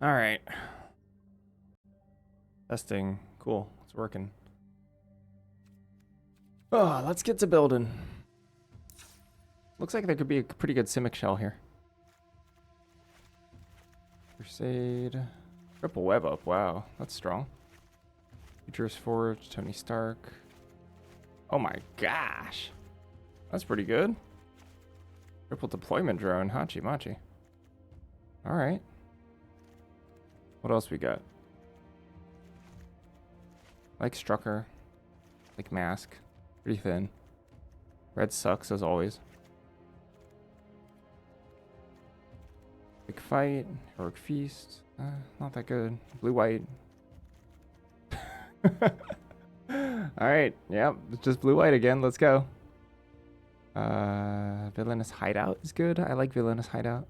All right. Testing. Cool. It's working. Oh, let's get to building. Looks like there could be a pretty good Simic shell here. Crusade. Triple web up. Wow, that's strong. Futurist Forge. Tony Stark. Oh my gosh. That's pretty good. Triple deployment drone. Hachi Machi. Alright. What else we got? Like Strucker. Like Mask. Pretty thin. Red sucks as always. Big Fight. Heroic Feast. Not that good. Blue White. Alright. Yep. It's just Blue White again. Let's go. Villainous Hideout is good. I like Villainous Hideout.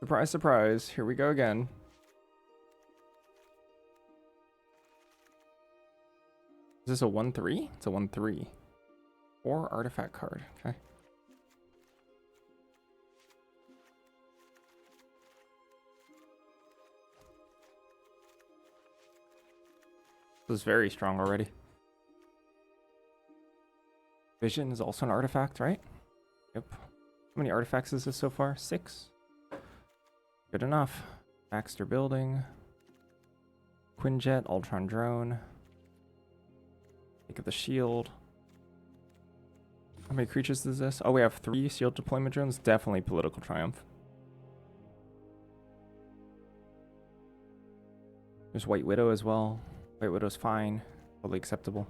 Surprise, surprise. Here we go again. Is this a 1-3? It's a 1-3. 4 artifact card. Okay. This is very strong already. Vision is also an artifact, right? Yep. How many artifacts is this so far? 6. Good enough. Baxter Building. Quinjet, Ultron Drone. Think of the shield. How many creatures is this? Oh, we have 3 shield deployment drones. Definitely Political Triumph. There's White Widow as well. White Widow's fine. Totally acceptable.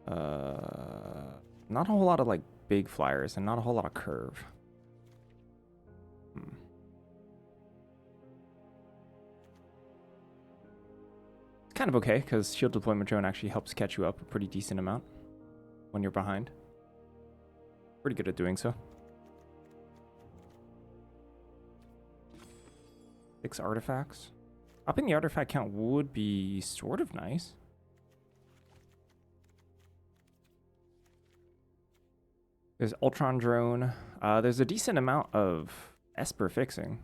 Not a whole lot of like big flyers and not a whole lot of curve. It's kind of okay because shield deployment drone actually helps catch you up a pretty decent amount when you're behind. Pretty good at doing so. 6 artifacts. Upping the artifact count would be sort of nice. There's Ultron Drone. There's a decent amount of Esper fixing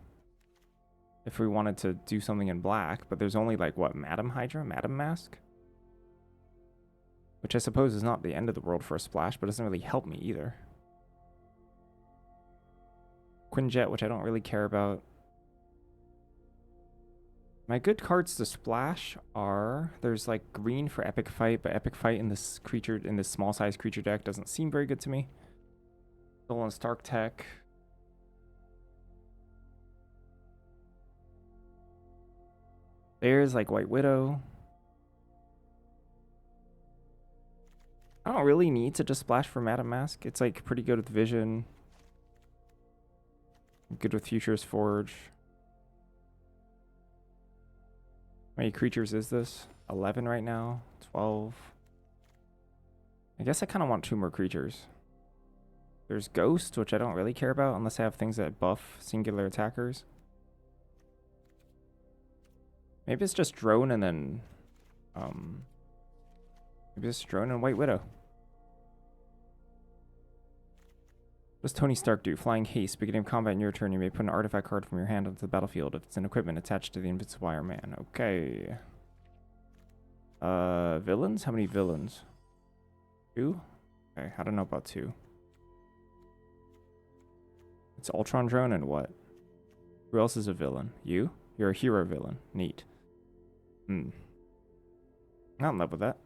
if we wanted to do something in black, but there's only like, what, Madam Hydra? Madam Mask? Which I suppose is not the end of the world for a splash, but doesn't really help me either. Quinjet, which I don't really care about. My good cards to splash are, there's like green for Epic Fight, but Epic Fight in this creature, in this small size creature deck doesn't seem very good to me. Stolen Stark Tech. There's like White Widow. I don't really need to just splash for Madam Mask. It's like pretty good with Vision. Good with Futurist Forge. How many creatures is this? 11 right now. 12. I guess I kind of want 2 more creatures. There's Ghost, which I don't really care about unless I have things that buff singular attackers. Maybe it's just Drone and then... maybe it's Drone and White Widow. What does Tony Stark do? Flying Haste. Beginning of combat in your turn, you may put an artifact card from your hand onto the battlefield if it's an equipment attached to the Invincible Iron Man. Okay. Villains? How many villains? 2? Okay, I don't know about 2. It's Ultron Drone and what? Who else is a villain? You? You're a hero villain. Neat. Not in love with that.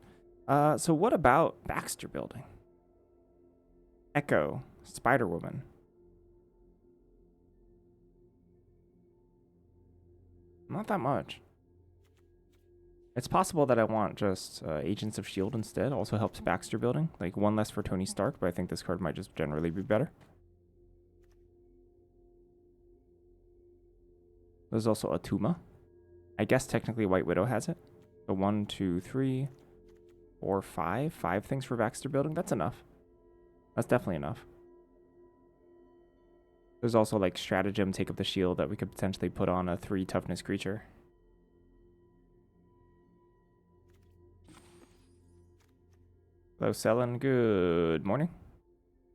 So what about Baxter Building? Echo. Spider-Woman. Not that much. It's possible that I want just Agents of S.H.I.E.L.D. instead. Also helps Baxter Building. Like 1 less for Tony Stark, but I think this card might just generally be better. There's also Atuma. I guess technically White Widow has it. So 1, 2, 3, 4, 5. 5 things for Baxter Building. That's enough. That's definitely enough. There's also like stratagem, take up the shield that we could potentially put on a 3 toughness creature. Hello, Selen. Good morning.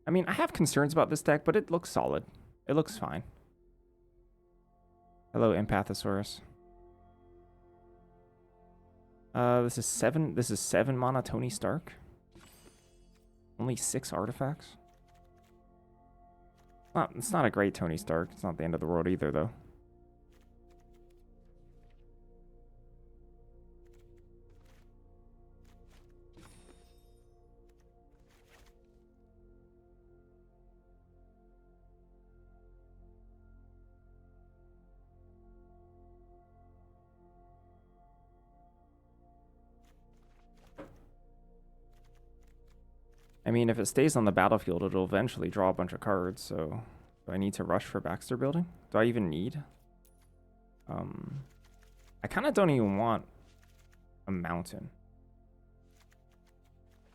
I mean, I have concerns about this deck, but it looks solid. It looks fine. Hello, Empathosaurus. This is 7. This is 7 mana Tony Stark. Only 6 artifacts. It's not a great Tony Stark. It's not the end of the world either, though. I mean, if it stays on the battlefield, it'll eventually draw a bunch of cards, so do I need to rush for Baxter Building? Do I even need? I kind of don't even want a mountain.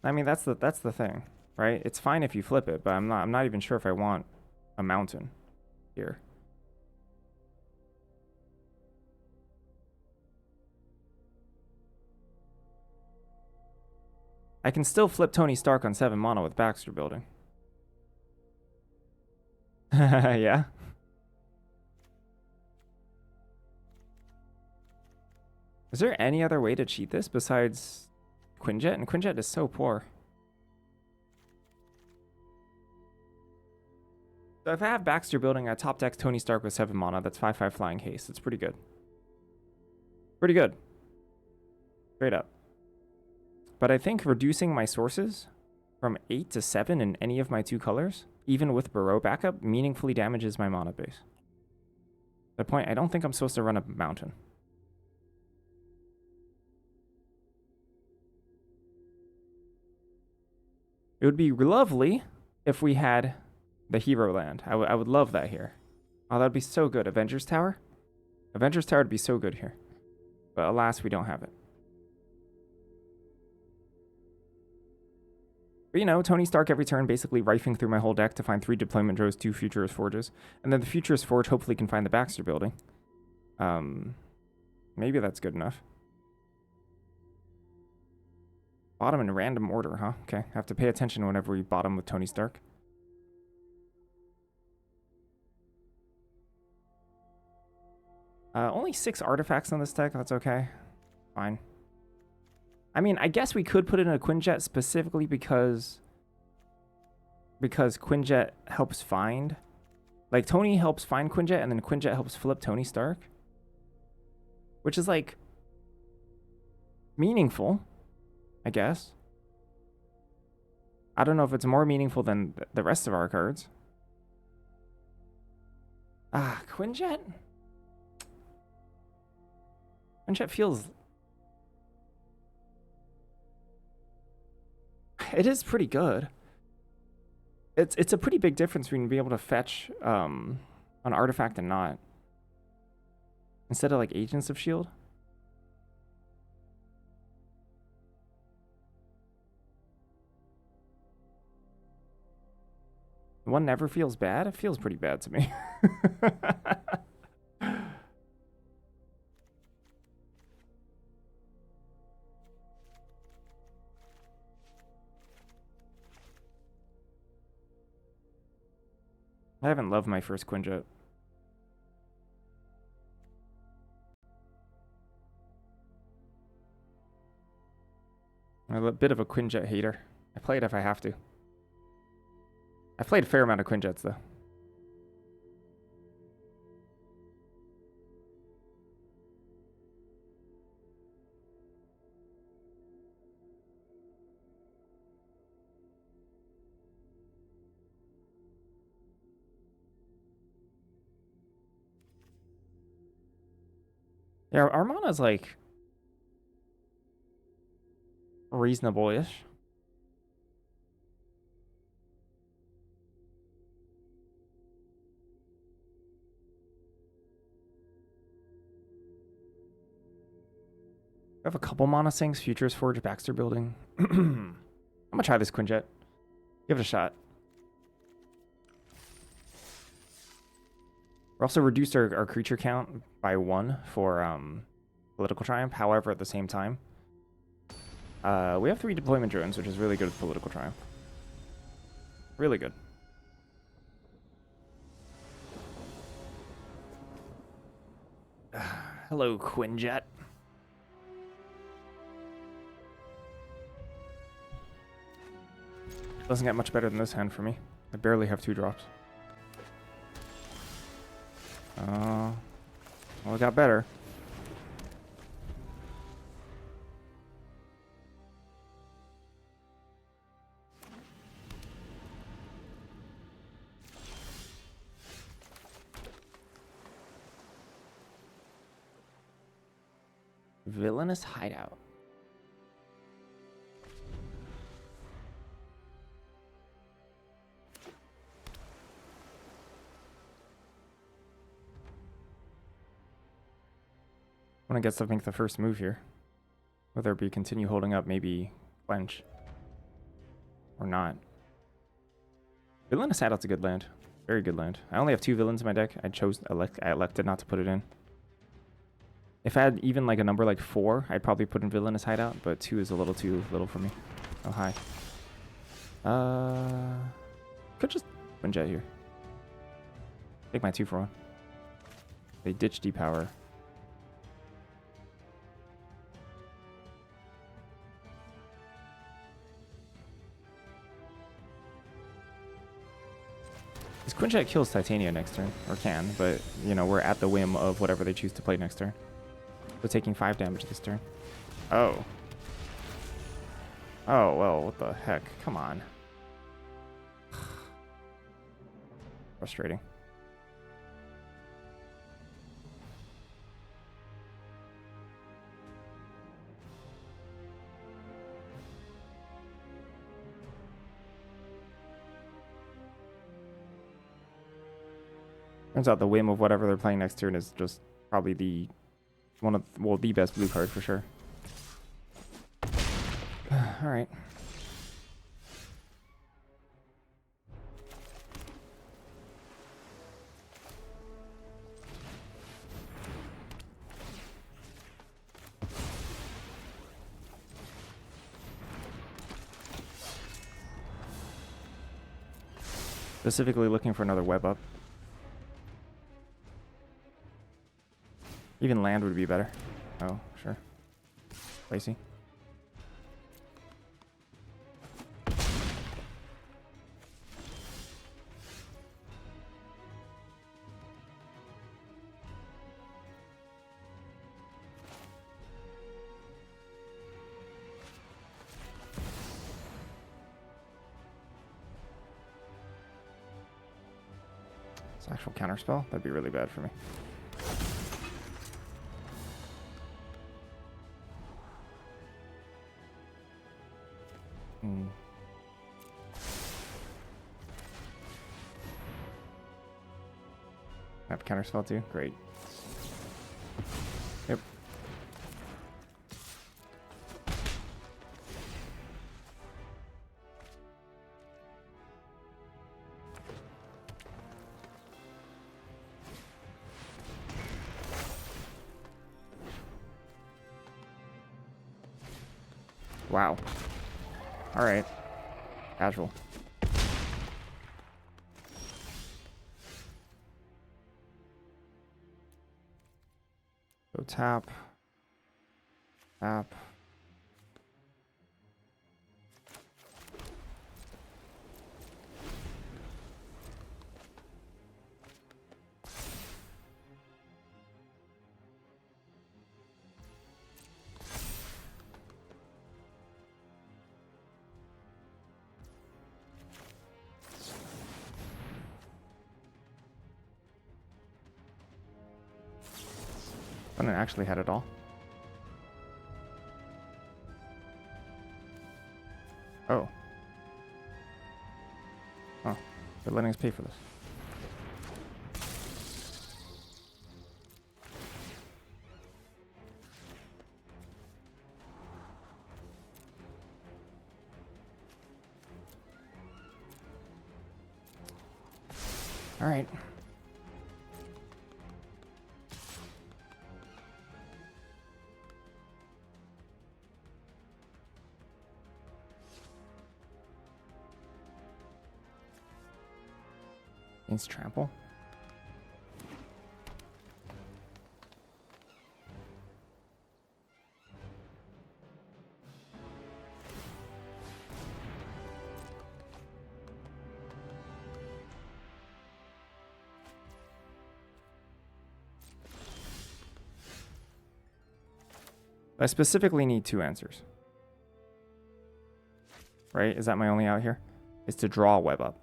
I mean, that's the thing, right? It's fine if you flip it, but I'm not even sure if I want a mountain here. I can still flip Tony Stark on 7 mana with Baxter Building. Yeah. Is there any other way to cheat this besides Quinjet? And Quinjet is so poor. So if I have Baxter Building, I top deck Tony Stark with 7 mana. That's 5/5 flying haste. It's pretty good. Pretty good. Straight up. But I think reducing my sources from 8 to 7 in any of my 2 colors, even with Burrow backup, meaningfully damages my mana base. At that point, I don't think I'm supposed to run a mountain. It would be lovely if we had the hero land. I would love that here. Oh, that would be so good. Avengers Tower? Avengers Tower would be so good here. But alas, we don't have it. But you know, Tony Stark every turn basically rifing through my whole deck to find 3 Deployment Drows, 2 Futurist Forges. And then the Futurist Forge hopefully can find the Baxter Building. Maybe that's good enough. Bottom in random order, huh? Okay, I have to pay attention whenever we bottom with Tony Stark. Only 6 artifacts on this deck, that's okay. Fine. I mean, I guess we could put in a Quinjet specifically because Quinjet helps find. Like, Tony helps find Quinjet, and then Quinjet helps flip Tony Stark. Which is, like, meaningful, I guess. I don't know if it's more meaningful than the rest of our cards. Ah, Quinjet? Quinjet feels... It is pretty good. It's a pretty big difference between being able to fetch an artifact and not. Instead of like Agents of S.H.I.E.L.D. One never feels bad? It feels pretty bad to me. I haven't loved my first Quinjet. I'm a bit of a Quinjet hater. I play it if I have to. I've played a fair amount of Quinjets, though. Yeah, our mana's like reasonable-ish. I have a couple mana sinks, Futurist Forge, Baxter Building. I'm gonna try this Quinjet. Give it a shot. We're also reduced our creature count by 1 for political triumph. However, at the same time, we have 3 deployment drones, which is really good with political triumph. Really good. Hello, Quinjet. Doesn't get much better than this hand for me. I barely have 2 drops. Well, it got better. Villainous hideout. When I guess to make the first move here. Whether it be continue holding up, maybe clench. Or not. Villainous hideout's a good land. Very good land. I only have 2 villains in my deck. I elected not to put it in. If I had even like a number like 4, I'd probably put in Villainous Hideout, but 2 is a little too little for me. Oh, hi. Could just Quinjet here. Take my 2 for 1. They ditch depower. This Quinjet kills Titania next turn, or can, but you know, we're at the whim of whatever they choose to play next turn. So taking 5 damage this turn. Oh. Oh, well, what the heck? Come on. Frustrating. Turns out the whim of whatever they're playing next turn is just probably the the best blue card for sure. All right. Specifically looking for another web up. Even land would be better. Oh, sure. Spicy. It's actual counterspell? That'd be really bad for me. I have counterspell too? Great. Yep. Wow. All right. Casual. Go tap. Tap. I actually had it all. Oh. Oh. They're letting us pay for this. All right. Needs trample. I specifically need 2 answers. Right? Is that my only out here? Is to draw a web up.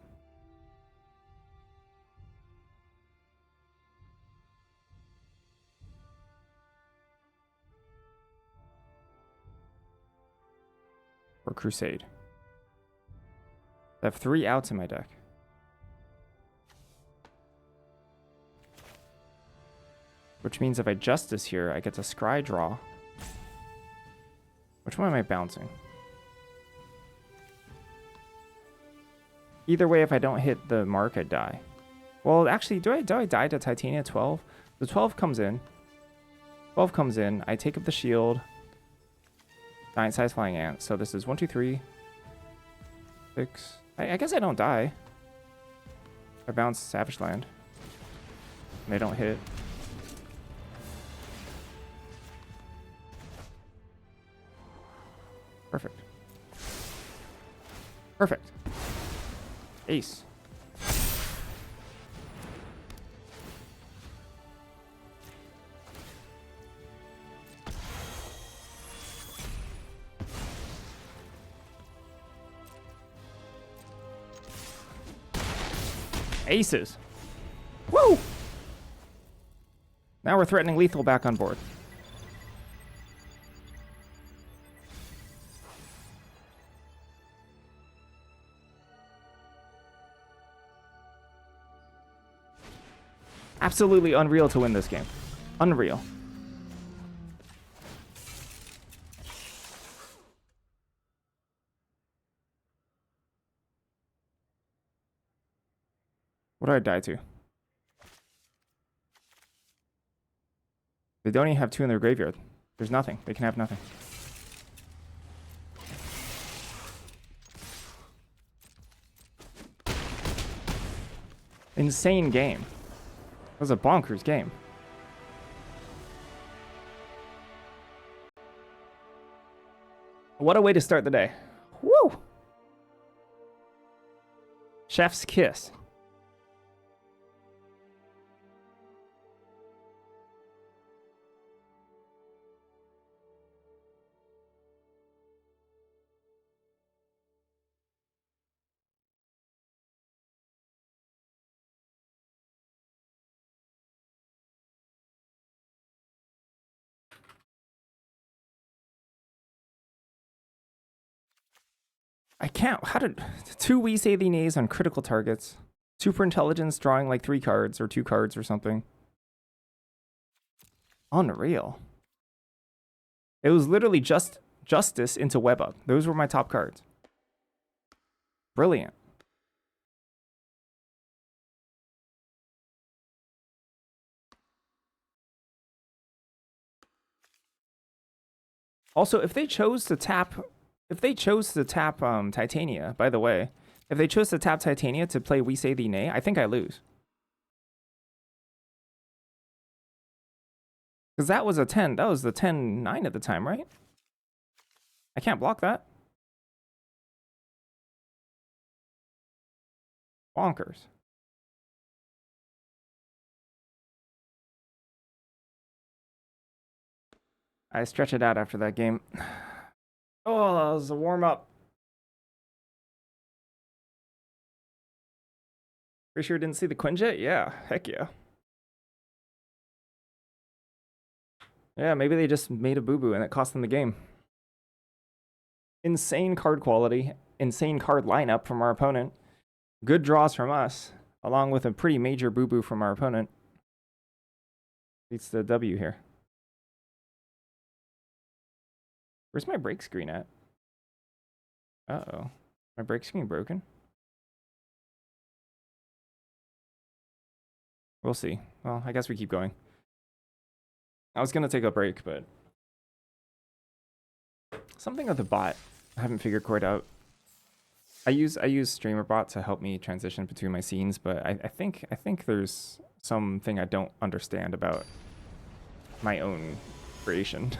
Or Crusade. I have 3 outs in my deck. Which means if I Justice here, I get to Scry draw. Which one am I bouncing? Either way, if I don't hit the mark, I die. Well, actually, do I die to Titania 12? The 12 comes in. 12 comes in. I take up the shield. Giant size flying ant. So this is 1, 2, 3, 6. I guess I don't die. I bounce Savage Land. And they don't hit. Perfect. Perfect. Ace. Aces. Woo! Now we're threatening lethal back on board. Absolutely unreal to win this game. Unreal. What do I die to? They don't even have 2 in their graveyard. There's nothing. They can have nothing. Insane game. That was a bonkers game. What a way to start the day. Woo! Chef's kiss. I can't. How did 2 We Say the Nays on critical targets? Super intelligence drawing like 3 cards or 2 cards or something. Unreal. It was literally just Justice into Web Up. Those were my top cards. Brilliant. Also, if they chose to tap Titania, by the way, if they chose to tap Titania to play We Say the Nay, I think I lose. Because that was a 10. That was the 10-9 at the time, right? I can't block that. Bonkers. I stretch it out after that game. Oh, that was a warm-up. Pretty sure you didn't see the Quinjet? Yeah, heck yeah. Yeah, maybe they just made a boo-boo and it cost them the game. Insane card quality, insane card lineup from our opponent. Good draws from us, along with a pretty major boo-boo from our opponent. Beats the W here. Where's my break screen at? Uh-oh. My break screen broken? We'll see. Well, I guess we keep going. I was going to take a break, but something with the bot I haven't figured quite out. I use StreamerBot to help me transition between my scenes, but I think there's something I don't understand about my own creation.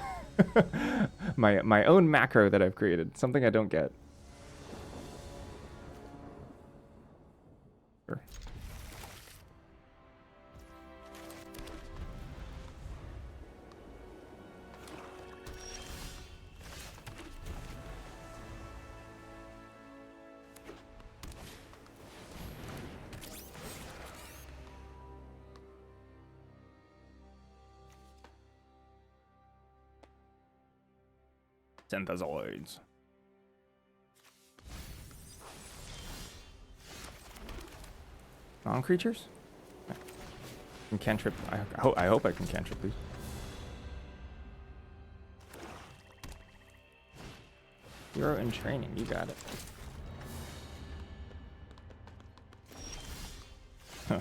my own macro that I've created. Something I don't get. Sure. Synthezoids. Non-creatures? Can cantrip. I hope I can cantrip these. Hero in training, you got it. Huh.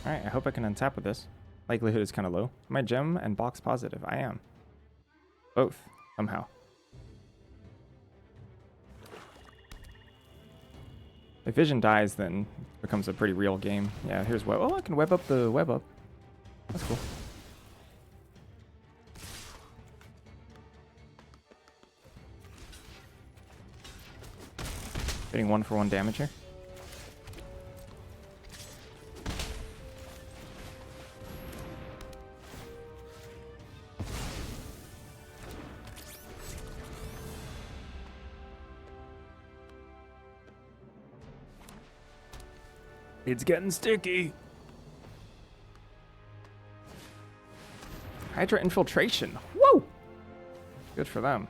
Alright, I hope I can untap with this. Likelihood is kind of low. Am I gem and box positive? I am. Both, somehow. If vision dies, then it becomes a pretty real game. Yeah, here's web. Oh, I can web up the web up. That's cool. Getting 1-for-1 damage here. It's getting sticky. Hydra infiltration. Whoa! Good for them.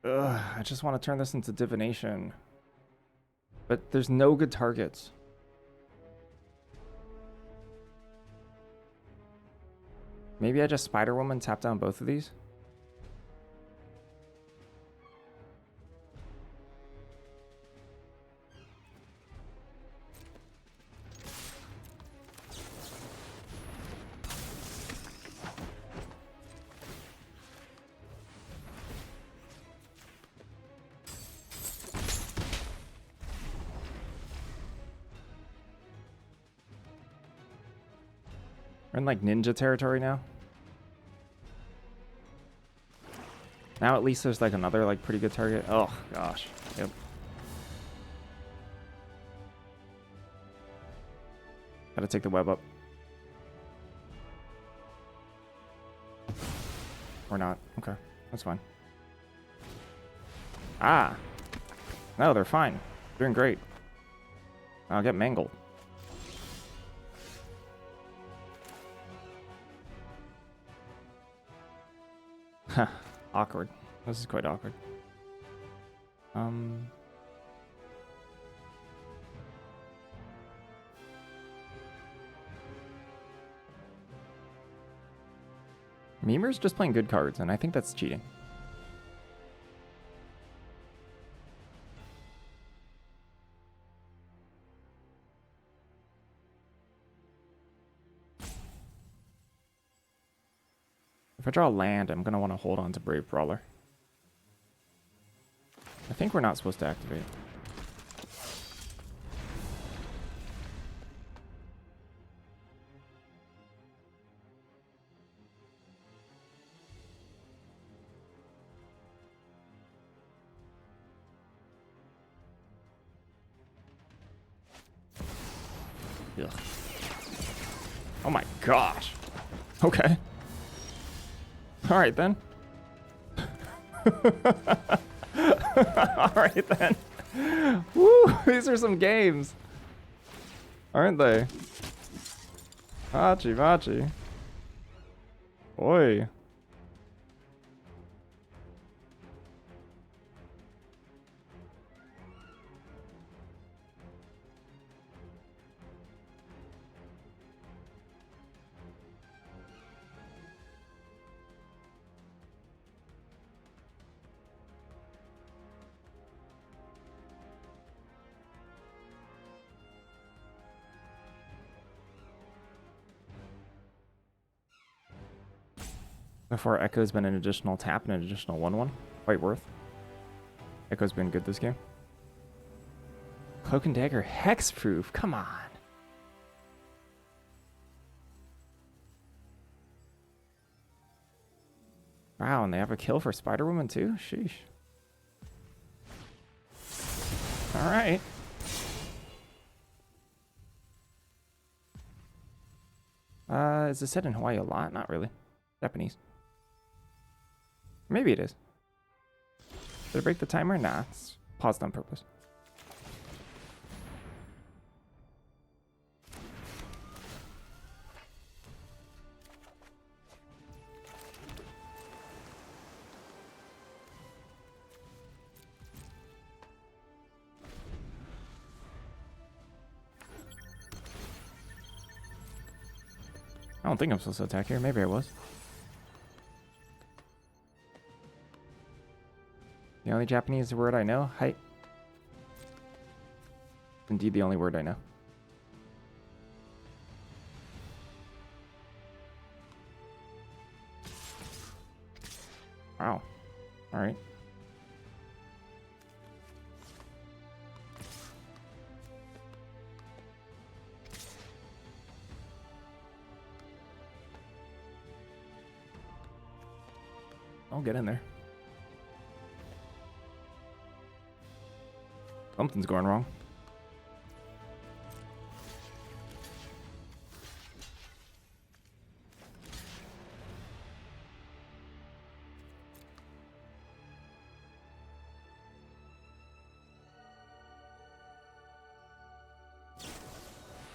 Ugh, I just want to turn this into divination. But there's no good targets. Maybe I just Spider-Woman tap down both of these? We're in like ninja territory now. Now at least there's like another like pretty good target. Oh gosh. Yep. Gotta take the web up. Or not. Okay. That's fine. Ah. No, they're fine. Doing great. I'll get mangled. Huh. Awkward. This is quite awkward. Mimer's just playing good cards, and I think that's cheating. If I draw land, I'm going to want to hold on to Brave Brawler. I think we're not supposed to activate. Ugh. Oh my gosh. Okay. All right then. All right then. Woo! These are some games, aren't they? Machi, machi. Oi. Before Echo's been an additional tap and an additional 1/1. Quite worth. Echo's been good this game. Cloak and Dagger Hexproof. Come on. Wow, and they have a kill for Spider-Woman too? Sheesh. Alright. Is it set in Hawaii a lot? Not really. Japanese. Maybe it is. Did it break the timer? Nah, it's paused on purpose. I don't think I'm supposed to attack here. Maybe I was. The only Japanese word I know, height. Indeed, the only word I know. Wow. All right. I'll get in there. Something's going wrong.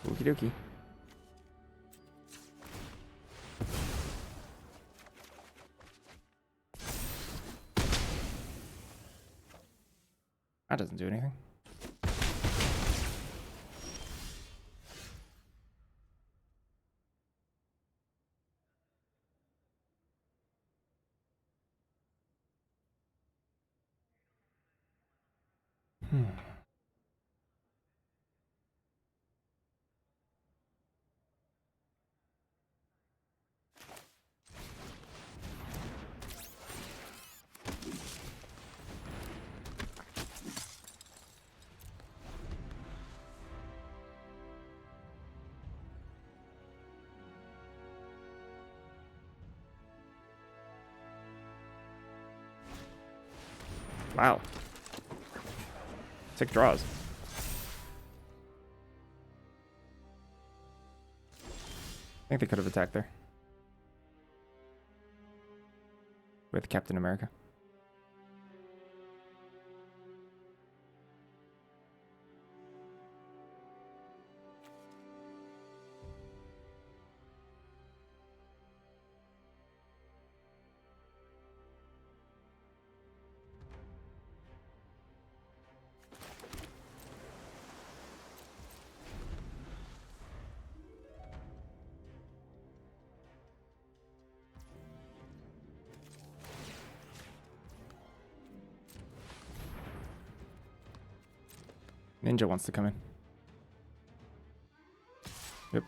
Okie dokie. That doesn't do anything. Wow. 6 draws. I think they could have attacked there. With Captain America. Ninja wants to come in. Yep.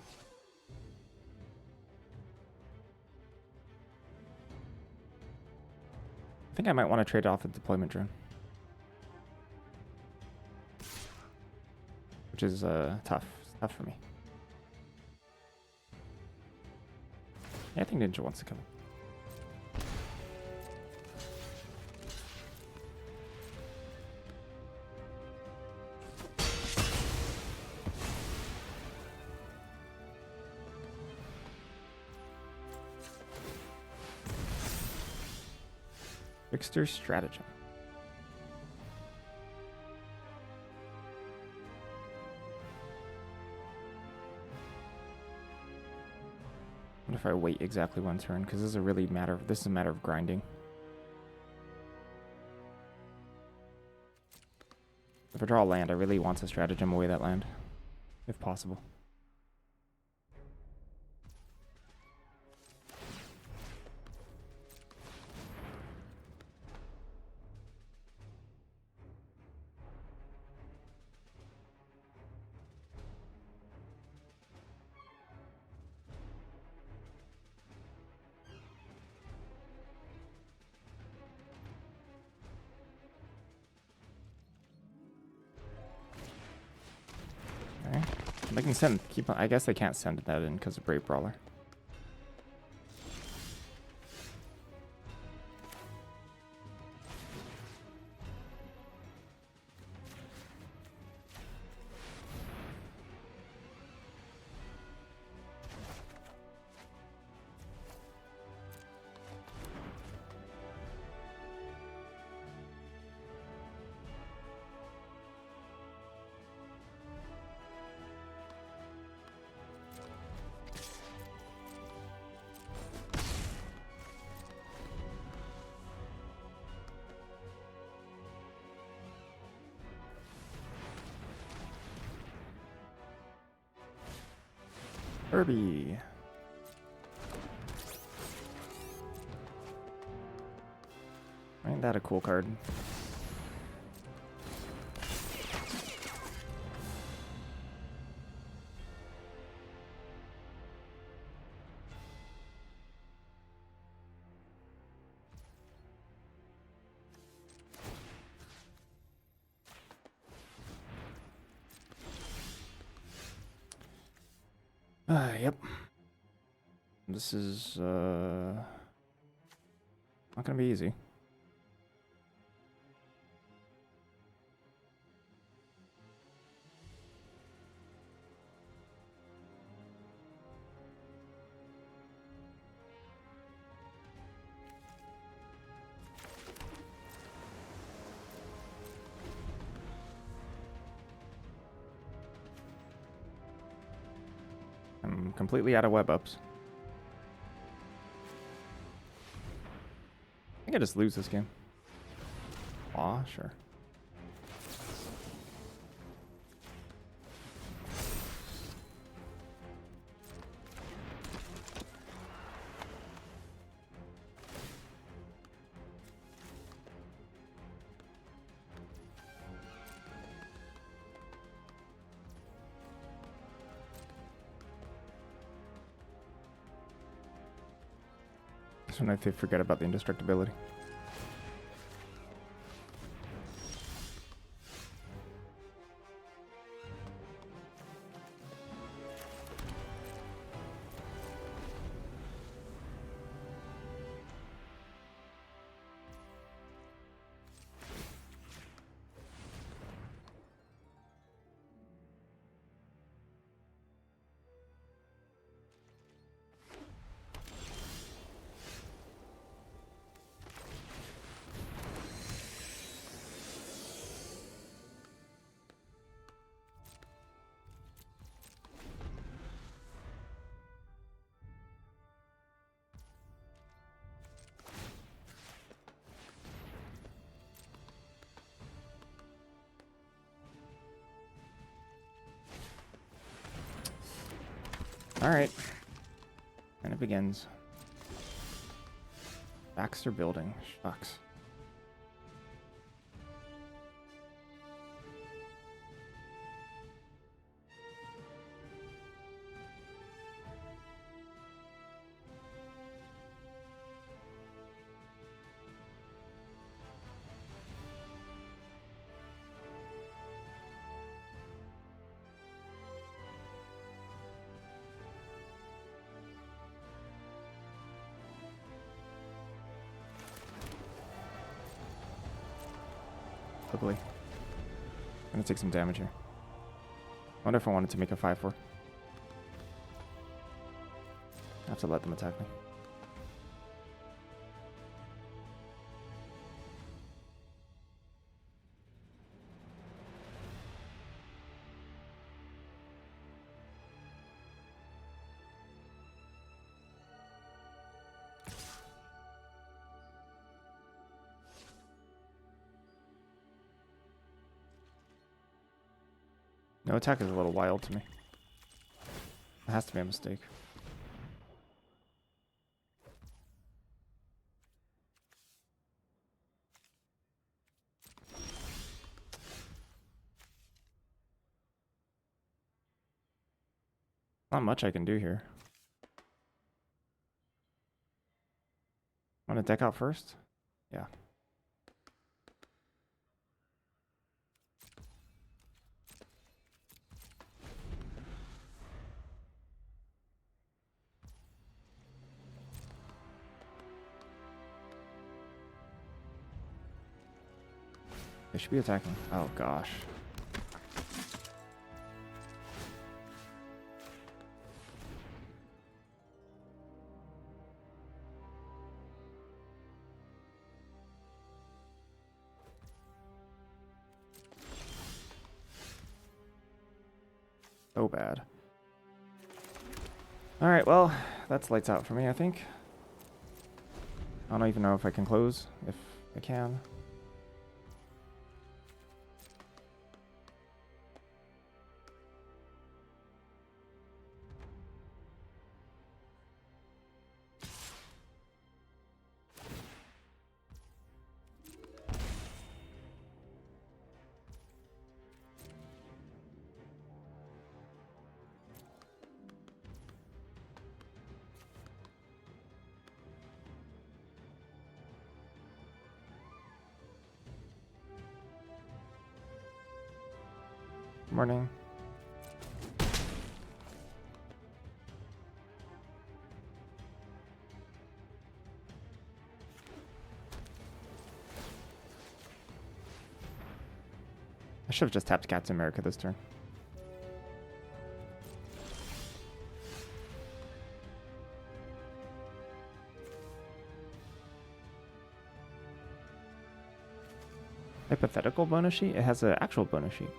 I think I might want to trade off a deployment drone. Which is tough. It's tough for me. Yeah, I think Ninja wants to come in. Trickster Stratagem. What if I wait exactly 1 turn? Because this is a matter of grinding. If I draw a land, I really want to stratagem away that land, if possible. They can send, keep on, I guess they can't send that in because of Brave Brawler. Kirby. Ain't that a cool card? Yep. This is not gonna be easy. I'm completely out of web ups. I think I just lose this game. Aw, sure. That's when I forget about the indestructibility. All right, and it begins. Baxter Building, shucks. Ugly. I'm gonna take some damage here. I wonder if I wanted to make a 5-4. I have to let them attack me. No attack is a little wild to me. It has to be a mistake. Not much I can do here. Want to deck out first? Yeah. They should be attacking. Oh gosh. So bad. Alright, well, that's lights out for me, I think. I don't even know if I can close, if I can. Morning. I should have just tapped Captain America this turn. Hypothetical bonus sheet? It has an actual bonus sheet.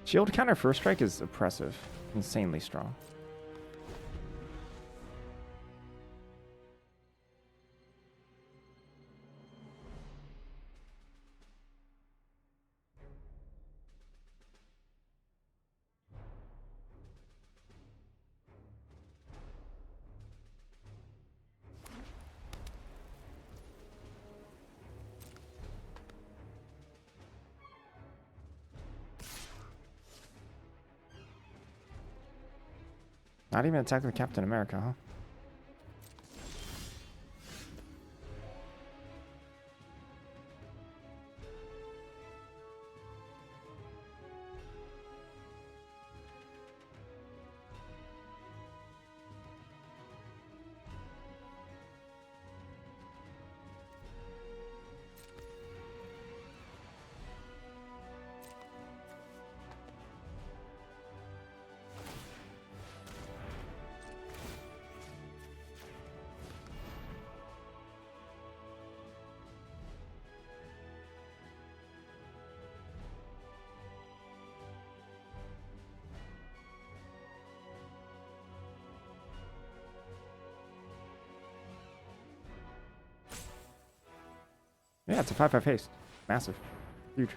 Shield counter first strike is oppressive. Insanely strong. Not even attack with Captain America, huh? Yeah, it's a 5/5 haste. Massive. Huge.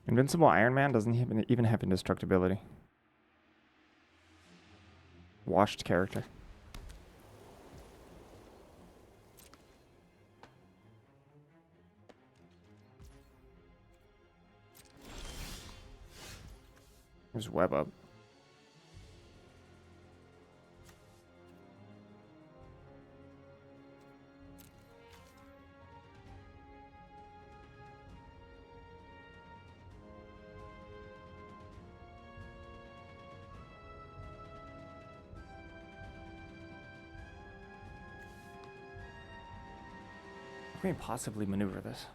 Invincible Iron Man doesn't even have indestructibility. Washed character. There's web up. How can we possibly maneuver this?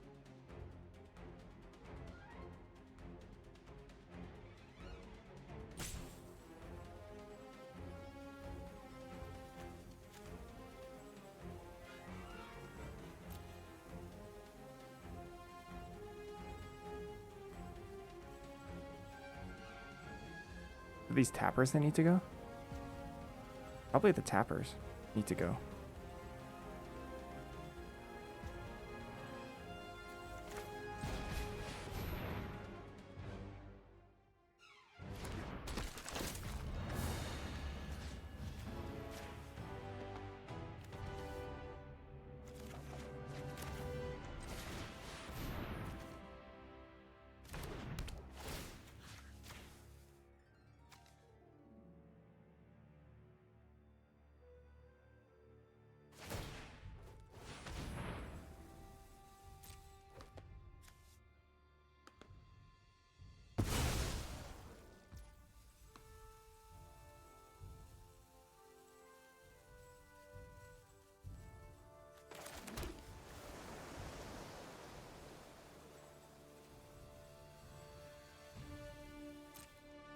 Are these tappers that need to go? Probably the tappers need to go.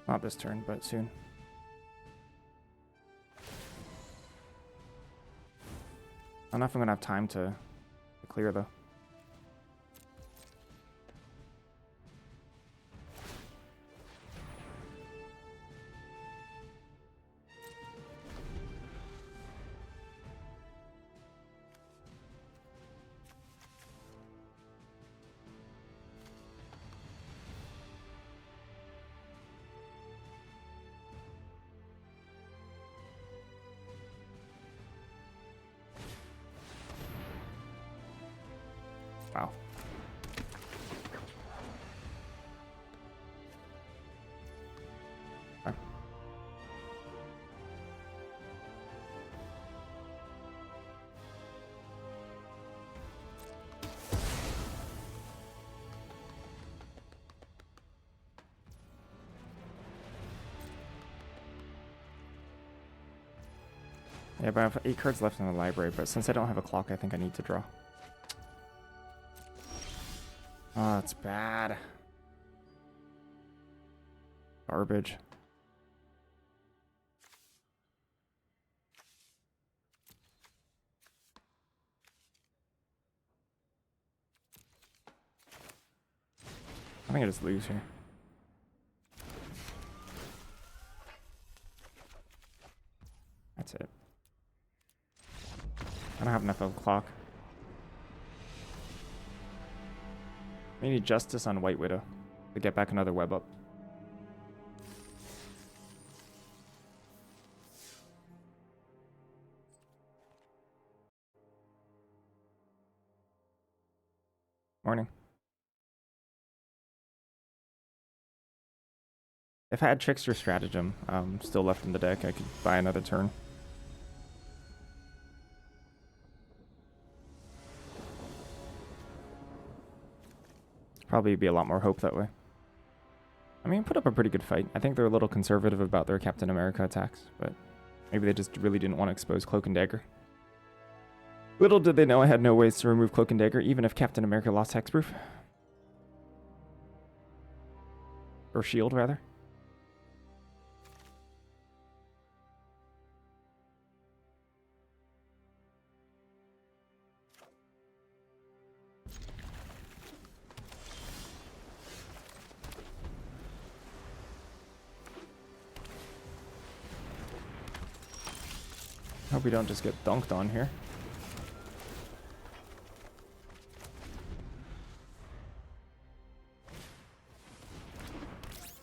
Not this turn, but soon. I don't know if I'm gonna have time to clear though. Wow. Okay. Yeah, but I have 8 cards left in the library, but since I don't have a clock, I think I need to draw. Oh, that's bad. Garbage. I think I just lose here. That's it. I don't have enough of a clock. I need Justice on White Widow to get back another web up. Morning. If I had Trickster Stratagem still left in the deck, I could buy another turn. Probably be a lot more hope that way. I mean, put up a pretty good fight. I think they're a little conservative about their Captain America attacks, but maybe they just really didn't want to expose Cloak and Dagger. Little did they know I had no ways to remove Cloak and Dagger, even if Captain America lost Hexproof. Or Shield, rather. Hope we don't just get dunked on here.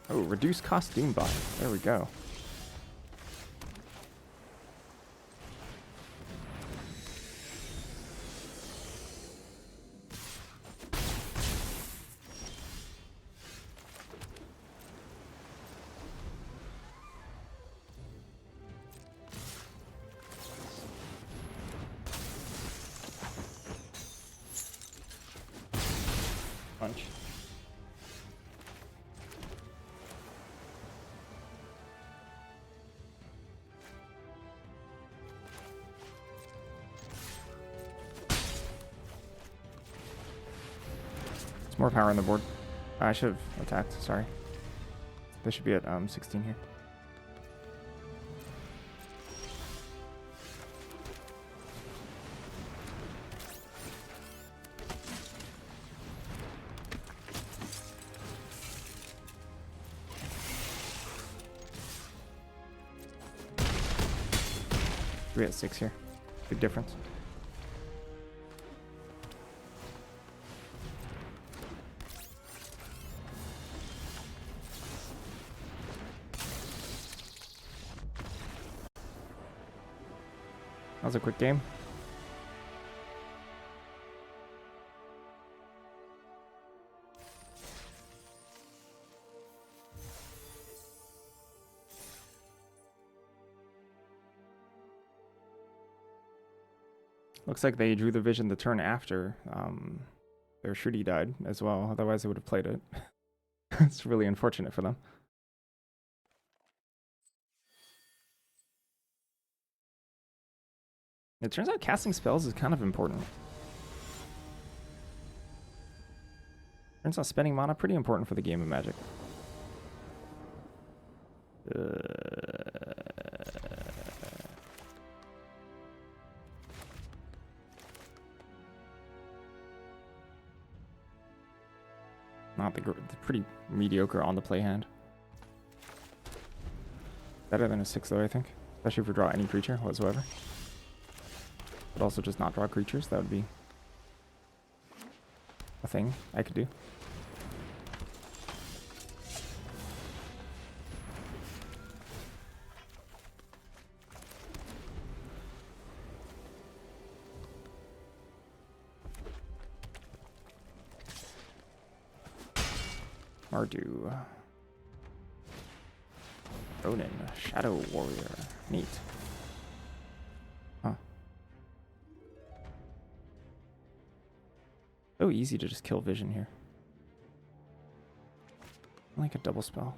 Oh, reduce cost Doombot. There we go. Punch. It's more power on the board. I should have attacked, sorry. They should be at 16 here. We're at 6 here. Big difference. That was a quick game. Looks like they drew the vision the turn after their Shruti died as well. Otherwise, they would have played it. It's really unfortunate for them. It turns out casting spells is kind of important. Turns out spending mana pretty important for the game of Magic. Not the pretty mediocre on the play hand. Better than a 6 though, I think. Especially if we draw any creature whatsoever. But also just not draw creatures. That would be a thing I could do. Mardu. Ronin, Shadow Warrior. Neat. Huh. So easy to just kill vision here. Like a double spell.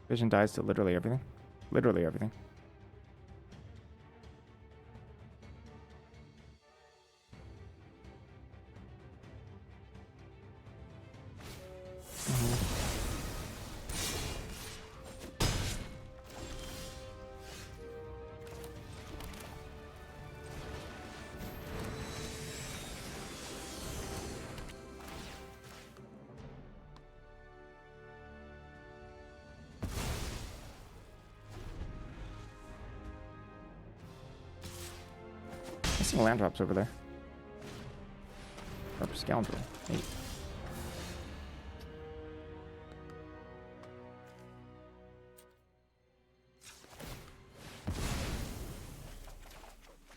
Vision dies to literally everything. Literally everything. Missing land drops over there. Sharp Scoundrel. Neat.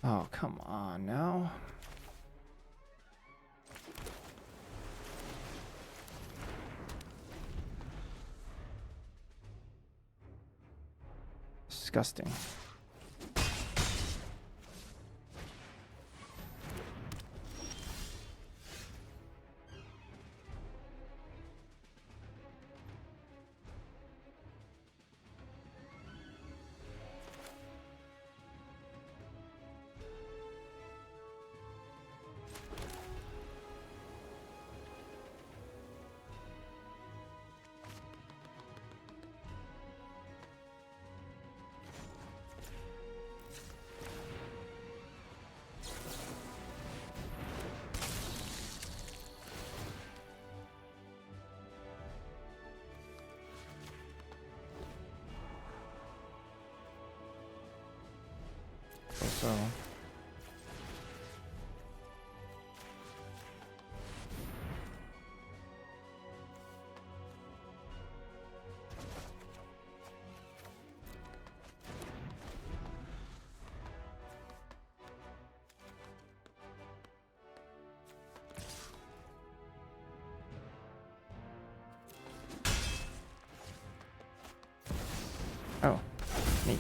Oh, come on now. Disgusting. So oh, neat.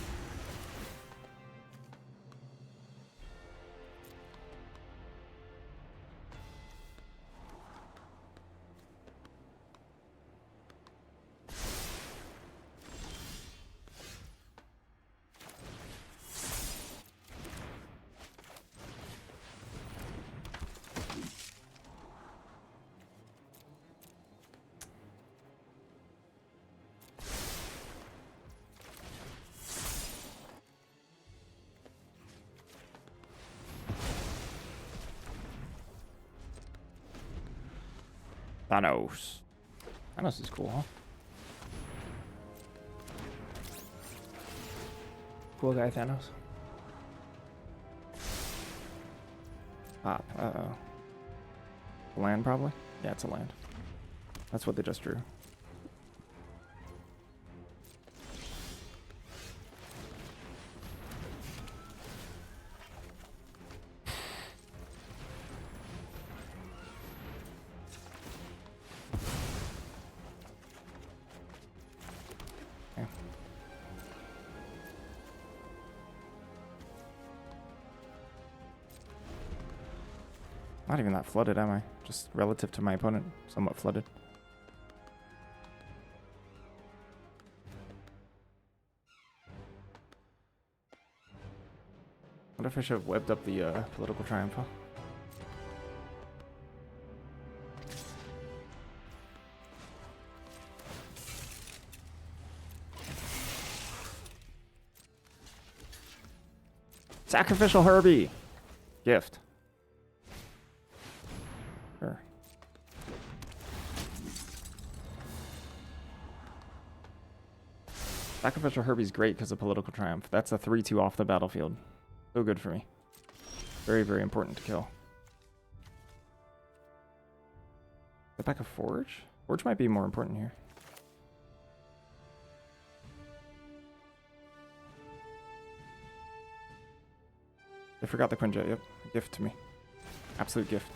Thanos. Thanos is cool, huh? Cool guy, Thanos. Ah, uh-oh. Land, probably? Yeah, it's a land. That's what they just drew. Okay. Not even that flooded, am I? Just relative to my opponent, somewhat flooded. if I should have webbed up the political triumph? Huh? Sacrificial Herbie! Gift. Sure. Sacrificial Herbie's great because of political triumph. That's a 3-2 off the battlefield. So good for me. Very, very important to kill. Is back a Forge? Forge might be more important here. I forgot the Quinjet, yep. Gift to me. Absolute gift.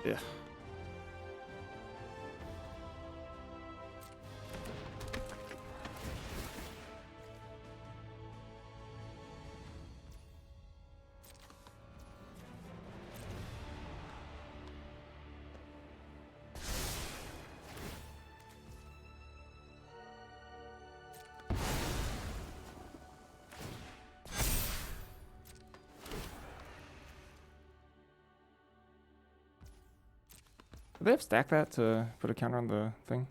Yeah. Do they have stack that to put a counter on the thing?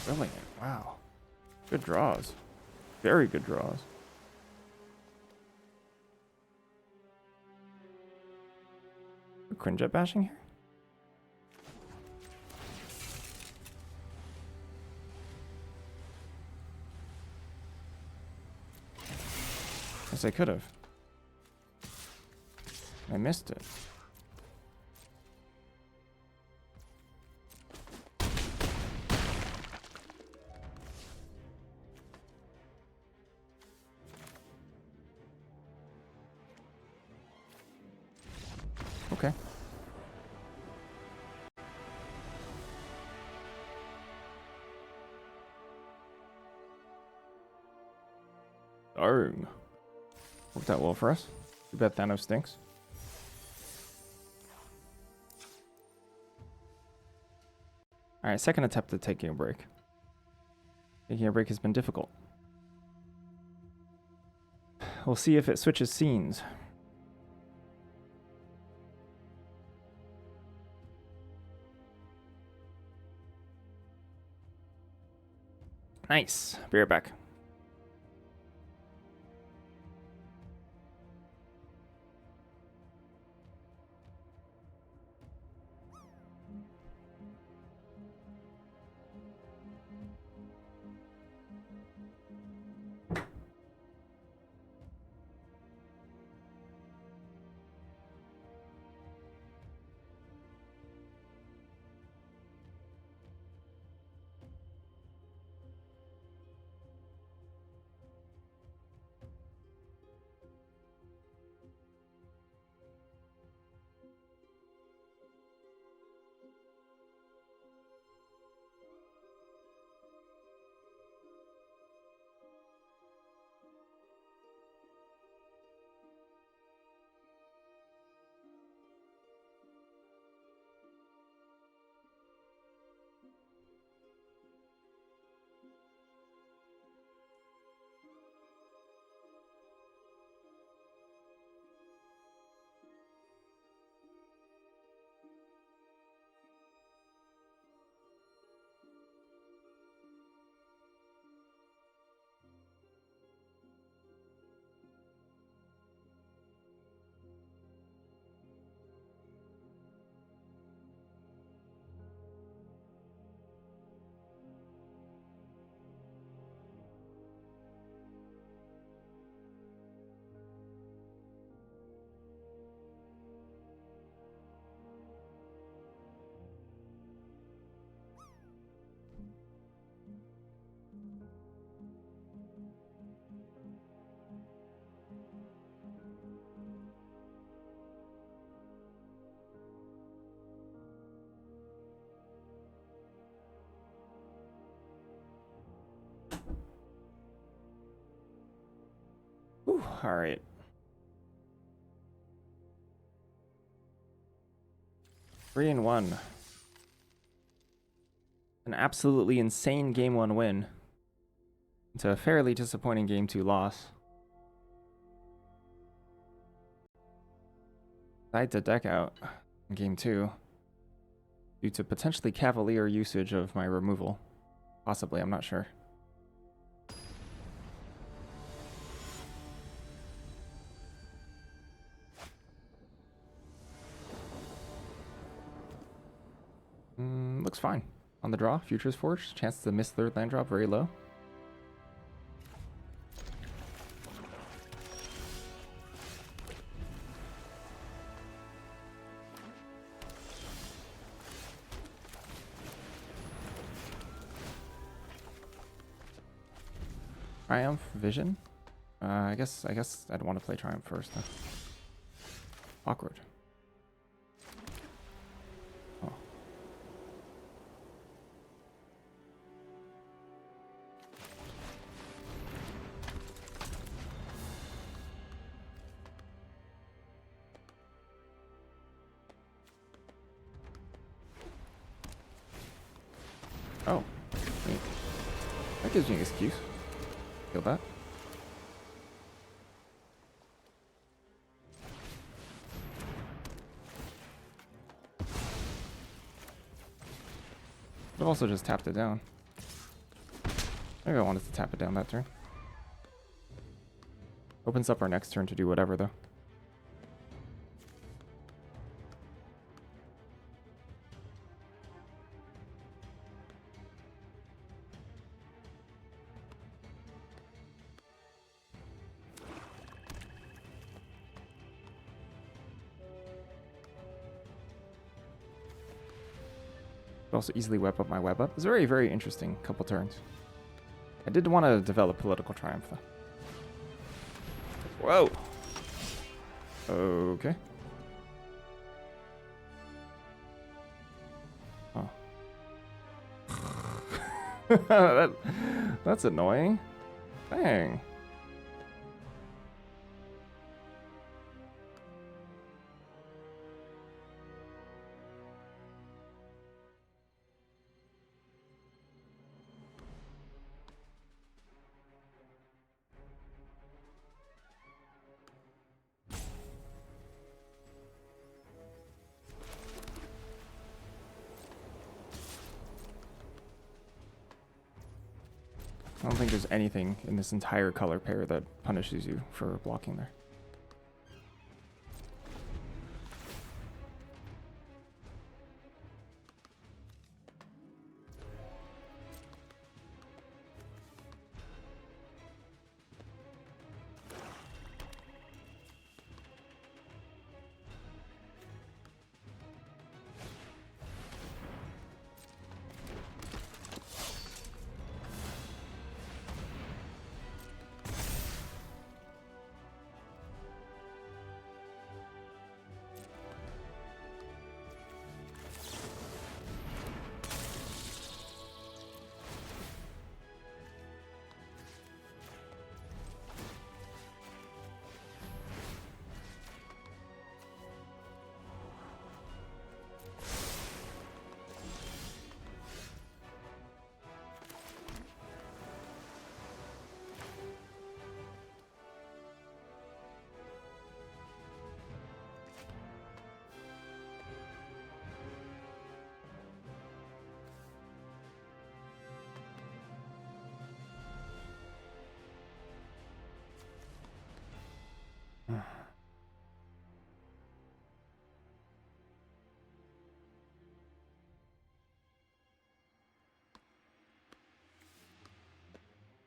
Brilliant. Wow. Good draws. Very good draws. Quinjet bashing here? Yes, I could have. I missed it. Okay. Darn. Worked out well for us. Too bad Thanos stinks. Alright, second attempt at taking a break. Taking a break has been difficult. We'll see if it switches scenes. Nice. Be right back. Whew, all right. Three and one. An absolutely insane game 1 win. It's a fairly disappointing game 2 loss. I had to deck out in game 2 due to potentially cavalier usage of my removal. Possibly, I'm not sure. Looks fine. On the draw, Futures Forge, chance to miss third land drop very low. Triumph Vision. I guess I'd want to play Triumph first. Then. Awkward. Oh. Oh. Neat. That gives me an excuse. Kill that. I've also just tapped it down. Maybe I wanted to tap it down that turn. Opens up our next turn to do whatever, though. Also easily web up my web up. It's a very, very interesting couple turns. I did want to develop Political Triumph, though. Whoa! Okay. Oh. That's annoying. Dang. I don't think there's anything in this entire color pair that punishes you for blocking there.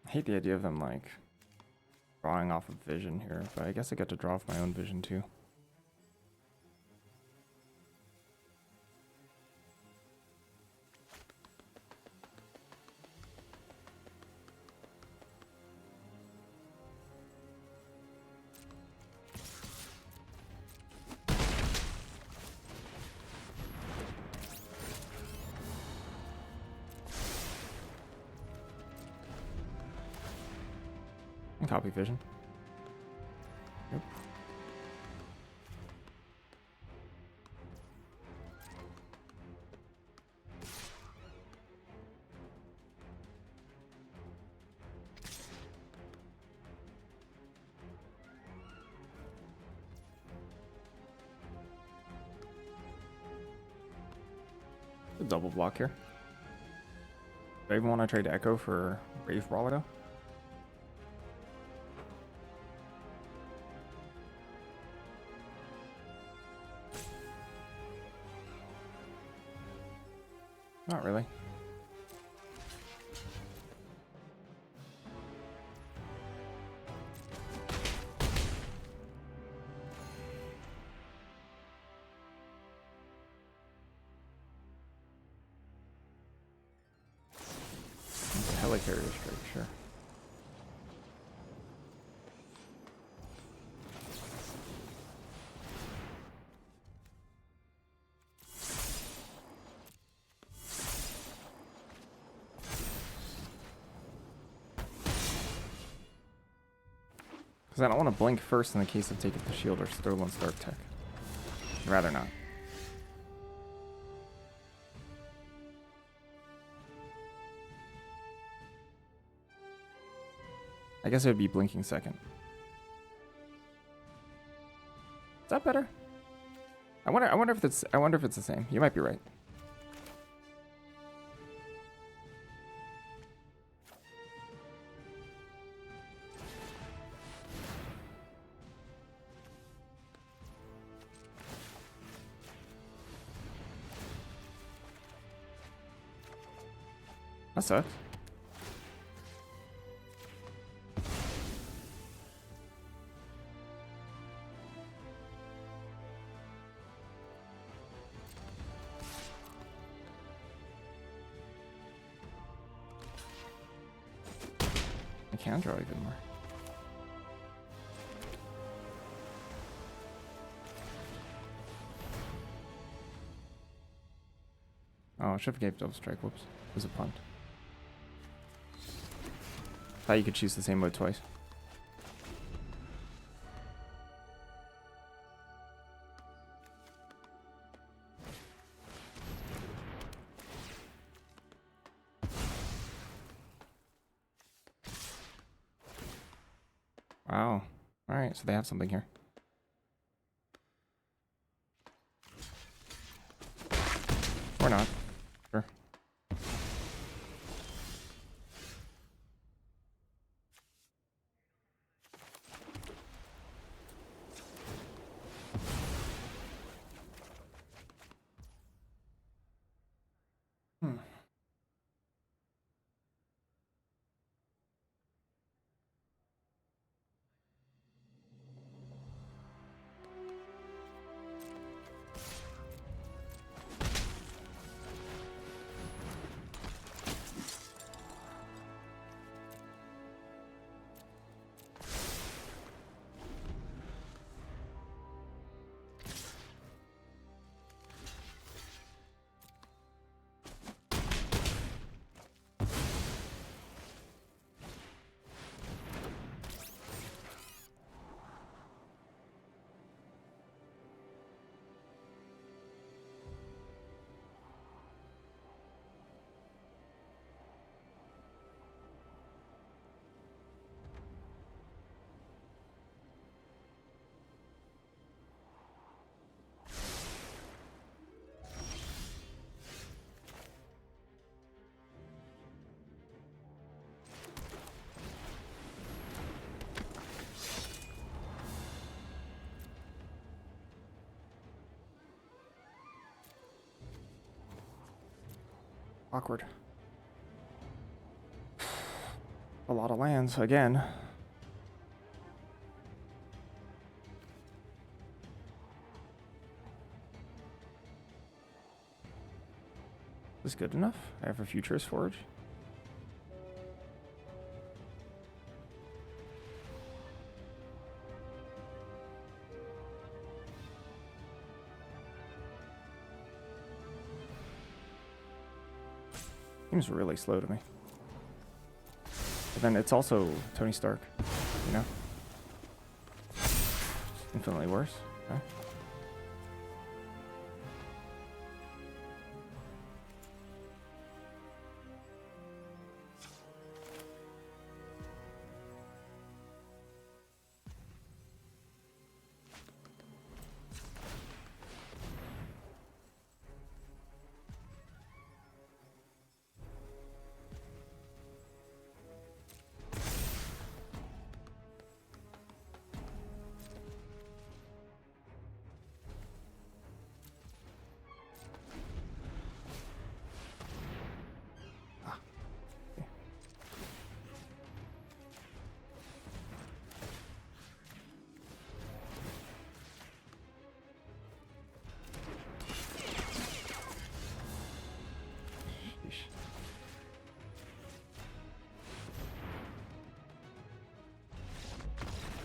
I hate the idea of them, like, drawing off of vision here, but I guess I get to draw off my own vision, too. Copy vision. A double block here. Do I even want to trade Echo for Brave Brawler? Not really. Helicarrier strike, sure. Because I don't want to blink first in the case of taking the shield or stolen Stark Tech. I'd rather not. I guess it would be blinking second. Is that better? I wonder if it's the same. You might be right. That sucks. I can draw even more. Oh, I should have gave double strike. Whoops. It was a punt. Thought you could choose the same mode twice. Wow. Alright, so they have something here. Or not. Sure. Awkward. A lot of lands again. Is this good enough? I have a Futurist Forge. Seems really slow to me. But then it's also Tony Stark, you know? Infinitely worse. Okay.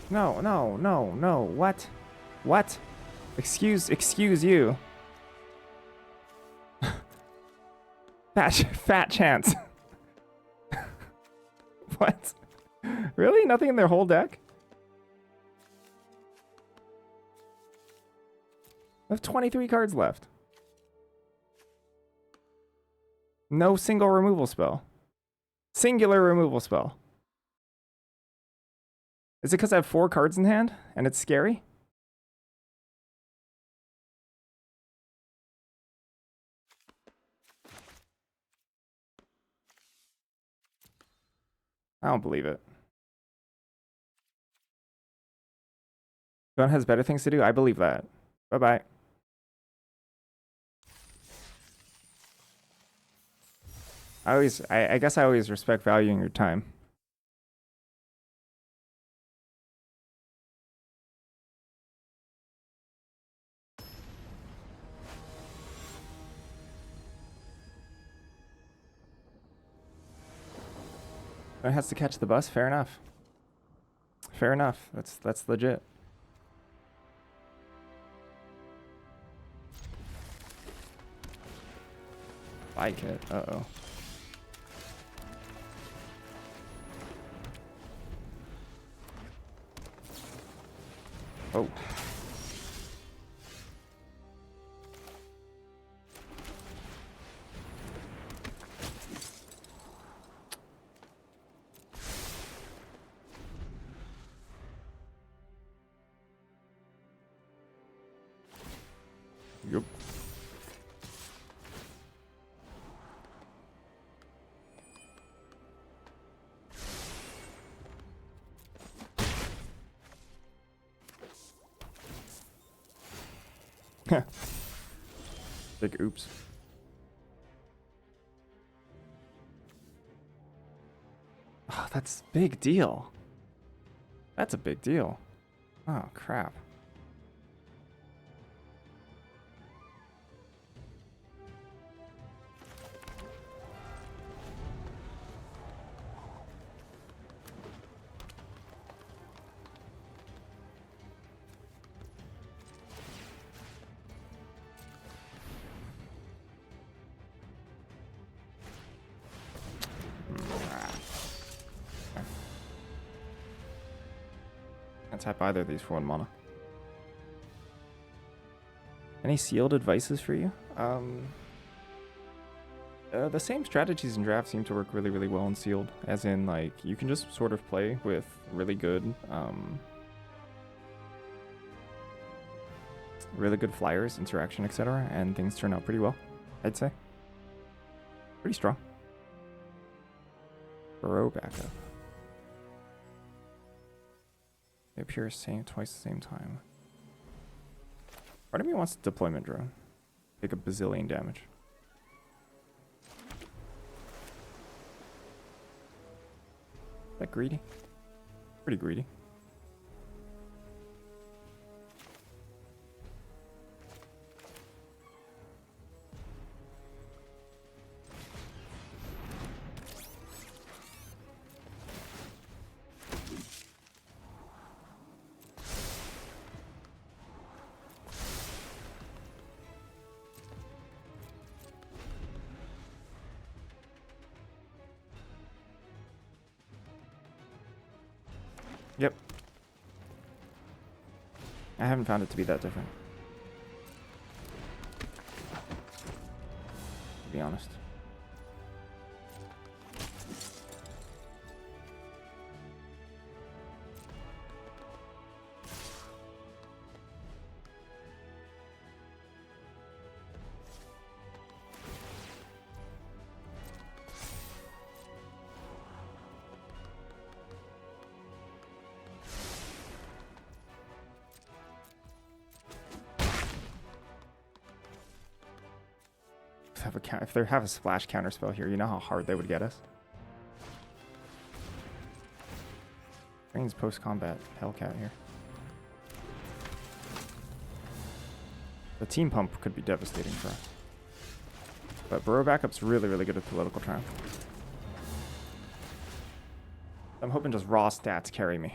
No, no, no, no. What? What? Excuse you. Fat chance. What? Really? Nothing in their whole deck? I have 23 cards left. No single removal spell. Singular removal spell. Is it because I have 4 cards in hand and it's scary? I don't believe it. Gun has better things to do? I believe that. Bye-bye. I guess I always respect valuing your time. It has to catch the bus? Fair enough. Fair enough. That's legit. Like it. Uh-oh. Oh. Yup. Big oops. Oh, that's a big deal. That's a big deal. Oh, crap. Can't tap either of these for 1 mana. Any sealed advices for you? The same strategies in draft seem to work really, really well in sealed. As in, like, you can just sort of play with really good flyers, interaction, etc., and things turn out pretty well, I'd say. Pretty strong. Burrow backup. They appear twice the same time. Part of me wants deployment drone. Take a bazillion damage. Is that greedy? Pretty greedy. Yep. I haven't found it to be that different, to be honest. If they have a splash counter spell here, you know how hard they would get us. Brings post-combat Hellcat here. The team pump could be devastating for us. But Burrow backup's really, really good at Political Triumph. I'm hoping just raw stats carry me.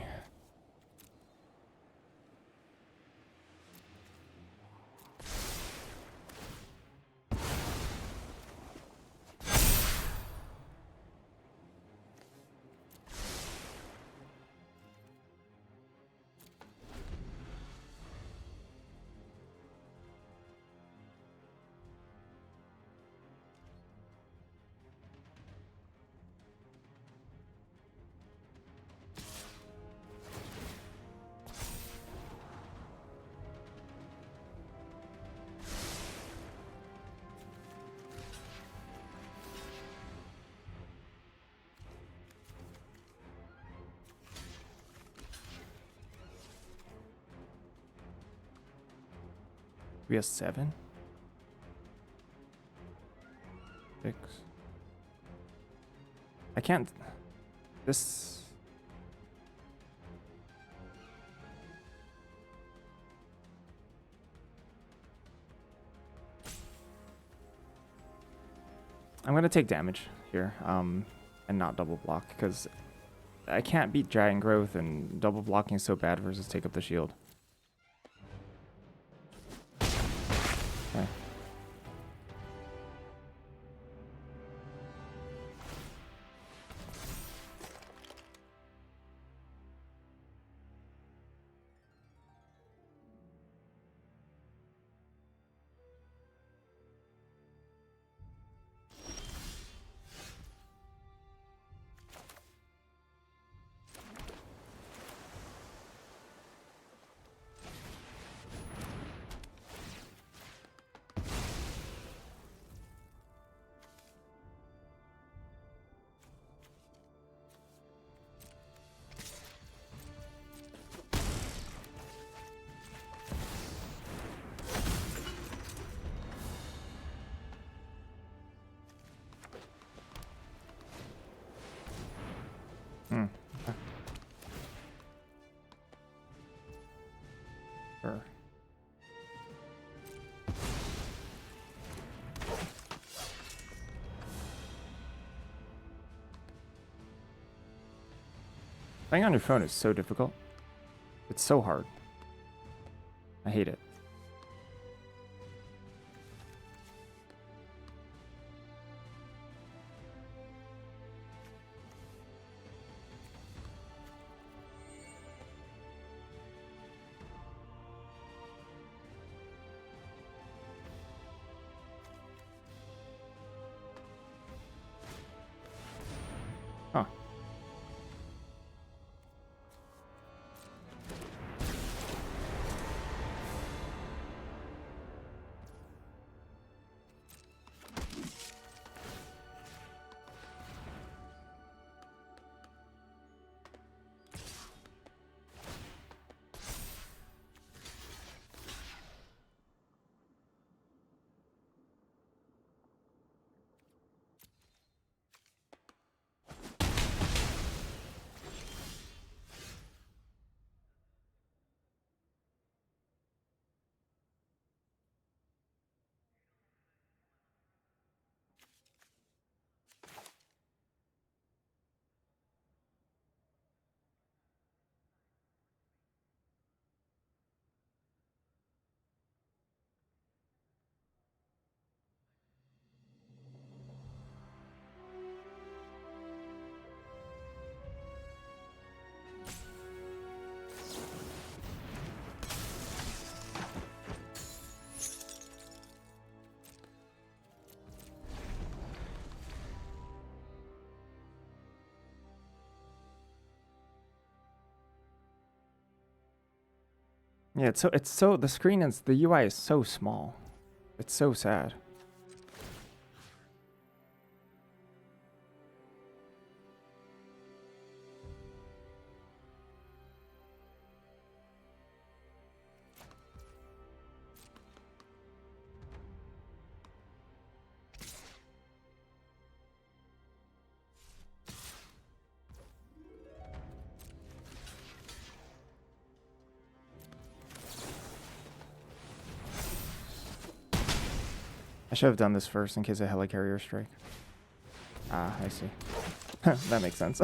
We have 7? 6. I can't. This. I'm gonna take damage here, and not double block, because I can't beat Giant Growth, and double blocking is so bad versus take up the shield. Okay. Hmm. Okay. Sure. Playing on your phone is so difficult. It's so hard. I hate it. Huh. Yeah, it's so the screen is the UI is so small. It's so sad. I should have done this first in case a helicarrier strike. Ah, I see. That makes sense.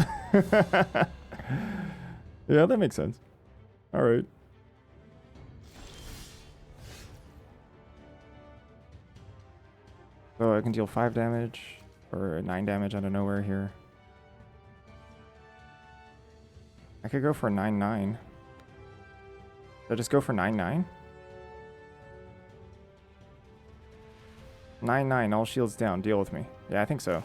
Yeah, that makes sense. All right. So I can deal 5 damage or 9 damage out of nowhere here. I could go for 9-9. Should I just go for 9-9? 9-9, all shields down. Deal with me. Yeah, I think so.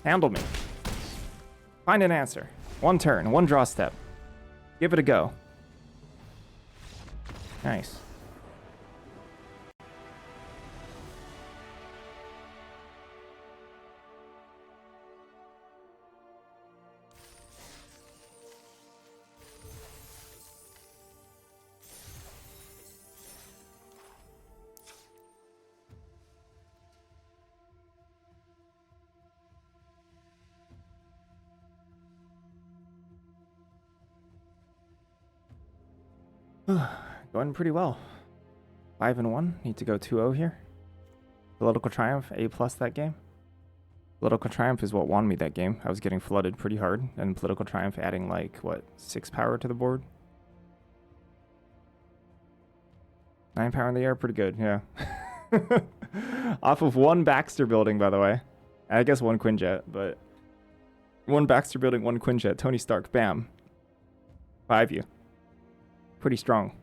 Handle me. Find an answer. 1 turn, 1 draw step. Give it a go. Nice. Going pretty well. 5-1. Need to go 2-0 here. Political Triumph, A+ that game. Political Triumph is what won me that game. I was getting flooded pretty hard, and Political Triumph adding like, what, 6 power to the board? 9 power in the air, pretty good, yeah. Off of 1 Baxter building, by the way. I guess 1 Quinjet, but 1 Baxter building, 1 Quinjet. Tony Stark, bam. 5U. Pretty strong.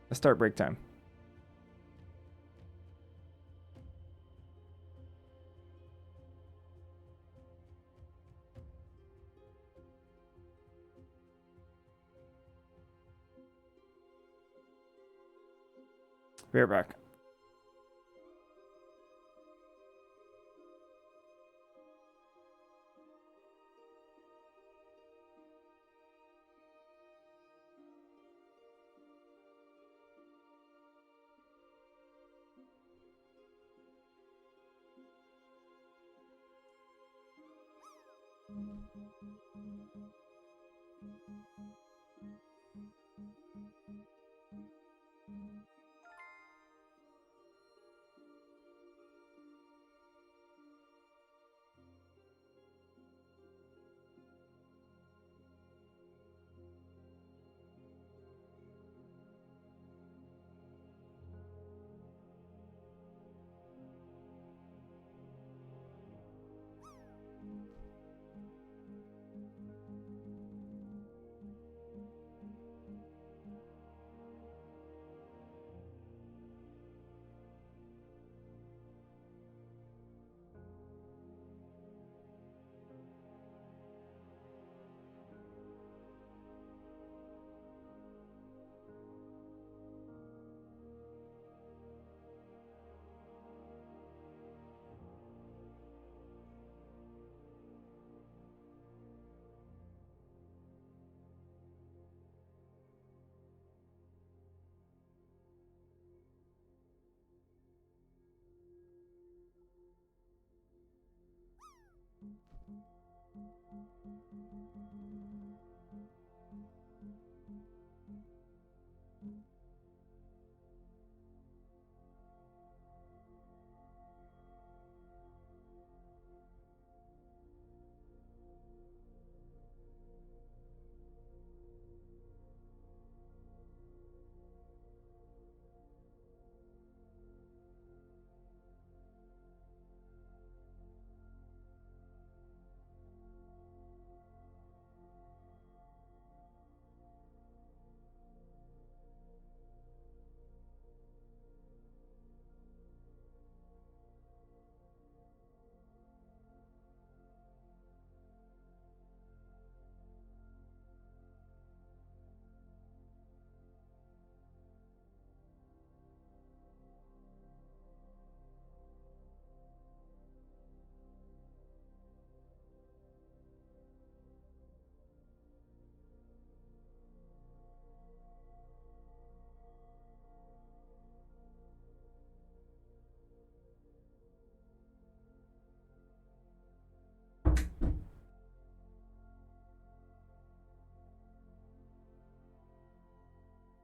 Let's start break time. Be right back.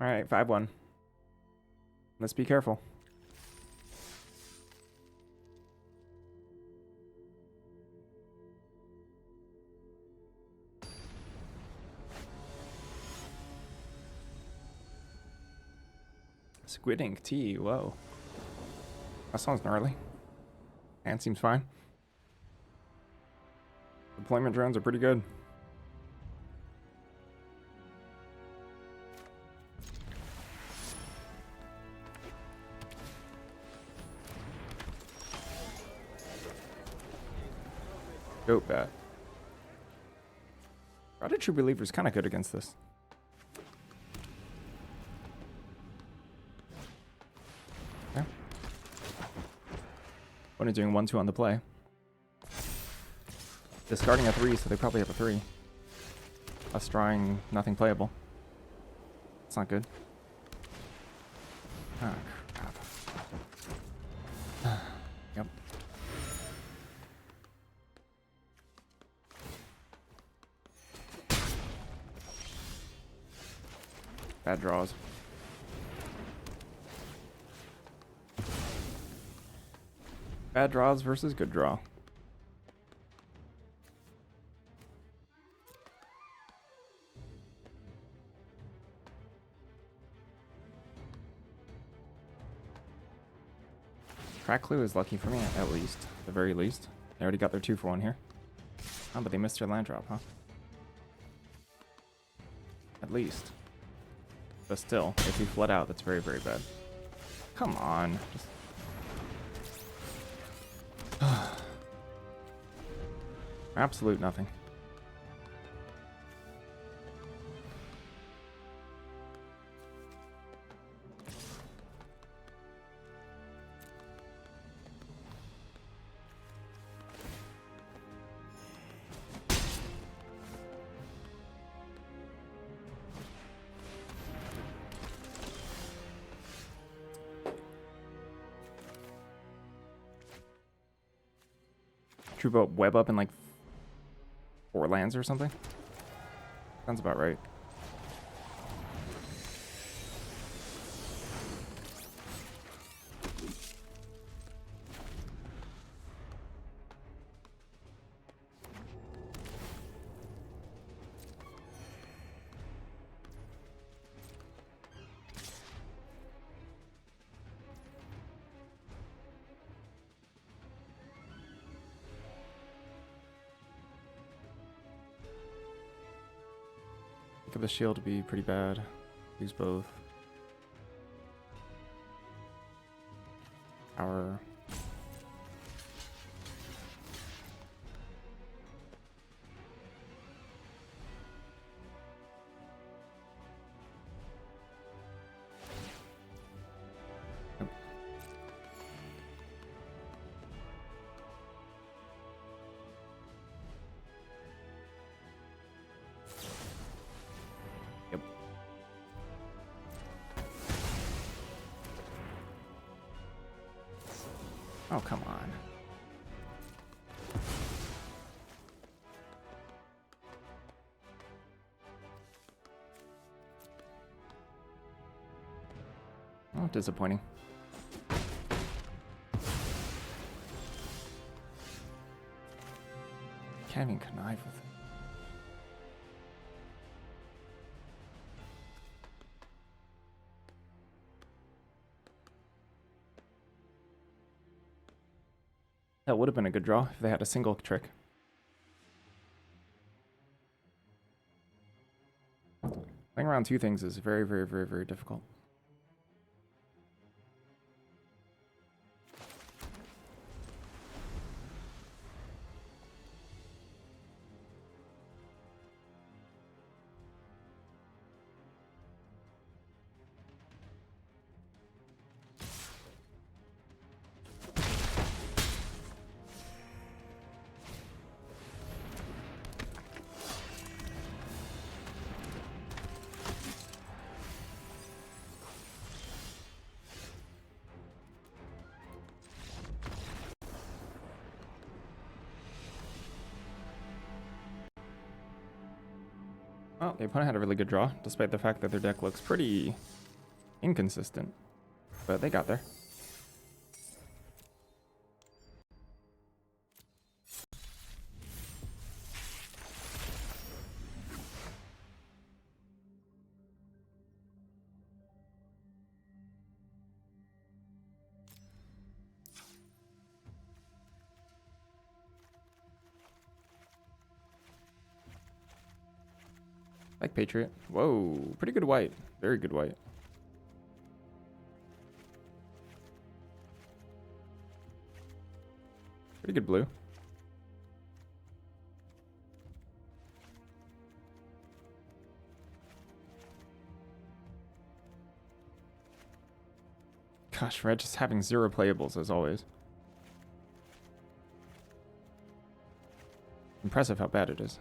All right, 5-1. Let's be careful. Squid Ink Tea, whoa. That sounds gnarly. And seems fine. Deployment drones are pretty good. Dope bat. Rotted True Believer is kind of good against this. Yeah. Only doing 1-2 on the play. Discarding a 3, so they probably have a 3. Us drawing nothing playable. It's not good. Ah, crap. Yep. Bad draws. Bad draws versus good draw. Crack Clue is lucky for me, at least. At the very least. They already got their 2-for-1 here. Oh, but they missed their land drop, huh? At least. But still, if we flood out, that's very, very bad. Come on. Just... Absolute nothing. Troop up, web up in like 4 lands or something? Sounds about right. Think of the shield to be pretty bad. Use both. Power. Yep. Yep. Oh, come on. Oh, disappointing. Can't even connive with it. That would have been a good draw if they had a single trick. Playing around 2 things is very, very, very, very difficult. Well, the opponent had a really good draw, despite the fact that their deck looks pretty inconsistent. But they got there. Like Patriot. Whoa, pretty good white. Very good white. Pretty good blue. Gosh, red just having 0 playables as always. Impressive how bad it is.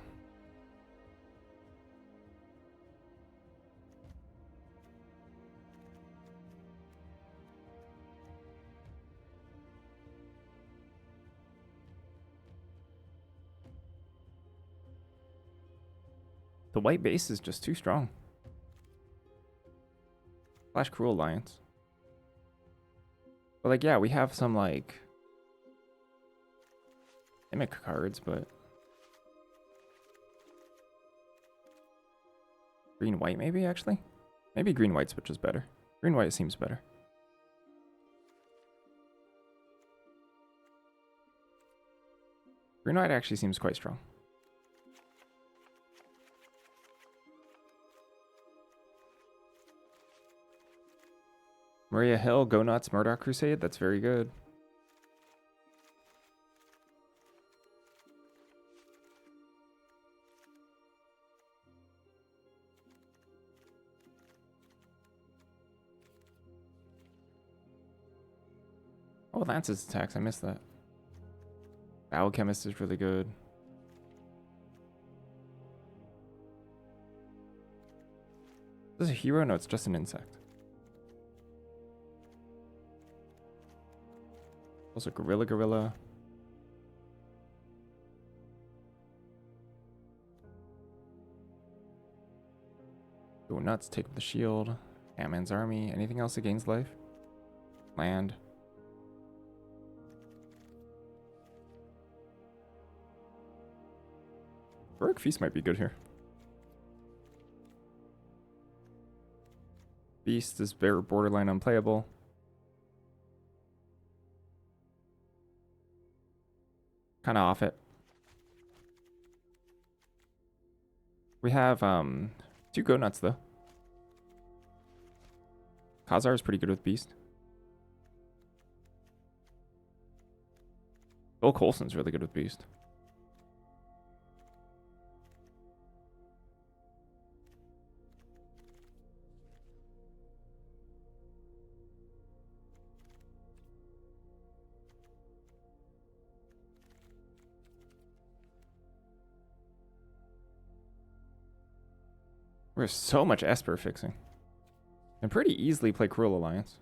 The white base is just too strong. Flash Cruel Alliance. But like, yeah, we have some like Mimic cards, but green white maybe actually? Maybe green white switch is better. Green white seems better. Green white actually seems quite strong. Maria Hill, Go Nuts, Murdoch Crusade. That's very good. Oh, Lance's attacks. I missed that. Alchemist is really good. Is this a hero? No, it's just an insect. Also, Gorilla. Go Nuts, take up the shield. Ant-Man's army. Anything else that gains life? Land. Heroic Feast might be good here. Beast is borderline unplayable. Kind of off it. We have 2 Go Nuts though. Khazar is pretty good with Beast. Bill Coulson's really good with Beast. There's so much Esper fixing. And pretty easily play Cruel Alliance.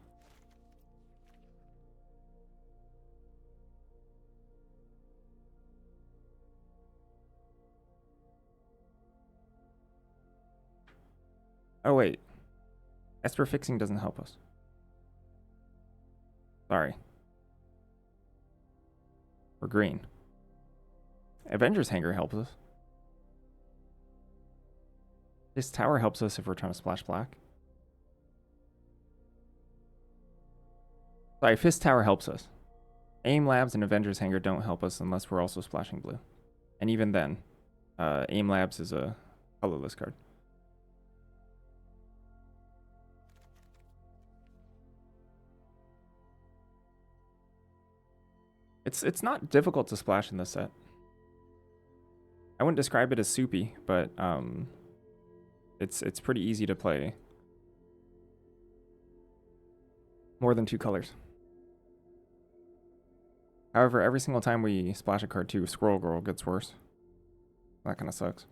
Oh wait. Esper fixing doesn't help us. Sorry. We're green. Avengers Hanger helps us. This tower helps us if we're trying to splash black. Sorry, Fist Tower helps us. Aim Labs and Avengers Hanger don't help us unless we're also splashing blue. And even then, Aim Labs is a colorless card. It's not difficult to splash in this set. I wouldn't describe it as soupy, but it's pretty easy to play more than 2 colors. However, every single time we splash a card too, Squirrel Girl gets worse. That kind of sucks.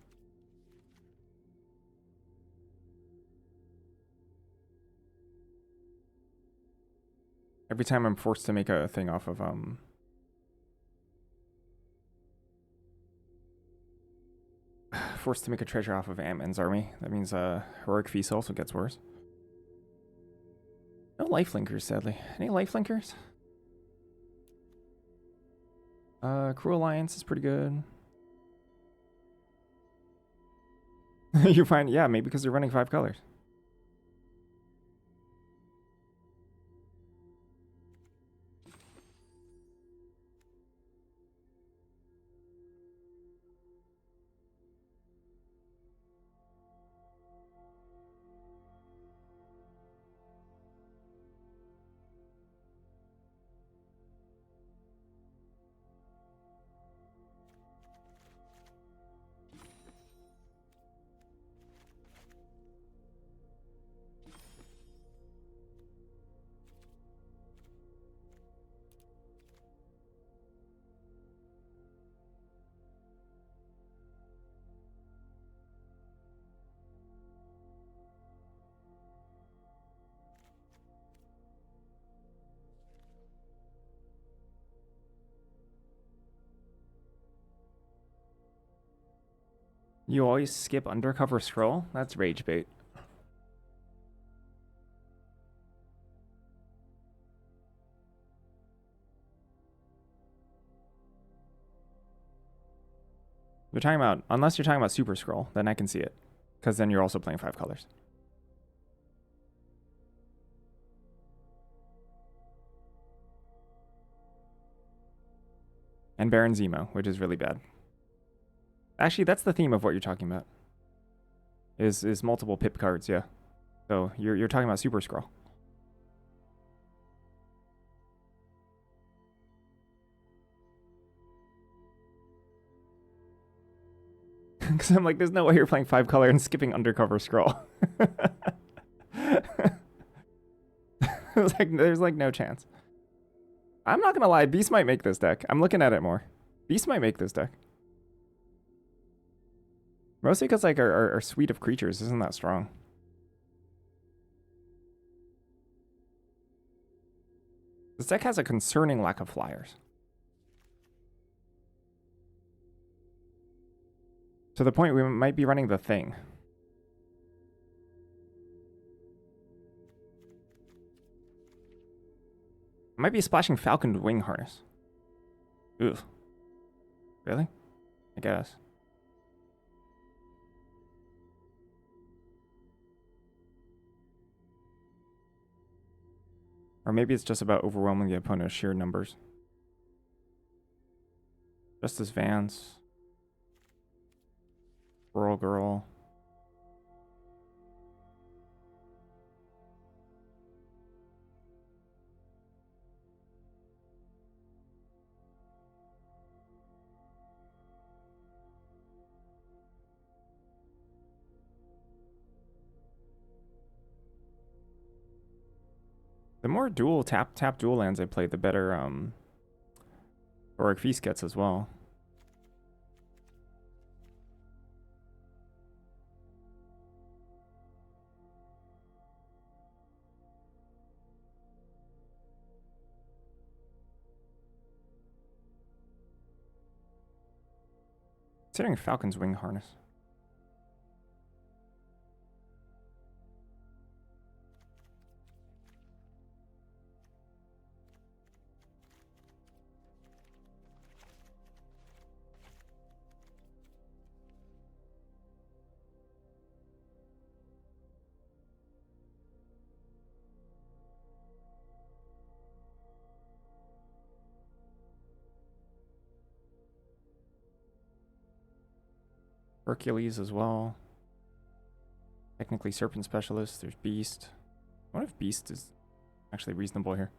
Every time I'm forced to make a thing off of forced to make a treasure off of Ant-Man's army. That means Heroic Feast also gets worse. No lifelinkers, sadly. Any lifelinkers? Cruel Alliance is pretty good. You find, yeah, maybe because they're running 5 colors. You always skip Undercover Scroll? That's rage bait. You're talking about, unless you're talking about Super Scroll, then I can see it. Because then you're also playing 5 colors. And Baron Zemo, which is really bad. Actually, that's the theme of what you're talking about. Is multiple pip cards, yeah. So you're talking about Super Scroll. Because I'm like, there's no way you're playing 5 color and skipping Undercover Scroll. There's like no chance. I'm not gonna lie, Beast might make this deck. I'm looking at it more. Beast might make this deck. Mostly because like our suite of creatures isn't that strong. This deck has a concerning lack of flyers. To the point we might be running the Thing. I might be splashing Falcon Wing Harness. Ooh. Really? I guess. Or maybe it's just about overwhelming the opponent's sheer numbers. Justice Vance. Rural Girl. The more dual tap dual lands I play, the better Auric Feast gets as well. Considering Falcon's Wing Harness. Hercules as well. Technically Serpent Specialist. There's Beast. What if Beast is actually reasonable here?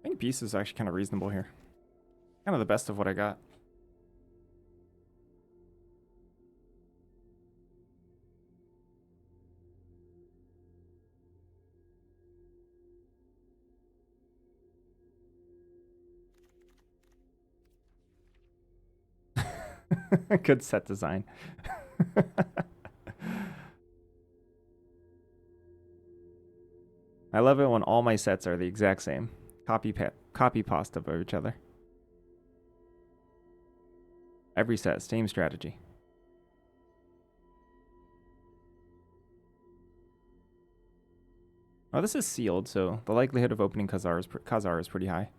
I think Beast is actually kind of reasonable here. Kind of the best of what I got. Good set design. I love it when all my sets are the exact same. Copy pasta of each other. Every set, same strategy. Oh, this is sealed, so the likelihood of opening Khazar is pretty high.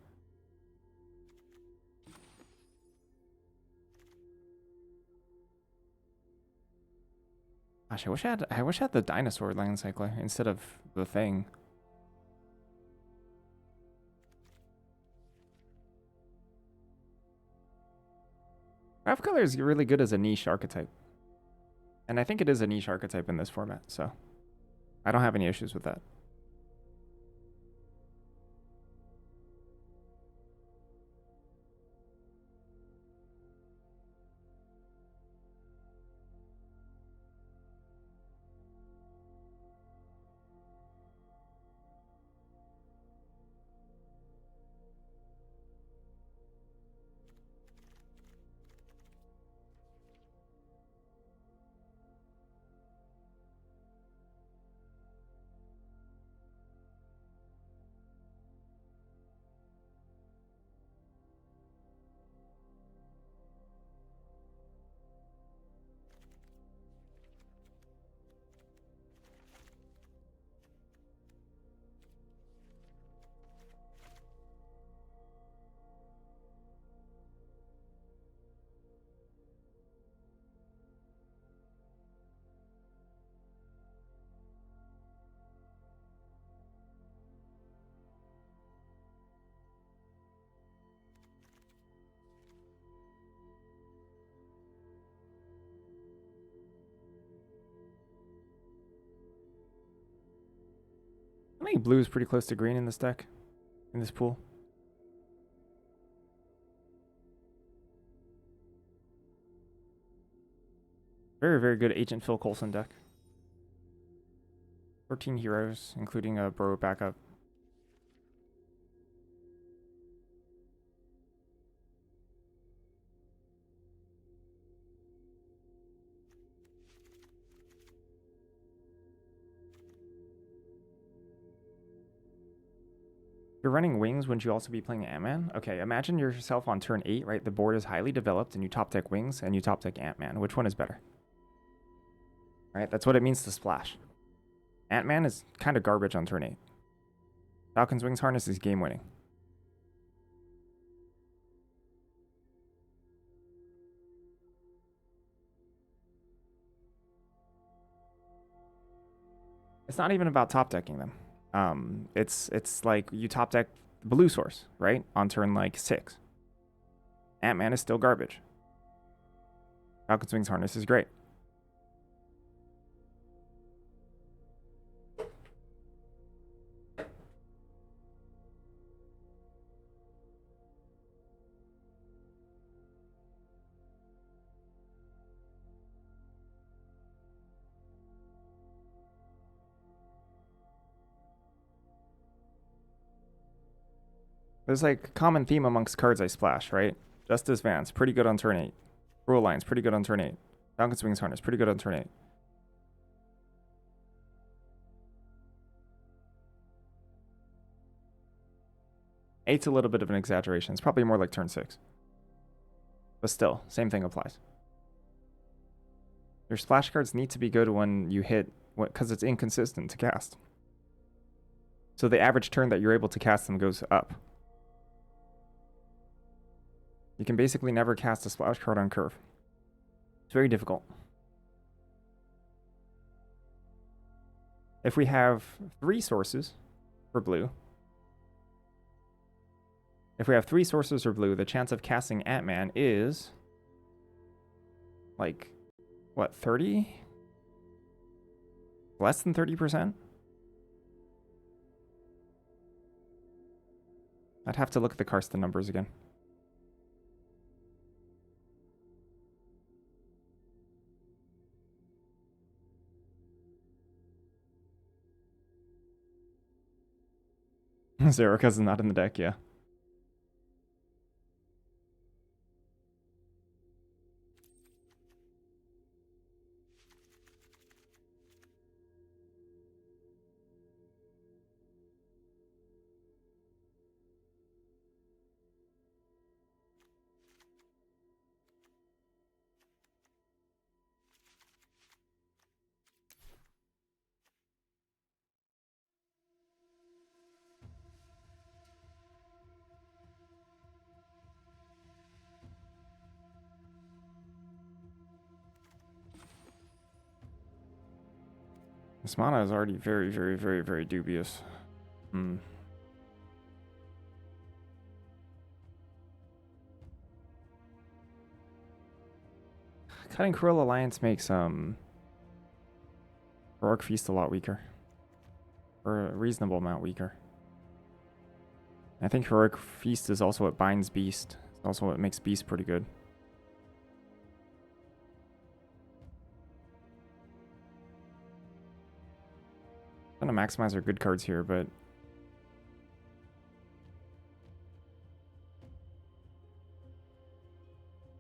Gosh, I wish I had the Dinosaur Land Cycler instead of the Thing. Five color is really good as a niche archetype. And I think it is a niche archetype in this format, so I don't have any issues with that. I think blue is pretty close to green in this deck, in this pool. Very, very good Agent Phil Coulson deck. 13 heroes, including a bro backup. You're running Wings, wouldn't you also be playing Ant-Man? Okay, imagine yourself on turn 8, right? The board is highly developed and you top deck Wings and you top deck Ant-Man. Which one is better? Right, that's what it means to splash. Ant-Man is kind of garbage on turn 8. Falcon's Wings Harness is game winning. It's not even about top decking them. It's like you top deck blue source, right? On turn like 6. Ant-Man is still garbage. Falcon's Wings Harness is great. There's like a common theme amongst cards I splash, right? Justice Vance, pretty good on turn 8. Cruel Alliance, pretty good on turn 8. Falcon's Wings Harness, pretty good on turn 8. Eight's a little bit of an exaggeration. It's probably more like turn 6. But still, same thing applies. Your splash cards need to be good when you hit, because it's inconsistent to cast. So the average turn that you're able to cast them goes up. You can basically never cast a splash card on curve. It's very difficult. If we have 3 sources for blue, the chance of casting Ant-Man is like, what, 30? Less than 30%? I'd have to look at the Karsten numbers again. Zerika's not in the deck, yeah. This mana is already very, very, very, very dubious. Cutting Cruel Alliance makes Heroic Feast a lot weaker. Or a reasonable amount weaker. I think Heroic Feast is also what binds Beast. It's also what makes Beast pretty good. I'm gonna maximize our good cards here, but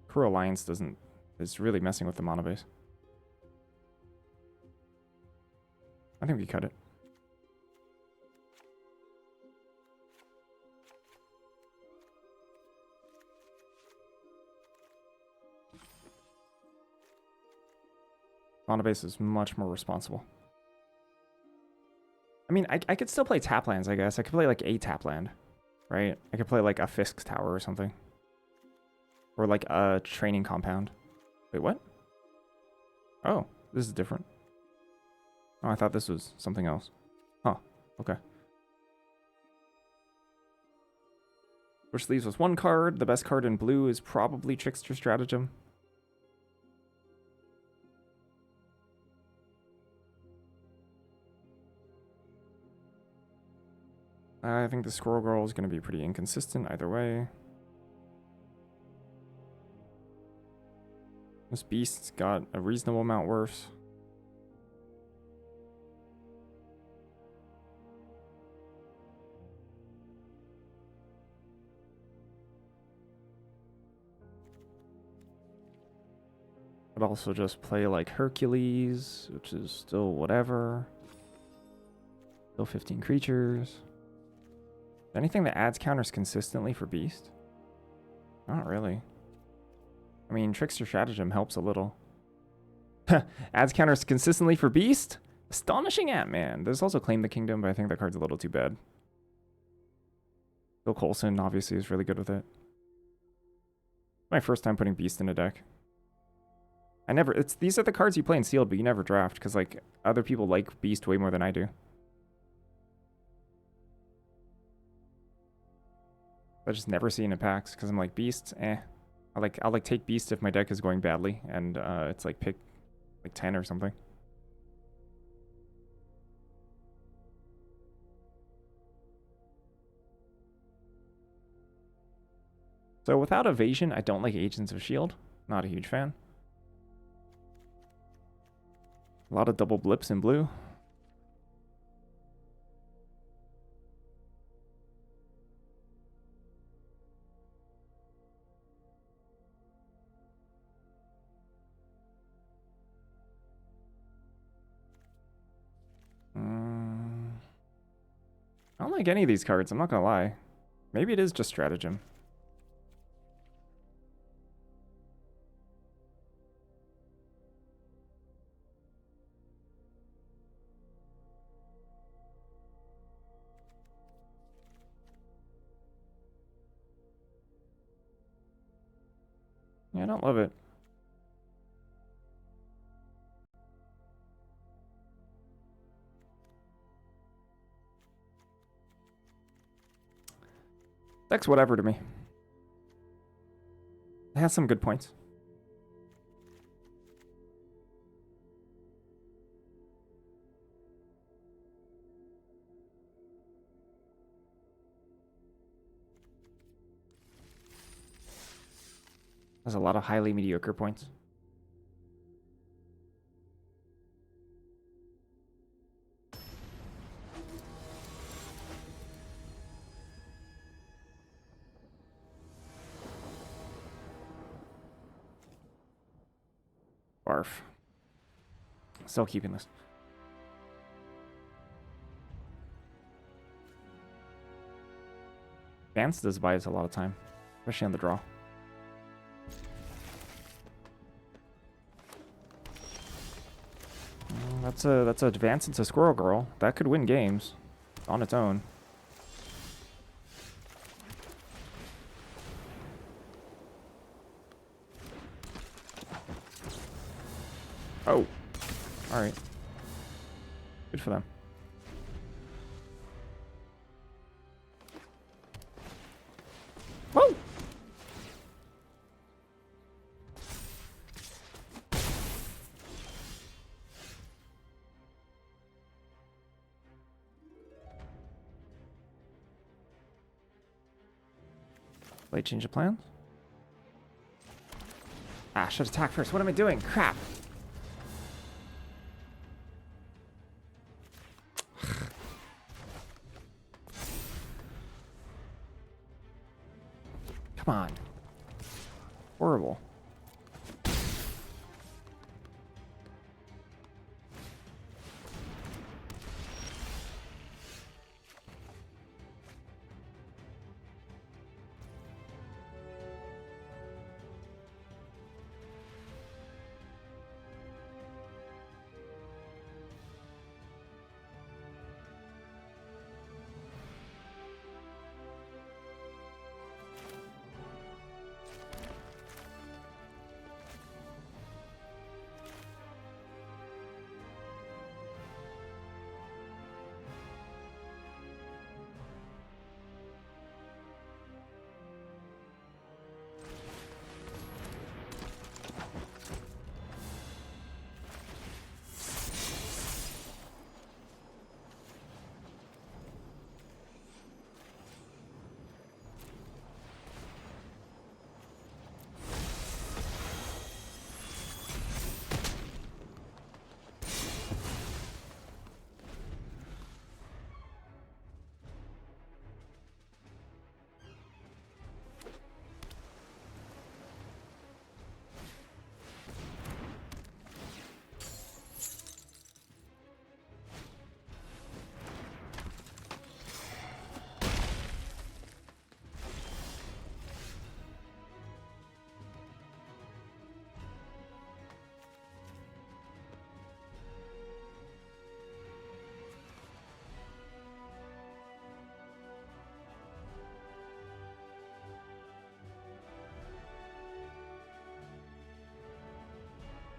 Cruel Alliance is really messing with the mana base. I think we cut it. Mana base is much more responsible. I mean, I could still play tap lands, I guess. I could play like a tap land, right? I could play like a Fisk Tower or something. Or like a Training Compound. Wait, what? Oh, this is different. Oh, I thought this was something else. Huh, okay. Which leaves us 1 card. The best card in blue is probably Trickster Stratagem. I think the Squirrel Girl is going to be pretty inconsistent either way. This beast's got a reasonable amount worse. But also just play like Hercules, which is still whatever. Still 15 creatures. Anything that adds counters consistently for Beast? Not really. I mean, Trickster Stratagem helps a little. Adds counters consistently for Beast? Astonishing Ant-Man. There's also Claim the Kingdom, but I think that card's a little too bad. Bill Coulson obviously is really good with it. My first time putting Beast in a deck. These are the cards you play in Sealed, but you never draft, because like other people like Beast way more than I do. I just never see it in packs, because I'm like, Beast, eh. I'll take Beast if my deck is going badly, and it's like pick like 10 or something. So without Evasion, I don't like Agents of S.H.I.E.L.D. Not a huge fan. A lot of double blips in blue. I don't like any of these cards, I'm not gonna lie. Maybe it is just Stratagem. Yeah, I don't love it. Deck's whatever to me. It has some good points. Has a lot of highly mediocre points. Barf. Still keeping this. Vance does buy us a lot of time, especially on the draw. That's a advance into Squirrel Girl. That could win games on its own. Oh, all right. Good for them. Whoa! Late change of plans. Ah, should attack first. What am I doing? Crap. Come on. Horrible.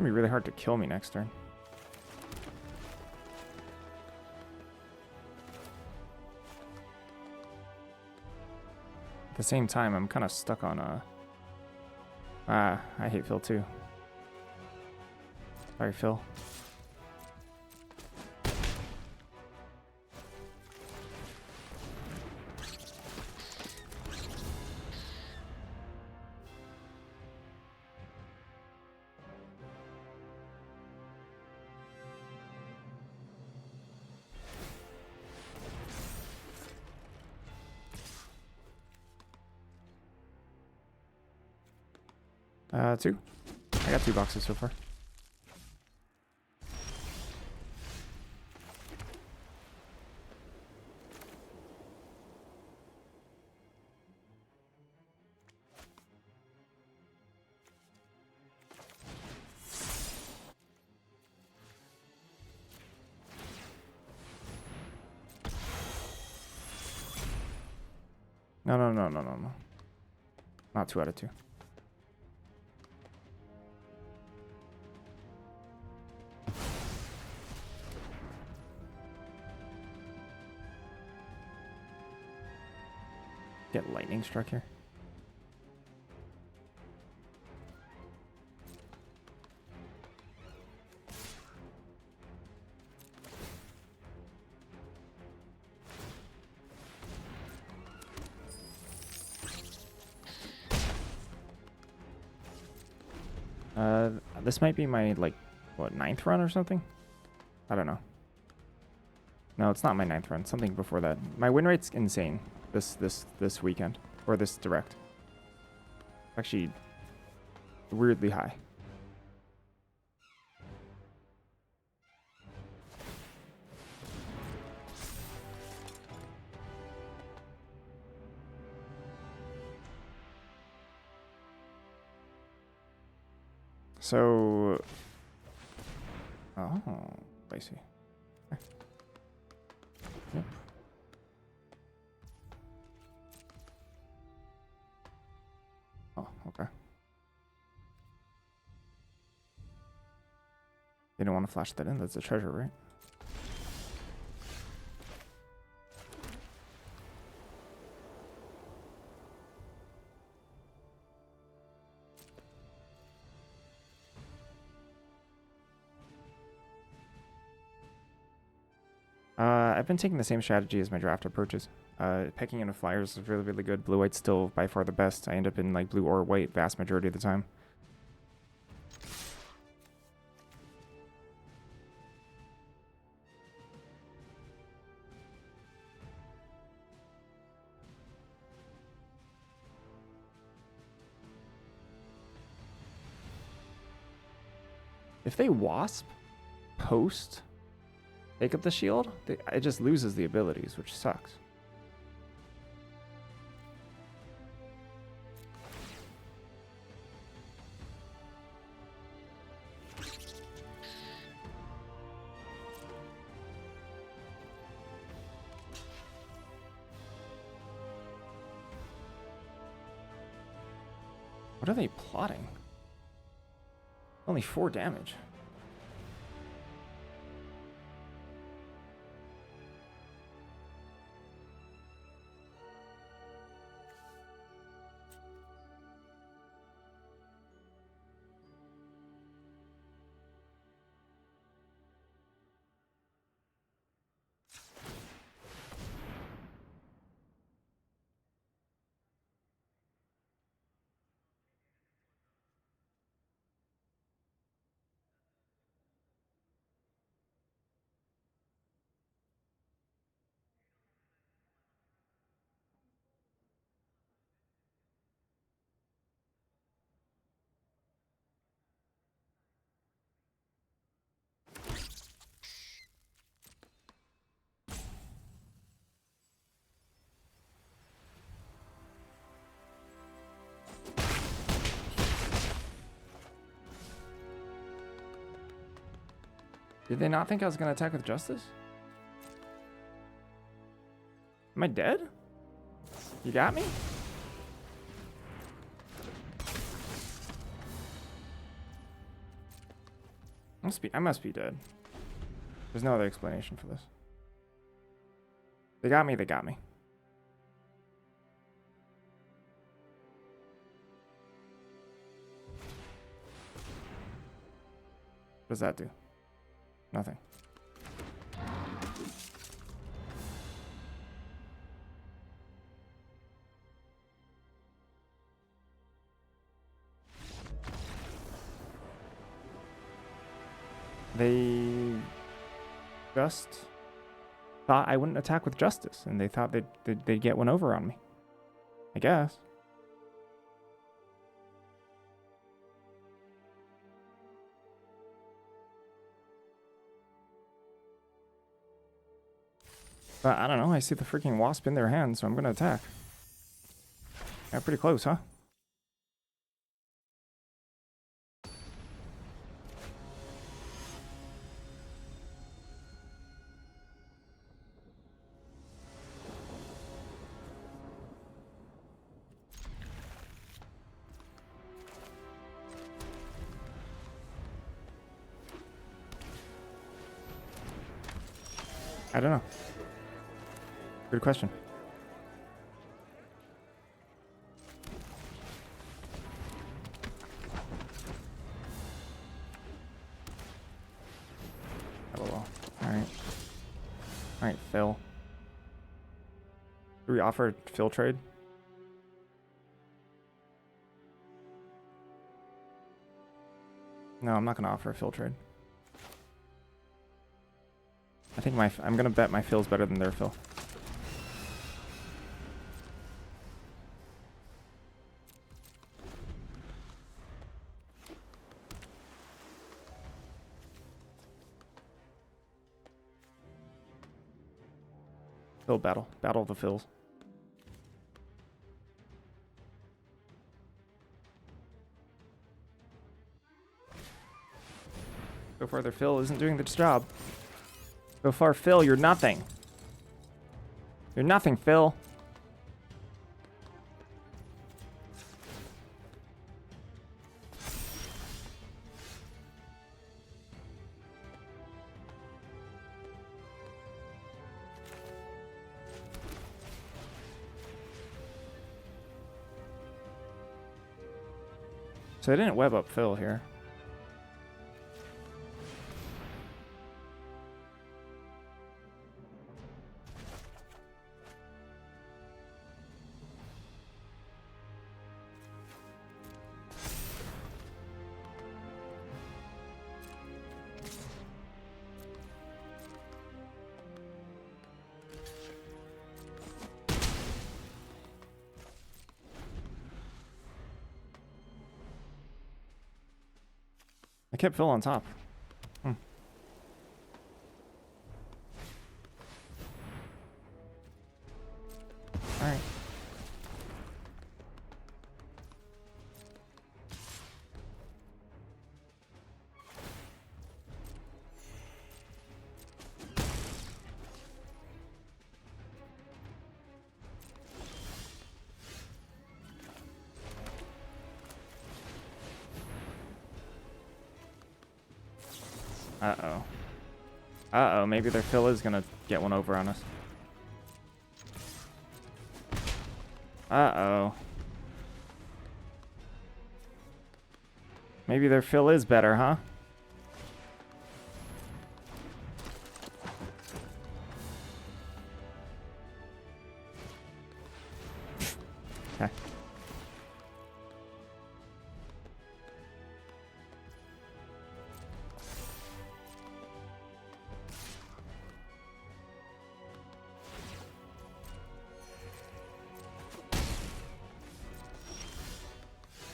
gonna be really hard to kill me next turn. At the same time, I'm kind of stuck on I hate Phil too. Sorry, Phil. Two. I got 2 boxes so far. No. Not 2 out of 2. Get lightning struck here. This might be my, like, what, 9th run or something? I don't know. No, it's not my 9th run. Something before that. My win rate's insane this weekend. Or this direct. Actually, weirdly high. So, oh, I see. Okay. Yep. Oh, okay. You don't want to flash that in. That's a treasure, right? I've been taking the same strategy as my draft approaches. Pecking into flyers is really, really good. Blue-white's still by far the best. I end up in like blue or white vast majority of the time. If they wasp post take up the shield, it just loses the abilities, which sucks. What are they plotting? Only 4 damage. Did they not think I was going to attack with Justice? Am I dead? You got me? I must be dead. There's no other explanation for this. They got me, they got me. What does that do? Nothing. They just thought I wouldn't attack with justice, and they thought they'd get one over on me. I guess. But I don't know, I see the freaking wasp in their hand, so I'm gonna attack. Yeah, pretty close, huh? I don't know. Good question. LOL. Alright. Alright, Phil. Do we offer Phil trade? No, I'm not gonna offer a Phil trade. I think I'm gonna bet my Phil's better than their Phil. Phil battle. Battle of the Phils. So far, their Phil isn't doing the job. So far, Phil, you're nothing. You're nothing, Phil. So I didn't web up Phil here. I kept Phil on top. Alright. Uh-oh. Uh-oh, maybe their Phil is gonna get one over on us. Uh-oh. Maybe their Phil is better, huh? Okay.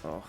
Oh.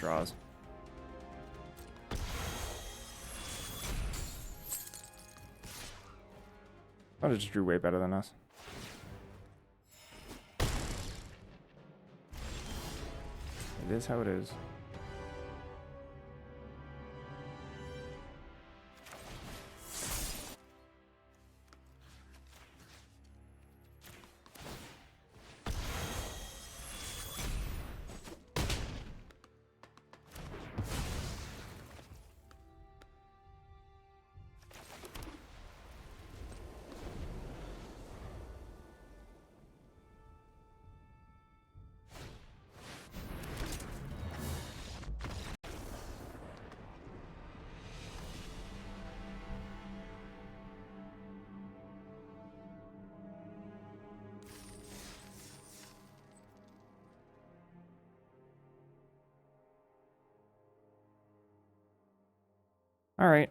draws. Oh, it just drew way better than us. It is how it is. All right.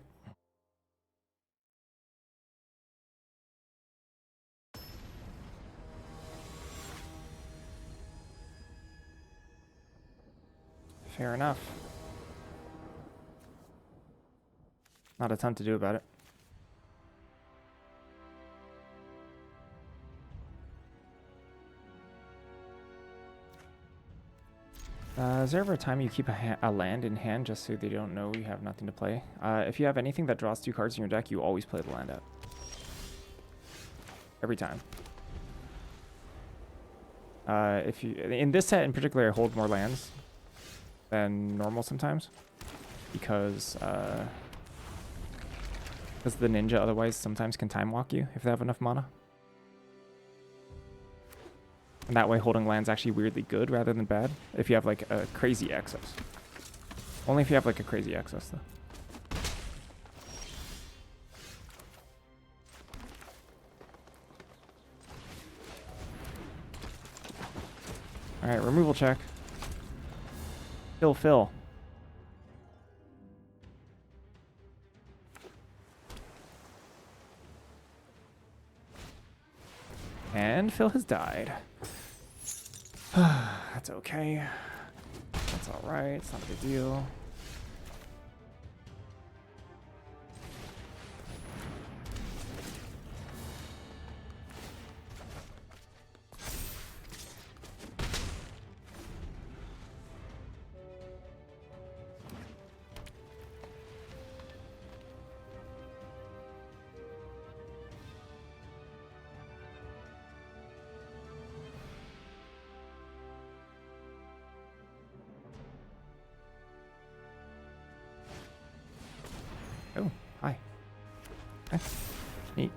Fair enough. Not a ton to do about it. Is there ever a time you keep a land in hand just so they don't know you have nothing to play? If you have anything that draws 2 cards in your deck, you always play the land out. Every time. If you in this set in particular, I hold more lands than normal sometimes because the ninja otherwise sometimes can time walk you if they have enough mana. And that way holding land's actually weirdly good rather than bad if you have like a crazy excess. Only if you have like a crazy excess though. Alright, removal check. Fill. And Phil has died. That's okay. That's alright. It's not a big deal. Oh, hi. Okay. Neat.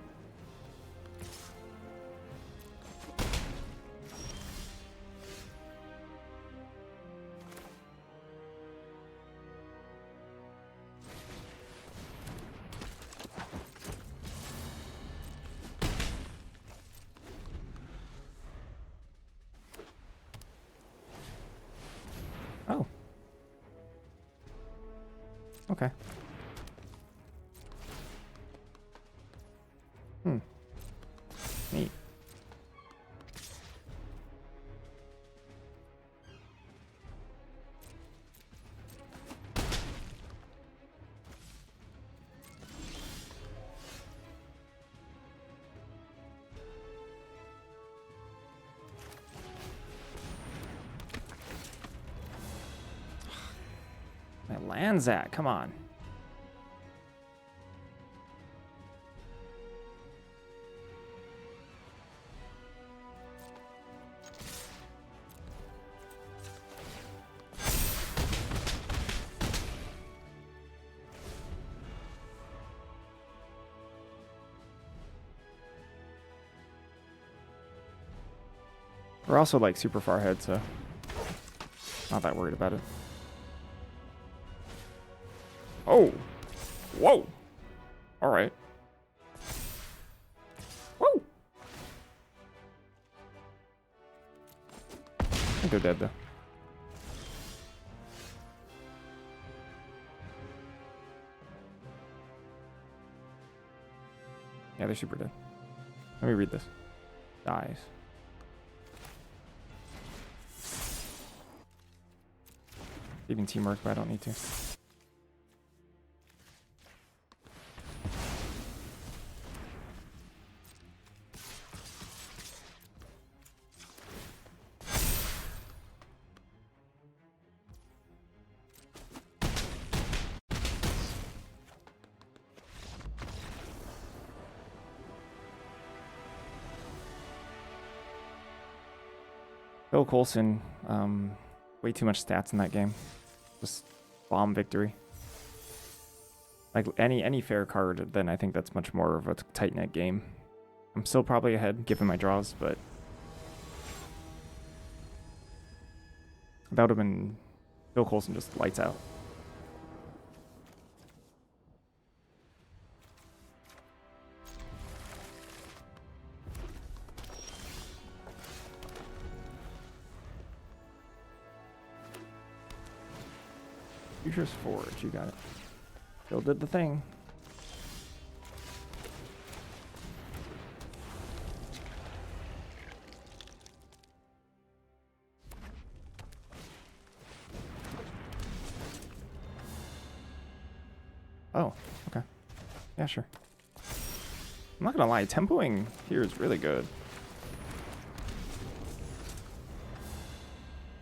Oh. Okay. Neat. My land's at, come on. We're also like super far ahead, so not that worried about it. Oh, whoa! All right. Whoa! I think they're dead though. Yeah, they're super dead. Let me read this. Dies. Even teamwork, but I don't need to. Phil Coulson, way too much stats in that game. Just bomb victory. Like any fair card, then I think that's much more of a tight net game. I'm still probably ahead given my draws, but that would have been Phil Coulson just lights out. Futures Forge, you got it. Phil did the thing. Oh, okay. Yeah, sure. I'm not gonna lie, tempoing here is really good.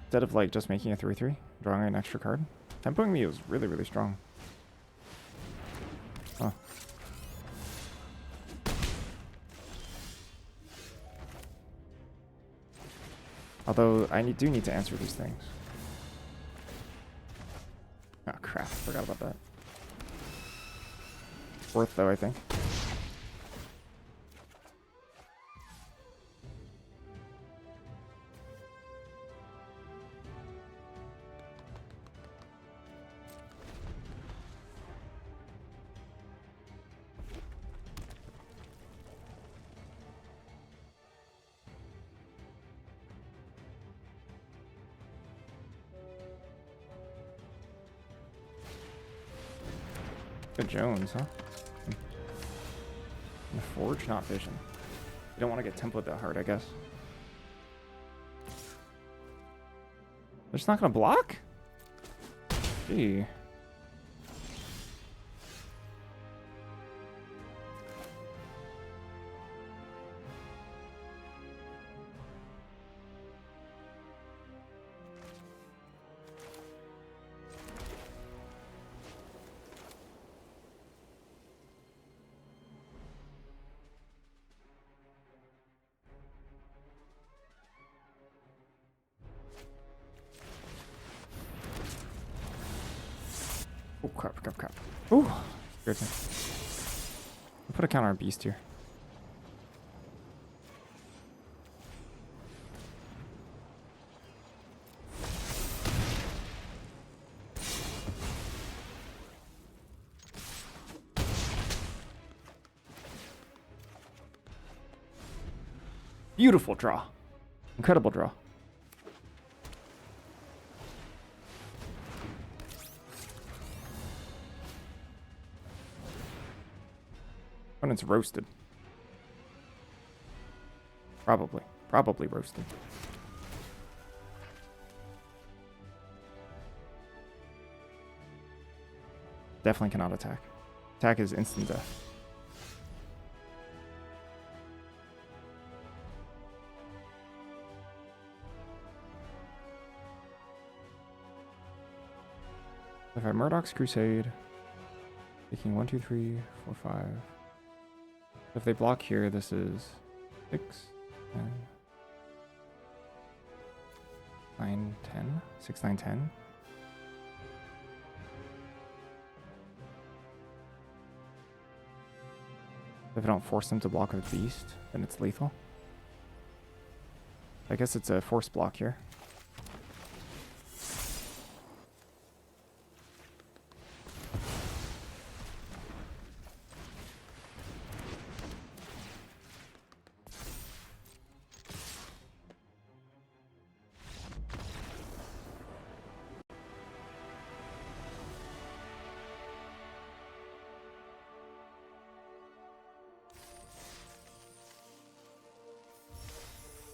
Instead of like just making a 3/3, drawing an extra card. Tempoing me was really, really strong. Oh. Although, I do need to answer these things. Oh crap, forgot about that. Worth though, I think. Good Jones, huh? The Forge, not Vision. You don't want to get template that hard, I guess. They're just not gonna block? Gee. Oh, crap. Ooh, scared me. I'll put a counter on Beast here. Beautiful draw. Incredible draw. Opponent's roasted. Probably roasted. Definitely cannot attack. Attack is instant death. If I have Murdoch's Crusade, taking 1, 2, 3, 4, 5. If they block here, this is 6, 10, 9, 10. 6, 9, 10. If I don't force them to block with Beast, then it's lethal. I guess it's a force block here.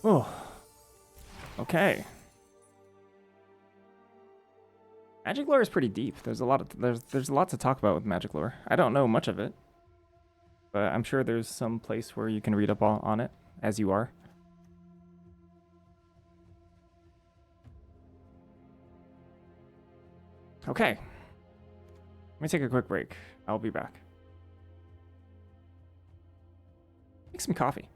Oh, okay. Magic lore is pretty deep. There's a lot to talk about with magic lore. I don't know much of it, but I'm sure there's some place where you can read up on it as you are. Okay. Let me take a quick break. I'll be back. Make some coffee.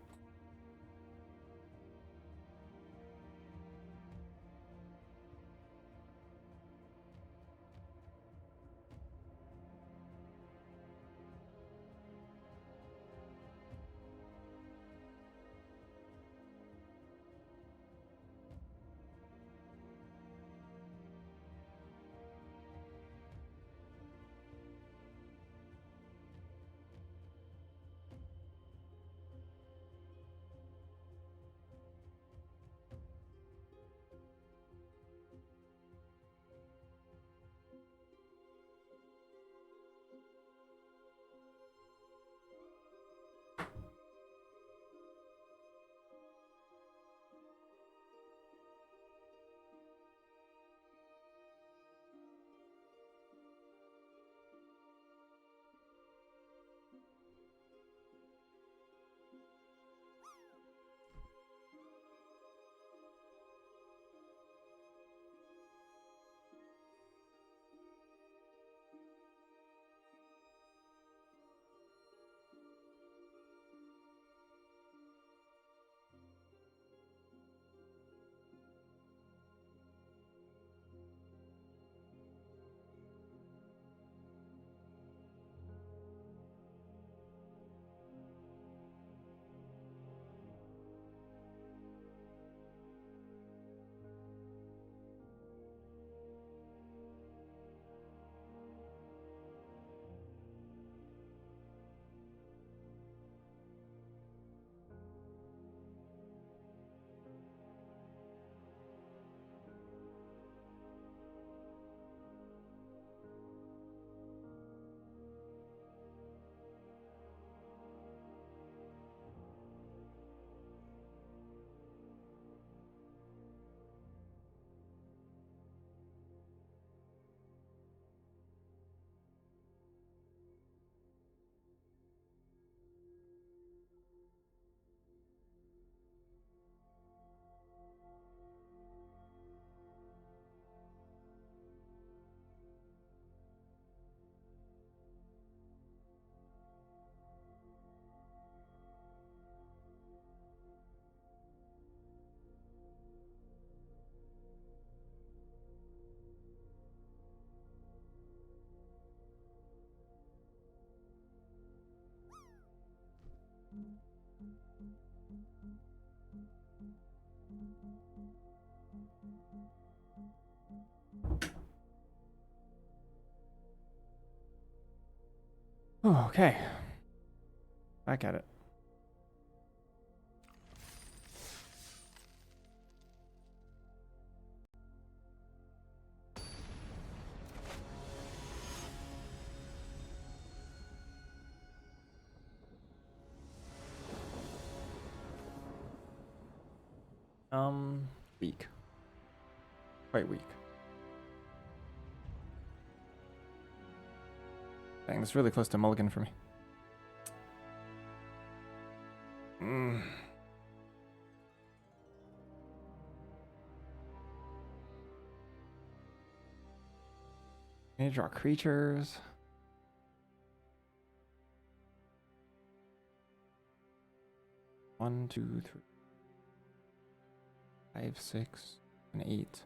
Oh, okay. Back at it. Weak. Quite weak. Dang, that's really close to mulligan for me. I need to draw creatures. One, two, three, 5, 6, and 8.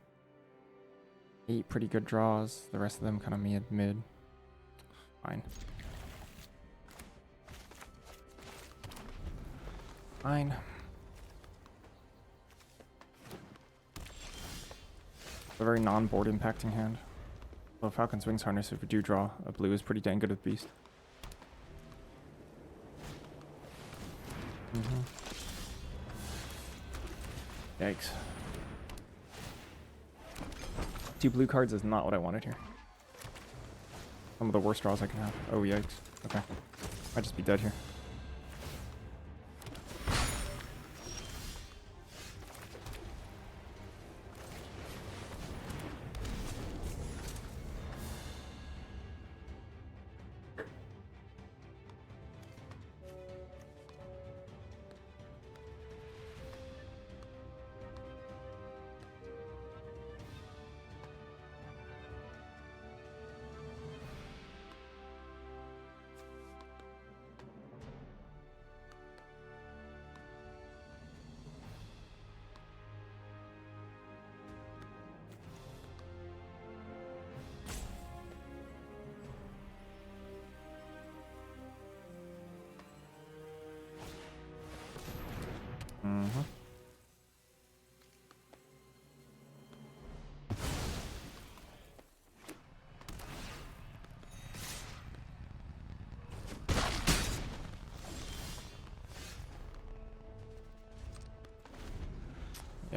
8 pretty good draws. The rest of them kind of mid. Fine. Fine. It's a very non-board impacting hand. Well, Falcon's Wings Harness, if we do draw a blue, is pretty dang good with Beast. Yikes. 2 blue cards is not what I wanted here. Some of the worst draws I can have. Oh, yikes. Okay. Might just be dead here.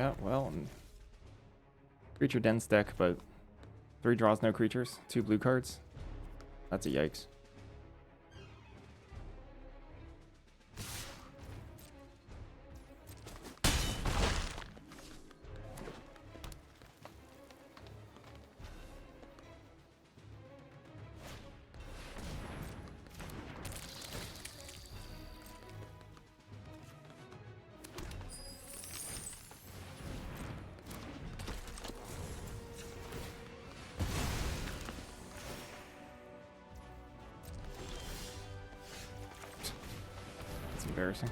Yeah, well, creature dense deck, but 3 draws, no creatures, 2 blue cards. That's a yikes. That's embarrassing.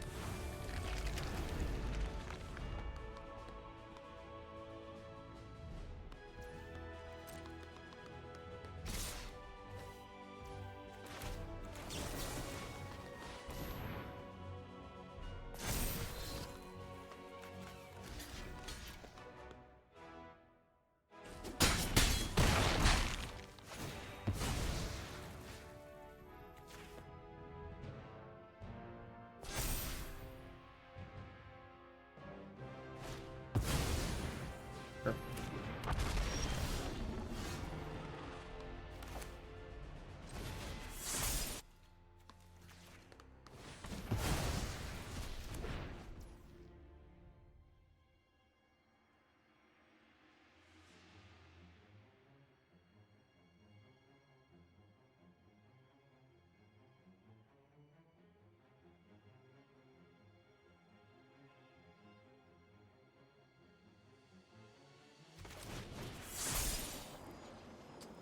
Sure.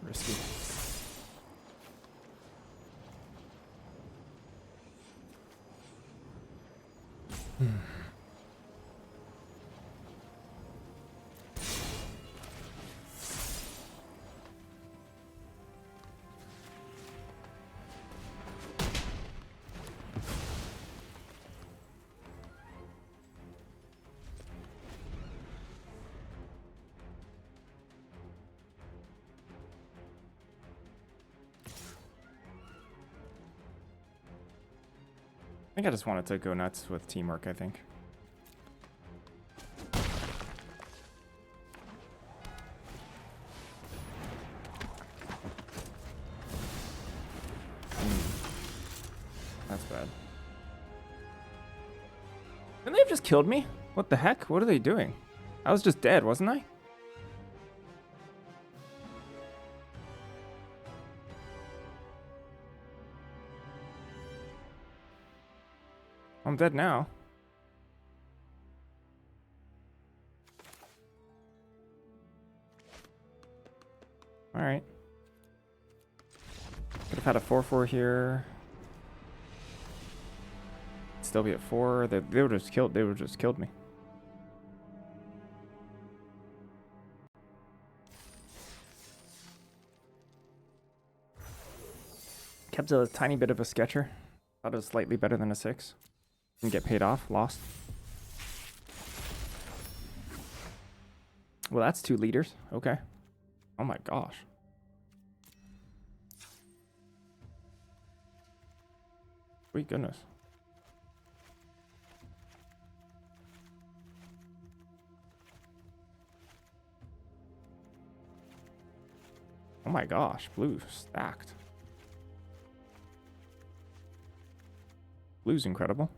Risky. I think I just wanted to go nuts with teamwork, I think. That's bad. Didn't they have just killed me? What the heck? What are they doing? I was just dead, wasn't I? I'm dead now. Alright. Could have had a 4/4 here. Still be at 4. They would have just killed me. Kept a tiny bit of a sketcher. Thought it was slightly better than a 6. Didn't get paid off. Lost. Well, that's 2 leaders. Okay. Oh my gosh. Sweet goodness. Oh my gosh. Blue stacked. Blue's incredible.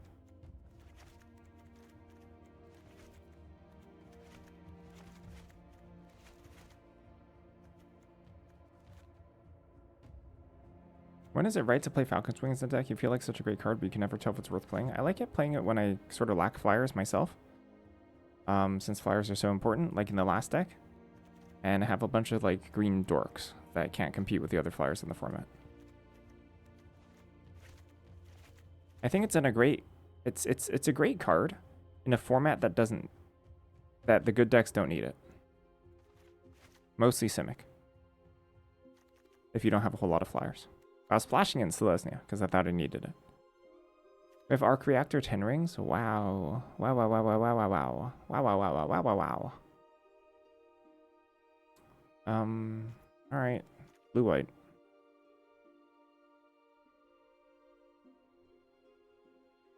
When is it right to play Falcon's Wings in the deck? You feel like such a great card, but you can never tell if it's worth playing. I like it playing it when I sort of lack flyers myself. Since flyers are so important, like in the last deck. And I have a bunch of like green dorks that can't compete with the other flyers in the format. I think it's in a great it's a great card in a format that the good decks don't need it. Mostly Simic. If you don't have a whole lot of flyers. I was splashing it in Selesnya because I thought I needed it. We have Arc Reactor 10 rings. Wow. Wow, wow, wow, wow, wow, wow, wow. Wow, wow, wow, wow, wow, wow, wow. Alright. Blue-white.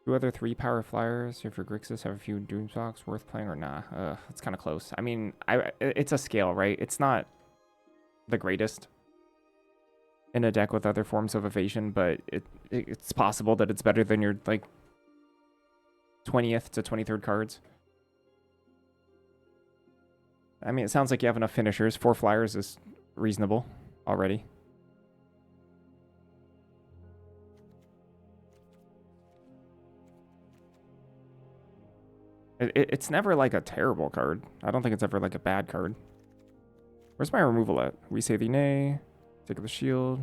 Two other 3-power flyers. If your Grixis have a few Doomstalks, worth playing or nah? It's kind of close. I mean, it's a scale, right? It's not the greatest in a deck with other forms of evasion, but it's possible that it's better than your like 20th to 23rd cards. I mean, it sounds like you have enough finishers. 4 flyers is reasonable already. It's never like a terrible card. I don't think it's ever like a bad card. Where's my removal at? We say the nay. Take the shield.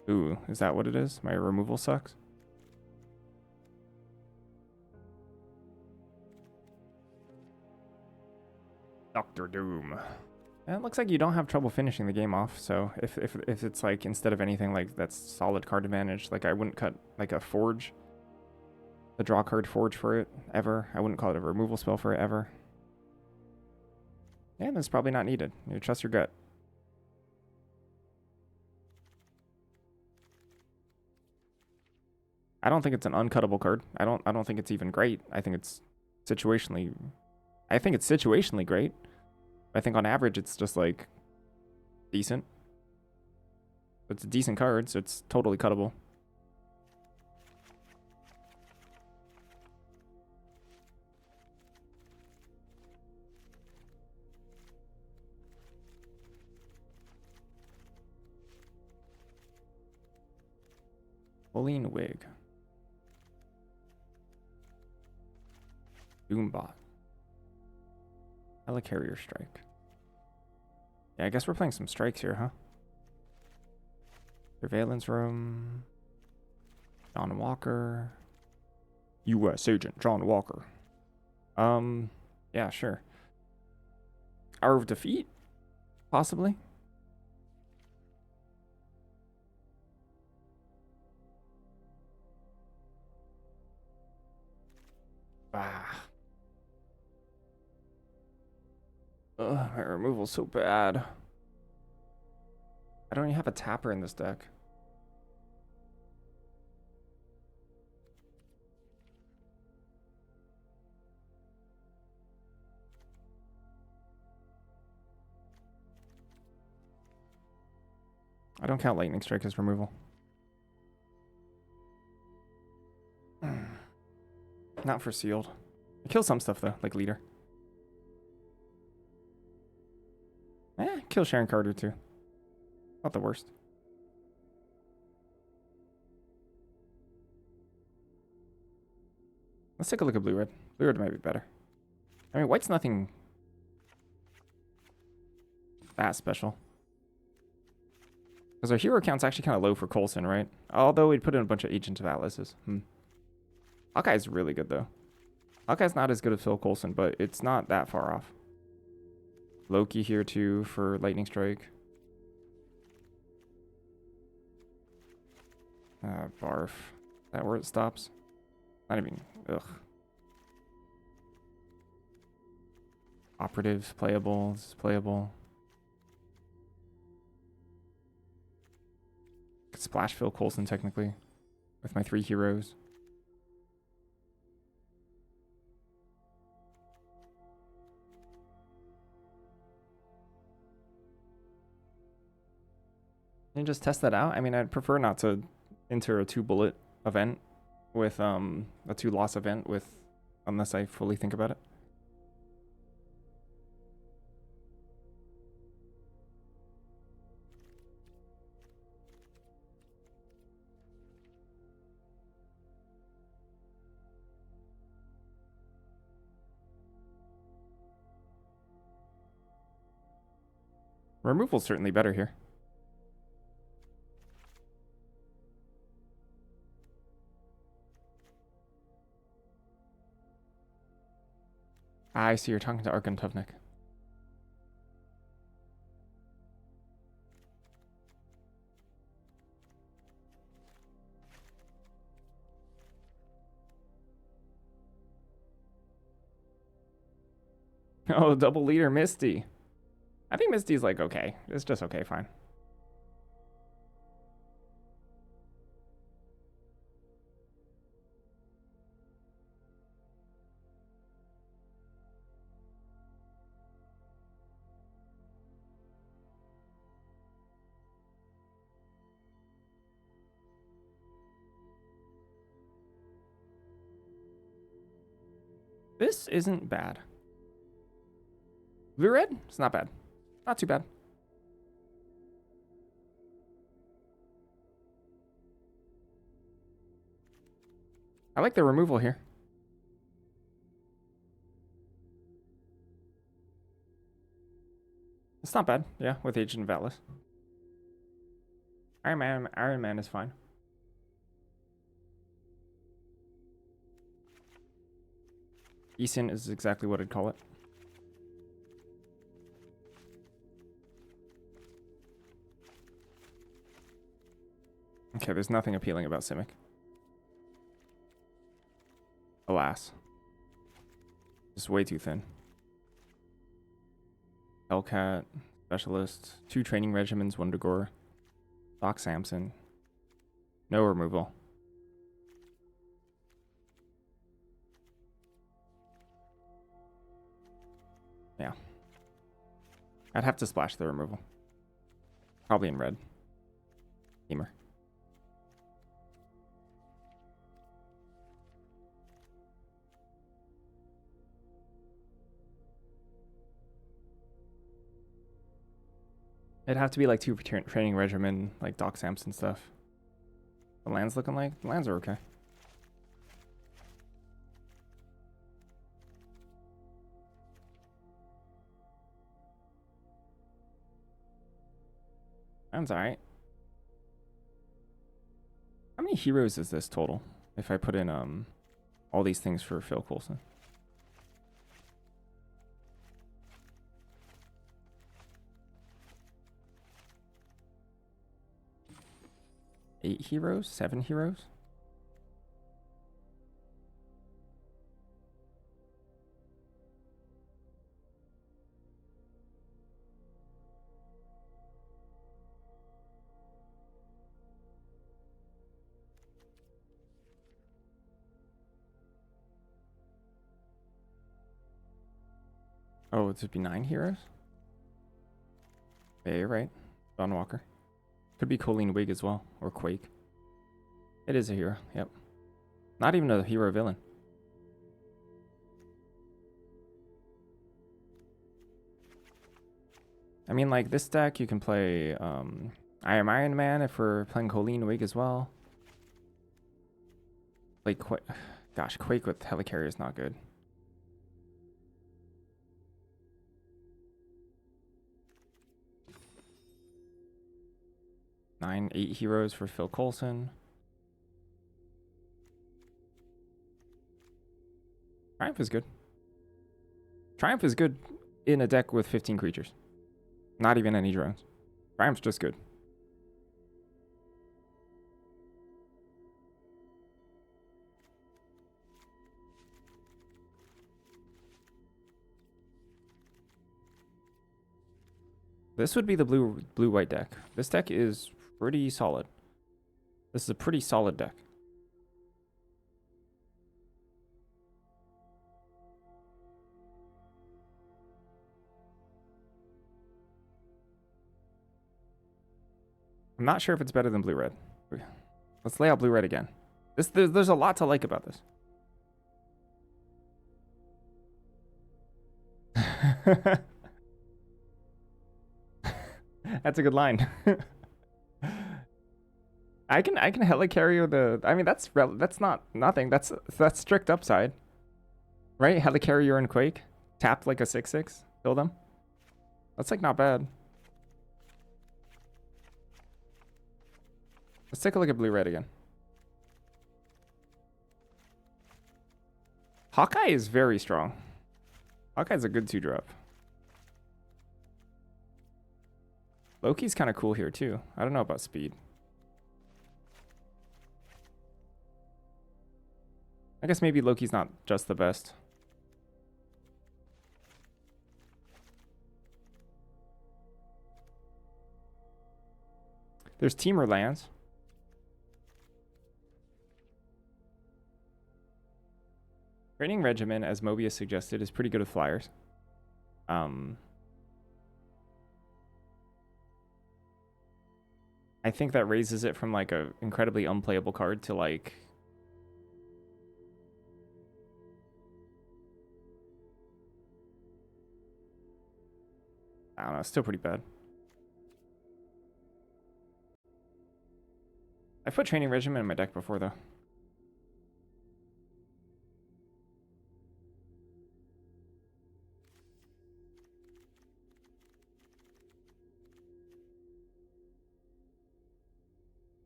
Ooh, is that what it is? My removal sucks. Dr. Doom. And it looks like you don't have trouble finishing the game off. So if it's like instead of anything like that's solid card advantage, like I wouldn't cut like a forge, the draw card forge for it ever. I wouldn't call it a removal spell for it ever. And that's probably not needed. You trust your gut. I don't think it's an uncuttable card. I don't think it's even great. I think it's situationally great. I think on average it's just like decent. It's a decent card, so it's totally cuttable. Pauline Wig. Doombot. Helicarrier Strike. Yeah, I guess we're playing some strikes here, huh? Surveillance Room. John Walker. U.S. Agent John Walker. Yeah, sure. Hour of Defeat? Possibly? Ah. Ugh, my removal's so bad. I don't even have a tapper in this deck. I don't count Lightning Strike as removal. Not for sealed. I kill some stuff though, like Leader. Kill Sharon Carter too. Not the worst. Let's take a look at blue-red. Blue-red might be better. I mean, white's nothing that special. Because our hero count's actually kind of low for Coulson, right? Although we'd put in a bunch of Agent of Atlases. Hawkeye's really good, though. Hawkeye's not as good as Phil Coulson, but it's not that far off. Loki here, too, for Lightning Strike. Barf. Is that where it stops? Not even... Ugh. Operatives, playable. This is playable. Could splash Phil Coulson, technically. With my 3 heroes. And just test that out. I mean, I'd prefer not to enter a 2-bullet event with a 2-loss event with, unless I fully think about it. Removal's certainly better here. I see you're talking to Arkan Tuvnik. Oh, double leader Misty. I think Misty's like okay. It's just okay, fine. This isn't bad. Blue red? It's not bad. Not too bad. I like the removal here. It's not bad, yeah, with Agent of Atlas. Iron Man is fine. Decent is exactly what I'd call it. Okay, there's nothing appealing about Simic. Alas. Just way too thin. Hellcat, Specialist, 2 training regimens, 1 Dagor, Doc Samson. No removal. Yeah. I'd have to splash the removal. Probably in red. Gamer. It'd have to be like 2 training regimen, like Doc Samson stuff. The lands looking like? The lands are okay. Lands alright. How many heroes is this total? If I put in all these things for Phil Coulson. 8 heroes? 7 heroes? Oh, it'd be 9 heroes? Yeah, you're right. Dawn Walker. Could be Colleen Wig as well, or Quake. It is a hero, yep. Not even a hero villain. I mean, like, this deck, you can play Iron Man if we're playing Colleen Wig as well. Like, gosh, Quake with Helicarrier is not good. Nine, 8 heroes for Phil Coulson. Triumph is good. Triumph is good in a deck with 15 creatures. Not even any drones. Triumph's just good. This would be the blue-white deck. This deck is pretty solid. This is a pretty solid deck. I'm not sure if it's better than blue-red. Let's lay out blue-red again. There's a lot to like about this. That's a good line. I can helicarrier the. I mean, that's not nothing. That's strict upside, right? Helicarrier and Quake, tap like a 6/6, kill them. That's like not bad. Let's take a look at blue red again. Hawkeye is very strong. Hawkeye's a good 2-drop. Loki's kind of cool here too. I don't know about speed. I guess maybe Loki's not just the best. There's Teamer lands. Training Regimen, as Mobius suggested, is pretty good with flyers. I think that raises it from like a incredibly unplayable card to like I don't know, it's still pretty bad. I've put Training Regimen in my deck before, though.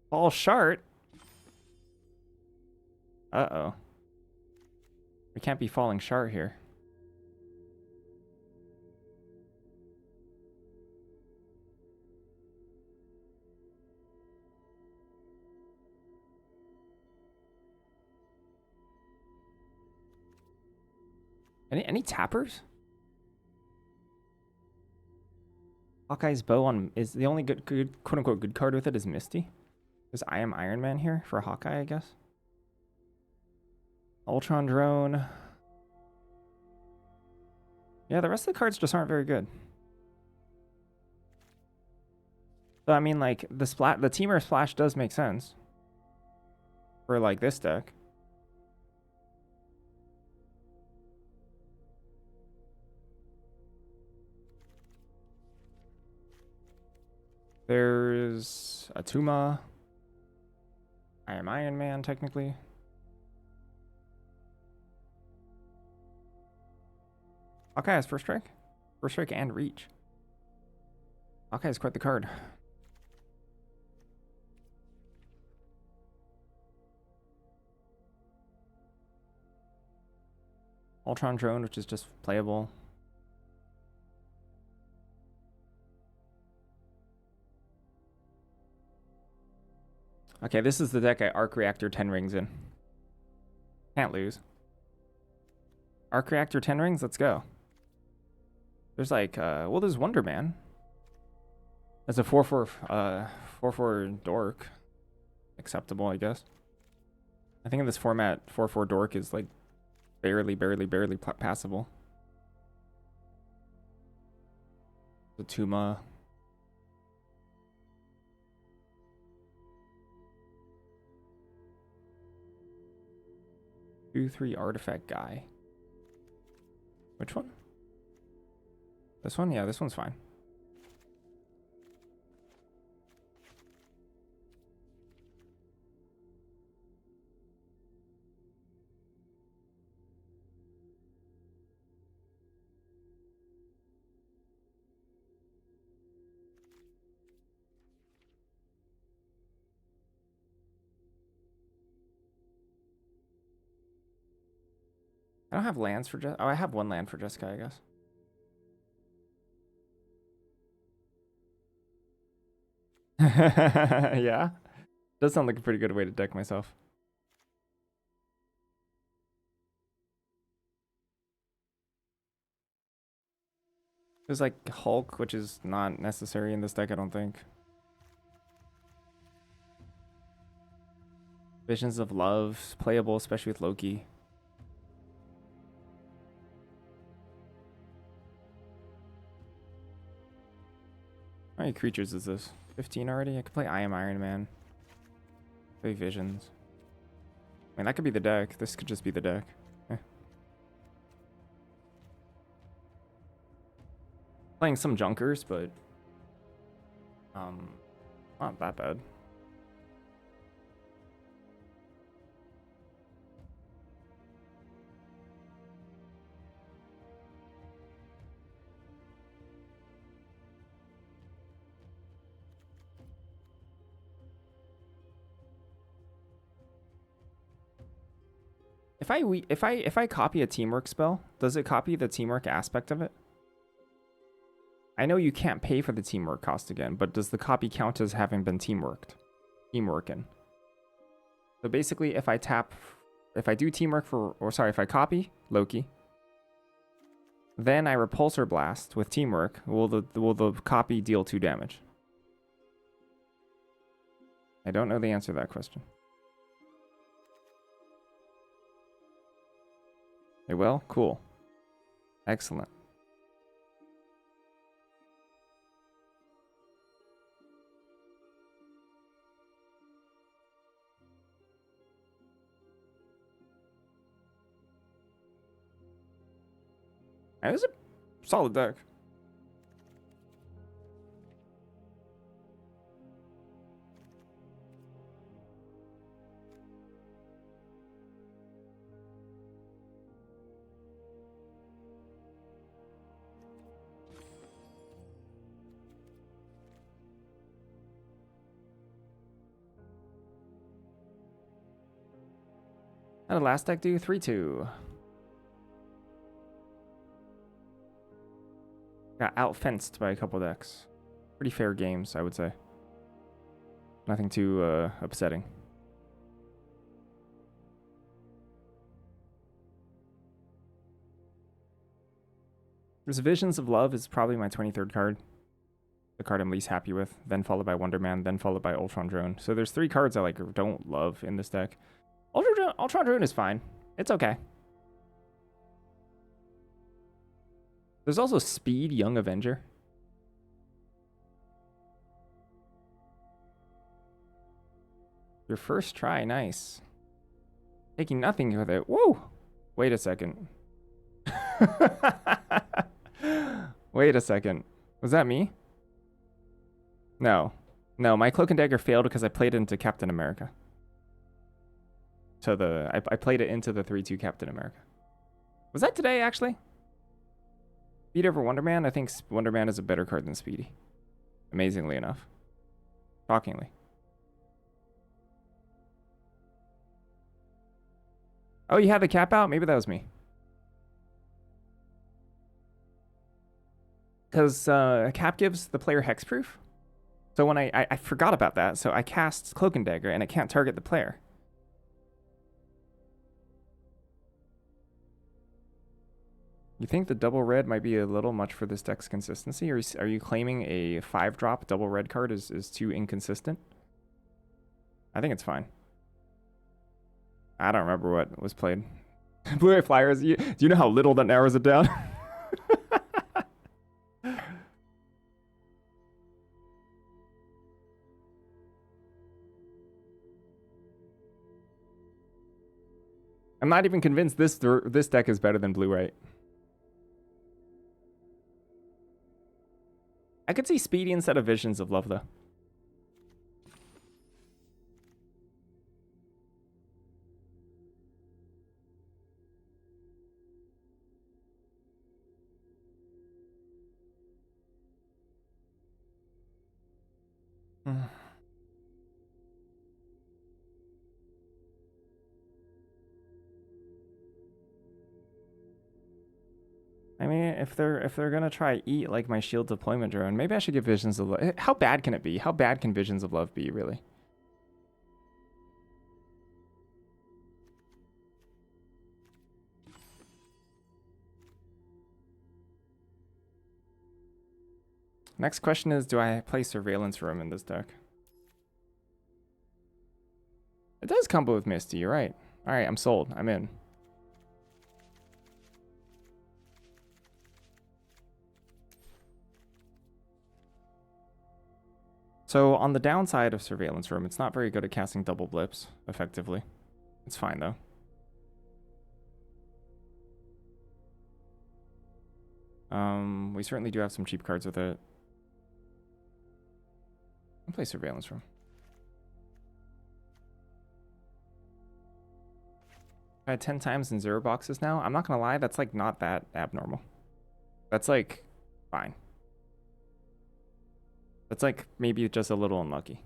Fall Shart? Uh-oh. We can't be falling Shart here. Any tappers? Hawkeye's bow on is the only good quote unquote good card with it is Misty. There's I Am Iron Man here for Hawkeye, I guess. Ultron Drone. Yeah, the rest of the cards just aren't very good. So I mean, like the Temur Splash does make sense for like this deck. There's Atuma. I Am Iron Man, technically. Hawkeye has First Strike? First Strike and Reach. Hawkeye is quite the card. Ultron Drone, which is just playable. Okay, this is the deck I Arc Reactor 10 rings in. Can't lose. Arc Reactor 10 rings, let's go. There's like, well, there's Wonder Man. That's a 4/4 Dork. Acceptable, I guess. I think in this format, 4/4 Dork is like barely passable. The Tuma. 2/3 Artifact guy. Which one? This one? Yeah, this one's fine. I don't have lands for Jessica. Oh, I have one land for Jessica, I guess. Yeah. Does sound like a pretty good way to deck myself. There's like Hulk, which is not necessary in this deck, I don't think. Visions of Love, playable, especially with Loki. How many creatures is this? 15 already? I could play I Am Iron Man. Play Visions. I mean, that could be the deck. This could just be the deck. Eh. Playing some Junkers, but not that bad. If I copy a teamwork spell, does it copy the teamwork aspect of it? I know you can't pay for the teamwork cost again, but does the copy count as having been teamworking? So basically, if I do teamwork if I copy Loki, then I Repulsor Blast with teamwork, will the copy deal 2 damage? I don't know the answer to that question. It will? Cool. Excellent. It was a solid deck. How did last deck do? 3-2. Got outfenced by a couple decks. Pretty fair games, I would say. Nothing too upsetting. There's Visions of Love is probably my 23rd card. The card I'm least happy with. Then followed by Wonder Man, then followed by Ultron Drone. So there's 3 cards I like don't love in this deck. Ultron Drone is fine. It's okay. There's also Speed, Young Avenger. Your first try, nice. Taking nothing with it. Woo! Wait a second. Wait a second. Was that me? No. No, my Cloak and Dagger failed because I played it into Captain America. So I played it into the 3-2 Captain America. Was that today, actually? Speed over Wonder Man? I think Wonder Man is a better card than Speedy. Amazingly enough. Shockingly. Oh, you had the cap out? Maybe that was me. Because cap gives the player hexproof. So when I forgot about that, so I cast Cloak and Dagger and it can't target the player. You think the double red might be a little much for this deck's consistency? Or are you claiming a 5-drop double red card is too inconsistent? I think it's fine. I don't remember what was played. Blue-Ray Flyers, do you know how little that narrows it down? I'm not even convinced this deck is better than Blue-White. I could see Speedy instead of Visions of Love, though. I mean, if they're gonna try eat like my shield deployment drone, maybe I should give Visions of Love. How bad can it be? How bad can Visions of Love be, really? Next question is, do I play Surveillance Room in this deck? It does combo with Misty, you're right. Alright, I'm sold. I'm in. So on the downside of Surveillance Room, it's not very good at casting double blips effectively. It's fine though. We certainly do have some cheap cards with it. I'll play Surveillance Room. I had 10 times in 0 boxes now. I'm not gonna lie, that's like not that abnormal. That's like fine. That's like maybe just a little unlucky.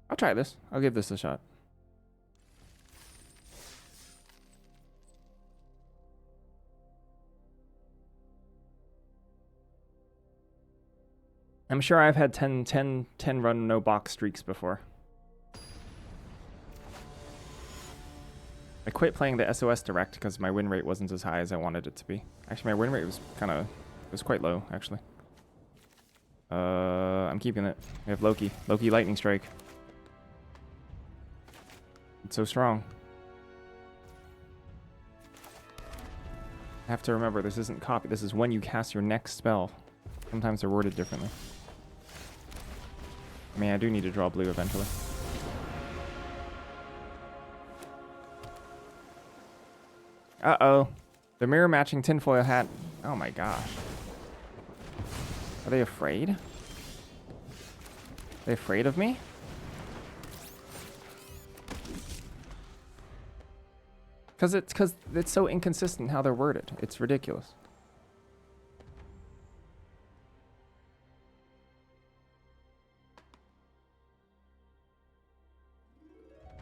I'll try this. I'll give this a shot. I'm sure I've had 10 run no box streaks before. I quit playing the SOS Direct because my win rate wasn't as high as I wanted it to be. Actually, my win rate was quite low, actually. I'm keeping it. We have Loki. Loki Lightning Strike. It's so strong. I have to remember, this isn't copy. This is when you cast your next spell. Sometimes they're worded differently. I mean, I do need to draw blue eventually. Uh-oh. The mirror matching tinfoil hat. Oh my gosh. Are they afraid? Are they afraid of me? Because it's so inconsistent how they're worded. It's ridiculous.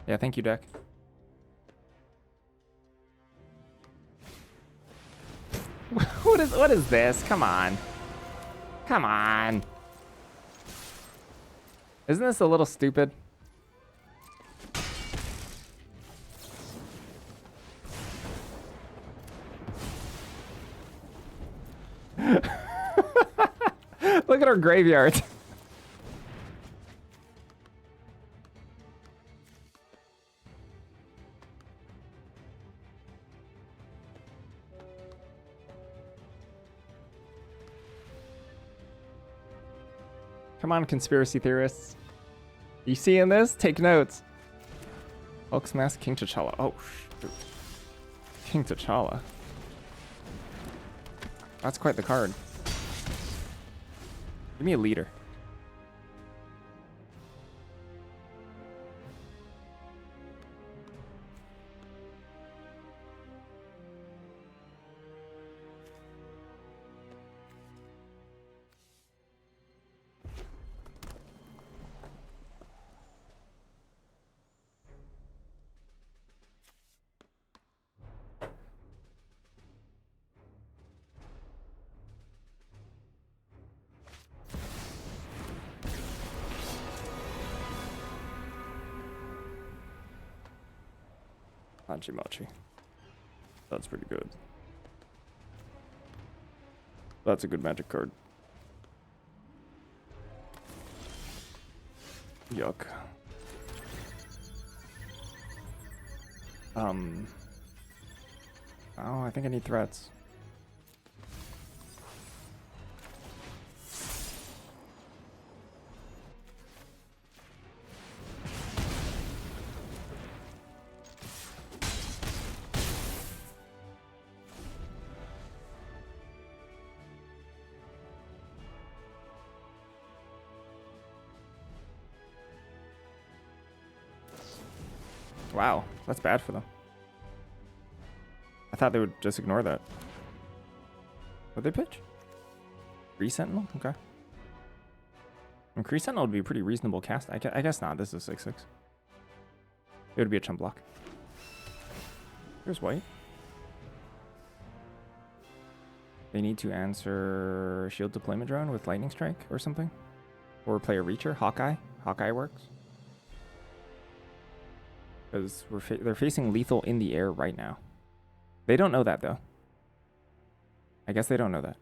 Yeah, thank you, deck. What is this? Come on. Come on. Isn't this a little stupid? Look at our graveyard. Come on, conspiracy theorists. You seeing this? Take notes. Hulk's Mask, King T'Challa. Oh, shoot. King T'Challa. That's quite the card. Give me a leader. Hachimachi. That's pretty good. That's a good magic card. Yuck. Oh, I think I need threats. Wow, that's bad for them. I thought they would just ignore that. Would they pitch? Kree Sentinel? Okay. And Kree Sentinel would be a pretty reasonable cast. I guess not. This is 6/6. It would be a chump block. Here's white. They need to answer Shield Deployment Drone with Lightning Strike or something. Or play a Reacher. Hawkeye. Hawkeye works. Because they're facing lethal in the air right now. They don't know that, though. I guess they don't know that.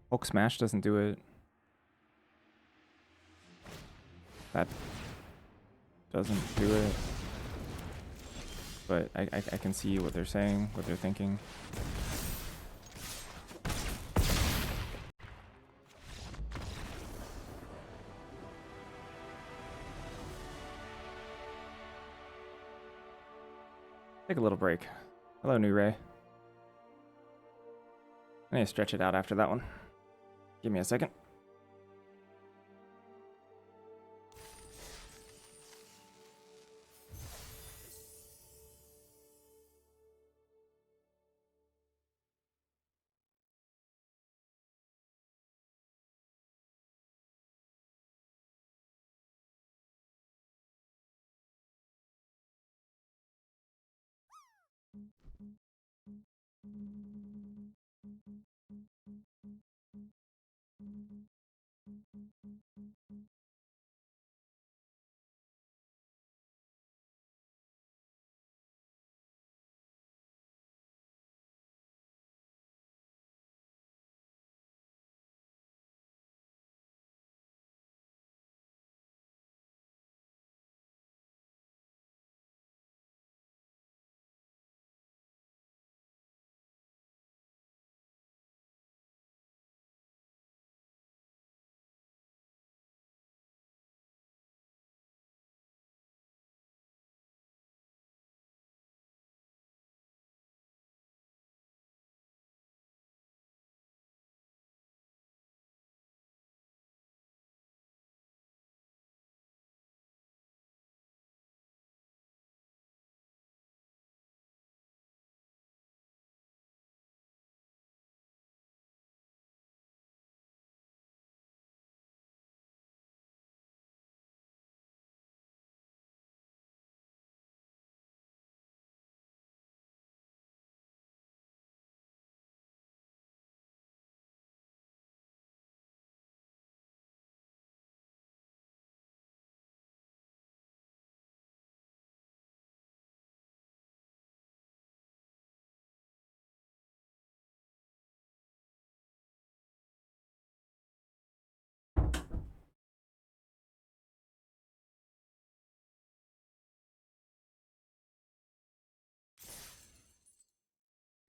Hulk Smash doesn't do it. That doesn't do it. But I can see what they're saying, what they're thinking. Take a little break. Hello, New Ray. I need to stretch it out after that one. Give me a second.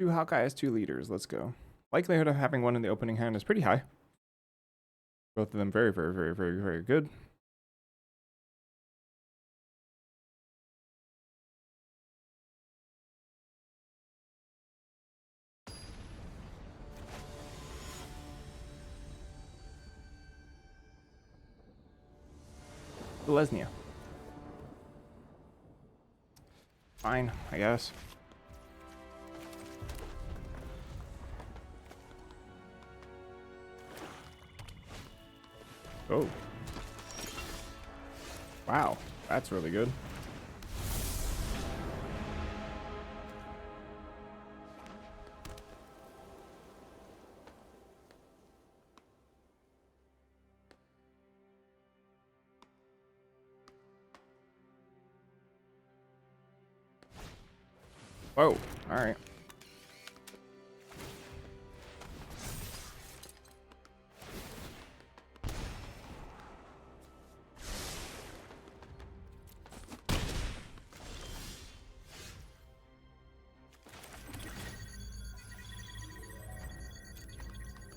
2 Hawkeyes, 2 leaders. Let's go. Likelihood of having one in the opening hand is pretty high. Both of them very, very, very, very, very good. Lesnia. Fine, I guess. Oh. Wow, that's really good. Whoa, alright.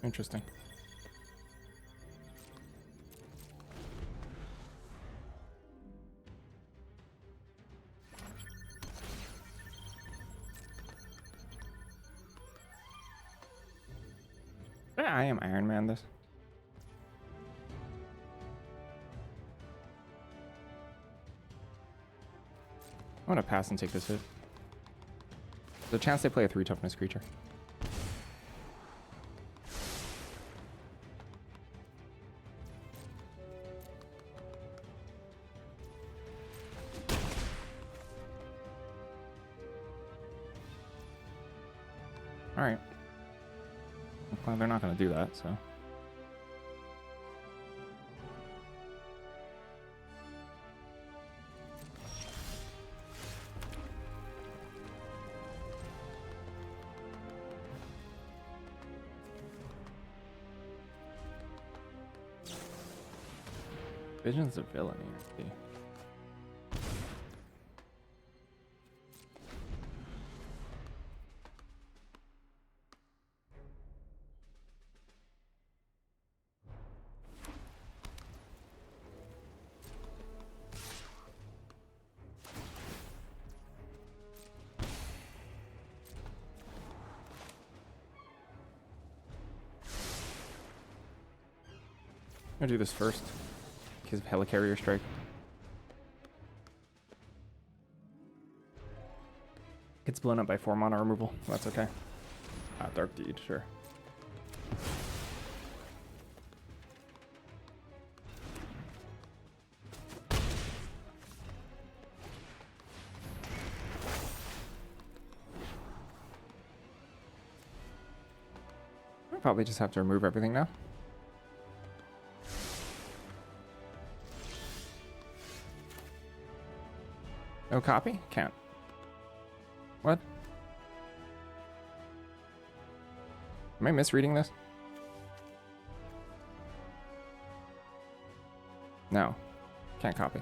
Interesting. Yeah, I am Iron Man this. I'm gonna pass and take this hit. There's a chance they play a 3 toughness creature. Alright. Well, they're not gonna do that, so. Visions of Villainy. Okay. I'm gonna do this first because of Helicarrier Strike. Gets blown up by 4 mana removal. That's okay. Dark Deed, sure. I'll probably just have to remove everything now. No copy? Can't. What? Am I misreading this? No. Can't copy.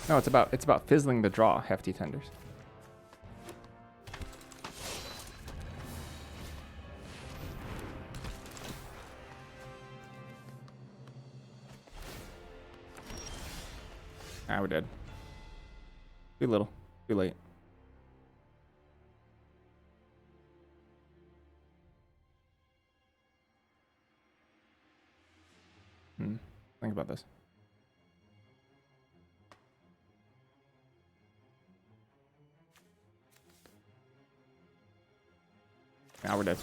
No, it's about fizzling the draw, Hefty Tenders. Ah, we're dead. Too little. Too late. Think about this. Now we're dead.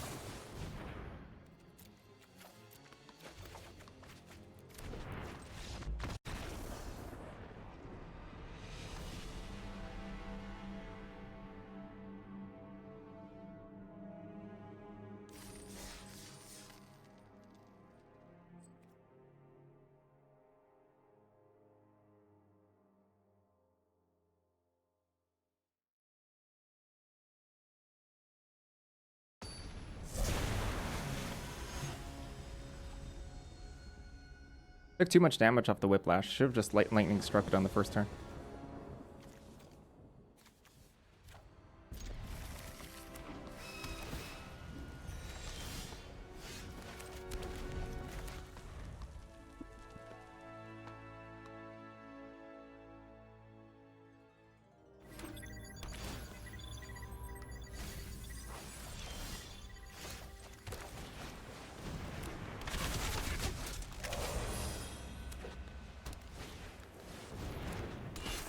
Took too much damage off the whiplash. Should have just lightning struck it on the first turn.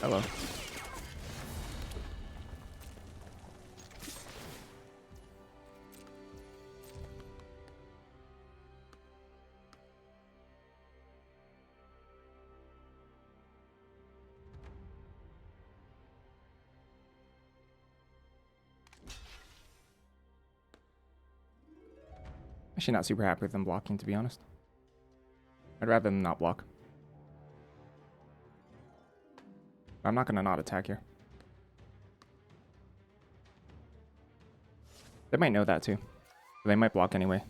Hello. Actually not super happy with them blocking, to be honest. I'd rather them not block. I'm not going to not attack here. They might know that too. They might block anyway.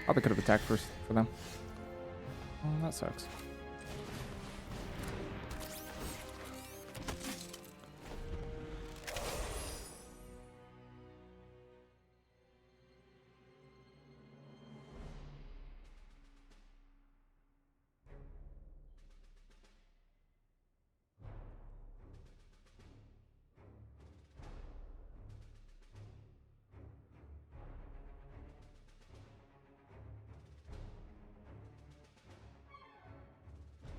Probably could have attacked first for them. Oh, that sucks.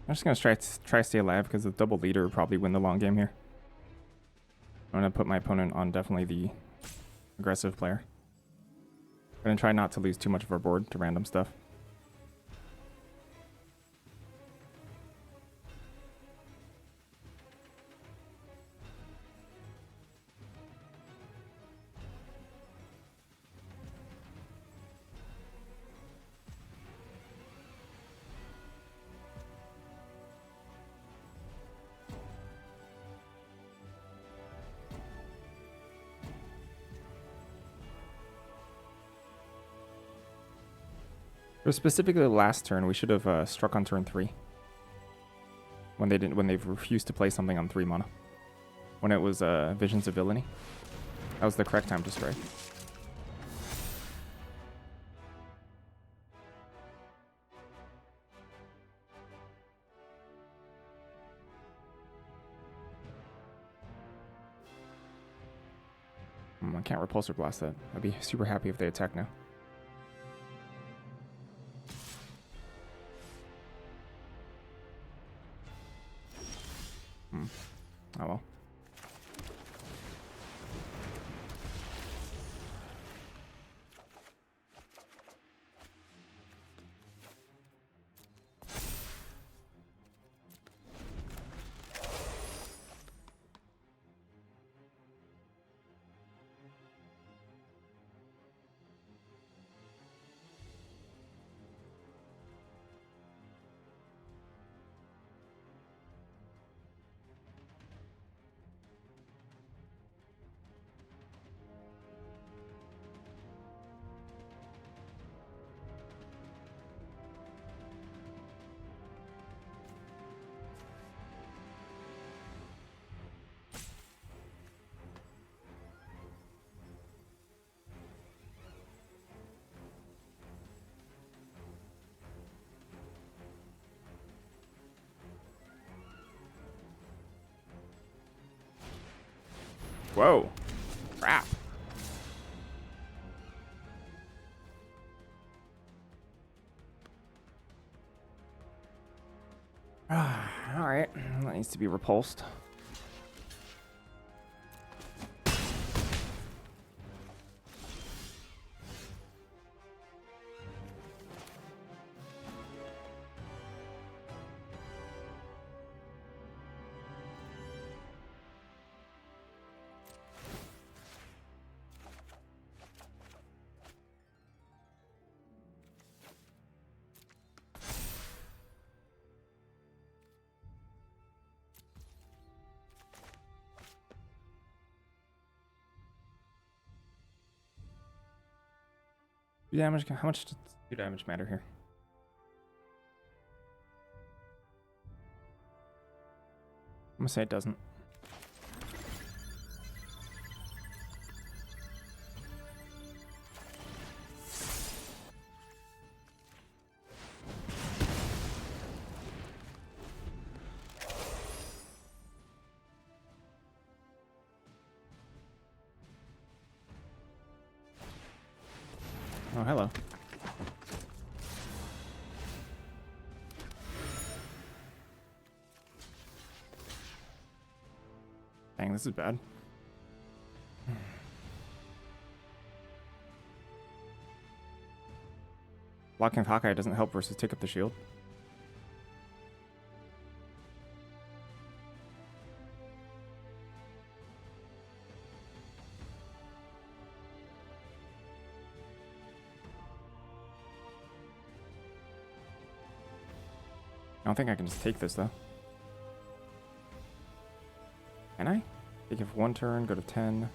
I'm just gonna try to stay alive because the double leader will probably win the long game here. I'm gonna put my opponent on definitely the aggressive player. I'm gonna try not to lose too much of our board to random stuff. For specifically the last turn, we should have struck on turn 3. When they've refused to play something on 3 mana. When it was Visions of Villainy. That was the correct time to strike. I can't Repulsor Blast that. I'd be super happy if they attack now. Oh well. Whoa. Crap. Alright. That needs to be repulsed. Damage. How much does 2 damage matter here? I'm gonna say it doesn't. Oh, hello. Dang, this is bad. Blocking Hawkeye doesn't help versus take up the shield. I don't think I can just take this though. Can I? Take it for 1 turn, go to 10.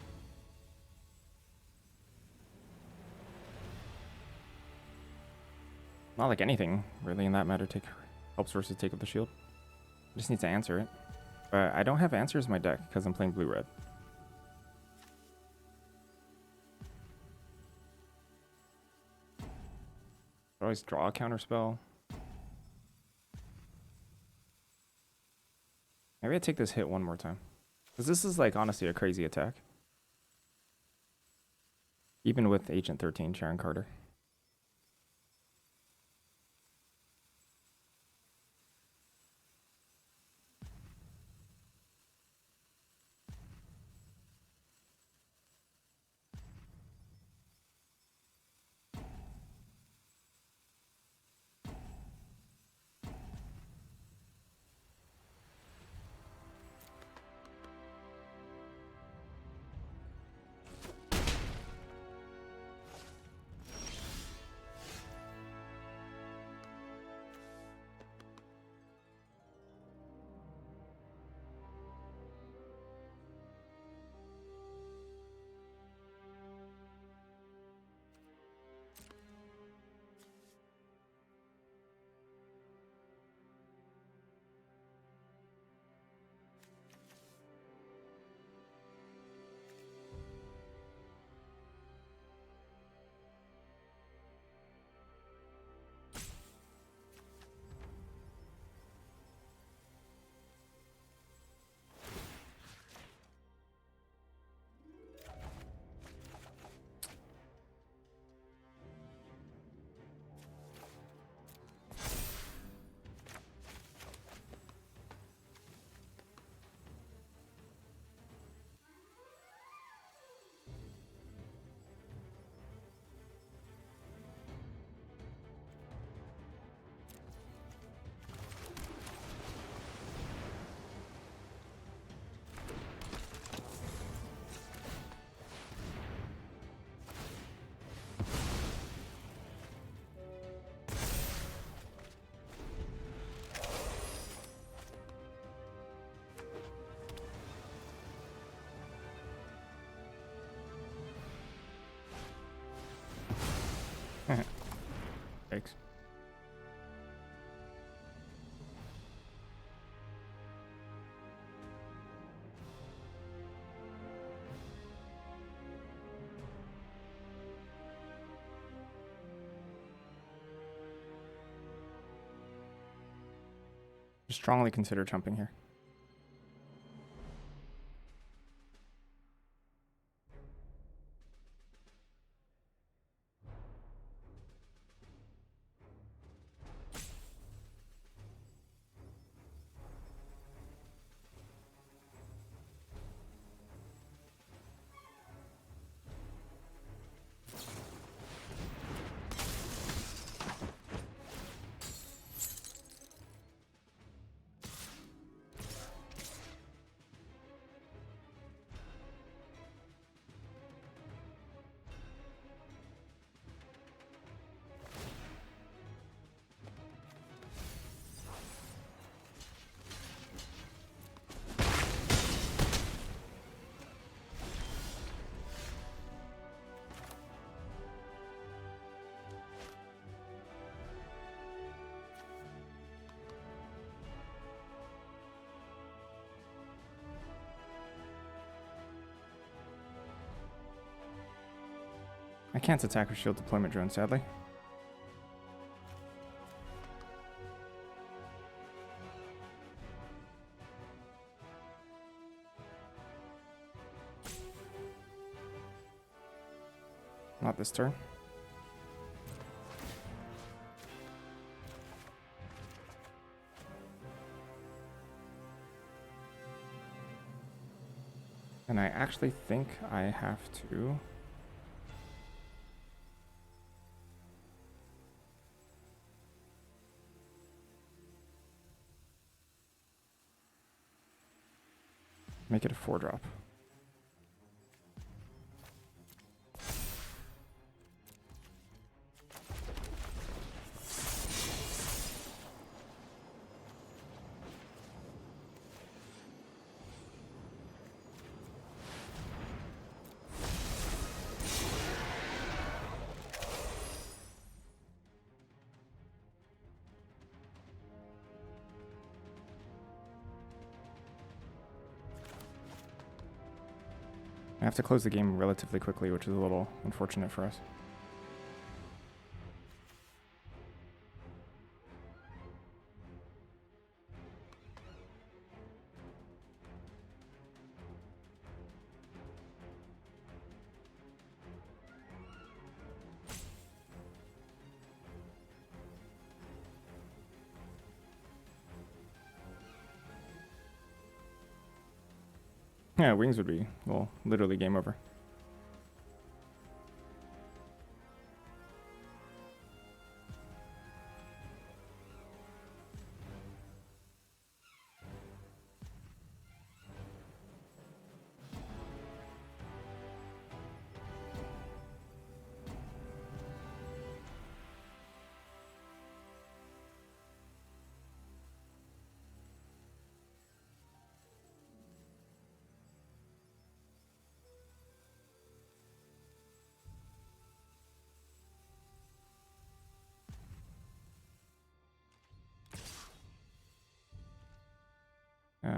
Not like anything really in that matter helps versus take up the shield. I just need to answer it. But I don't have answers in my deck because I'm playing blue-red. I always draw a counter spell. Maybe I take this hit one more time. Because this is like honestly a crazy attack. Even with Agent 13, Sharon Carter. Thanks. Strongly consider jumping here. I can't attack with shield deployment drone, sadly. Not this turn. And I actually think I have to... make it a 4-drop. I have to close the game relatively quickly, which is a little unfortunate for us. Yeah, wings would be, well, literally game over.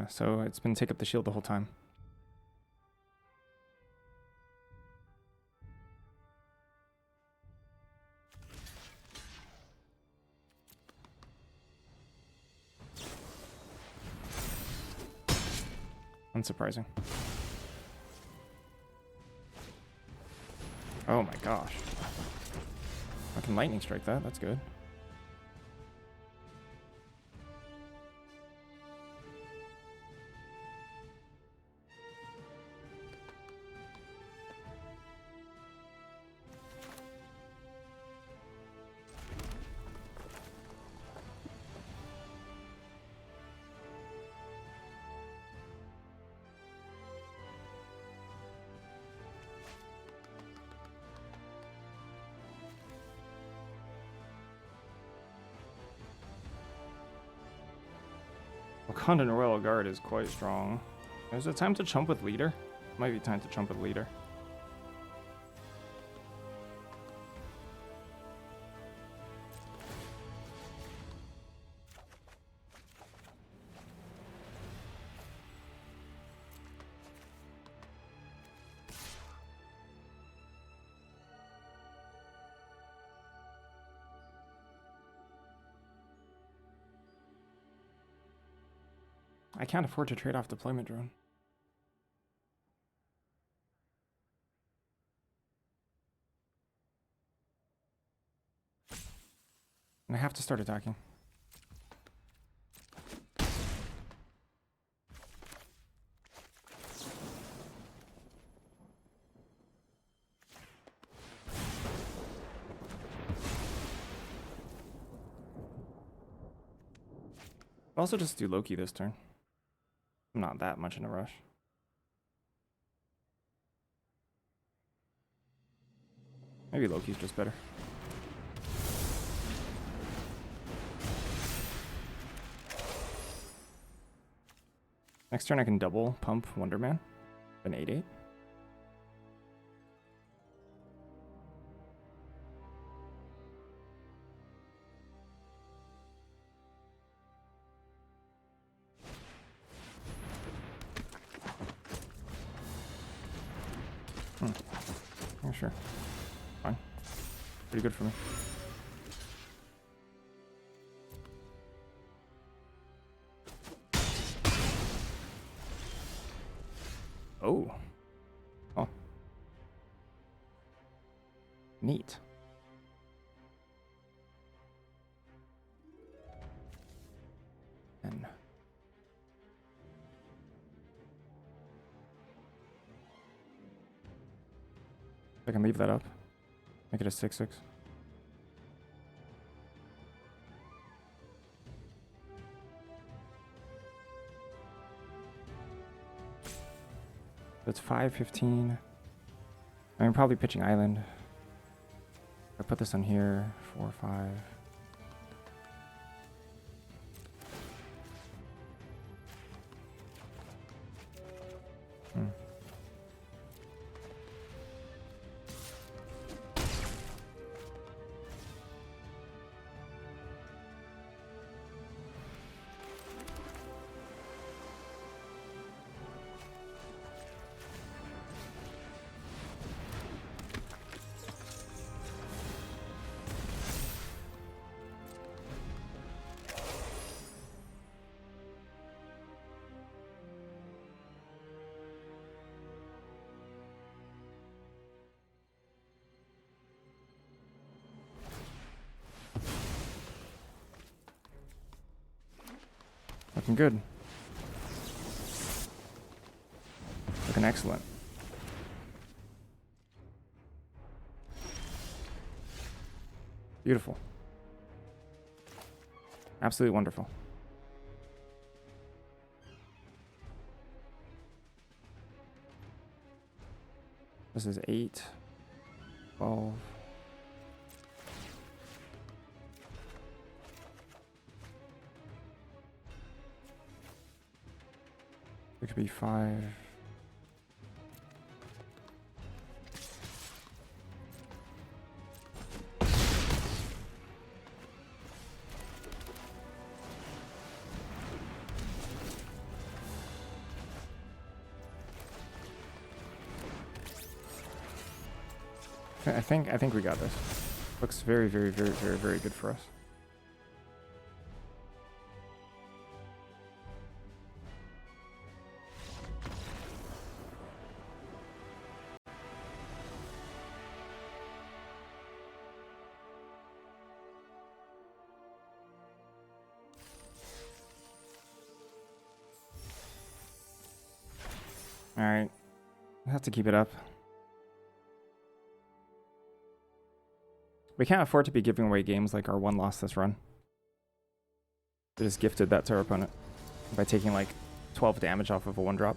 So it's been take up the shield the whole time. Unsurprising. Oh my gosh. I can lightning strike that, that's good. Wakanda Royal Guard is quite strong. Is it time to chump with leader? Might be time to chump with leader. I can't afford to trade off deployment drone. And I have to start attacking. I'll also just do Loki this turn. I'm not that much in a rush. Maybe Loki's just better. Next turn I can double pump Wonder Man. An 8/8. Yeah, sure. Fine. Pretty good for me. Oh. Oh. Neat. And I can leave that up. Make it a 6/6. That's 5/15. I'm probably pitching island. I put this on here. 4/5. Looking good. Looking excellent. Beautiful. Absolutely wonderful. This is 8, 12. It could be 5. I think we got this. Looks very, very, very, very, very good for us. All right, I have to keep it up. We can't afford to be giving away games like our one loss this run. We just gifted that to our opponent by taking like 12 damage off of a 1-drop.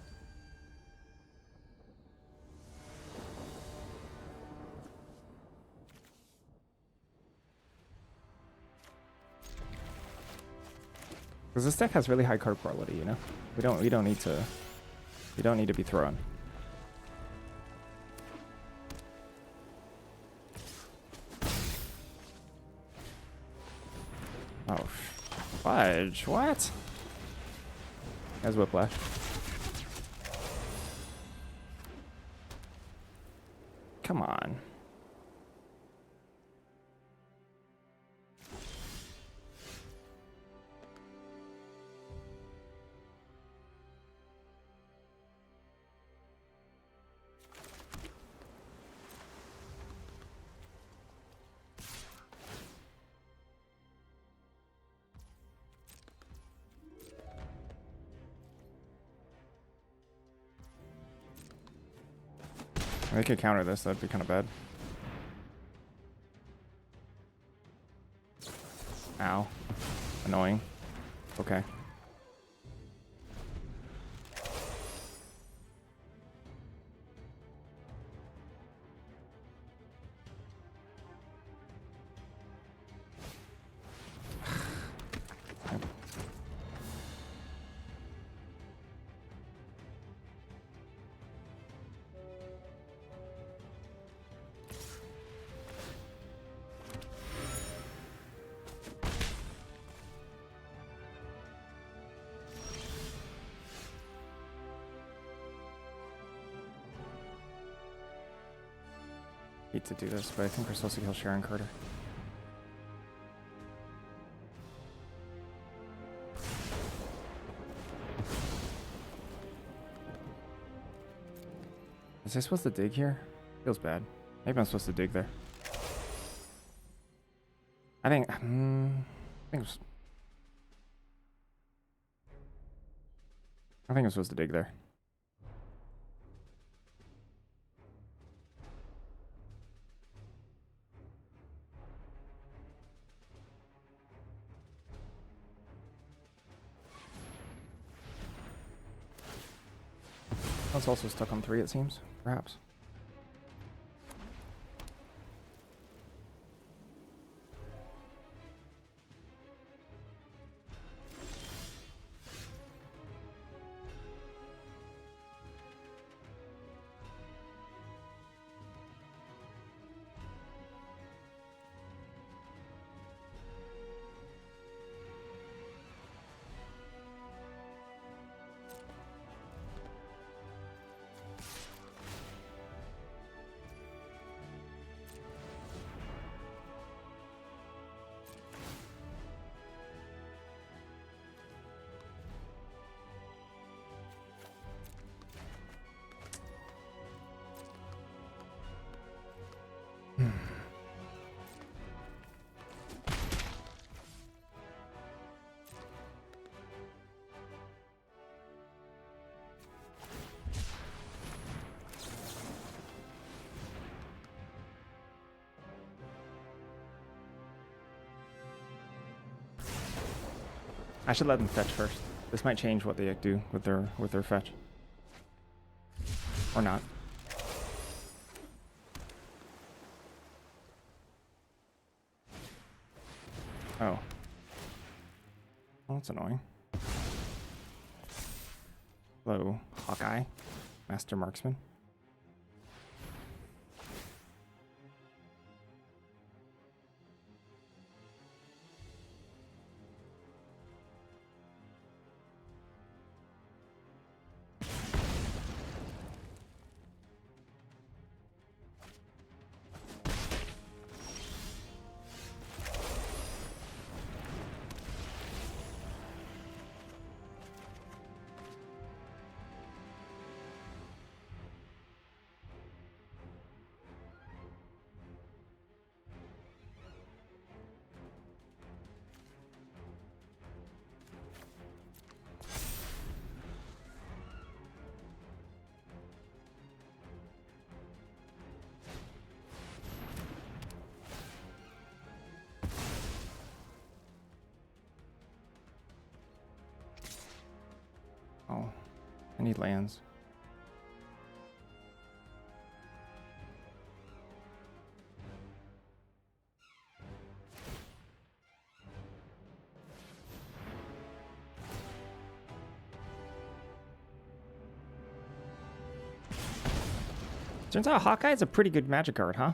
Because this deck has really high card quality, you know? We don't need to be throwing. Oh, fudge, what? Has whiplash. Come on. They could counter this, that'd be kind of bad. Ow. Annoying. Okay. Hate to do this, but I think we're supposed to kill Sharon Carter. Is I supposed to dig here? Feels bad. Maybe I'm supposed to dig there. I think I'm supposed to dig there. That's also stuck on 3, it seems. Perhaps. I should let them fetch first. This might change what they do with their fetch. Or not. Oh. Well, that's annoying. Hello, Hawkeye, Master Marksman. Oh, I need lands. Turns out Hawkeye is a pretty good magic card, huh?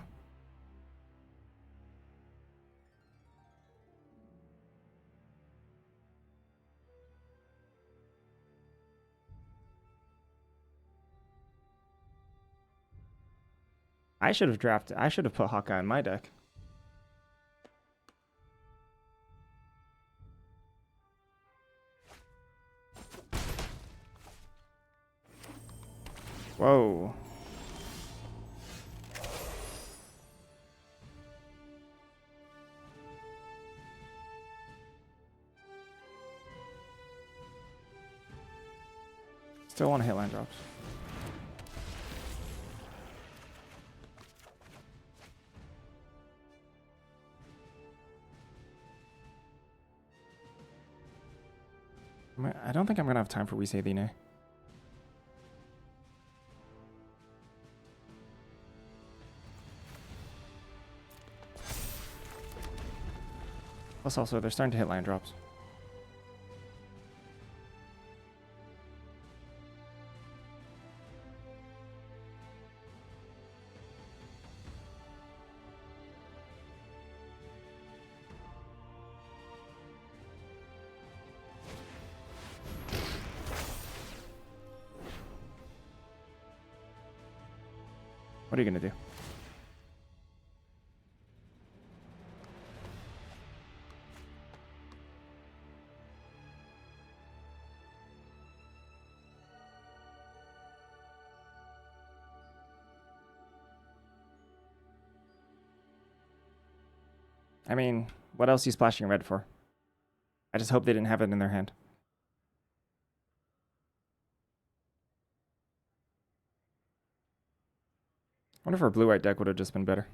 I should have put Hawkeye in my deck. Whoa. Still want to hit land drops. I don't think I'm going to have time for We Say Thee Nay. Plus also, they're starting to hit land drops. What are you going to do? I mean, what else are you splashing red for? I just hope they didn't have it in their hand. I wonder if our blue-white deck would have just been better.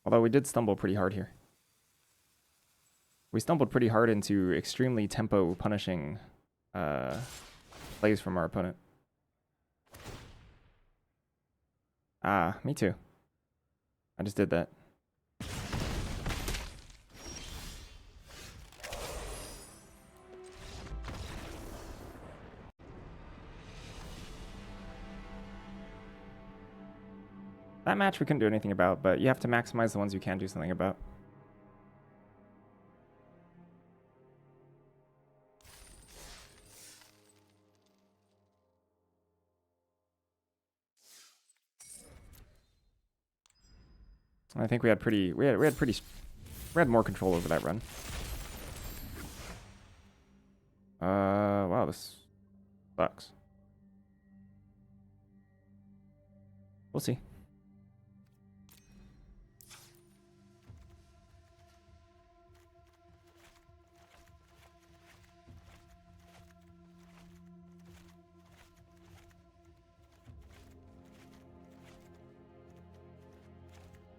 Although we did stumble pretty hard here. We stumbled pretty hard into extremely tempo punishing plays from our opponent. Ah, me too. I just did that. That match we couldn't do anything about, but you have to maximize the ones you can do something about. I think we had more control over that run. Wow, this sucks. We'll see.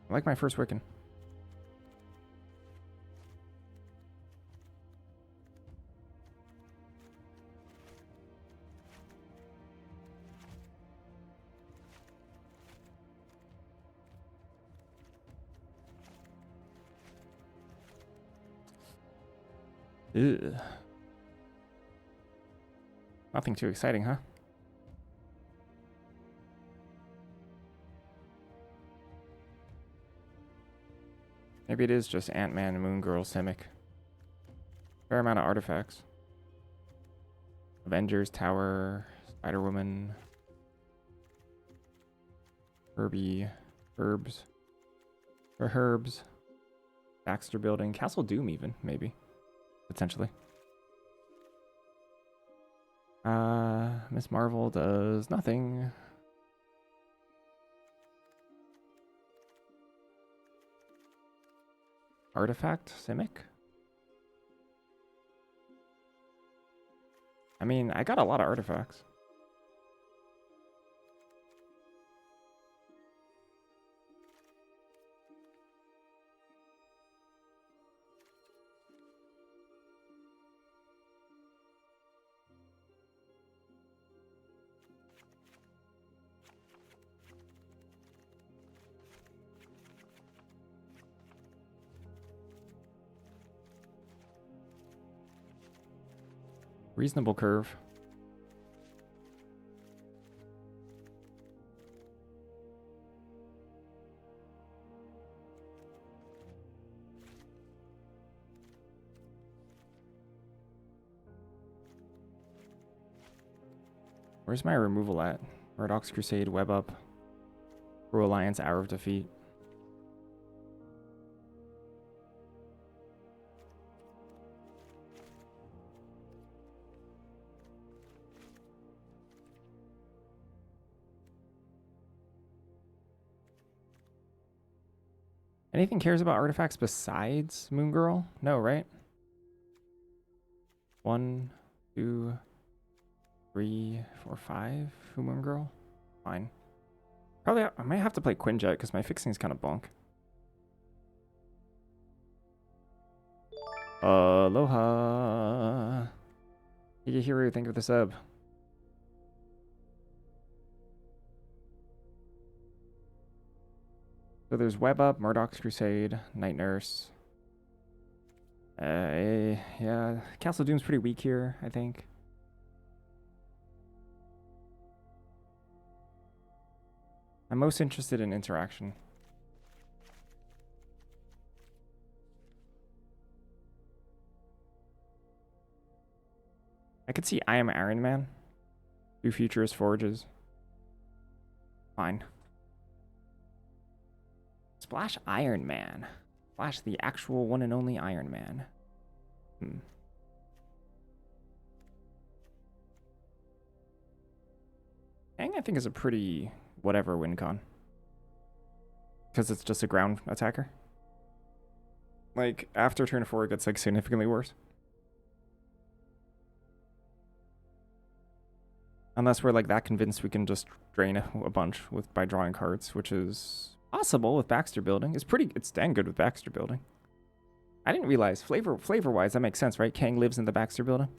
I like my first Wiccan. Ugh. Nothing too exciting, huh? Maybe it is just Ant-Man, Moon Girl, Simic. Fair amount of artifacts. Avengers, Tower, Spider-Woman, Herbie, Herbs, or Herbs, Baxter Building, Castle Doom even, maybe, potentially. Miss Marvel does nothing. Artifact, Simic? I mean, I got a lot of artifacts. Reasonable curve. Where's my removal at? Murdoch's Crusade, Web Up, Cruel Alliance, Hour of Defeat. Anything cares about artifacts besides Moon Girl? No, right? 1, 2, 3, 4, 5 for Moon Girl. Fine. Probably I might have to play Quinjet because my fixing is kind of bonk. Aloha. Higehiru, think of the sub. So there's Web Up, Murdoch's Crusade, Night Nurse. Yeah, Castle Doom's pretty weak here, I think. I'm most interested in interaction. I could see I Am Iron Man. 2 Futurist Forges. Fine. Splash Iron Man. Splash the actual one and only Iron Man. Aang, I think, is a pretty whatever win con. Because it's just a ground attacker. Like, after turn 4, it gets, like, significantly worse. Unless we're, like, that convinced we can just drain a bunch by drawing cards, which is possible with Baxter building. It's dang good with Baxter building. I didn't realize, flavor-wise, that makes sense, right? Kang lives in the Baxter building.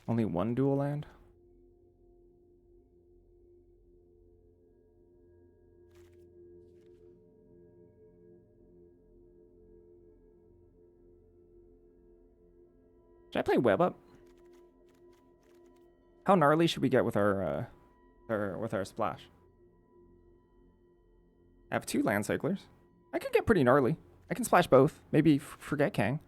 Only one dual land? Should I play Web Up? How gnarly should we get with our splash? I have 2 land cyclers. I could get pretty gnarly. I can splash both. Maybe forget Kang.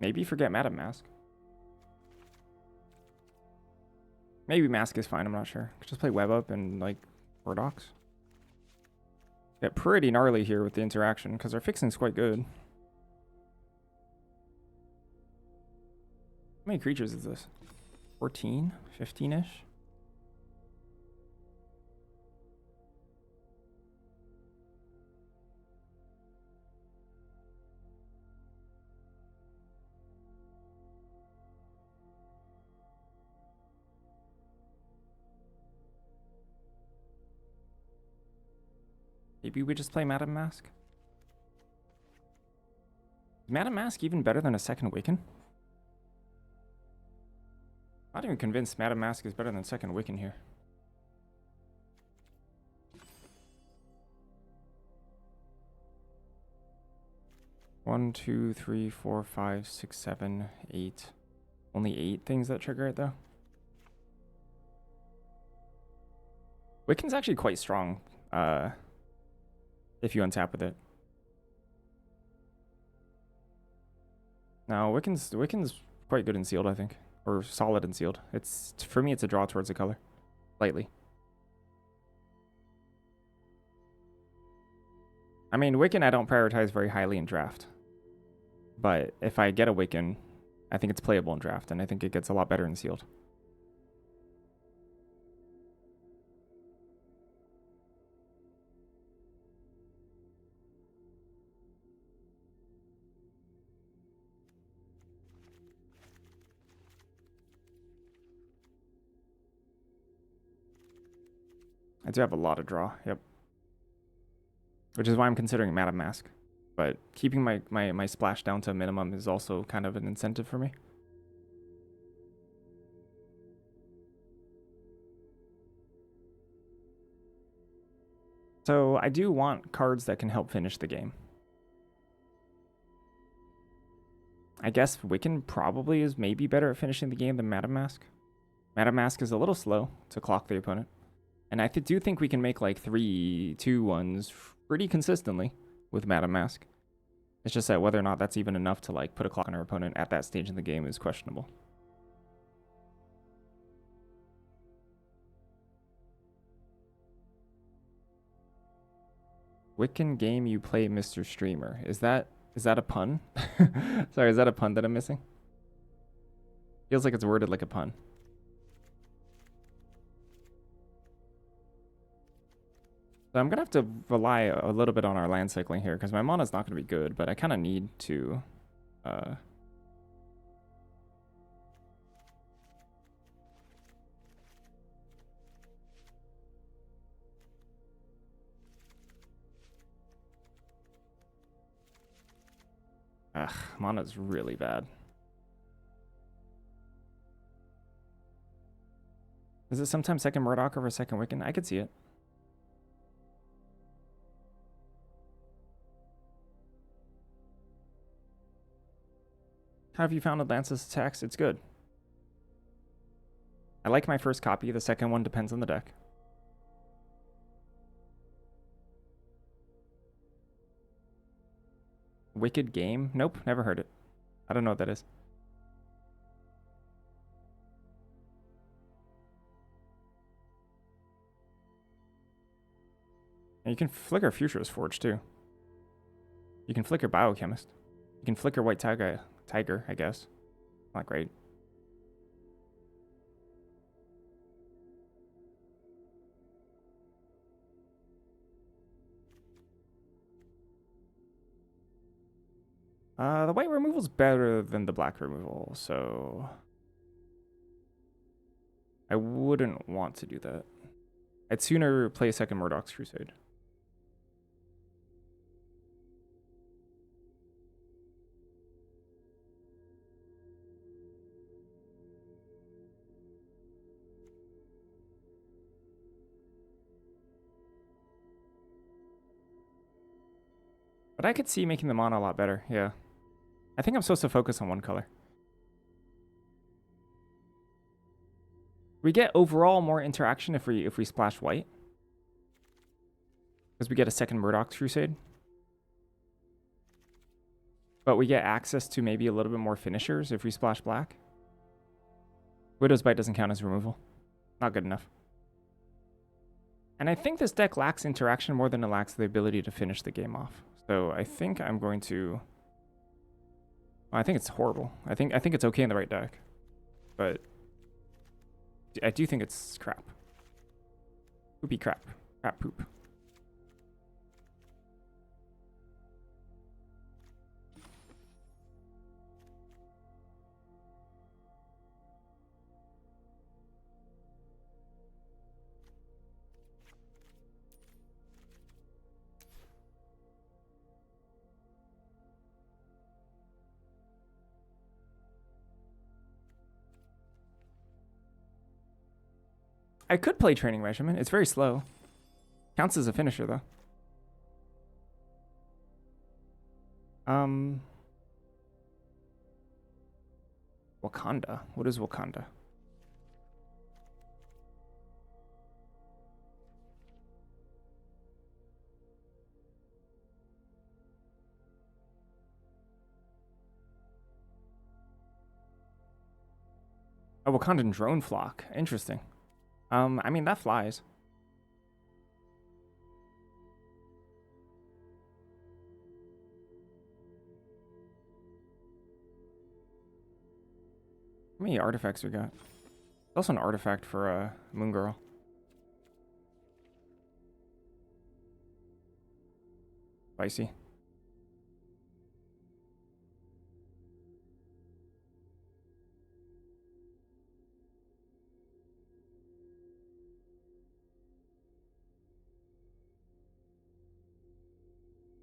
Maybe forget Madam Mask. Maybe Mask is fine, I'm not sure. Just play Web Up and, like, Wardox. Get pretty gnarly here with the interaction, because our fixing's quite good. How many creatures is this? 14? 15-ish? Maybe we just play Madam Mask? Is Madam Mask even better than a second Wiccan? I'm not even convinced Madam Mask is better than second Wiccan here. One, two, three, four, five, six, 7, 8. Only 8 things that trigger it, though. Wiccan's actually quite strong, if you untap with it. No, Wiccan's quite good in sealed, I think. Or solid in sealed. For me, it's a draw towards the color. Lightly. I mean, Wiccan I don't prioritize very highly in draft. But if I get a Wiccan, I think it's playable in draft, and I think it gets a lot better in sealed. I do have a lot of draw, yep. Which is why I'm considering Madam Mask. But keeping my splash down to a minimum is also kind of an incentive for me. So I do want cards that can help finish the game. I guess Wiccan probably is maybe better at finishing the game than Madam Mask. Madam Mask is a little slow to clock the opponent. And I do think we can make like 3-2-1s pretty consistently with Madam Mask. It's just that whether or not that's even enough to like put a clock on our opponent at that stage in the game is questionable. Wiccan game you play Mr. Streamer. Is that a pun? Sorry, is that a pun that I'm missing? Feels like it's worded like a pun. So I'm going to have to rely a little bit on our land cycling here, because my mana's not going to be good, but I kind of need to... mana's really bad. Is it sometimes second Murdoch over second Wiccan? I could see it. How have you found Atlantis attacks? It's good. I like my first copy. The second one depends on the deck. Wicked Game? Nope, never heard it. I don't know what that is. And you can flicker Futurist Forge too. You can flicker Biochemist. You can flicker White Tiger, I guess. Not great. The white removal's better than the black removal, so I wouldn't want to do that. I'd sooner play a second Murdoch's Crusade. But I could see making the mana a lot better, yeah. I think I'm supposed to focus on one color. We get overall more interaction if we splash white. Because we get a second Murdoch's Crusade. But we get access to maybe a little bit more finishers if we splash black. Widow's Bite doesn't count as removal. Not good enough. And I think this deck lacks interaction more than it lacks the ability to finish the game off. So I think I'm going to... I think it's horrible. I think it's okay in the right deck. But I do think it's crap. Poopy crap. Crap poop. I could play Training Regimen. It's very slow. Counts as a finisher, though. Wakanda. What is Wakanda? A Wakandan drone flock. Interesting. I mean, that flies. How many artifacts we got? There's also an artifact for Moon Girl. Spicy.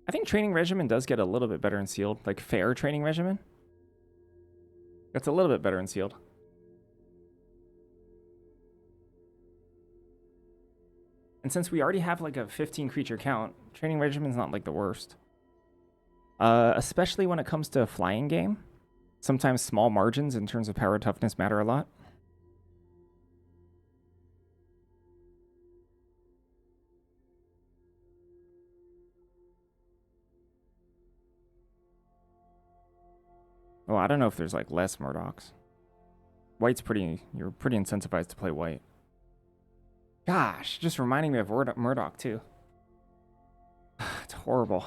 I think Training Regimen does get a little bit better in Sealed. Like, fair Training Regimen. That's a little bit better in Sealed. And since we already have, like, a 15 creature count, Training Regimen's not, like, the worst. Especially when it comes to a flying game. Sometimes small margins in terms of power toughness matter a lot. Well, I don't know if there's like less Murdochs. White's you're pretty incentivized to play white. Gosh, just reminding me of Murdoch too. It's horrible.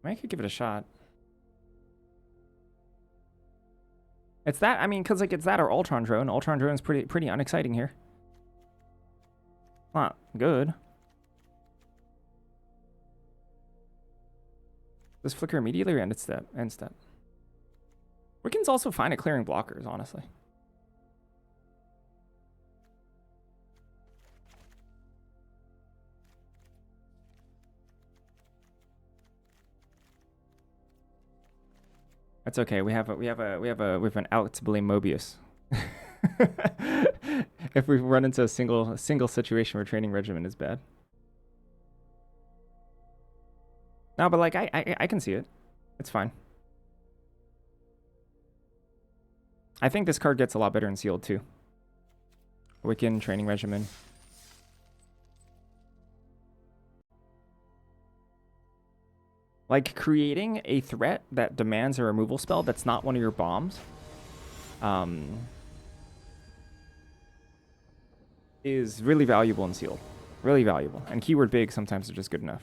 I could give it a shot. It's that, I mean, because like it's that or Ultron Drone. Ultron Drone's pretty unexciting here. Not good. Does flicker immediately or end step? End step. Wiccan's also fine at clearing blockers, honestly. That's okay. We have an out to blame Mobius. If we run into a single situation where Training Regimen is bad. No, but like I can see it. It's fine. I think this card gets a lot better in sealed too. Wiccan, Training Regimen. Like creating a threat that demands a removal spell that's not one of your bombs is really valuable in sealed. Really valuable. And keyword big sometimes are just good enough.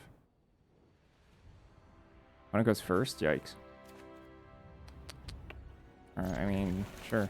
When it goes first, yikes. I mean, sure.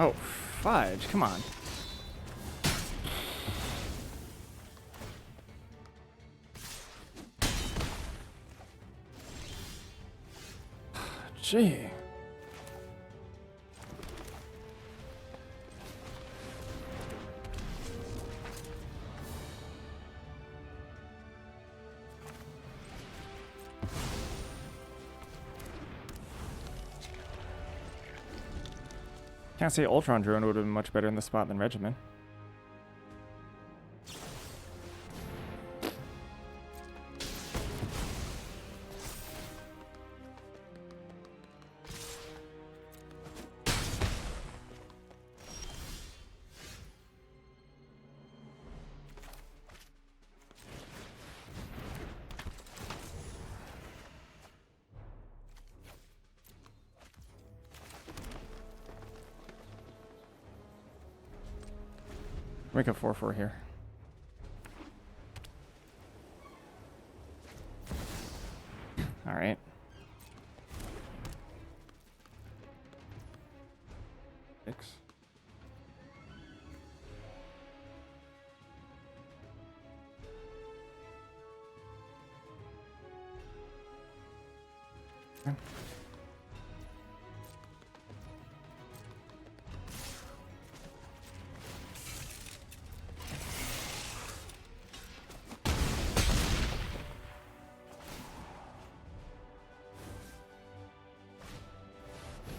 Oh, fudge. Come on. Gee. Can't say Ultron Drone would have been much better in this spot than Regimen. Make a 4/4 here. All right. Six. Okay.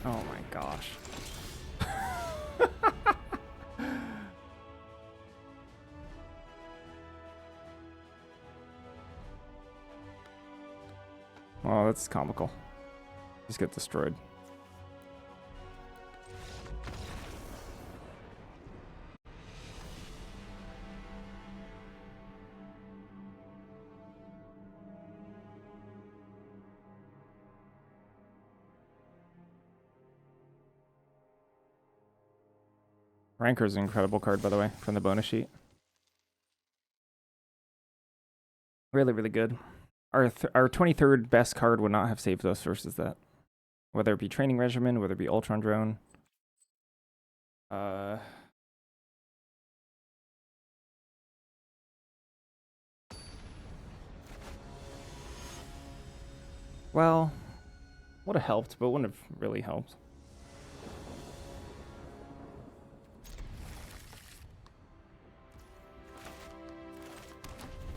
Oh my gosh. Oh, that's comical. Just get destroyed. Ranker's an incredible card, by the way, from the bonus sheet. Really, really good. Our 23rd best card would not have saved us versus that. Whether it be Training Regimen, whether it be Ultron Drone. Well, would have helped, but wouldn't have really helped.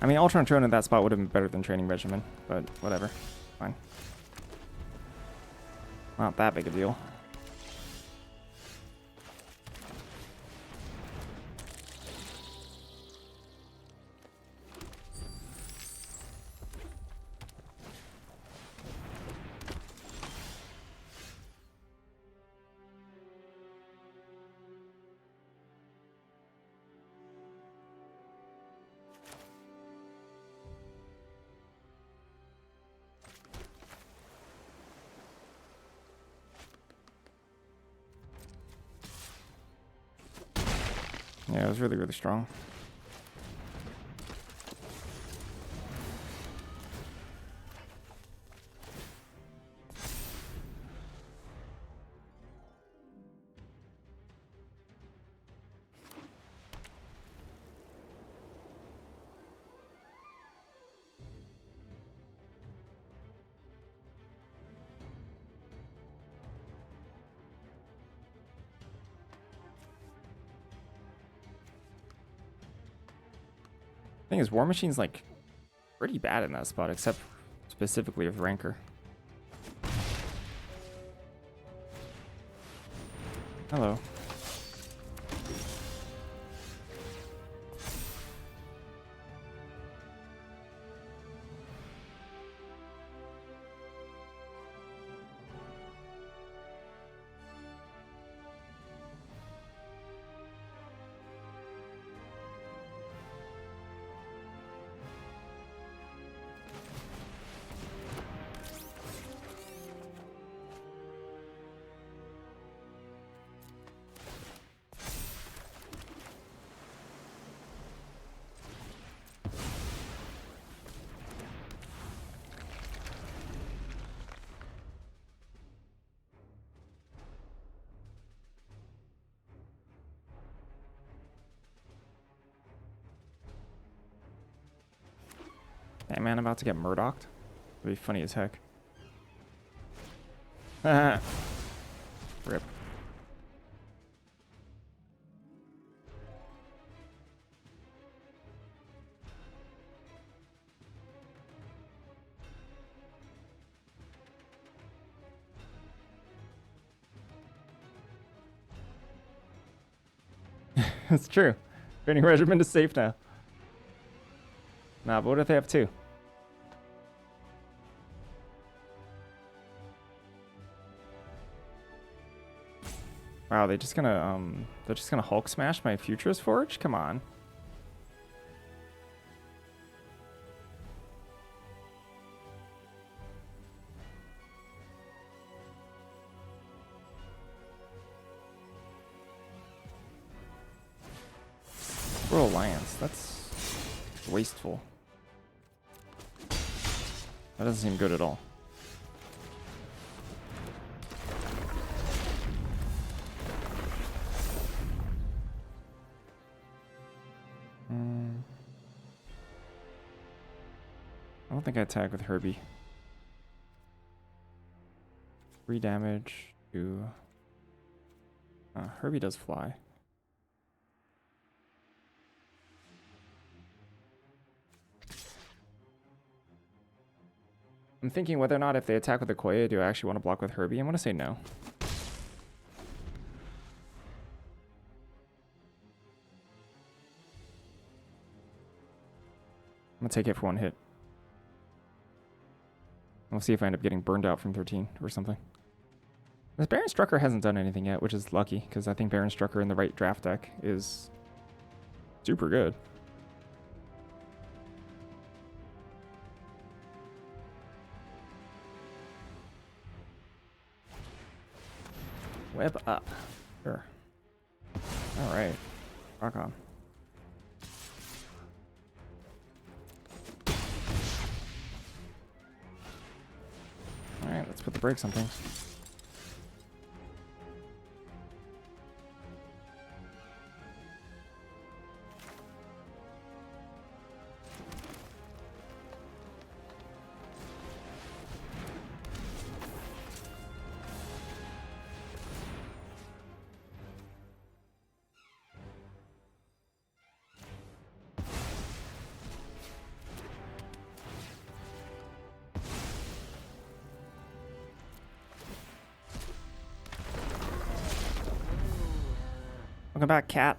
I mean, Ultron Drone in that spot would have been better than Training Regimen, but whatever. Fine. Not that big a deal. Yeah, it was really, really strong. Thing is, War Machine's like pretty bad in that spot, except specifically with Rancor. Hello. Hey man, I'm about to get Murdocked. It'll be funny as heck. Rip. It's true. Training regimen is safe now. Nah, but what if they have two? Wow, they're just gonna Hulk smash my Futurist Forge? Come on. Royal Alliance, that's wasteful. That doesn't seem good at all. I don't think I attack with Herbie. 3 damage to... Herbie does fly. I'm thinking whether or not if they attack with Okoye, do I actually want to block with Herbie? I'm going to say no. I'm going to take it for 1 hit. We'll see if I end up getting burned out from 13 or something. This Baron Strucker hasn't done anything yet, which is lucky, because I think Baron Strucker in the right draft deck is super good. Web up. Sure. Alright. Rock on. Alright, let's put the brakes on things. Welcome back, cat.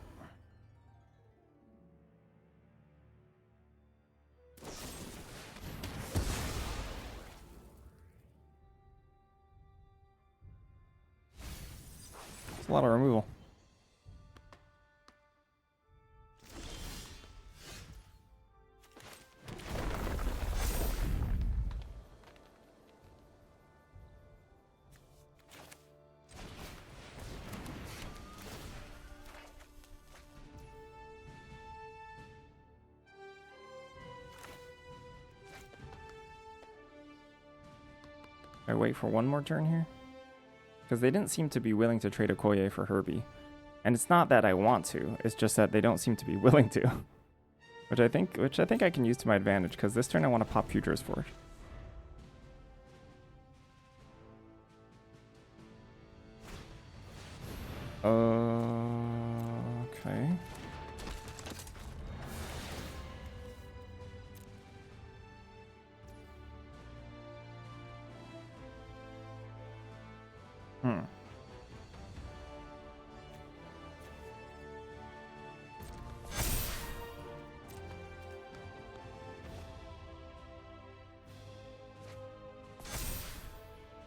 It's a lot of removal. I wait for one more turn here? Because they didn't seem to be willing to trade Okoye for Herbie. And it's not that I want to, it's just that they don't seem to be willing to. which I think I can use to my advantage, because this turn I want to pop Futurist Forge. Okay. Hmm.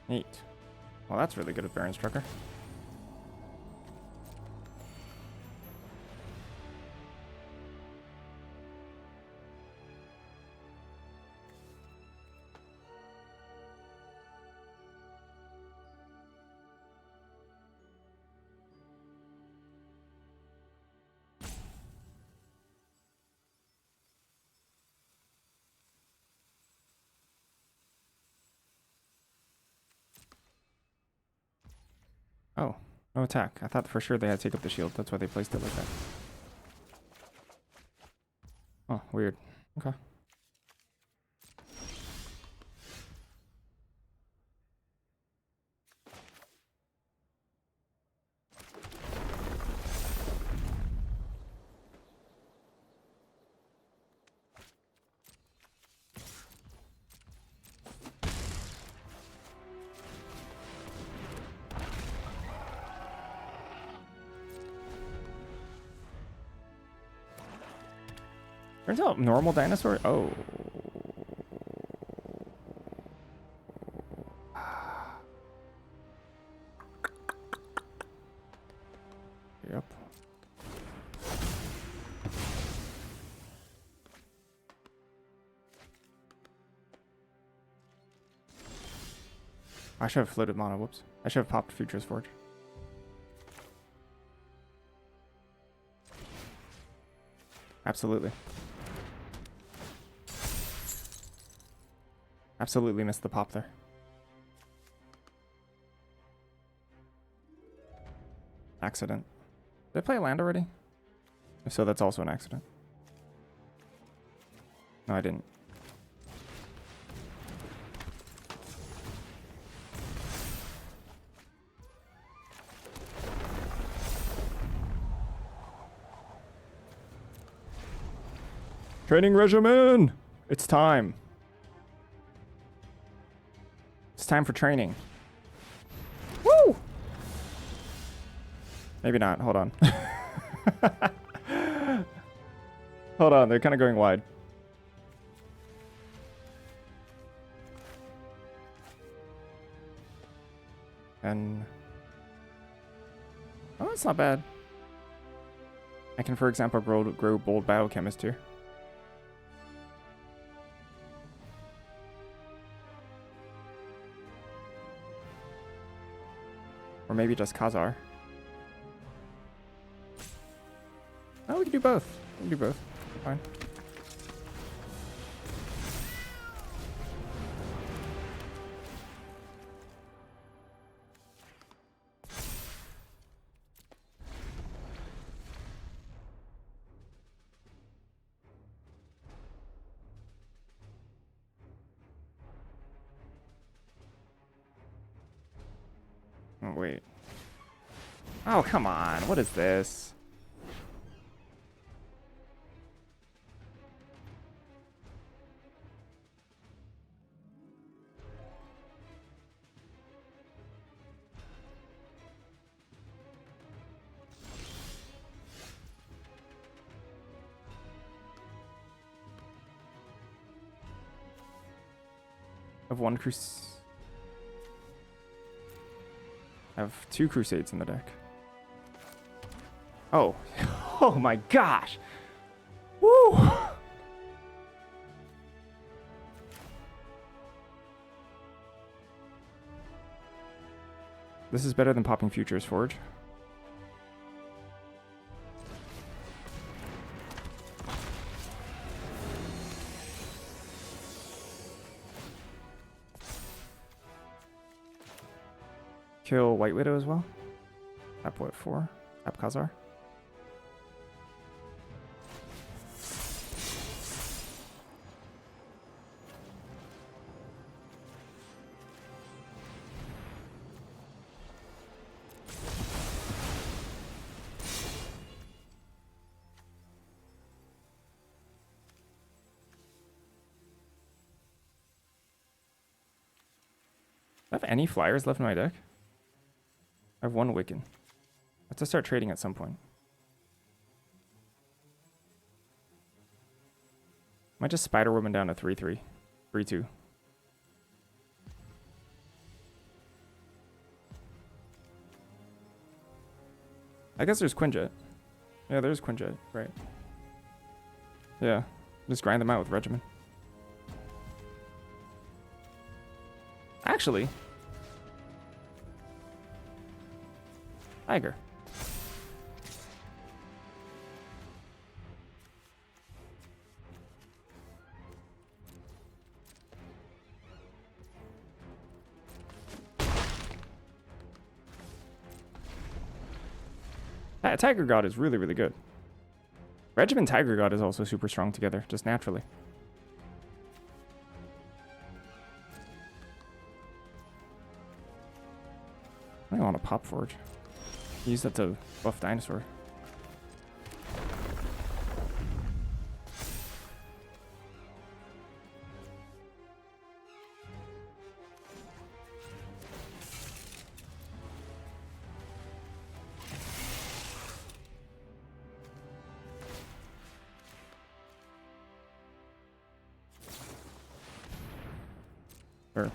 Neat. Well, that's really good at Baron Strucker. Oh, no attack. I thought for sure they had to take up the shield. That's why they placed it like that. Oh, weird. Okay. Turns out normal dinosaur. Oh. Yep. I should have floated mono. Whoops. I should have popped Futurist Forge. Absolutely. Absolutely missed the pop there. Accident. Did I play land already? If so, that's also an accident. No, I didn't. Training regimen! It's time. It's time for training. Woo! Maybe not. Hold on. Hold on. They're kind of going wide. And... oh, that's not bad. I can, for example, grow Bold Biochemist here. Or maybe just Khazar. Oh, we can do both. We can do both. Fine. Oh, wait. Oh, come on. What is this? I have one I have 2 Crusades in the deck. Oh. Oh my gosh. Woo! This is better than popping Futurist Forge. Kill White Widow as well. Tap what, 4? Tap Khazar. Do I have any flyers left in my deck? I have 1 Wiccan. I have to start trading at some point. Might just Spider Woman down to 3-3. 3-2. I guess there's Quinjet. Yeah, there's Quinjet, right. Yeah, just grind them out with Regimen. Actually, Tiger. Tiger God is really, really good. Regimen Tiger God is also super strong together, just naturally. I want a Pop Forge. Use that to buff Dinosaur. Sure.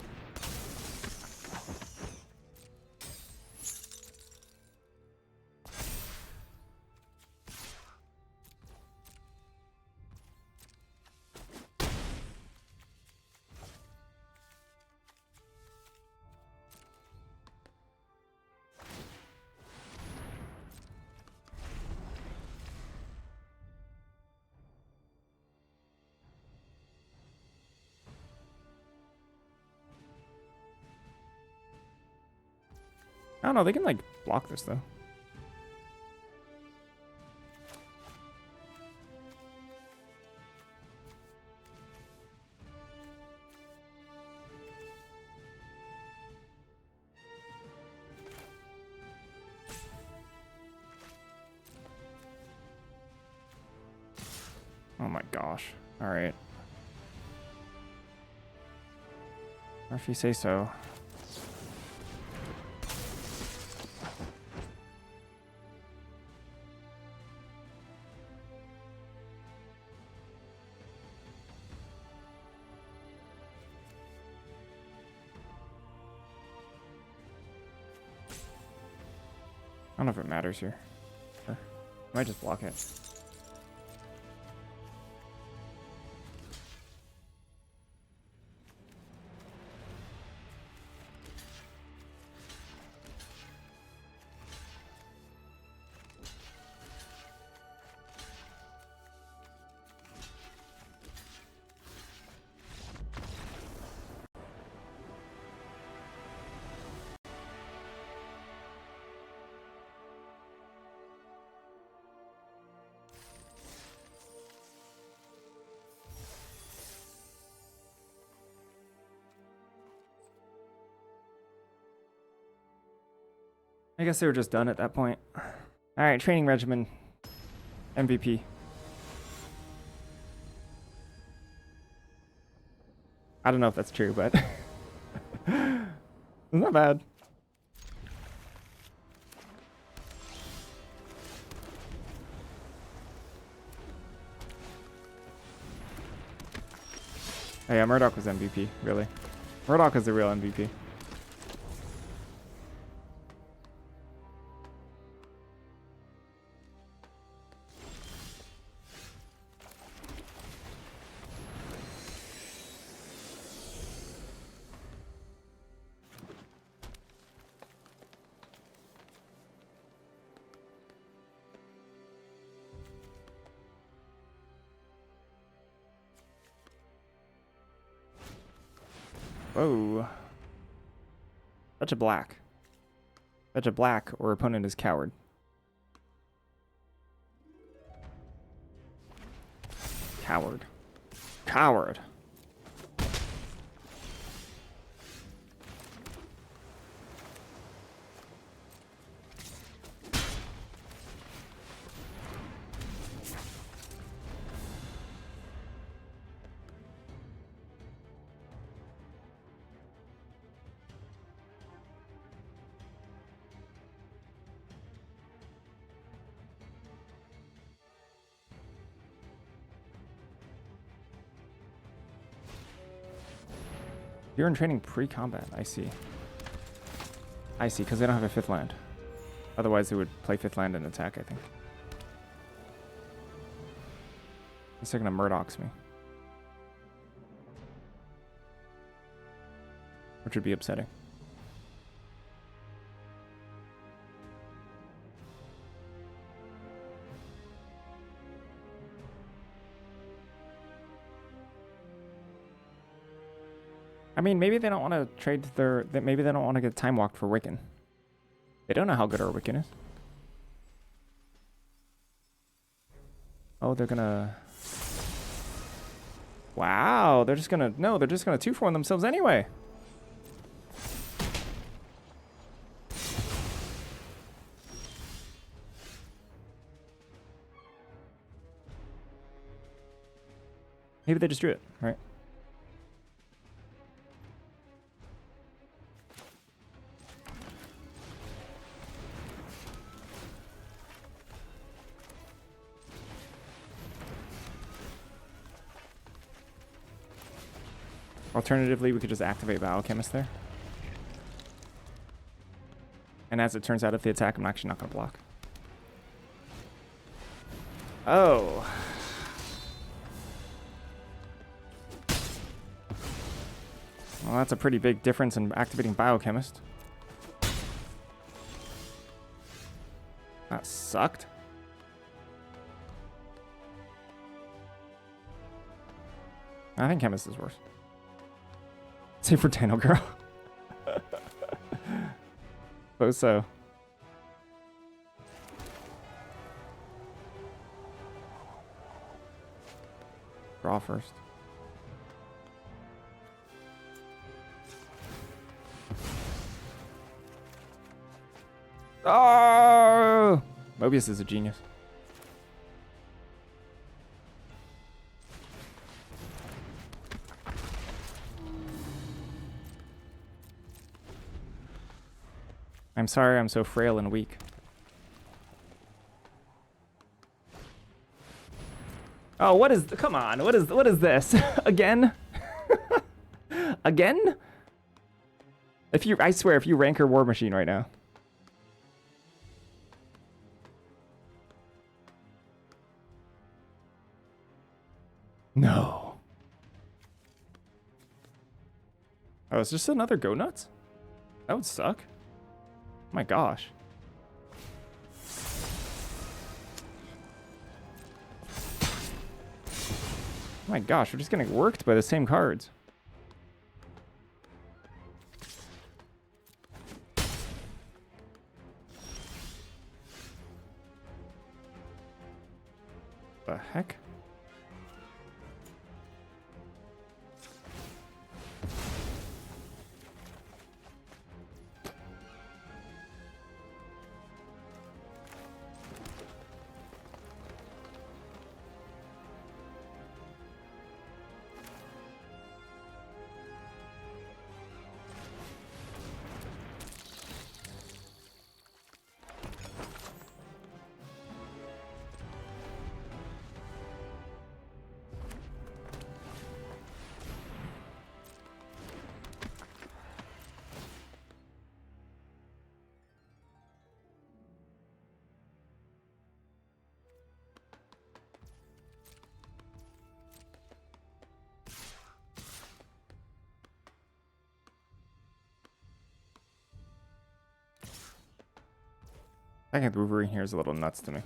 I don't know, they can like block this though. Oh my gosh. Alright. Or if you say so. I don't know if it matters here. Or I might just block it. I guess they were just done at that point. Alright, training regimen. MVP. I don't know if that's true, but it's not bad. Hey, yeah, Murdoch was MVP, really. Murdoch is the real MVP. Whoa. Such a black. Fetch a black or opponent is coward. Coward. Coward. You're in training pre-combat. I see. I see, because they don't have a fifth land. Otherwise, they would play fifth land and attack, I think. They're gonna Murdoch's me. Which would be upsetting. I mean, maybe they don't want to trade their... Maybe they don't want to get time walked for Wiccan. They don't know how good our Wiccan is. Oh, they're gonna... Wow, they're just gonna... No, they're just gonna 2-for-1 themselves anyway. Maybe they just drew it, right? Alternatively, we could just activate Biochemist there. And as it turns out, if they attack, I'm actually not going to block. Oh. Well, that's a pretty big difference in activating Biochemist. That sucked. I think Chemist is worse. Save for Dano Girl. Suppose so. Draw first. Oh! Mobius is a genius. I'm sorry I'm so frail and weak. Oh, what is... Come on, what is this? Again? Again? If you... I swear, if you Rancor War Machine right now. No. Oh, it's just another Go Nuts? That would suck. Oh my gosh. Oh my gosh, we're just getting worked by the same cards. The heck? I think the Wolverine here is a little nuts to me.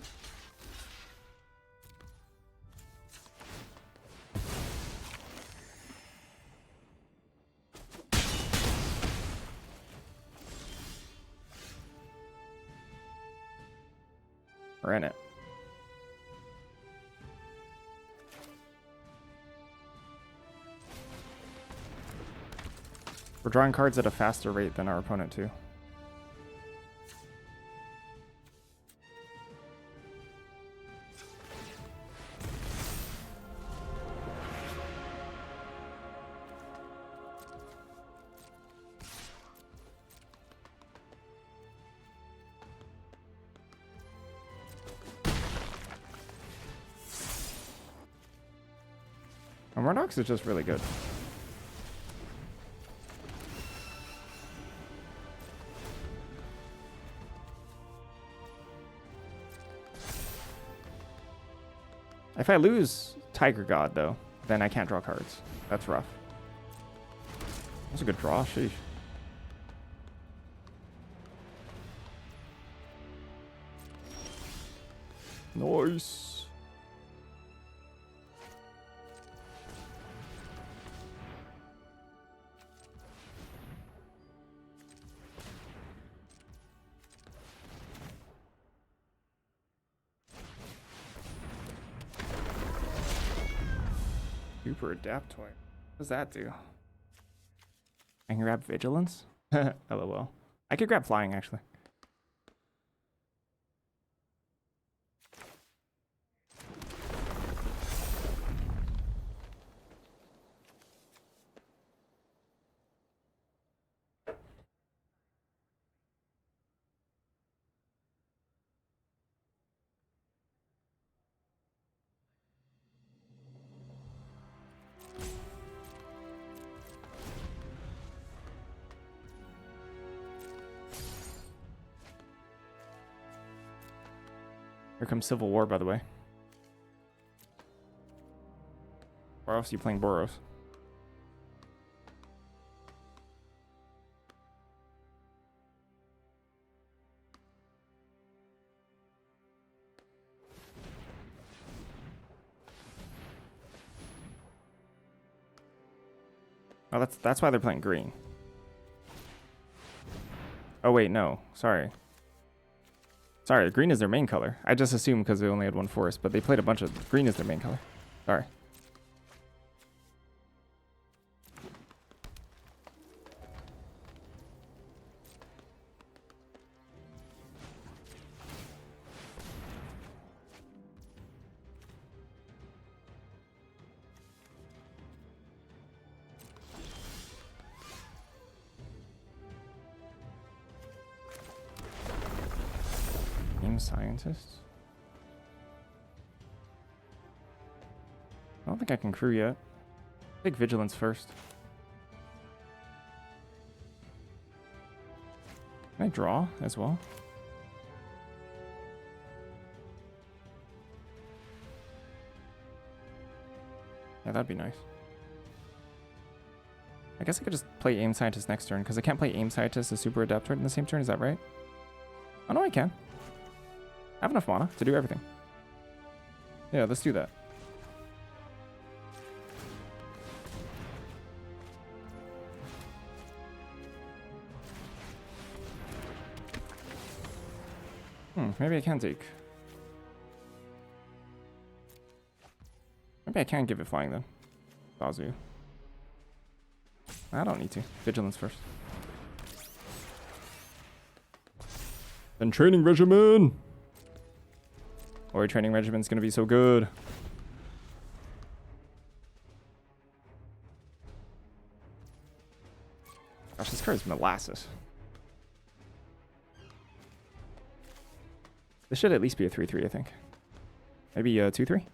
We're in it. We're drawing cards at a faster rate than our opponent too. And Murdoch's is just really good. If I lose Tiger God, though, then I can't draw cards. That's rough. That's a good draw. Sheesh. Nice. Super Adaptoid. What does that do? I can grab Vigilance? LOL. I could grab Flying, actually. Here comes Civil War, by the way. Where else are you playing Boros? Oh, that's why they're playing green. Oh wait, no. Sorry. Sorry, green is their main color. I just assumed because they only had one forest, but they played a bunch of... Green is their main color. Sorry. Scientist. I don't think I can crew yet. Take Vigilance first. Can I draw as well? Yeah, that'd be nice. I guess I could just play Aim Scientist next turn, because I can't play Aim Scientist as Super Adaptoid in the same turn, is that right? Oh no, I can. I have enough mana to do everything. Yeah, let's do that. Maybe I can take. Maybe I can give it Flying then. Bazu. I don't need to. Vigilance first. Then Training Regimen! Ori Training Regiment's gonna be so good. Gosh, this card is molasses. This should at least be a 3-3, I think. Maybe a 2-3?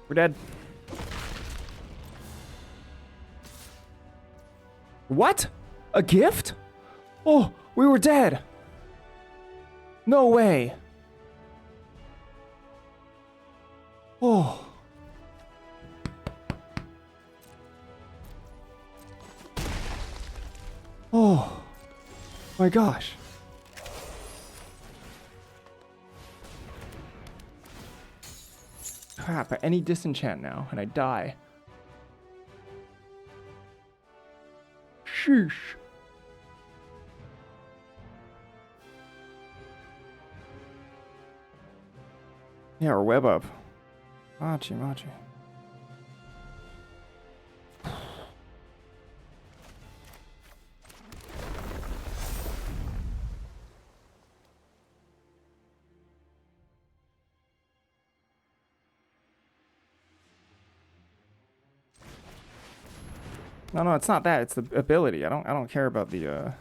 We're dead. What? A gift? Oh, we were dead. No way. Oh. Oh. My gosh. Crap, any disenchant now, and I die. Sheesh. Yeah, or web up. Machi, machi. No, it's not that. It's the ability. I don't care about the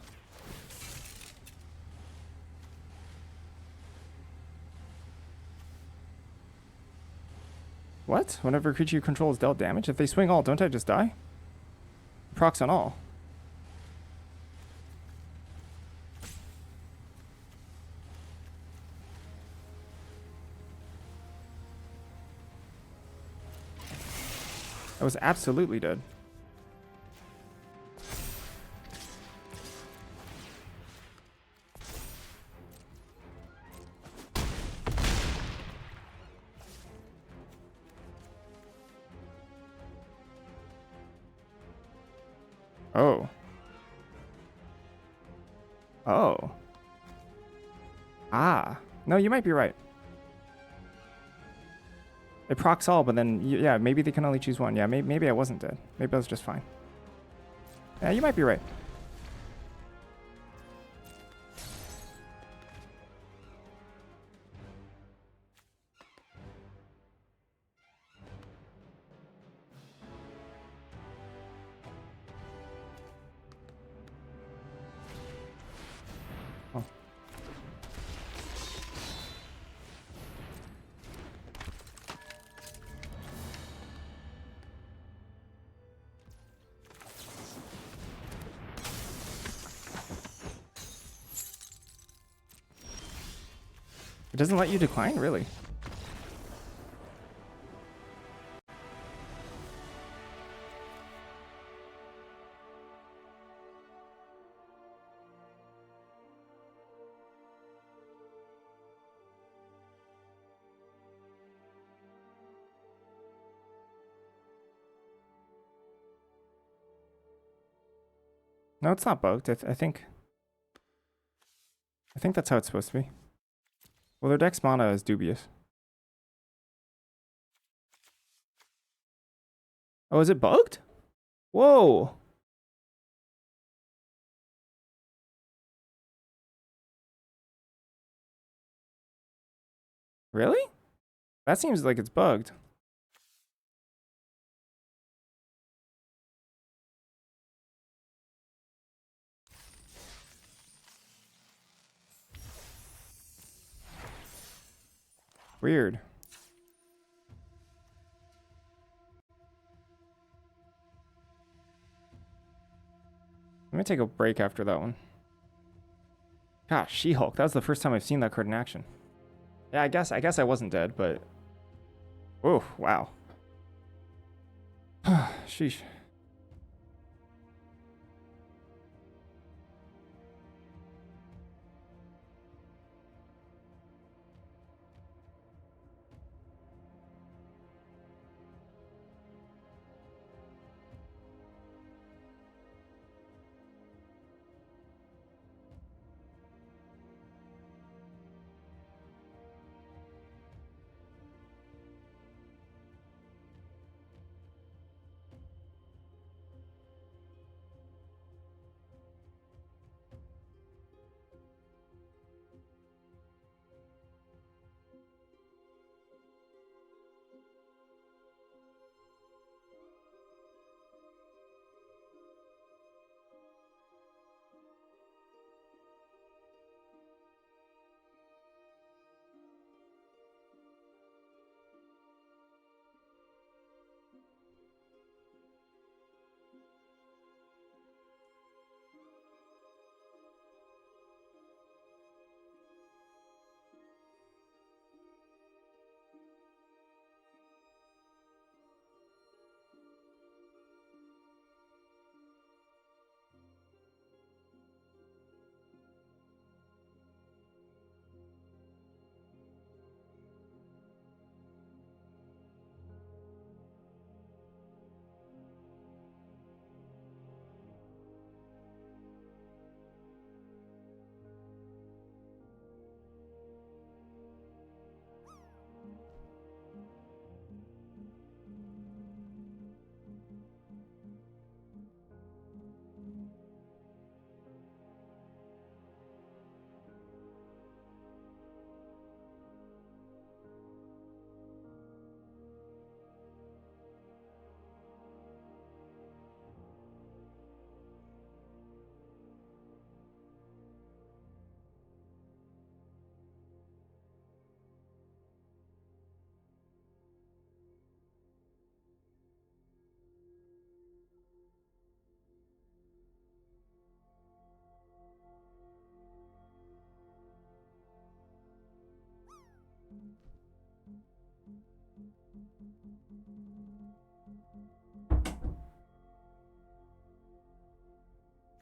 What? Whenever a creature you control is dealt damage? If they swing all, don't I just die? Procs on all. I was absolutely dead. Oh. Oh. Ah. No, you might be right. It procs all, but then, yeah, maybe they can only choose one. Yeah, maybe I wasn't dead. Maybe I was just fine. Yeah, you might be right. Oh. It doesn't let you decline? Really? No, it's not bugged. I think that's how it's supposed to be. Well, their dex mana is dubious. Oh, is it bugged? Whoa. Really? That seems like it's bugged. Weird. Let me take a break after that one. Gosh, She-Hulk. That was the first time I've seen that card in action. Yeah, I guess I wasn't dead, but... Oh, wow. Sheesh.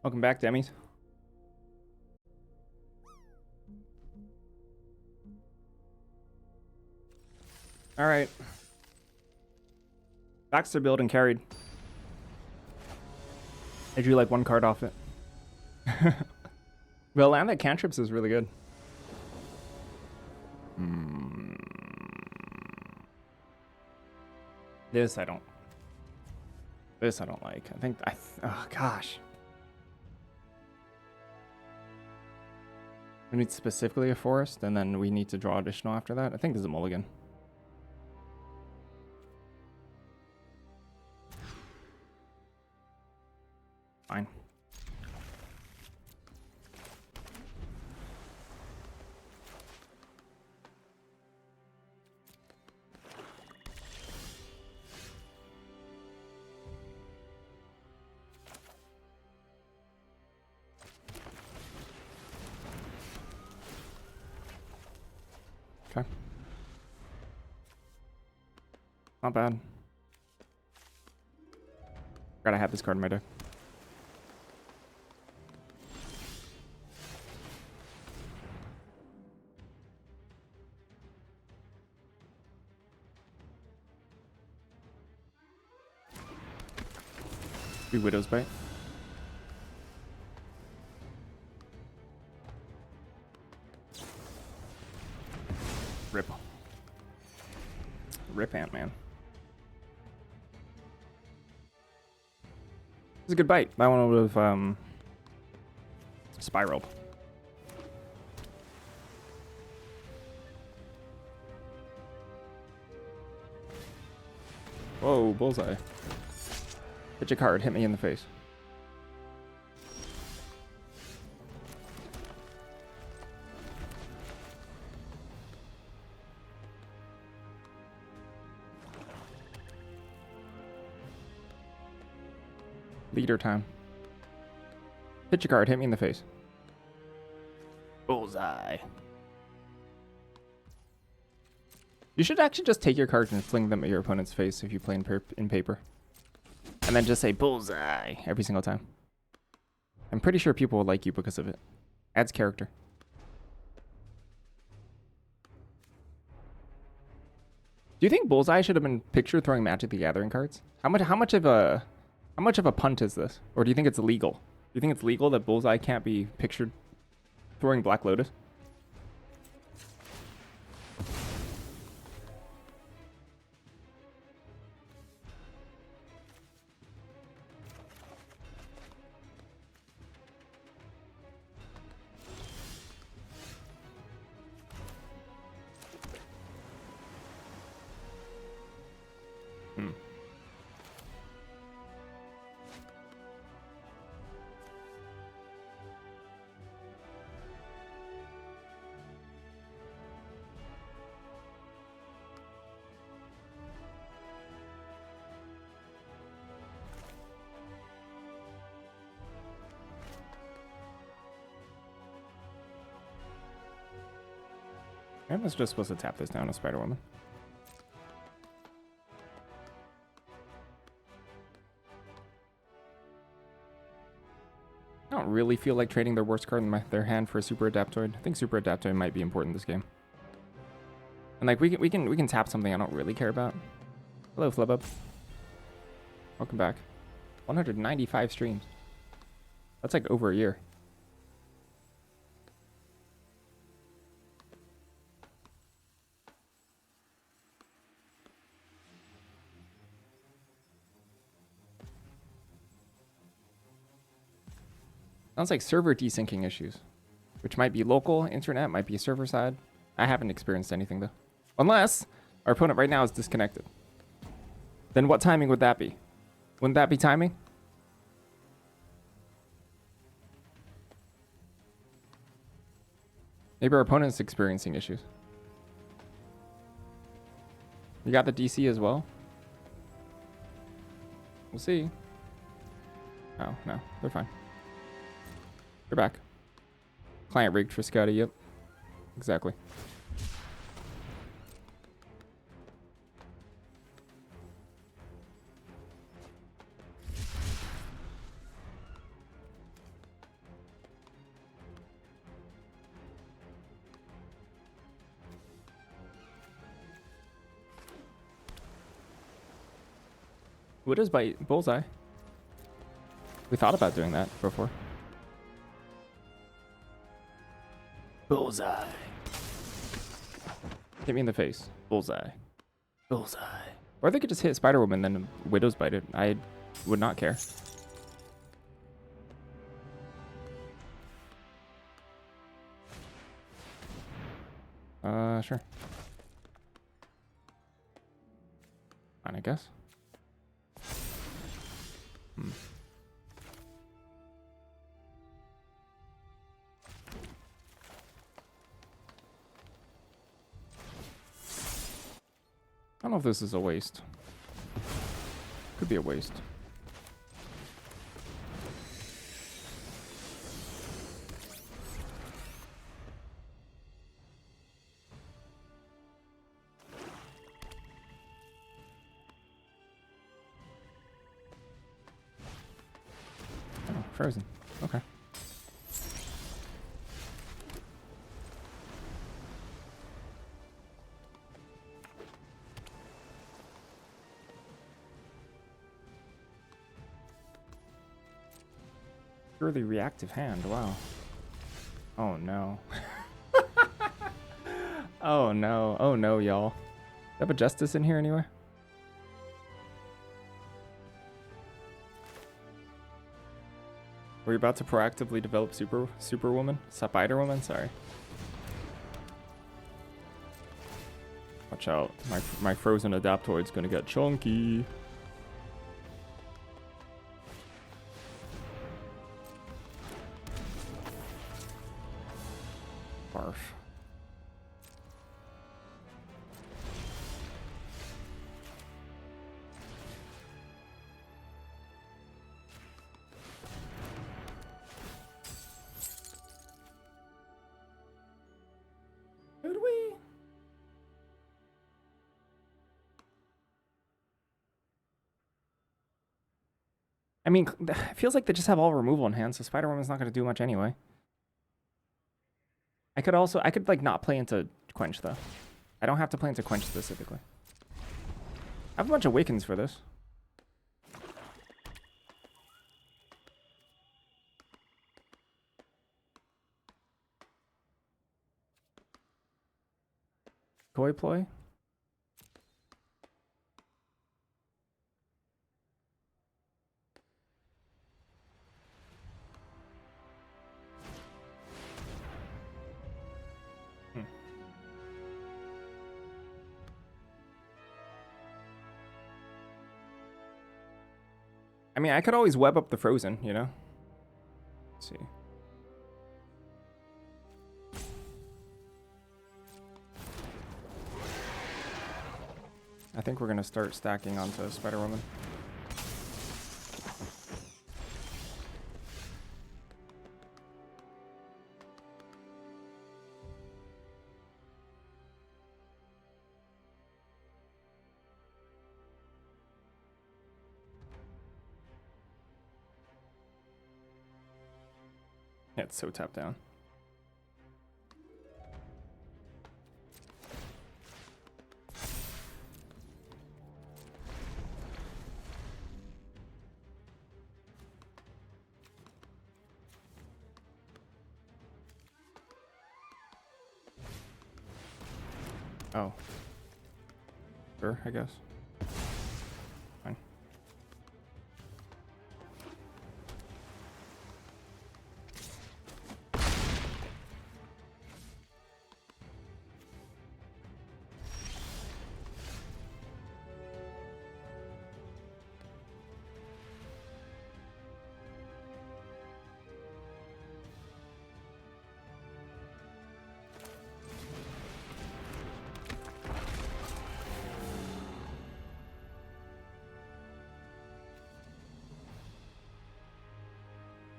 Welcome back, Demis. All right. Baxter build and carried. I drew like one card off it. Well, land that cantrips is really good. This I don't. This I don't like. I think oh gosh. We need specifically a forest, and then we need to draw additional after that. I think this is a mulligan. Fine. Okay. Not bad. Gotta have this card in my deck. Be Widow's Bite. Rip. Rip Ant-Man. It's a good bite. That one would have spiraled. Whoa, bullseye. Hit your card, hit me in the face. Leader time. Hit your card, hit me in the face. Bullseye. You should actually just take your cards and fling them at your opponent's face if you play in paper. And then just say bullseye every single time. I'm pretty sure people will like you because of it. Adds character. Do you think bullseye should have been pictured throwing Magic the Gathering cards? How much of a punt is this? Or do you think it's illegal? Do you think it's legal that bullseye can't be pictured throwing Black Lotus? I was just supposed to tap this down to Spider-Woman. I don't really feel like trading their worst card in their hand for a Super Adaptoid. I think Super Adaptoid might be important this game. And like we can tap something I don't really care about. Hello, Flubub. Welcome back. 195 streams. That's like over a year. Sounds like server desyncing issues, which might be local, internet, might be server side. I haven't experienced anything though. Unless our opponent right now is disconnected. Then what timing would that be? Wouldn't that be timing? Maybe our opponent's experiencing issues. You got the DC as well? We'll see. Oh, no, they're fine. You're back. Client rigged for Scotty, yep. Exactly. Widow's Bite, Bullseye. We thought about doing that before. Bullseye. Hit me in the face. Bullseye. Bullseye. Or they could just hit Spider-Woman, then Widow's Bite it. I would not care. Sure. Fine, I guess. Hmm. I don't know if this is a waste. Could be a waste. Oh, frozen. Okay. Purely reactive hand, wow. Oh no. Oh no. Oh no, y'all. Do you have a Justice in here anywhere? Were you about to proactively develop Superwoman? Spider-Woman? Sorry. Watch out. My frozen Adaptoid's gonna get chunky. Barf. Could we? I mean, it feels like they just have all removal in hand, so Spider-Woman's not going to do much anyway. I could like not play into Quench though. I don't have to play into Quench specifically. I have a bunch of Awakens for this. Koi Ploy? I mean, I could always web up the Frozen, you know? Let's see. I think we're going to start stacking onto Spider-Woman. Yeah, it's so tapped down. Oh. Sure, I guess. Fine.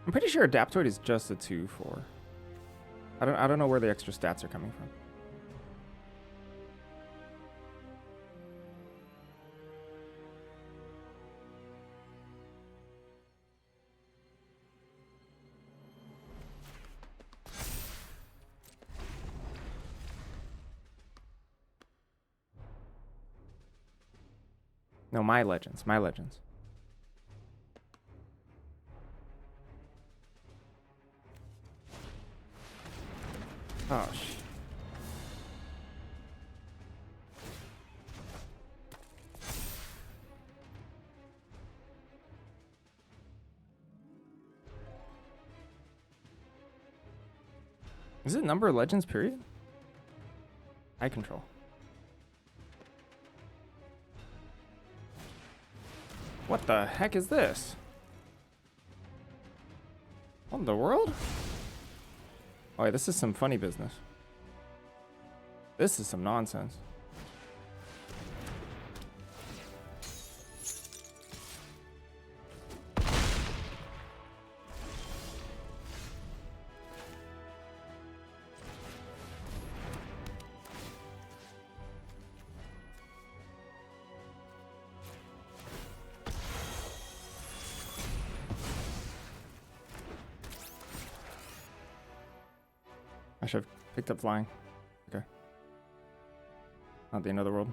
I'm pretty sure Adaptoid is just a 2/4. I don't know where the extra stats are coming from. No, my legends. My legends. Is it number of legends, period? Eye control. What the heck is this? What in the world? Oh, yeah, this is some funny business. This is some nonsense. I should have picked up flying. Okay. Not the end of the world.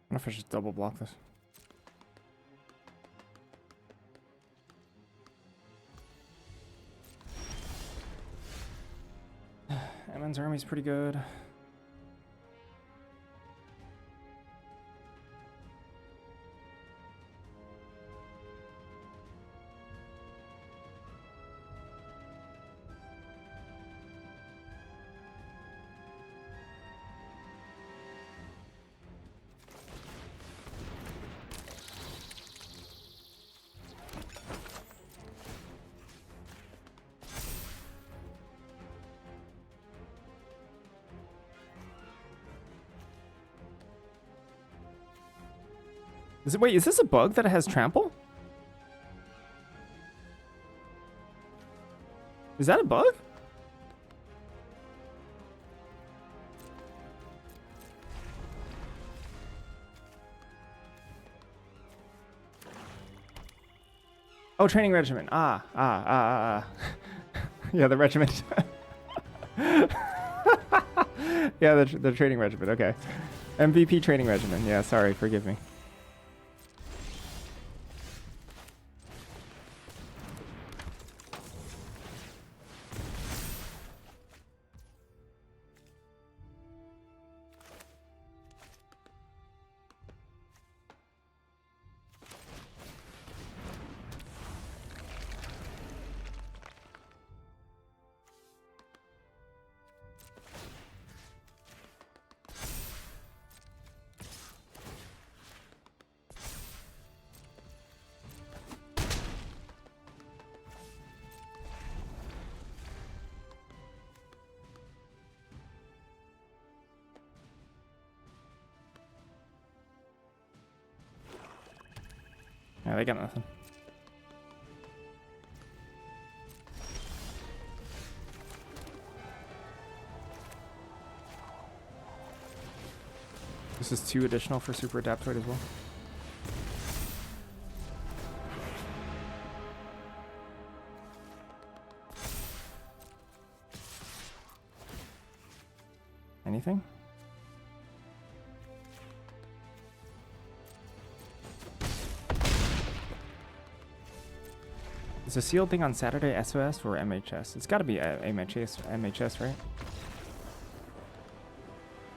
I wonder if I should double block this. Emmon's army's pretty good. Wait, is this a bug that it has trample? Is that a bug? Oh, training regiment. Yeah, the regiment. Yeah, the training regiment. Okay. MVP training regiment. Yeah, sorry. Forgive me. Yeah, they got nothing. This is 2 additional for Super Adaptoid as well. Anything? Is a sealed thing on Saturday SOS or MHS? It's gotta be MHS, right?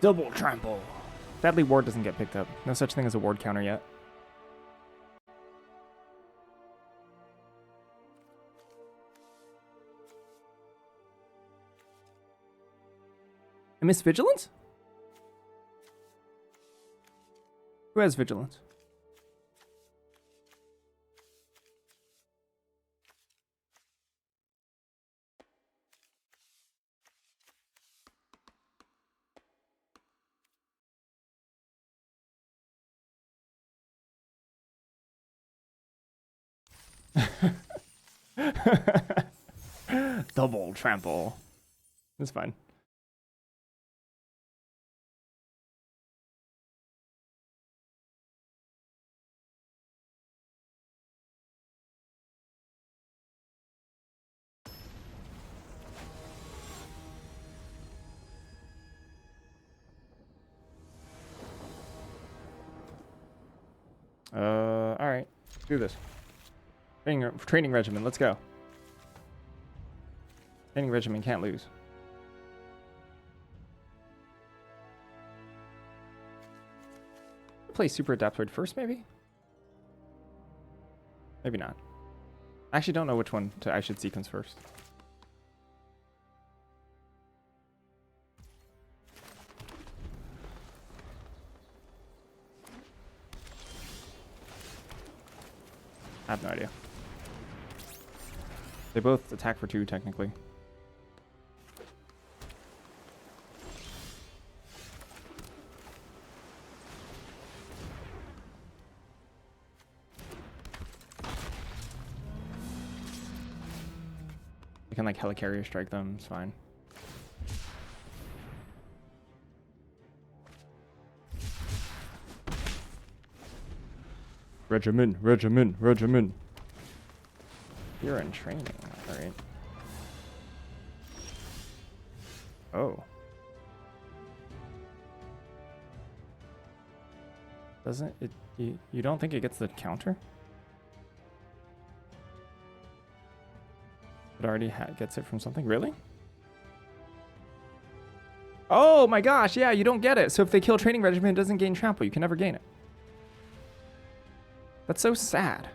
Double trample. Sadly, ward doesn't get picked up. No such thing as a ward counter yet. I miss Vigilance? Who has Vigilance? Double trample. That's fine. Alright. Do this. Training regimen, let's go. Training regimen can't lose. Play Super Adaptoid first, maybe? Maybe not. I actually don't know which one I should sequence first. I have no idea. They both attack for 2, technically. I can like helicarrier strike them, it's fine. Regimen, regimen, regimen. You're in training, alright. Oh. Doesn't it, you don't think it gets the counter? It already gets it from something, really? Oh my gosh, yeah, you don't get it. So if they kill training regimen, it doesn't gain trample. You can never gain it. That's so sad.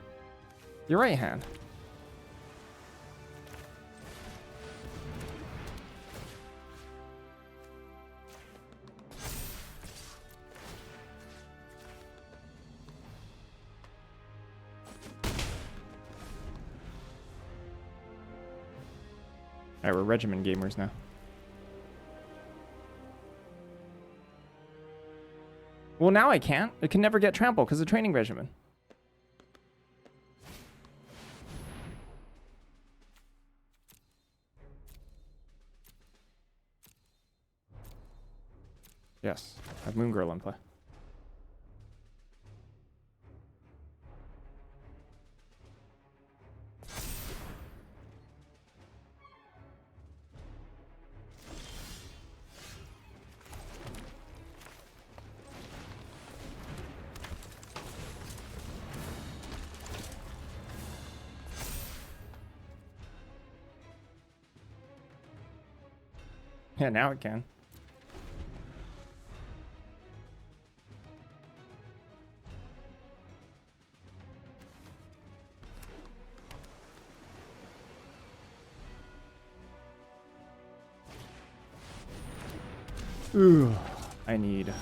Your right hand. Alright, we're regimen gamers now. Well, now I can't. It can never get trample because of training regimen. Yes, I have Moon Girl in play. Yeah, now it can. Ooh, I need.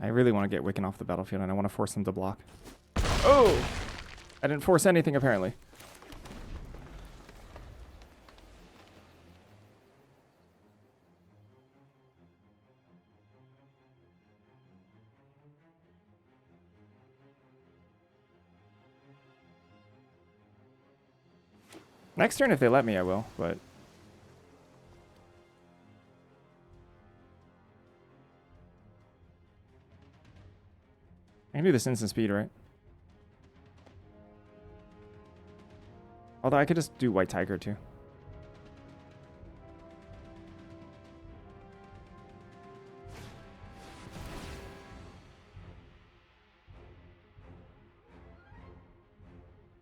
I really want to get Wiccan off the battlefield, and I want to force them to block. Oh! I didn't force anything, apparently. Next turn, if they let me, I will, but... I can do this instant speed, right? Although I could just do White Tiger, too.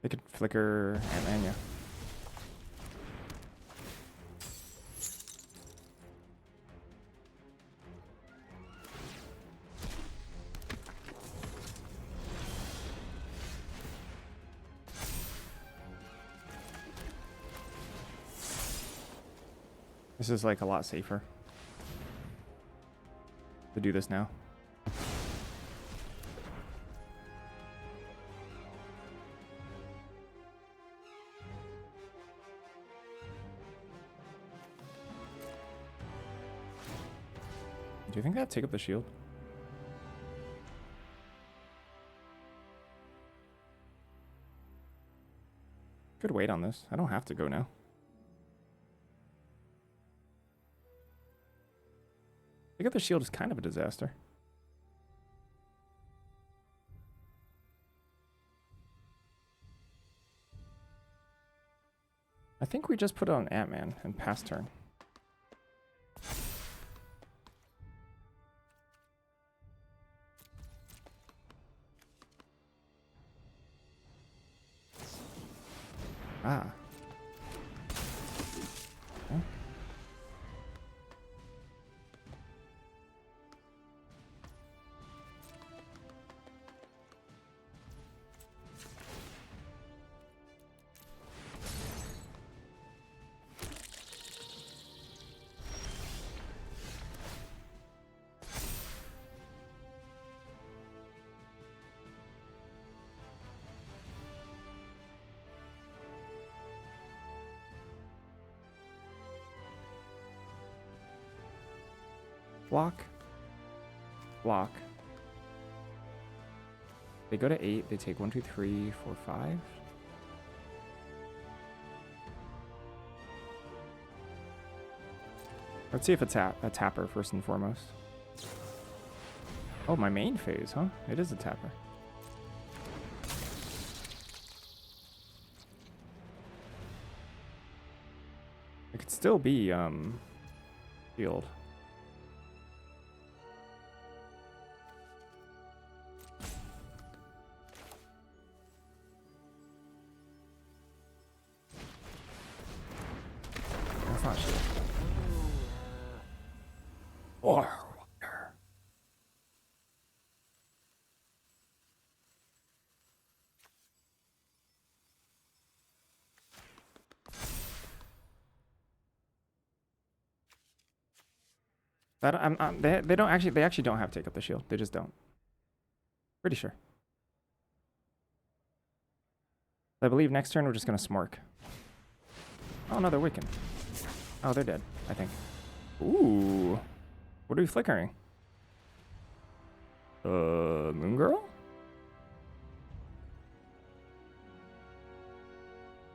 They could flicker Ant-Man, yeah. This is like a lot safer to do this now. Do you think that'd take up the shield? Could wait on this. I don't have to go now. Take up the shield is kind of a disaster. I think we just put on Ant-Man and pass turn. Ah. Okay. Block. Block. They go to 8. They take 1, 2, 3, 4, 5. Let's see if it's a tapper first and foremost. Oh, my main phase, huh? It is a tapper. It could still be field. That's not shield. Or wonder. That they don't actually, they actually don't have take up the shield. They just don't. Pretty sure. I believe next turn we're just gonna smork. Oh no, they're Wiccan. Oh, they're dead, I think. Ooh. What are we flickering? Moon Girl?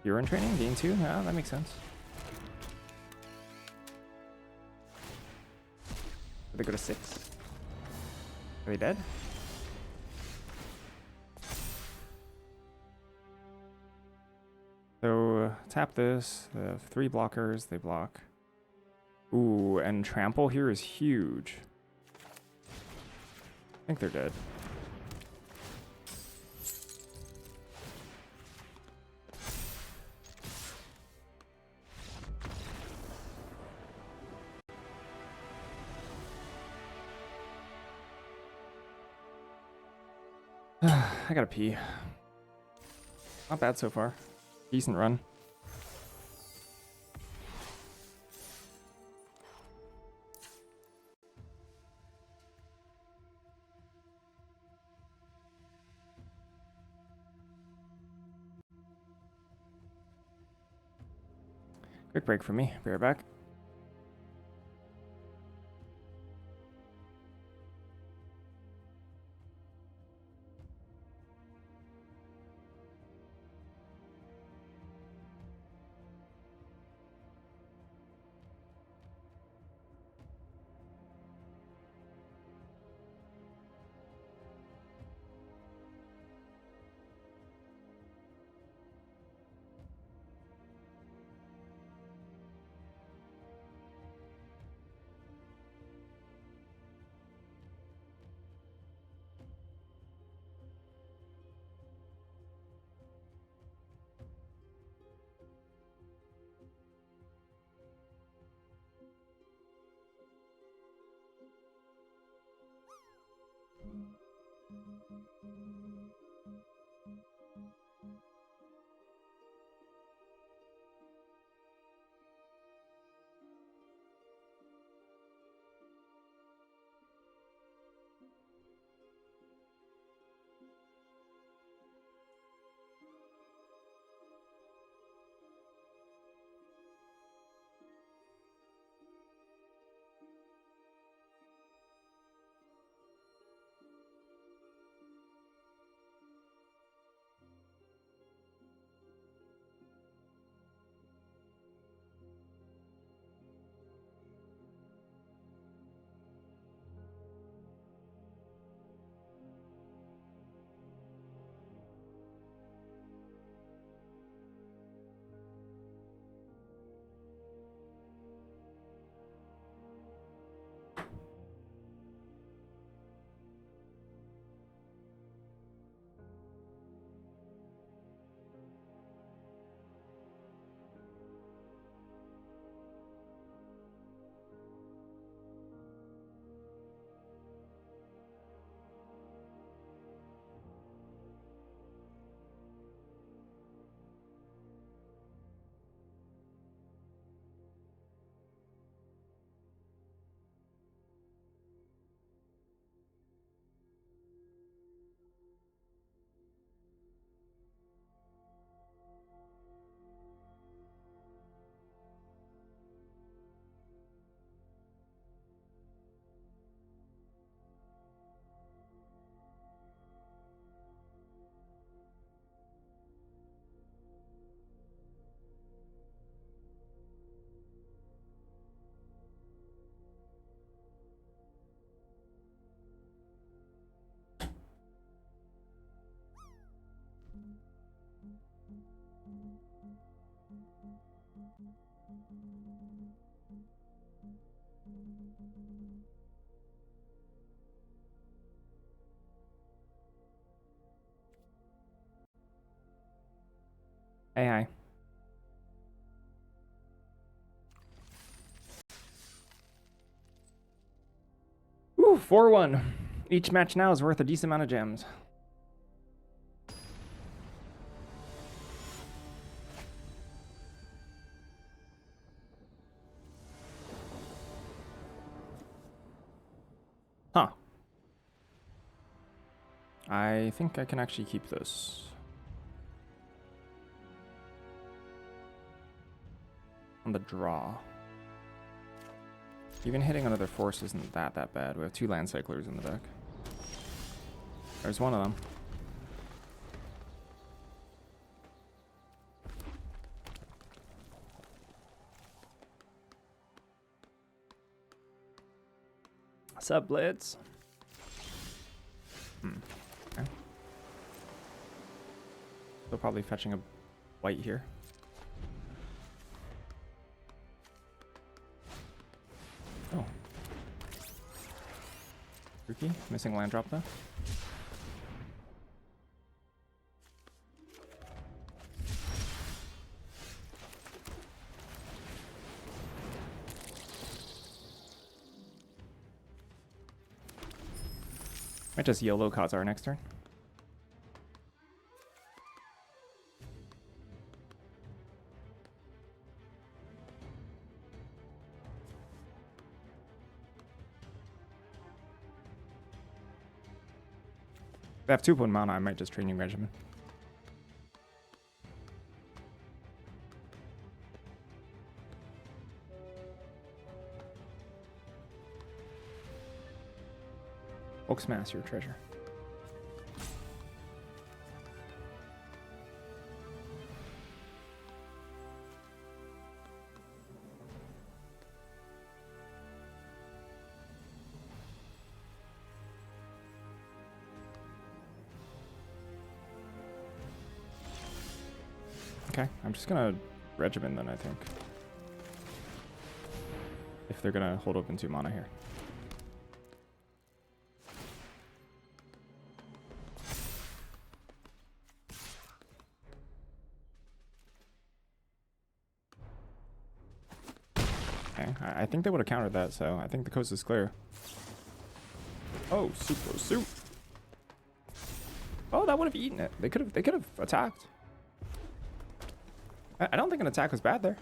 You're in training? Gain 2? Yeah, that makes sense. Did they go to 6? Are they dead? So, tap this. They have 3 blockers. They block. Ooh, and trample here is huge. I think they're dead. I gotta pee. Not bad so far. Decent run. Quick break for me. Be right back. Hey, hi. Ooh, 4-1. Each match now is worth a decent amount of gems. Huh. I think I can actually keep this. On the draw. Even hitting another force isn't that bad. We have 2 land cyclers in the deck. There's one of them. What's up, Blitz? Okay. Still probably fetching a white here. Oh. Rookie, missing land drop though. Might just YOLO Khazar next turn. If I have 2 mana, I might just Training Regimen. Bulk Smash your treasure. Okay, I'm just gonna Regimen then, I think. If they're gonna hold open 2 mana here. Okay, I think they would have countered that, so I think the coast is clear. Oh, super soup. Oh, that would have eaten it. They could have attacked. I don't think an attack was bad there.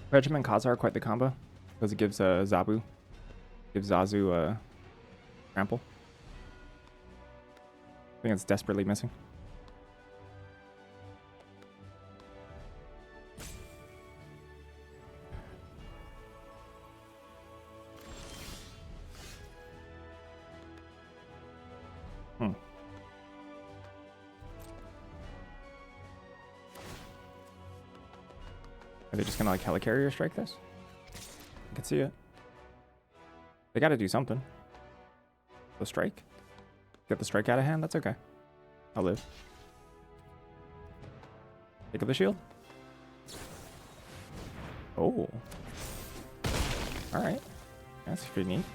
Regimen Khazar quite the combo because it gives Zabu, gives Zazu trample. I think it's desperately missing. Are they just gonna like Helicarrier strike this? I can see it. They gotta do something. The strike? Get the strike out of hand? That's okay. I'll live. Take up the shield. Oh. Alright. That's pretty neat.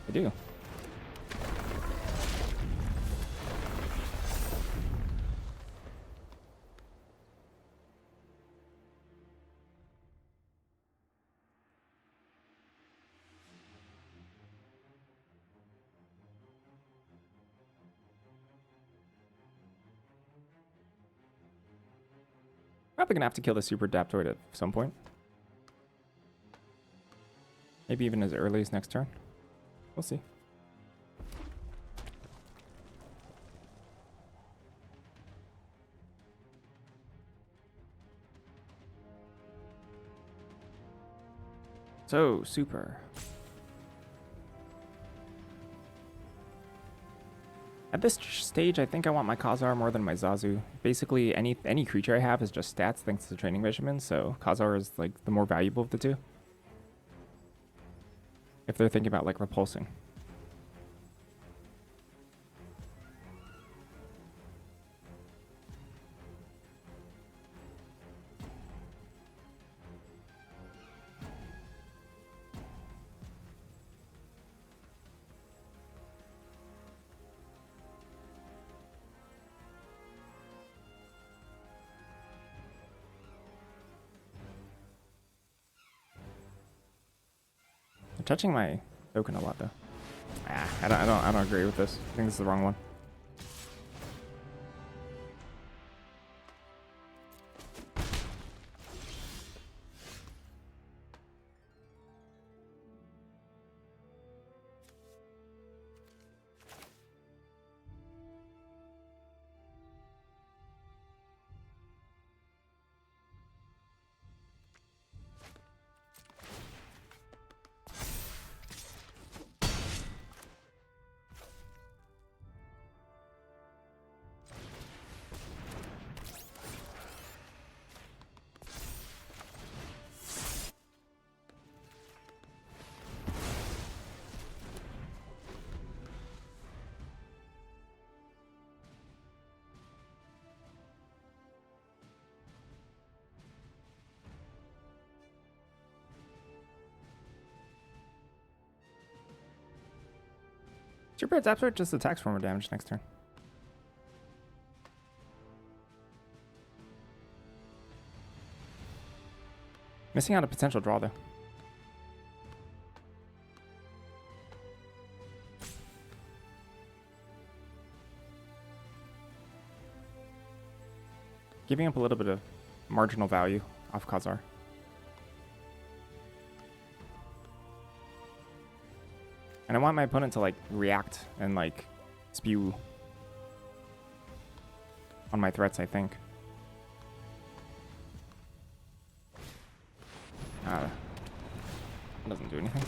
I do. Probably gonna have to kill the Super Adaptoid at some point. Maybe even as early as next turn. We'll see. So, super. At this stage, I think I want my Khazar more than my Zazu. Basically, any creature I have is just stats thanks to the training regimen, so Khazar is like the more valuable of the two. If they're thinking about like repulsing. They're touching my token a lot though. I don't agree with this. I think this is the wrong one. Superbird's Absolute just attacks for more damage next turn. Missing out a potential draw though. Giving up a little bit of marginal value off Khazar. And I want my opponent to like react and like spew on my threats, I think. Doesn't do anything.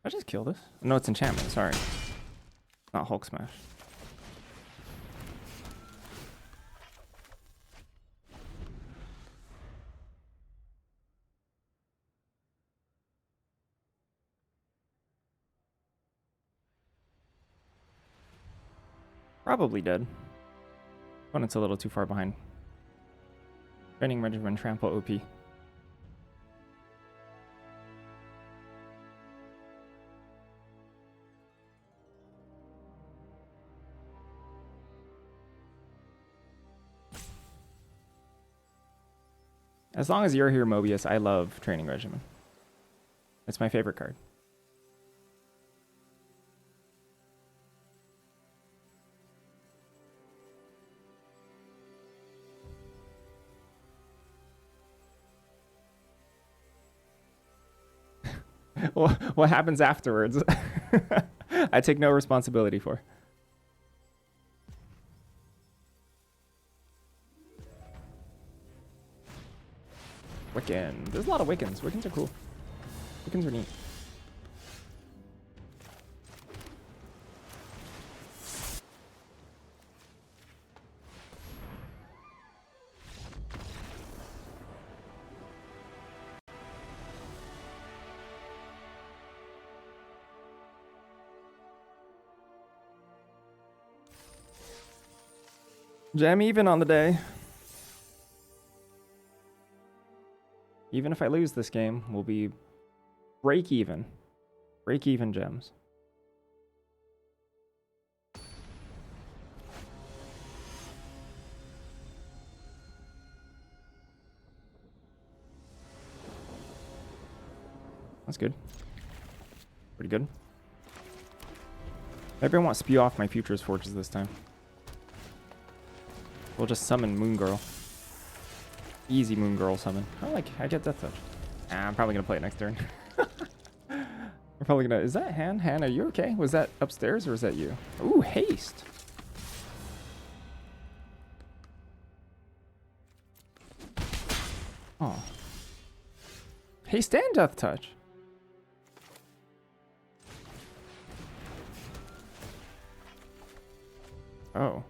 I just kill this? No, it's enchantment, sorry. Not Hulk Smash. Probably dead. Opponent's a little too far behind. Training regimen trample OP. As long as you're here, Mobius, I love training regimen. It's my favorite card. What happens afterwards? I take no responsibility for. Wiccan. There's a lot of Wiccans. Wiccans are cool. Wiccans are neat. Gem even on the day. Even if I lose this game, we'll be break even. Break even gems. That's good. Pretty good. Maybe I won't spew off my Futures Forges this time. We'll just summon Moon Girl. Easy Moon Girl summon. I get Death Touch. I'm probably gonna play it next turn. I'm probably gonna. Is that Han? Han, are you okay? Was that upstairs or is that you? Ooh, haste. Oh. Haste and Death Touch. Oh.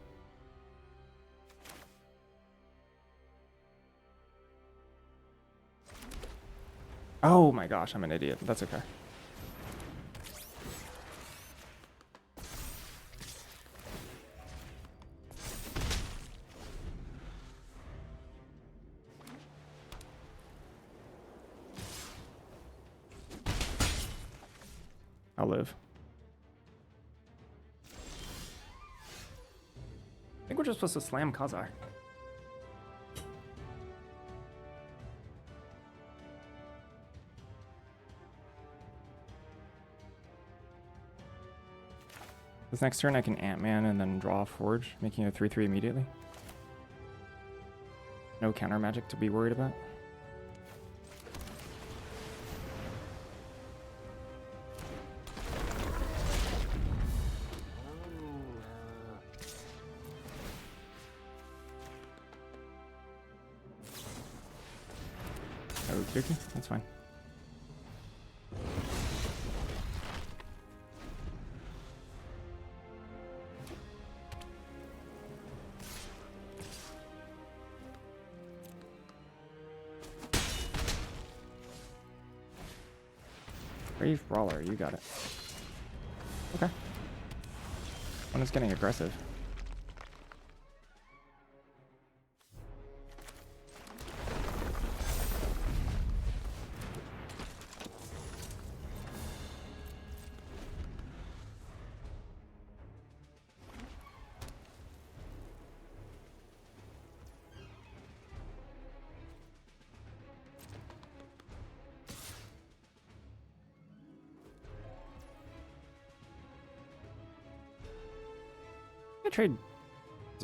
Oh my gosh, I'm an idiot. That's okay. I'll live. I think we're just supposed to slam Khazar. This next turn I can Ant-Man and then draw a Forge, making it a 3-3 immediately. No counter magic to be worried about. Okay, that's fine. Brave Brawler, you got it. Okay. One is getting aggressive.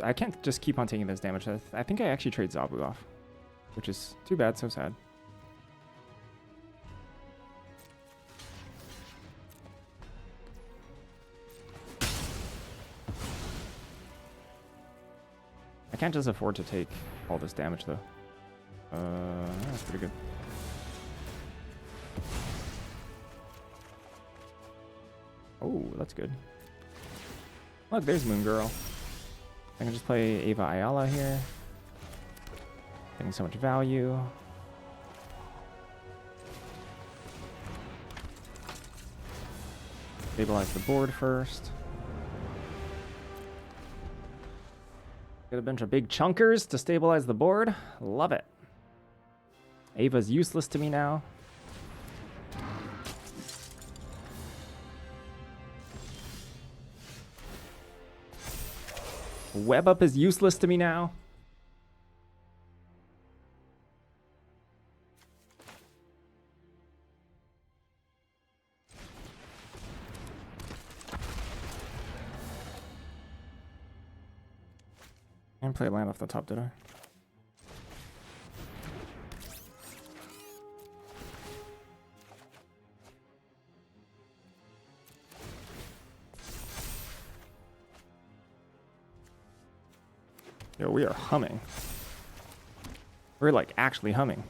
I can't just keep on taking this damage. I think I actually trade Zabu off, which is too bad, so sad. I can't just afford to take all this damage though. That's pretty good. Oh, that's good. Look, there's Moon Girl. I can just play Ava Ayala here. Getting so much value. Stabilize the board first. Get a bunch of big chunkers to stabilize the board. Love it. Ava's useless to me now. Web Up is useless to me now. I didn't play land off the top, did I? Yo, we are humming. We're like actually humming.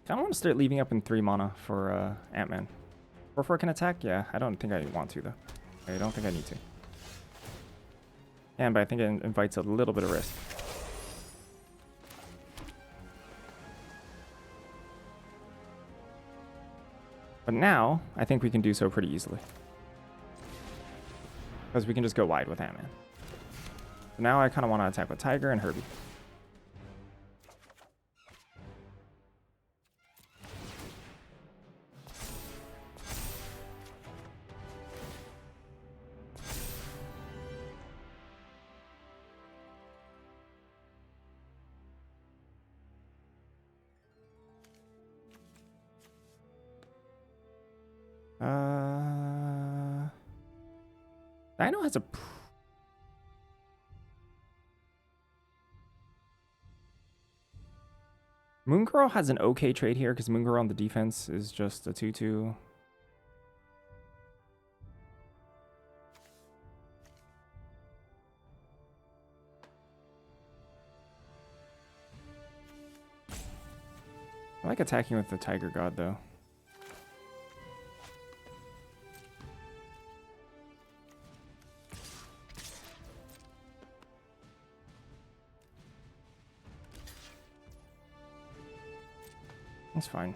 I don't want to start leaving up in 3 mana for Ant-Man. 4/4 can attack? Yeah, I don't think I want to though. I don't think I need to. Yeah, but I think it invites a little bit of risk. But now, I think we can do so pretty easily. Because we can just go wide with Ant-Man. So now I kind of want to attack with Tiger and Herbie. Dino has a... Moon Girl has an okay trade here because Moon Girl on the defense is just a 2-2. I like attacking with the Tiger God though. That's fine.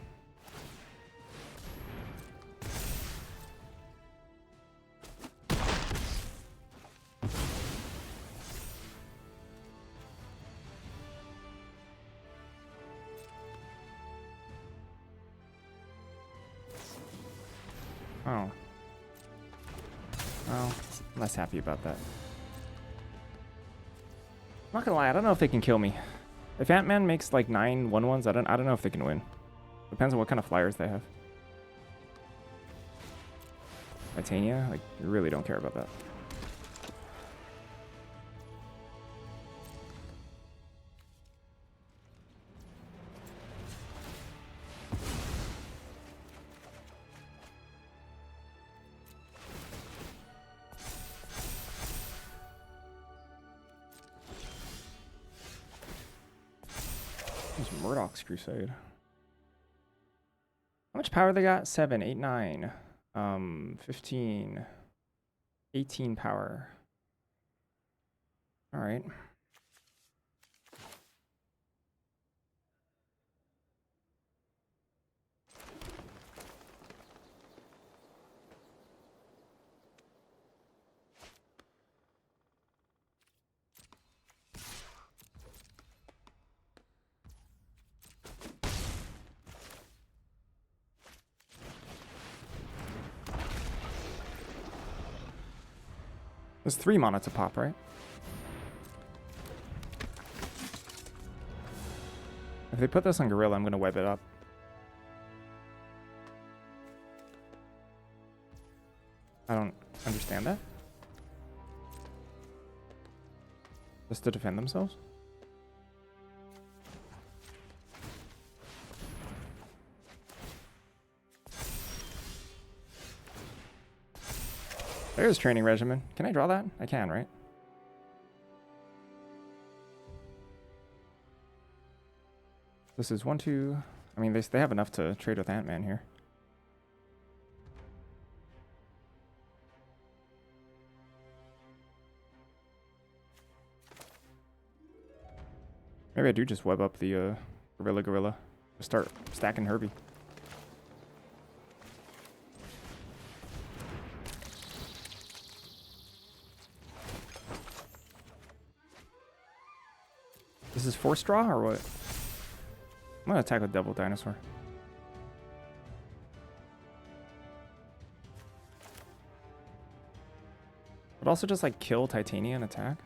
Oh. Well, I'm less happy about that. I'm not gonna lie, I don't know if they can kill me. If Ant-Man makes like 9 1-1s, I don't know if they can win. Depends on what kind of flyers they have. Titania, like, you really don't care about that. There's Murdoch's Crusade. How much power they got? 7, 8, 9, 15, 18 power. All right. There's 3 mana to pop, right? If they put this on Gorilla, I'm going to web it up. I don't understand that. Just to defend themselves? There's Training Regimen. Can I draw that? I can, right? This is 1, 2. I mean, they have enough to trade with Ant-Man here. Maybe I do just web up the Gorilla. Just start stacking Herbie. This is 4 straw or what? I'm gonna attack with Devil Dinosaur. But also just like kill Titania and attack.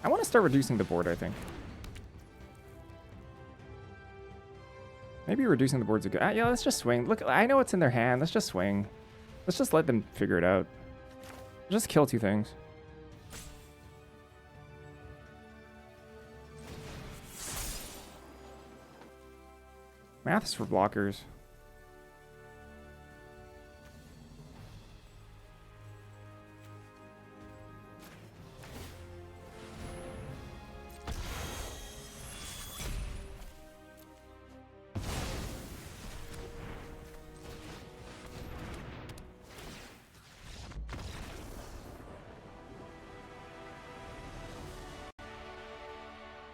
I want to start reducing the board, I think. Maybe reducing the board's a good... yeah, let's just swing. Look, I know what's in their hand. Let's just swing. Let's just let them figure it out. Just kill 2 things. Math is for blockers.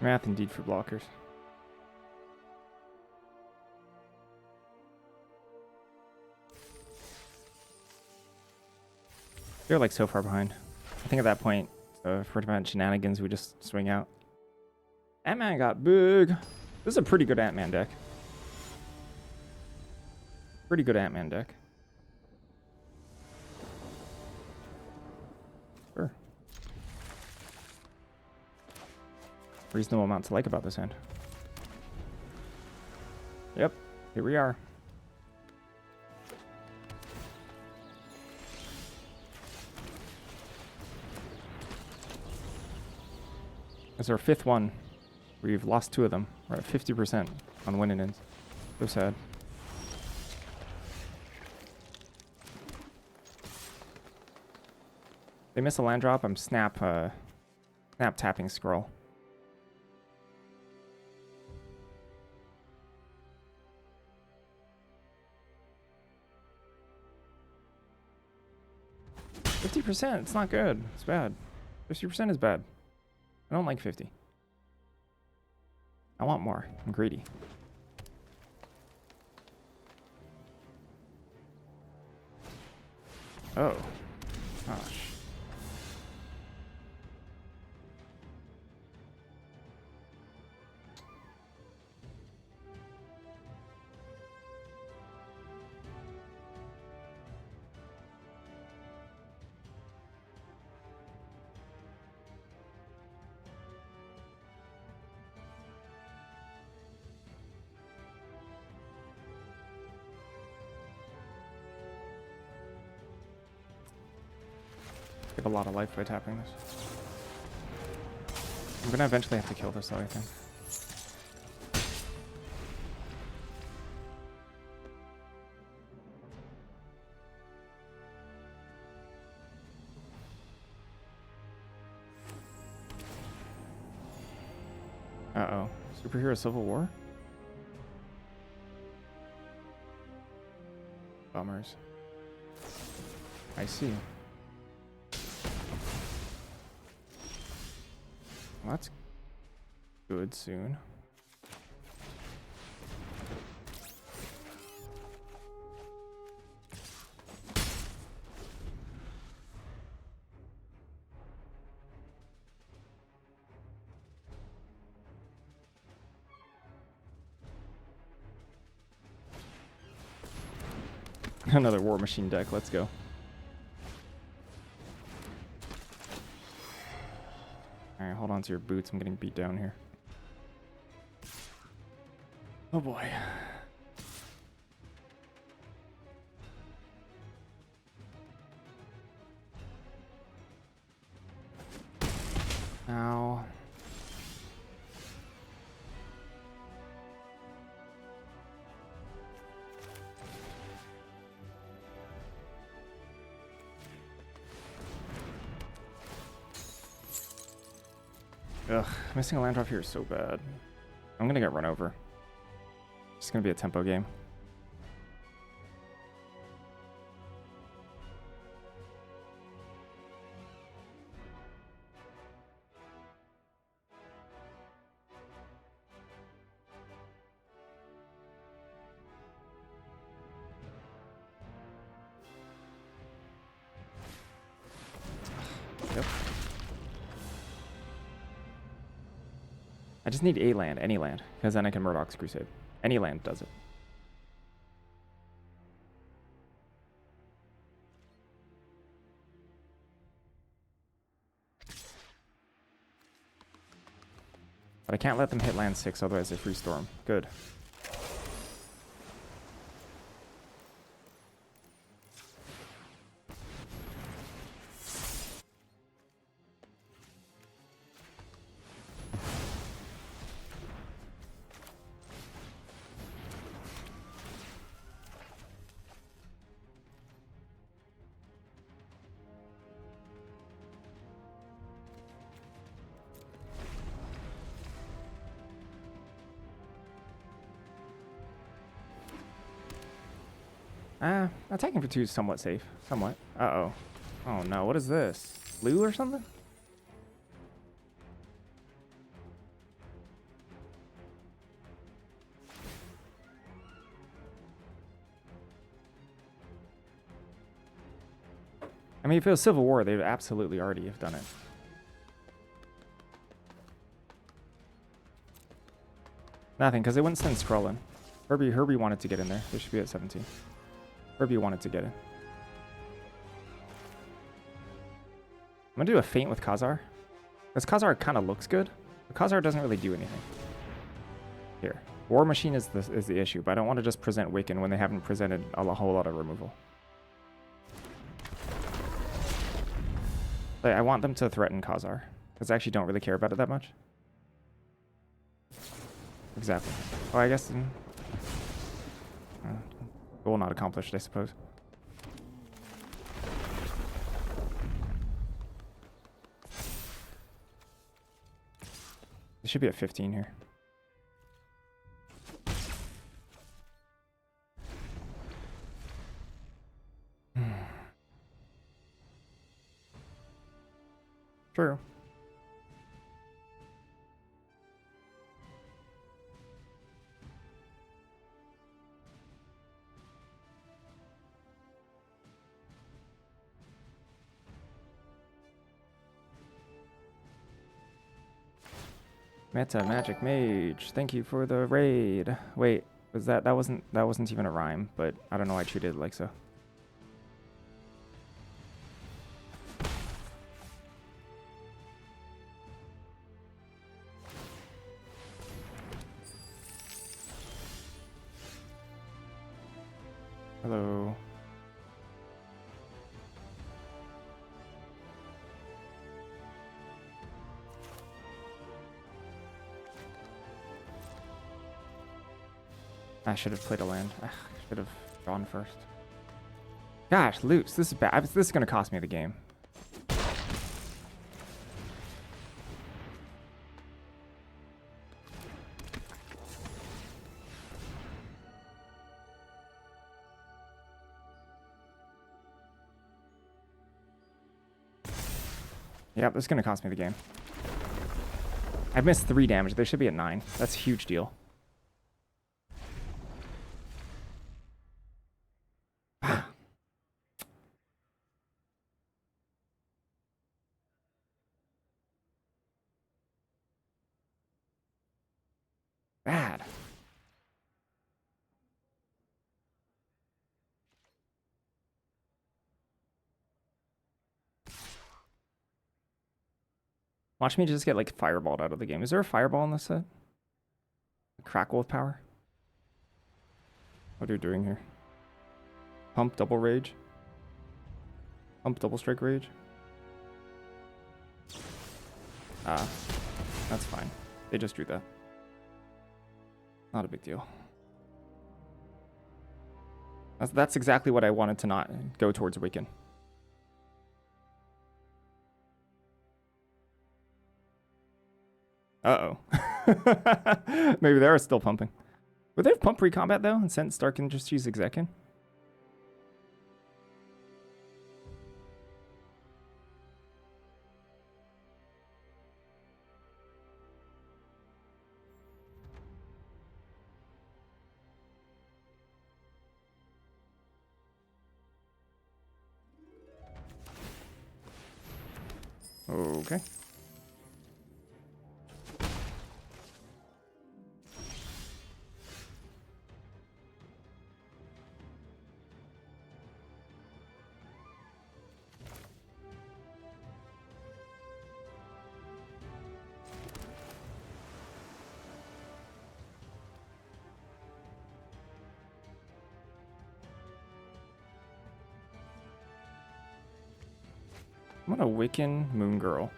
Math indeed for blockers. They're like so far behind. I think at that point, for prevent shenanigans, we just swing out. Ant-Man got big. This is a pretty good Ant-Man deck. Pretty good Ant-Man deck. Sure. Reasonable amount to like about this hand. Yep, here we are. It's our 5th one. We've lost 2 of them. We're at 50% on winning ins. So sad. They miss a land drop. I'm snap tapping scroll. %. It's not good. It's bad. 50% is bad. I don't like 50. I want more. I'm greedy. Oh. Gosh. Get a lot of life by tapping this. I'm gonna eventually have to kill this though, I think. Uh-oh. Superhero Civil War? Bummers. I see. Well, that's good soon. Another War Machine deck, let's go. Alright, hold on to your boots, I'm getting beat down here. Oh boy. Ow. Ugh, missing a land drop here is so bad. I'm gonna get run over. It's gonna be a tempo game. Yep. I just need a land, any land, because then I can Murdoch's Crusade. Any land does it. But I can't let them hit land 6, otherwise they free storm. Good. Attacking for 2 is somewhat safe. Somewhat. Uh-oh. Oh no, what is this? Blue or something? I mean, if it was Civil War, they would absolutely already have done it. Nothing, because they wouldn't send Skrull in. Herbie wanted to get in there. They should be at 17. Herbie wanted to get in. I'm gonna do a feint with Khazar. Because Khazar kind of looks good, but Khazar doesn't really do anything. Here. War Machine is the issue, but I don't want to just present Wiccan when they haven't presented a whole lot of removal. Like, I want them to threaten Khazar, because I actually don't really care about it that much. Exactly. Oh, I guess... goal not accomplished, I suppose. It should be at 15 here. True. Meta Magic Mage, thank you for the raid. Wait, was that wasn't even a rhyme, but I don't know why I treated it like so. Hello. I should have played a land. I should have drawn first. Gosh, Luce, this is bad. This is going to cost me the game. Yep, this is going to cost me the game. I've missed 3 damage. They should be at 9. That's a huge deal. Bad. Watch me just get like fireballed out of the game. Is there a fireball in this set? Crackle with power? What are you doing here? Pump double rage? Pump double strike rage? Ah, that's fine. They just drew that. Not a big deal. That's exactly what I wanted to not go towards Wiccan. Uh-oh. Maybe they are still pumping. Would they have pump pre-combat though and sent Stark and just use Exekin? Okay. I'm gonna Wiccan Moon Girl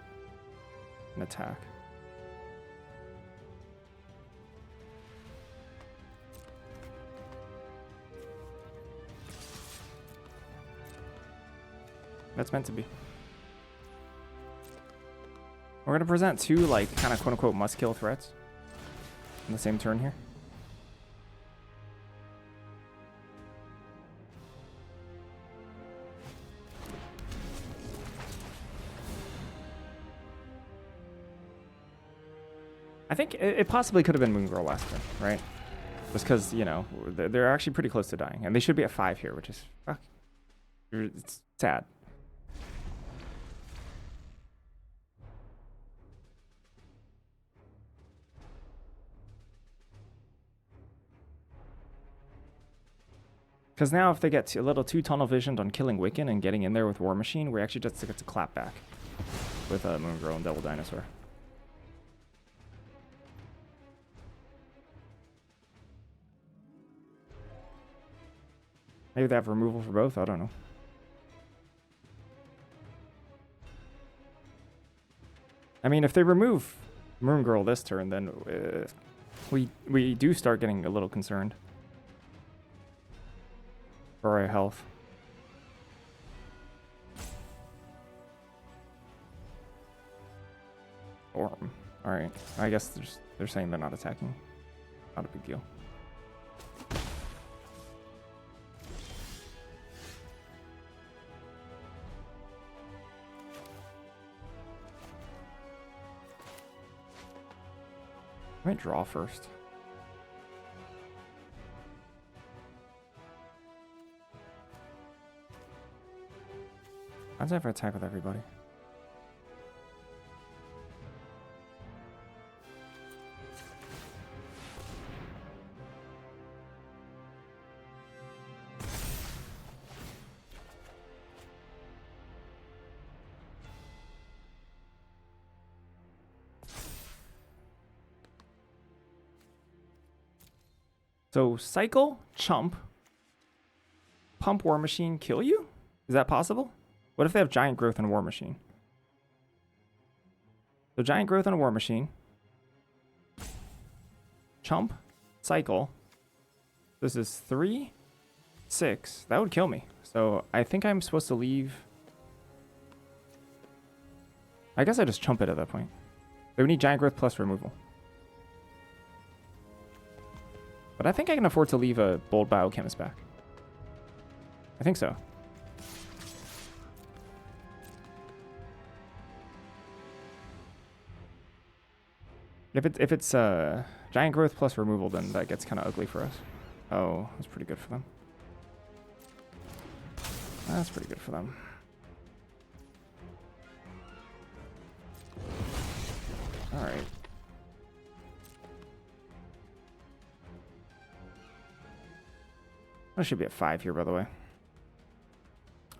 and attack. That's meant to be. We're gonna present 2 like kind of quote-unquote must-kill threats in the same turn here. I think it possibly could have been Moon Girl last turn, right? Just because, you know, they're actually pretty close to dying. And they should be at 5 here, which is... fuck. It's sad. Because now if they get a little too tunnel visioned on killing Wiccan and getting in there with War Machine, we actually just get to clap back with Moon Girl and Devil Dinosaur. Maybe they have removal for both, I don't know. I mean, if they remove Moon Girl this turn, then we do start getting a little concerned for our health. Orm. All right. I guess they're saying they're not attacking. Not a big deal. I might draw first. I'd have to attack with everybody. So cycle, chump, pump War Machine, kill you? Is that possible? What if they have Giant Growth and War Machine? So Giant Growth and a War Machine. Chump, cycle. This is 3, 6. That would kill me. So I think I'm supposed to leave. I guess I just chump it at that point. They would need Giant Growth plus removal. But I think I can afford to leave a Bold Biochemist back. I think so. If it's Giant Growth plus removal, then that gets kind of ugly for us. Oh, that's pretty good for them. That's pretty good for them. All right. I should be at 5 here, by the way.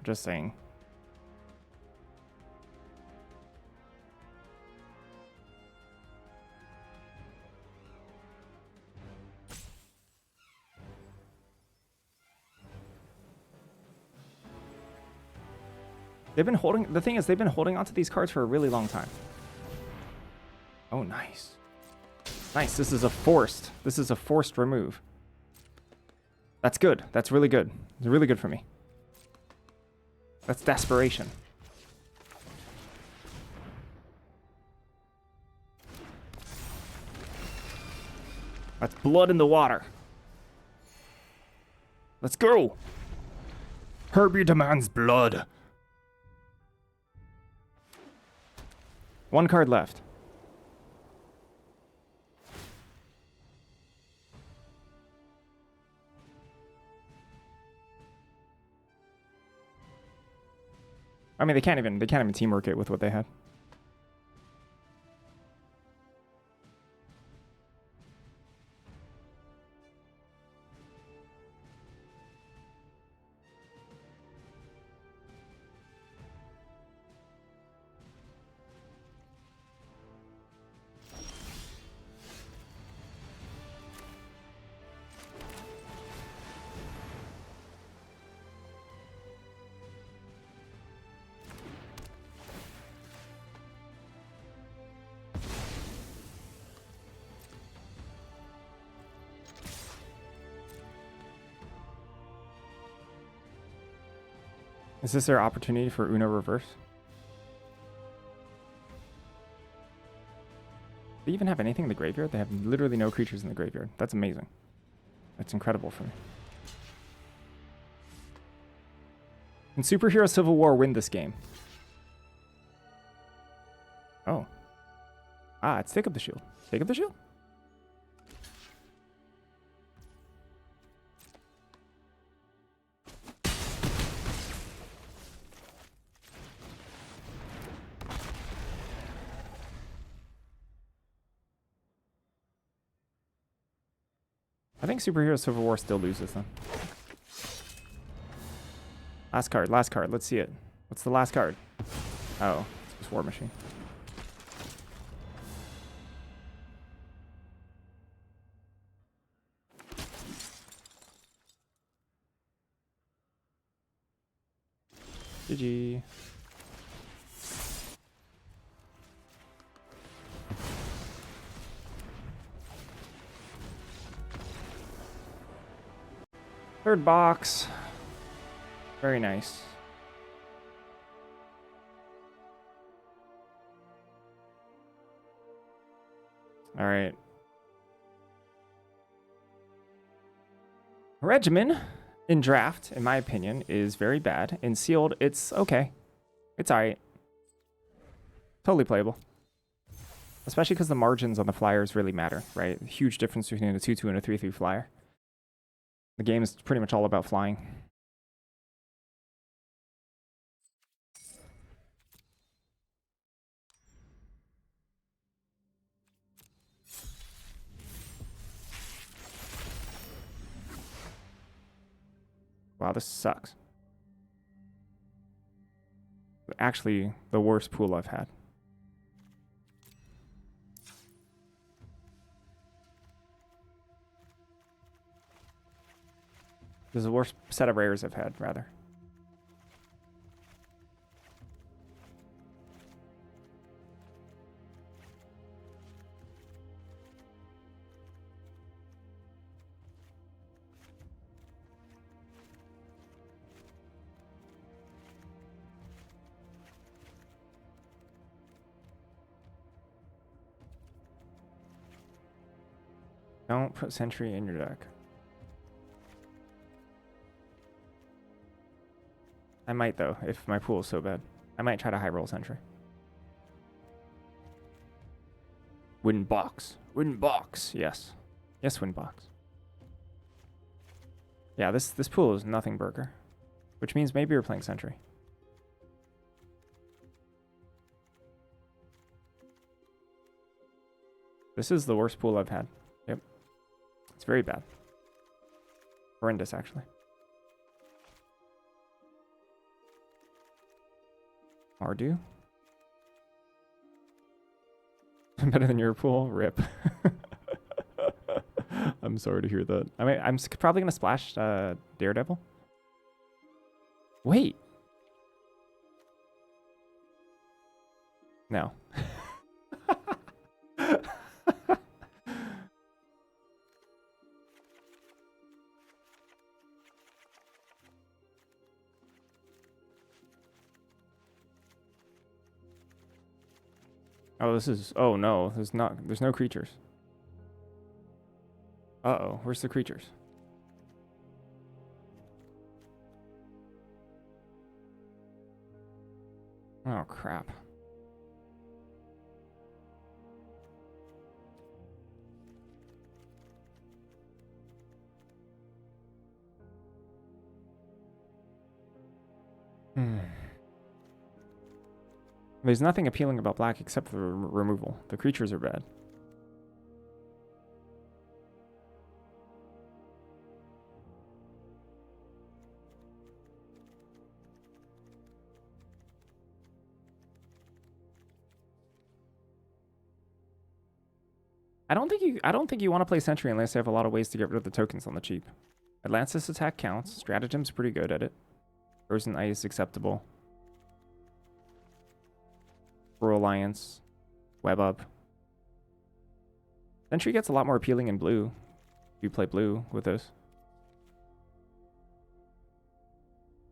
Just saying. They've been holding, the thing is, they've been holding onto these cards for a really long time. Oh, nice. Nice, this is a forced remove. That's good. That's really good. It's really good for me. That's desperation. That's blood in the water. Let's go. Herbie demands blood. One card left. I mean, they can't even teamwork it with what they had. Is this their opportunity for Uno reverse? Do they even have anything in the graveyard? They have literally no creatures in the graveyard. That's amazing. That's incredible for me. Can Superhero Civil War win this game? Oh. Ah, it's Take Up the Shield. Take Up the Shield? I think Superhero Civil War still loses then. Last card, last card. Let's see it. What's the last card? Oh, it's War Machine. GG. Third box. Very nice. All right. Regimen in draft, in my opinion, is very bad. In sealed, it's okay. It's all right. Totally playable. Especially because the margins on the flyers really matter, right? Huge difference between a 2-2 and a 3-3 flyer. The game is pretty much all about flying. Wow, this sucks. Actually, the worst pool I've had. This is the worst set of rares I've had, rather. Don't put Sentry in your deck. I might, though, if my pool is so bad. I might try to high roll Sentry. Win box. Win box. Yes. Yes, win box. Yeah, this pool is nothing burger. Which means maybe you're playing Sentry. This is the worst pool I've had. Yep. It's very bad. Horrendous, actually. Mardu? Better than your pool? Rip. I'm sorry to hear that. I mean, I'm probably going to splash Daredevil. Wait. No. Oh, this is... Oh, no. There's no creatures. Uh-oh. Where's the creatures? Oh, crap. There's nothing appealing about black except for removal. The creatures are bad. I don't think you want to play Sentry unless you have a lot of ways to get rid of the tokens on the cheap. Atlantis attack counts. Stratagem's pretty good at it. Frozen Ice acceptable. Pro Alliance. Web up. Sentry gets a lot more appealing in blue. If you play blue with this.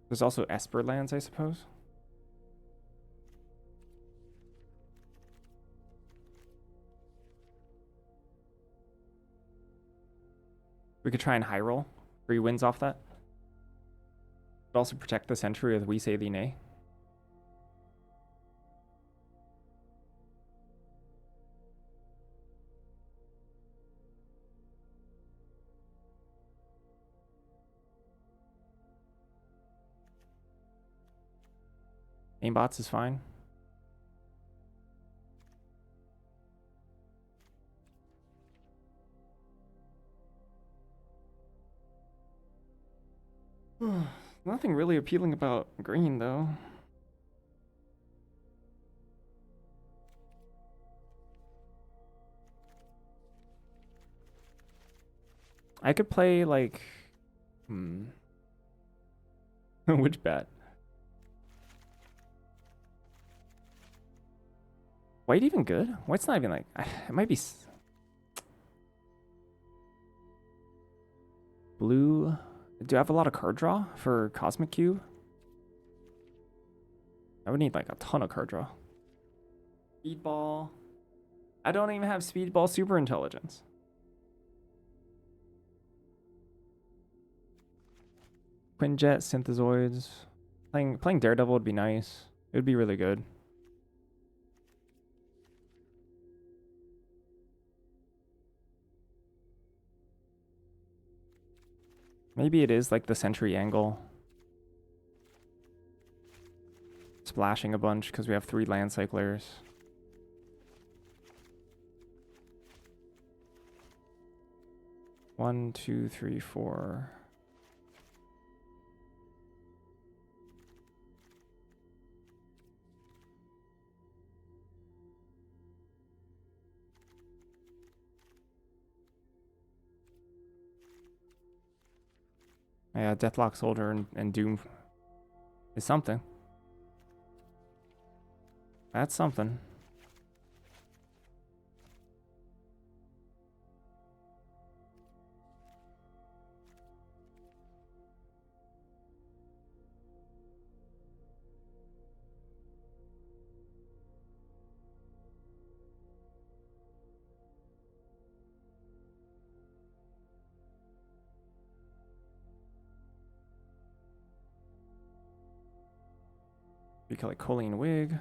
There's also Esper lands, I suppose. We could try and high roll. 3 wins off that. But also protect the Sentry with We Say Thee Nay. Aimbots is fine. Nothing really appealing about green, though. I could play, like... Which bat? White even good? White's not even like... It might be... Blue... Do I have a lot of card draw for Cosmic Cube? I would need like a ton of card draw. Speedball. I don't even have Speedball Super Intelligence. Quinjet, Synthezoids. Playing Daredevil would be nice. It would be really good. Maybe it is like the Sentry angle. Splashing a bunch because we have 3 land cyclers. One, two, three, four. Yeah, Deathlock Soldier and Doom is something. That's something. We call it Colleen Wig.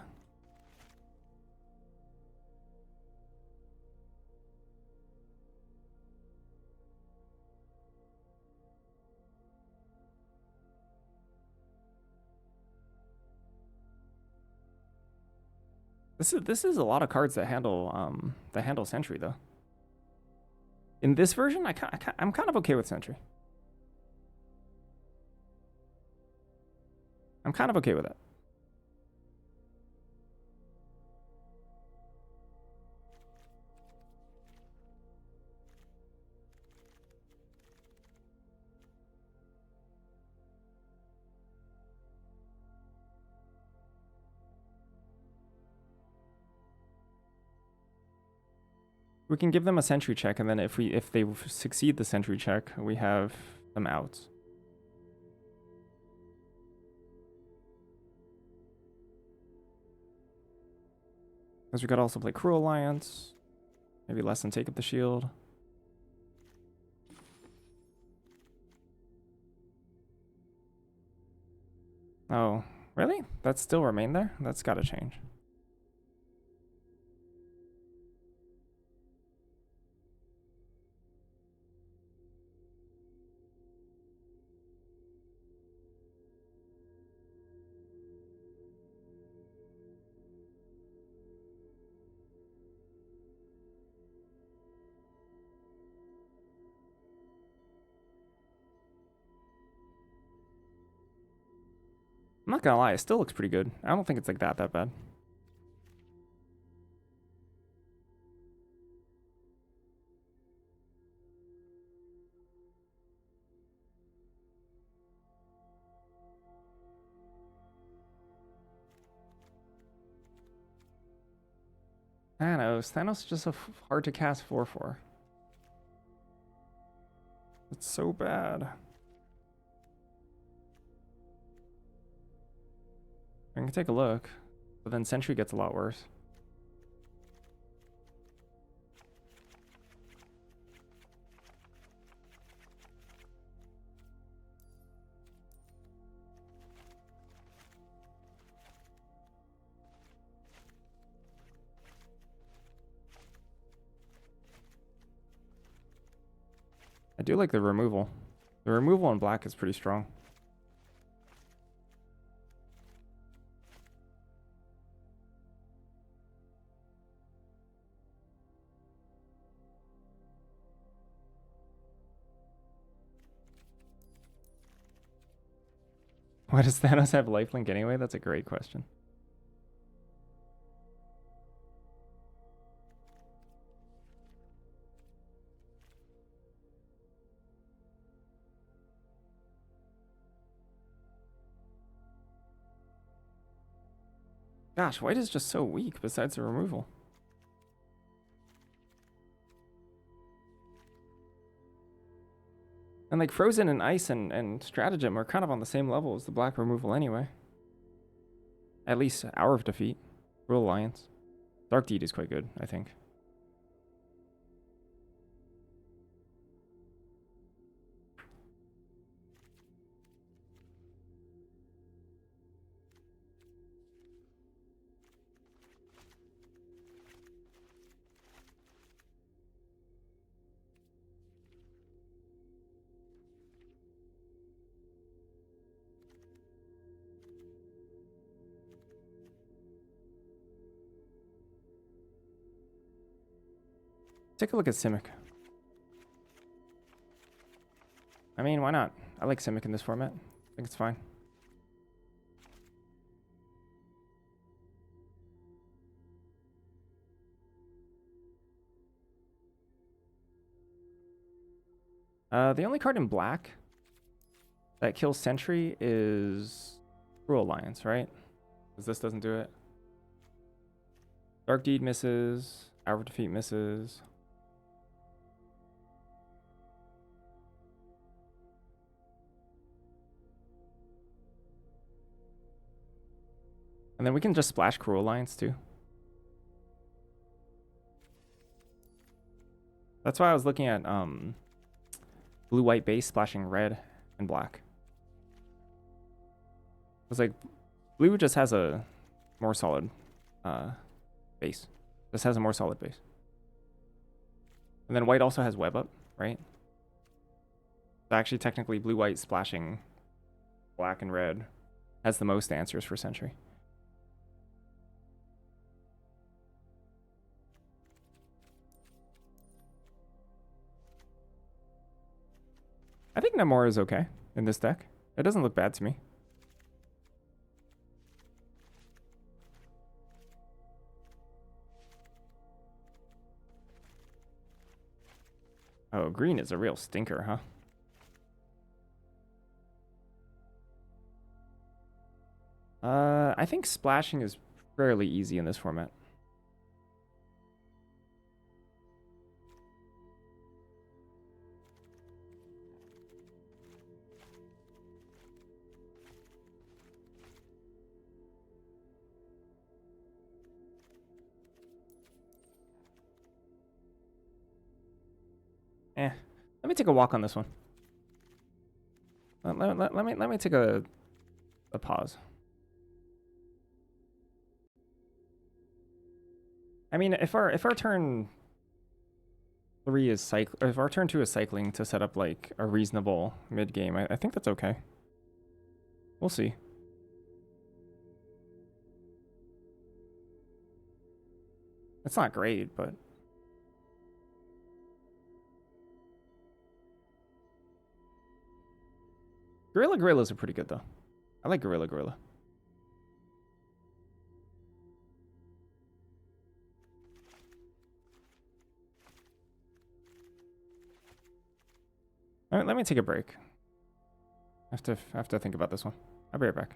This is a lot of cards that handle Sentry though. In this version, I'm kind of okay with Sentry. I'm kind of okay with it. We can give them a Sentry check, and then if they succeed the Sentry check, we have them out. Because we could also play Cruel Alliance. Maybe less than take up the shield. Oh, really? That still remain there? That's gotta change. I'm not gonna lie, it still looks pretty good. I don't think it's like that bad. Thanos is just a hard to cast 4/4. It's so bad. I can take a look, but then Sentry gets a lot worse. I do like the removal. The removal in black is pretty strong. Why does Thanos have lifelink anyway? That's a great question. Gosh, white is just so weak besides the removal. And like Frozen and Ice and Stratagem are kind of on the same level as the black removal anyway. At least Hour of Defeat. Cruel Alliance. Dark Deed is quite good, I think. Take a look at Simic. I mean, why not? I like Simic in this format. I think it's fine. The only card in black that kills Sentry is Cruel Alliance, right? Because this doesn't do it. Dark Deed misses. Hour of Defeat misses. And then we can just splash Cruel Alliance too. That's why I was looking at blue-white base splashing red and black. It was like blue just has a more solid base. Just has a more solid base. And then white also has web up, right? So actually technically blue-white splashing black and red has the most answers for Sentry. I think Namora is okay in this deck. It doesn't look bad to me. Oh, green is a real stinker, huh? I think splashing is fairly easy in this format. Let me take a walk on this one. Let me take a pause. I mean, if our turn 3 is if our turn 2 is cycling to set up like a reasonable mid game, I think that's okay. We'll see. It's not great, but Gorillas are pretty good though. I like Gorilla. Let me take a break. I have to think about this one. I'll be right back.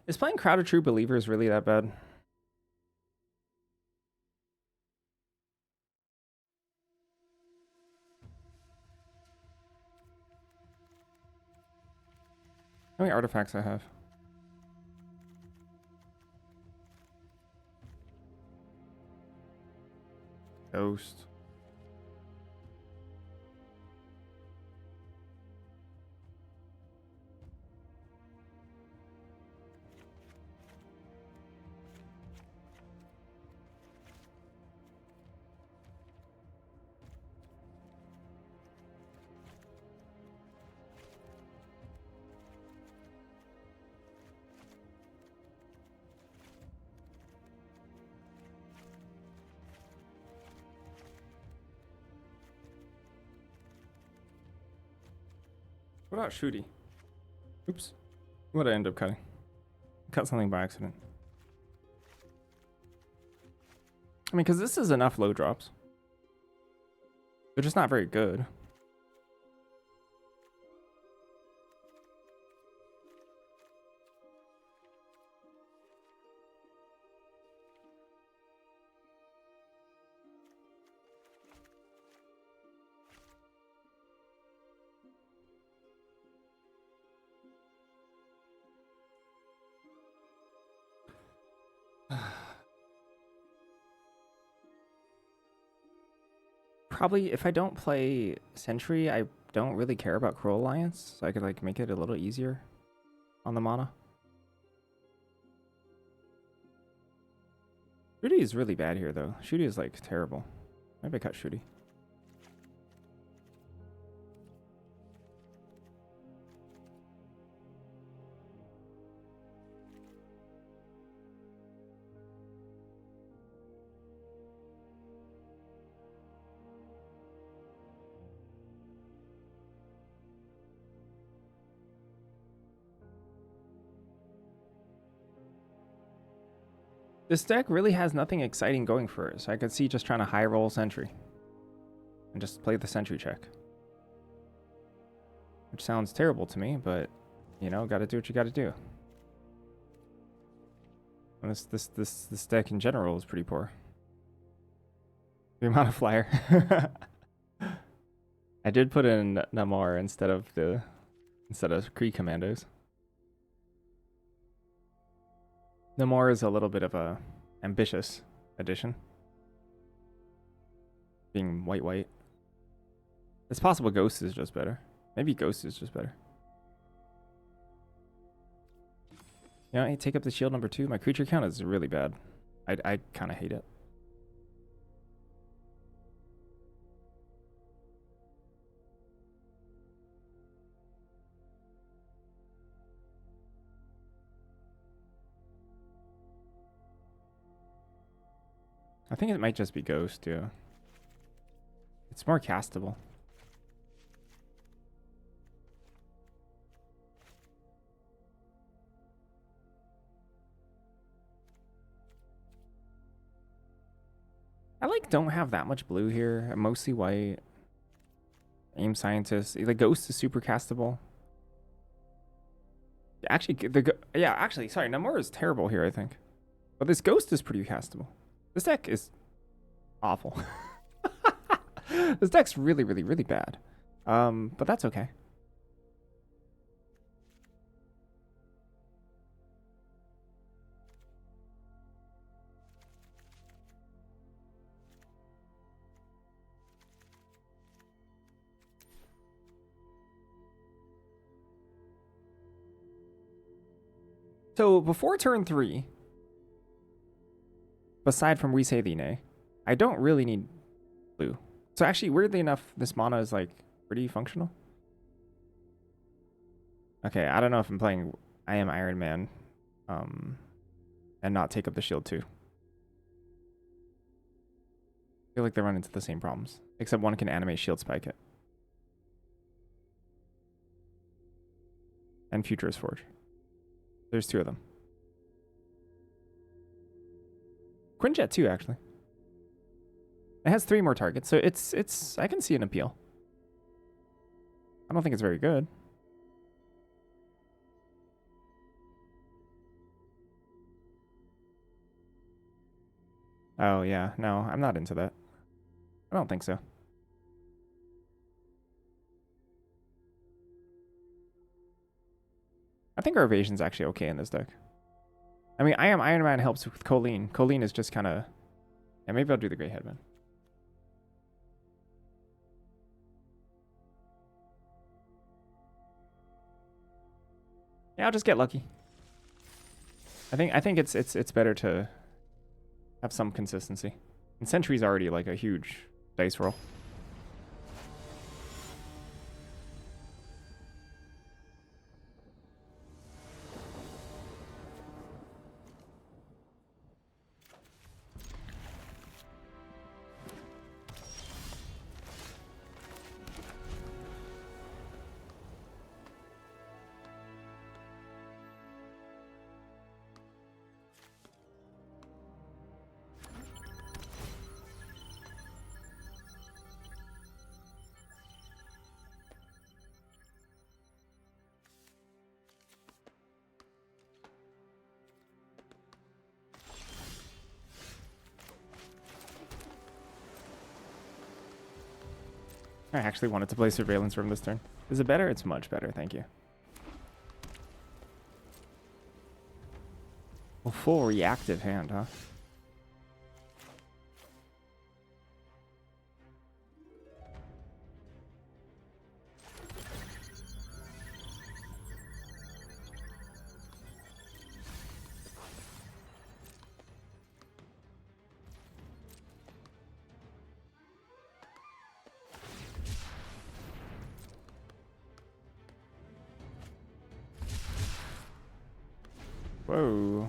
Is playing Crowd of True Believers really that bad? How many artifacts I have? Ghost. What about Shooty? Oops. What did I end up cutting? Cut something by accident. I mean, because this is enough low drops. They're just not very good. Probably, if I don't play Sentry, I don't really care about Cruel Alliance, so I could like make it a little easier on the mana. Shooty is really bad here, though. Shooty is like terrible. Maybe I cut Shooty. This deck really has nothing exciting going for it, so I could see just trying to high roll Sentry. And just play the Sentry check. Which sounds terrible to me, but, you know, gotta do what you gotta do. And this deck in general is pretty poor. The amount of flyer. I did put in Namor instead of Kree Commandos. Namor is a little bit of a ambitious addition. Being white. It's possible Ghost is just better. Maybe Ghost is just better. You know, I take up the shield number 2. My creature count is really bad. I kind of hate it. I think it might just be Ghost, yeah. It's more castable. I like don't have that much blue here. I'm mostly white. Aim Scientist. The Ghost is super castable. Actually, sorry, Namor is terrible here, I think. But this Ghost is pretty castable. This deck is awful. This deck's really, really, really bad. But that's okay. So before turn 3, aside from We Say Thee Nay, I don't really need blue. So actually, weirdly enough, this mana is like pretty functional. Okay, I don't know if I'm playing I Am Iron Man and not take up the shield too. I feel like they run into the same problems, except one can animate shield spike it. And Futurist Forge. There's 2 of them. Quinjet too, actually. It has 3 more targets, so it's I can see an appeal. I don't think it's very good. Oh, yeah. No, I'm not into that. I don't think so. I think our evasion's actually okay in this deck. I mean, Iron Man helps with Colleen. Colleen is just kind of... Yeah, maybe I'll do the Great Headman. Yeah, I'll just get lucky. I think it's better to have some consistency. And Sentry's already like a huge dice roll. I actually wanted to play Surveillance Room this turn. Is it better? It's much better, thank you. Well, full reactive hand, huh? Whoa.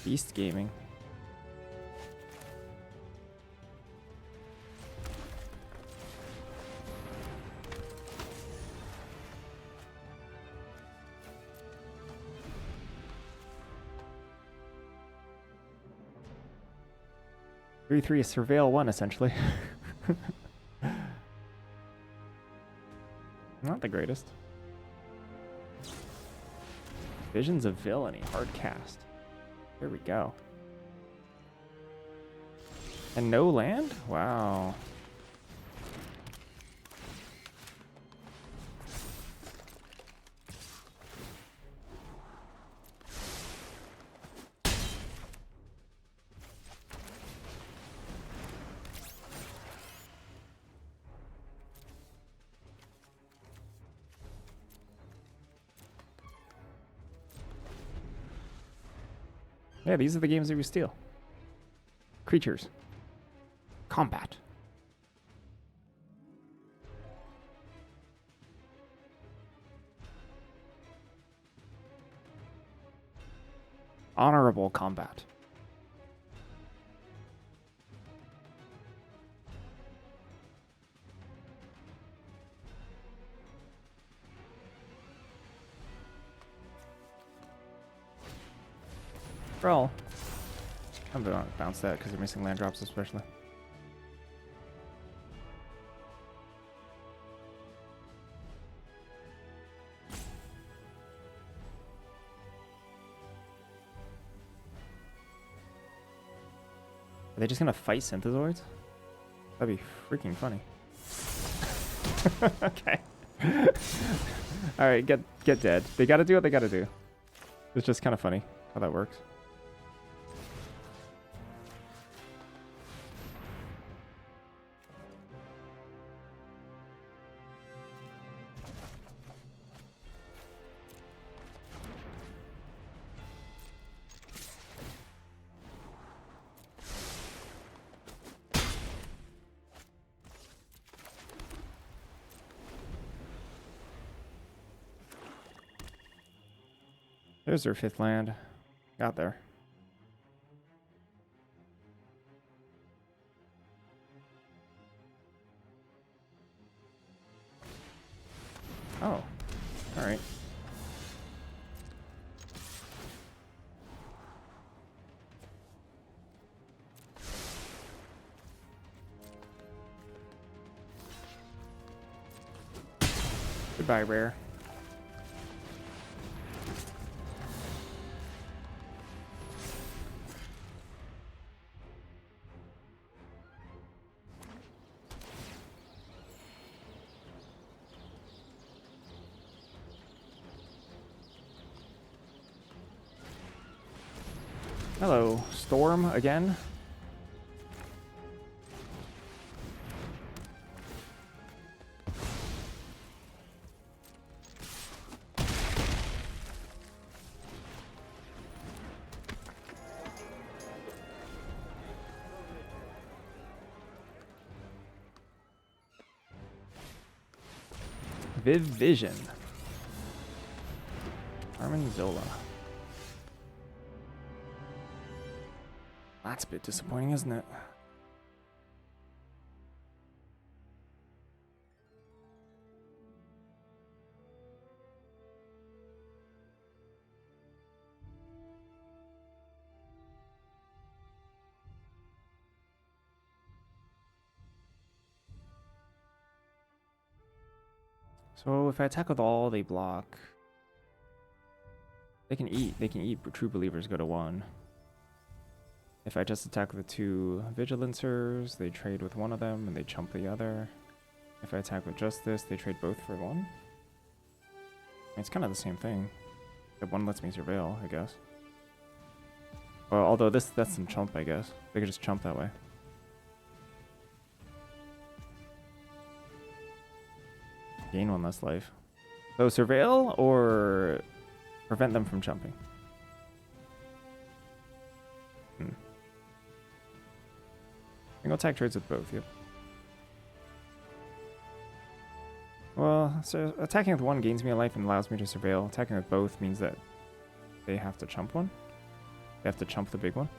Beast Gaming. Three is Surveil 1, essentially. Not the greatest. Visions of Villainy, hard cast. There we go. And no land? Wow. Yeah, these are the games that we steal. Creatures. Combat. Honorable combat. Roll. I'm gonna bounce that because they're missing land drops, especially. Are they just gonna fight Synthezoids? That'd be freaking funny. Okay. Alright, get dead. They gotta do what they gotta do. It's just kind of funny how that works. There's their 5th land. Got there. Oh. Alright. Goodbye, rare. Hello, Storm again. Viv Vision. Armin Zola. That's a bit disappointing, isn't it? So if I attack with all, they block. They can eat. They can eat. True Believers go to 1. If I just attack with 2 Vigilancers, they trade with one of them and they chump the other. If I attack with just this, they trade both for 1. It's kind of the same thing. The one lets me surveil, I guess. Well, although that's some chump, I guess. They could just chump that way. Gain 1 less life. So surveil or prevent them from jumping? Single attack trades with both, yep. Well, so attacking with 1 gains me a life and allows me to surveil. Attacking with both means that they have to chump 1. They have to chump the big one.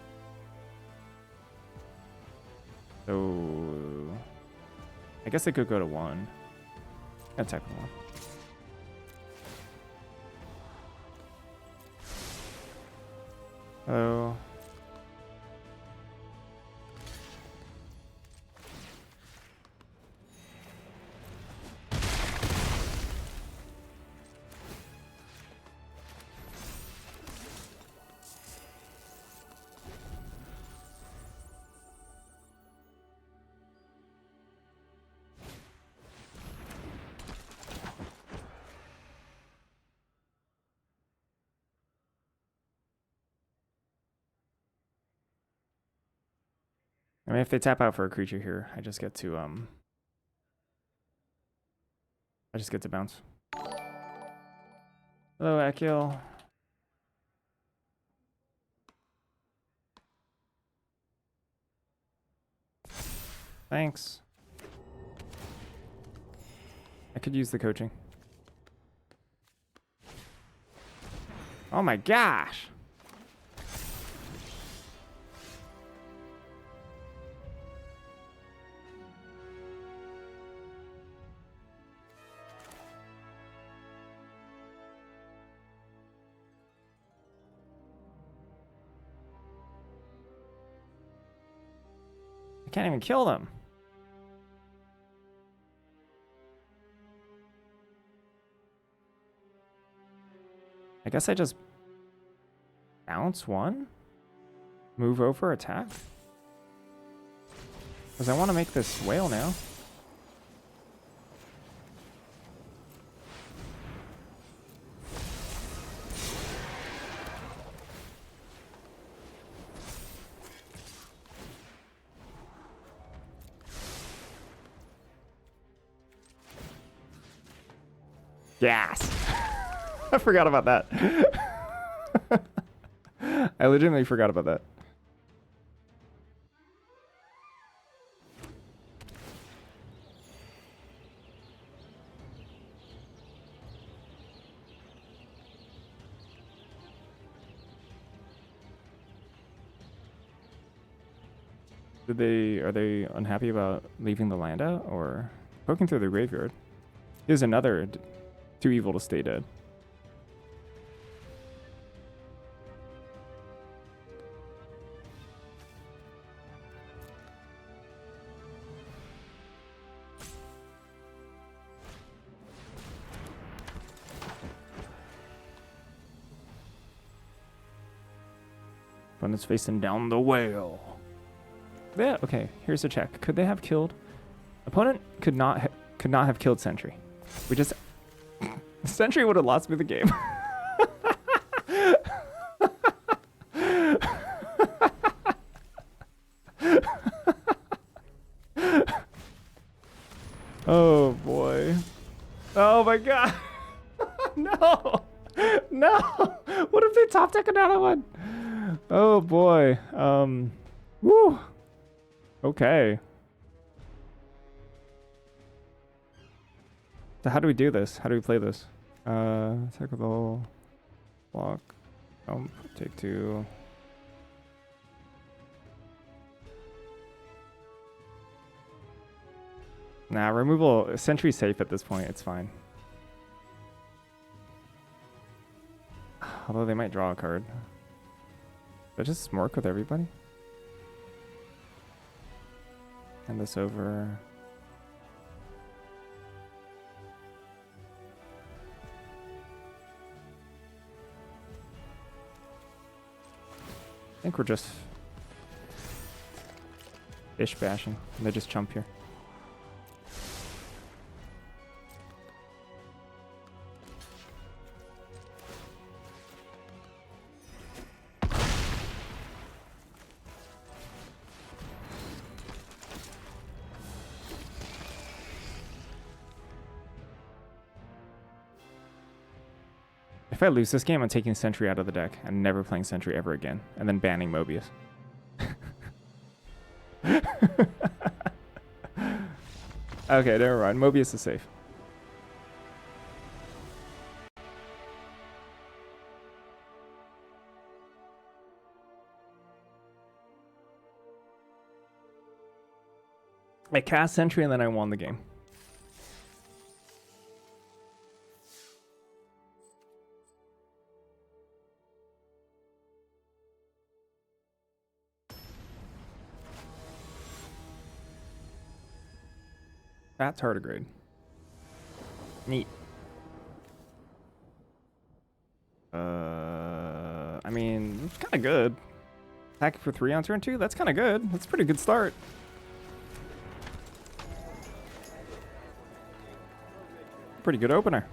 So I guess they could go to 1. Attack with 1. Oh. I mean, if they tap out for a creature here, I just get to bounce. Hello, Akil. Thanks. I could use the coaching. Oh my gosh! I can't even kill them. I guess I just bounce 1, move over, attack. Because I want to make this whale now. Yes! I forgot about that. I legitimately forgot about that. Are they unhappy about leaving the land out or poking through the graveyard? Here's another too evil to stay dead. Opponent's facing down the whale. Yeah, okay, here's a check. Could they have killed? Opponent could not have killed Sentry. We just... Sentry would have lost me the game. Oh boy. Oh my god. No. No. What if they top deck another one? Oh boy. Woo. Okay. So how do we do this? How do we play this? Attack with all. Block. Take two. Nah, removal. Sentry safe at this point. It's fine. Although they might draw a card. Did I just smork with everybody? Hand this over. I think we're just fish bashing. They just chump here. If I lose this game, I'm taking Sentry out of the deck and never playing Sentry ever again, and then banning Mobius. Okay, never mind. Mobius is safe. I cast Sentry and then I won the game. That's tardigrade. Neat. I mean, it's kind of good. Attacking for 3 on turn 2, that's kind of good. That's a pretty good start. Pretty good opener.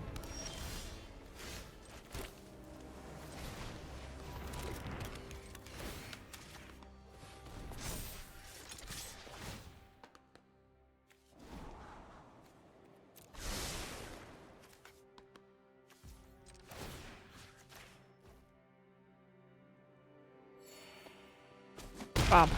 Bob.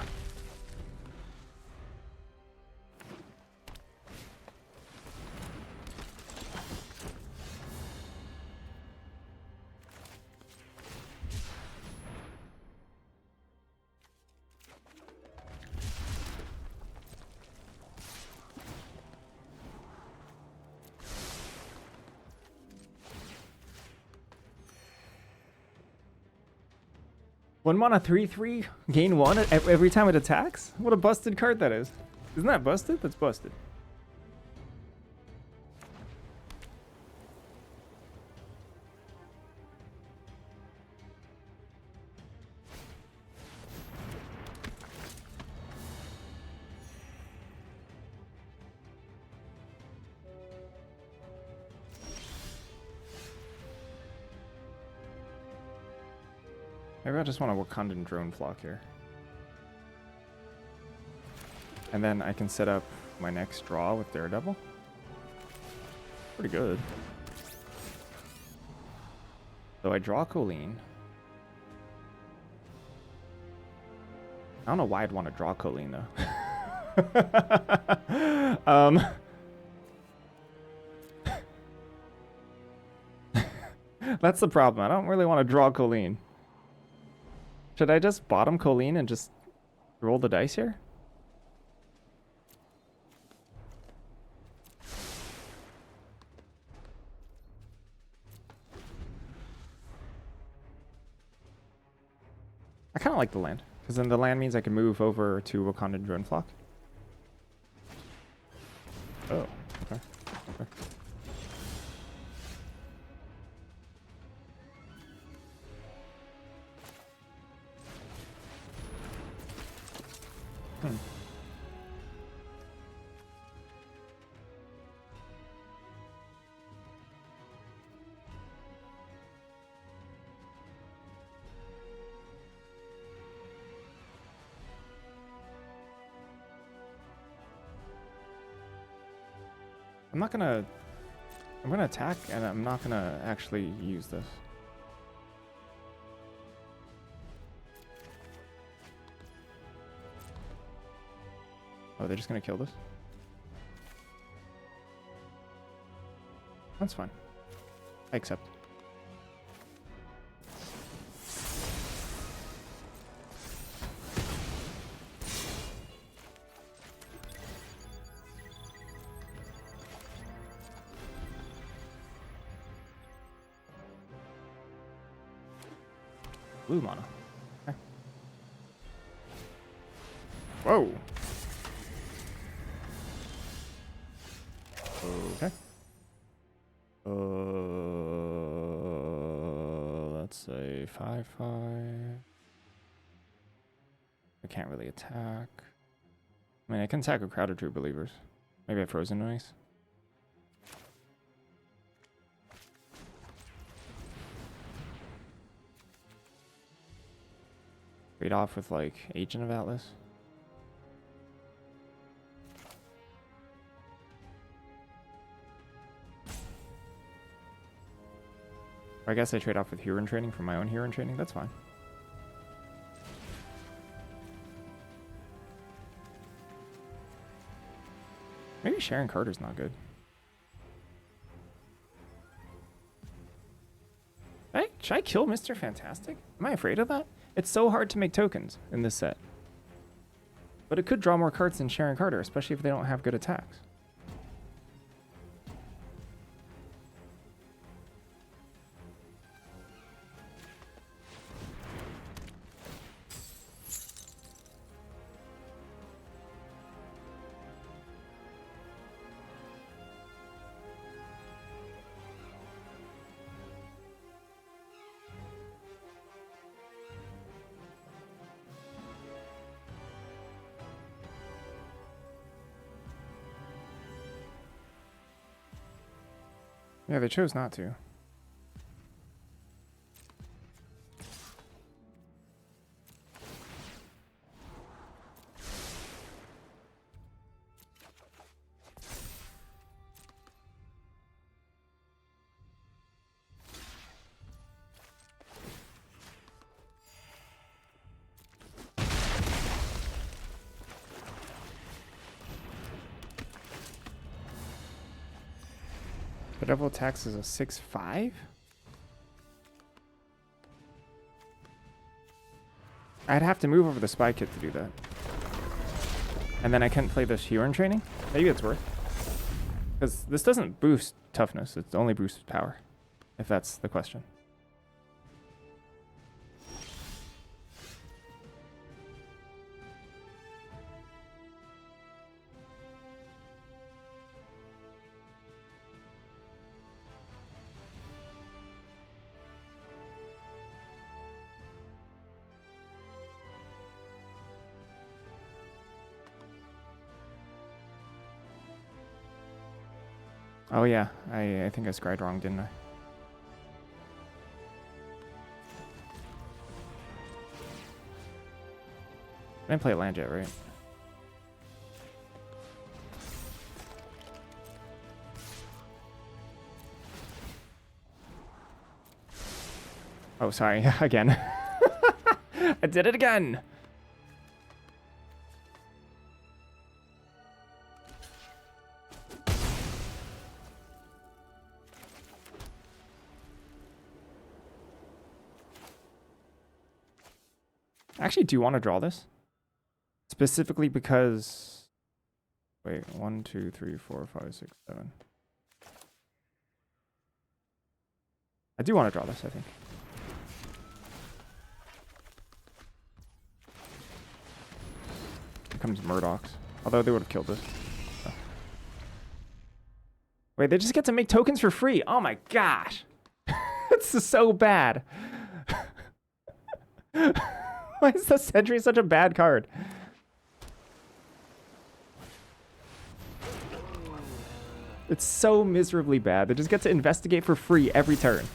One mana 3/3, gain 1 every time it attacks? What a busted card that is. Isn't that busted? That's busted. Maybe I just want a Wakandan drone flock here. And then I can set up my next draw with Daredevil. Pretty good. So I draw Colleen. I don't know why I'd want to draw Colleen though. That's the problem. I don't really want to draw Colleen. Should I just bottom Colleen and just roll the dice here? I kind of like the land, because then the land means I can move over to Wakandan drone flock. Oh, okay. Okay. I'm gonna attack, and I'm not gonna actually use this. Oh, they're just gonna kill this? That's fine. I accept. Blue mana. Okay. Whoa. Okay. Let's say 5/5. I can't really attack. I mean, I can attack with Crowded True Believers. Maybe I Frozen Noise. Trade off with like Agent of Atlas. Or I guess I trade off with Huron Training for my own Huron Training. That's fine. Maybe Sharon Carter's not good. Should I kill Mr. Fantastic? Am I afraid of that? It's so hard to make tokens in this set. But it could draw more cards than Sharon Carter, especially if they don't have good attacks. Yeah, they chose not to. The double attacks is a 6/5? I'd have to move over the Spy Kit to do that. And then I can't play this Huron Training? Maybe it's worth. Because this doesn't boost toughness, it only boosts power. If that's the question. Oh yeah, I think I scried wrong, didn't I? I didn't play land yet, right? Oh, sorry, again. I did it again! Actually, do you want to draw this? Specifically because... Wait, 1, 2, 3, 4, 5, 6, 7. I do want to draw this, I think. Here comes Murdoch's. Although they would have killed this. Oh. Wait, they just get to make tokens for free. Oh my gosh. This is so bad. Why is the Sentry such a bad card? It's so miserably bad. They just get to investigate for free every turn.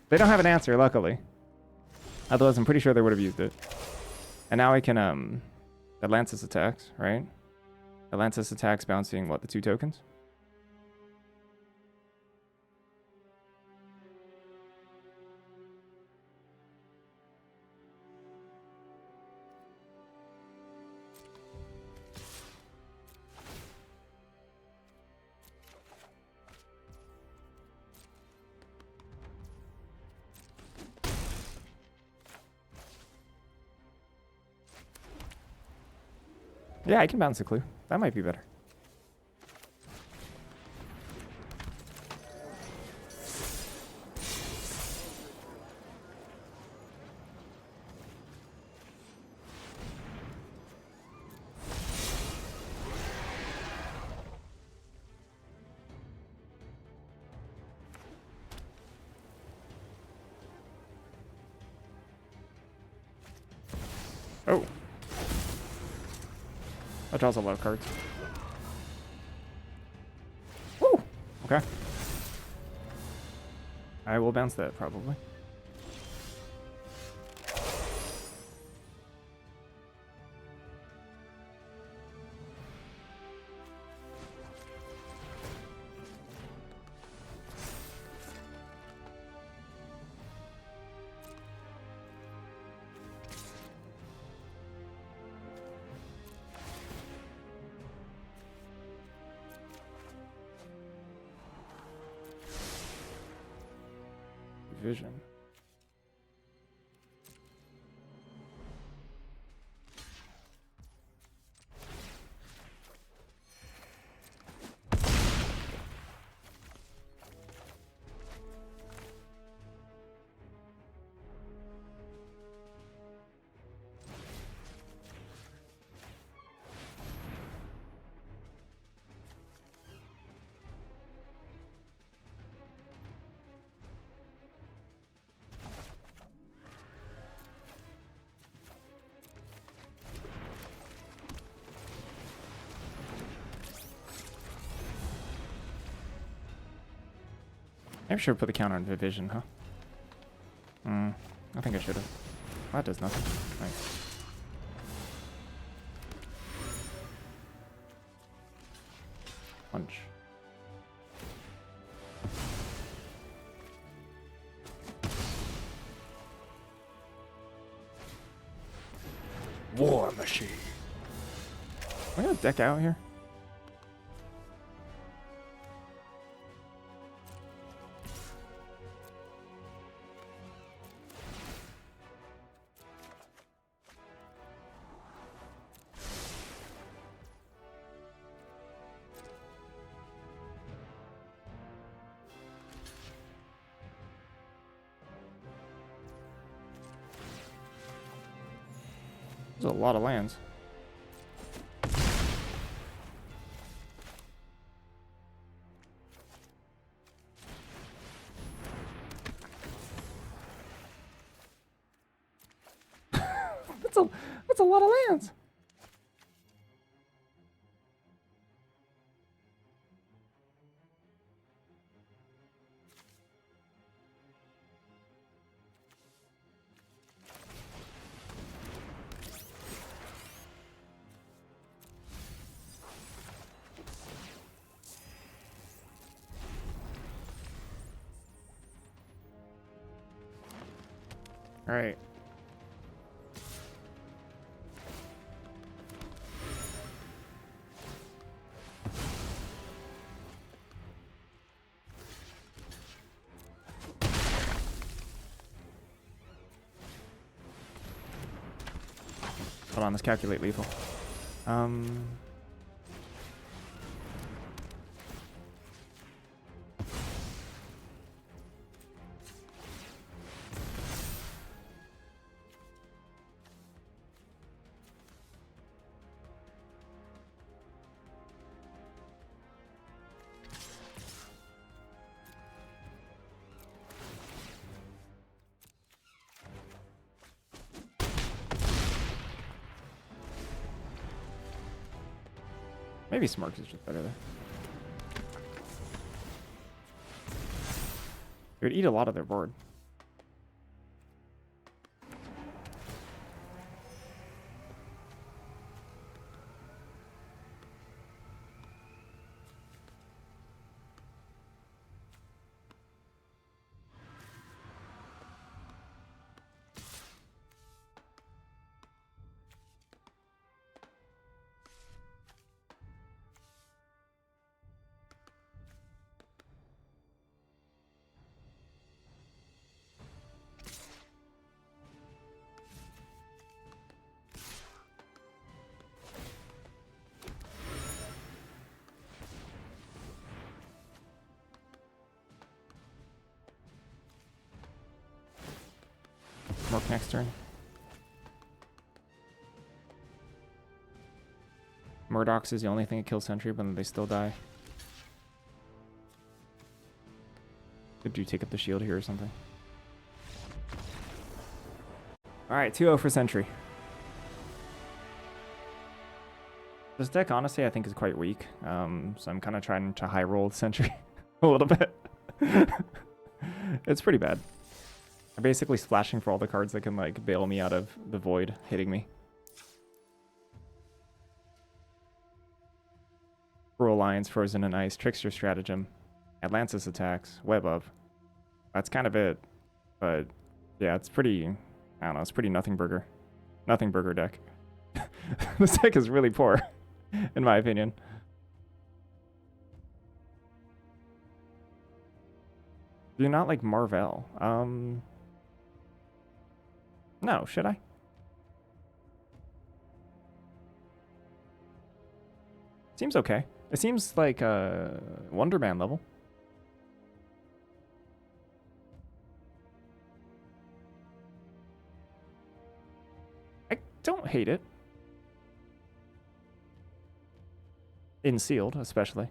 They don't have an answer, luckily. Otherwise, I'm pretty sure they would have used it. And now I can Atlantis attacks, right? Atlantis attacks bouncing what, the 2 tokens? Yeah, I can bounce a clue. That might be better. Oh. That draws a lot of cards. Woo! Okay. I will bounce that, probably. Vision. I should have put the counter on Vision, huh? I think I should have. That does nothing. Nice. Punch. War Machine. Am I gonna deck out here? There's a lot of lands. that's a lot of lands. All right. Hold on, let's calculate lethal. Maybe Smirks is just better there. It would eat a lot of their board. Smoke next turn. Murdoch's is the only thing that kills Sentry, but they still die. Could you take up the shield here or something? Alright, 2-0 for Sentry. This deck, honestly, I think is quite weak. So I'm kind of trying to high roll Sentry a little bit. It's pretty bad. I'm basically splashing for all the cards that can like bail me out of the void hitting me. Cruel Alliance, Frozen in Ice, Trickster Stratagem, Atlantis Attacks, Web Up. That's kind of it. But yeah, it's pretty, I don't know, it's pretty nothing burger. Nothing burger deck. This deck is really poor, in my opinion. Do you not like Marvel? No, should I? Seems okay. It seems like Wonder Man level. I don't hate it. In sealed, especially.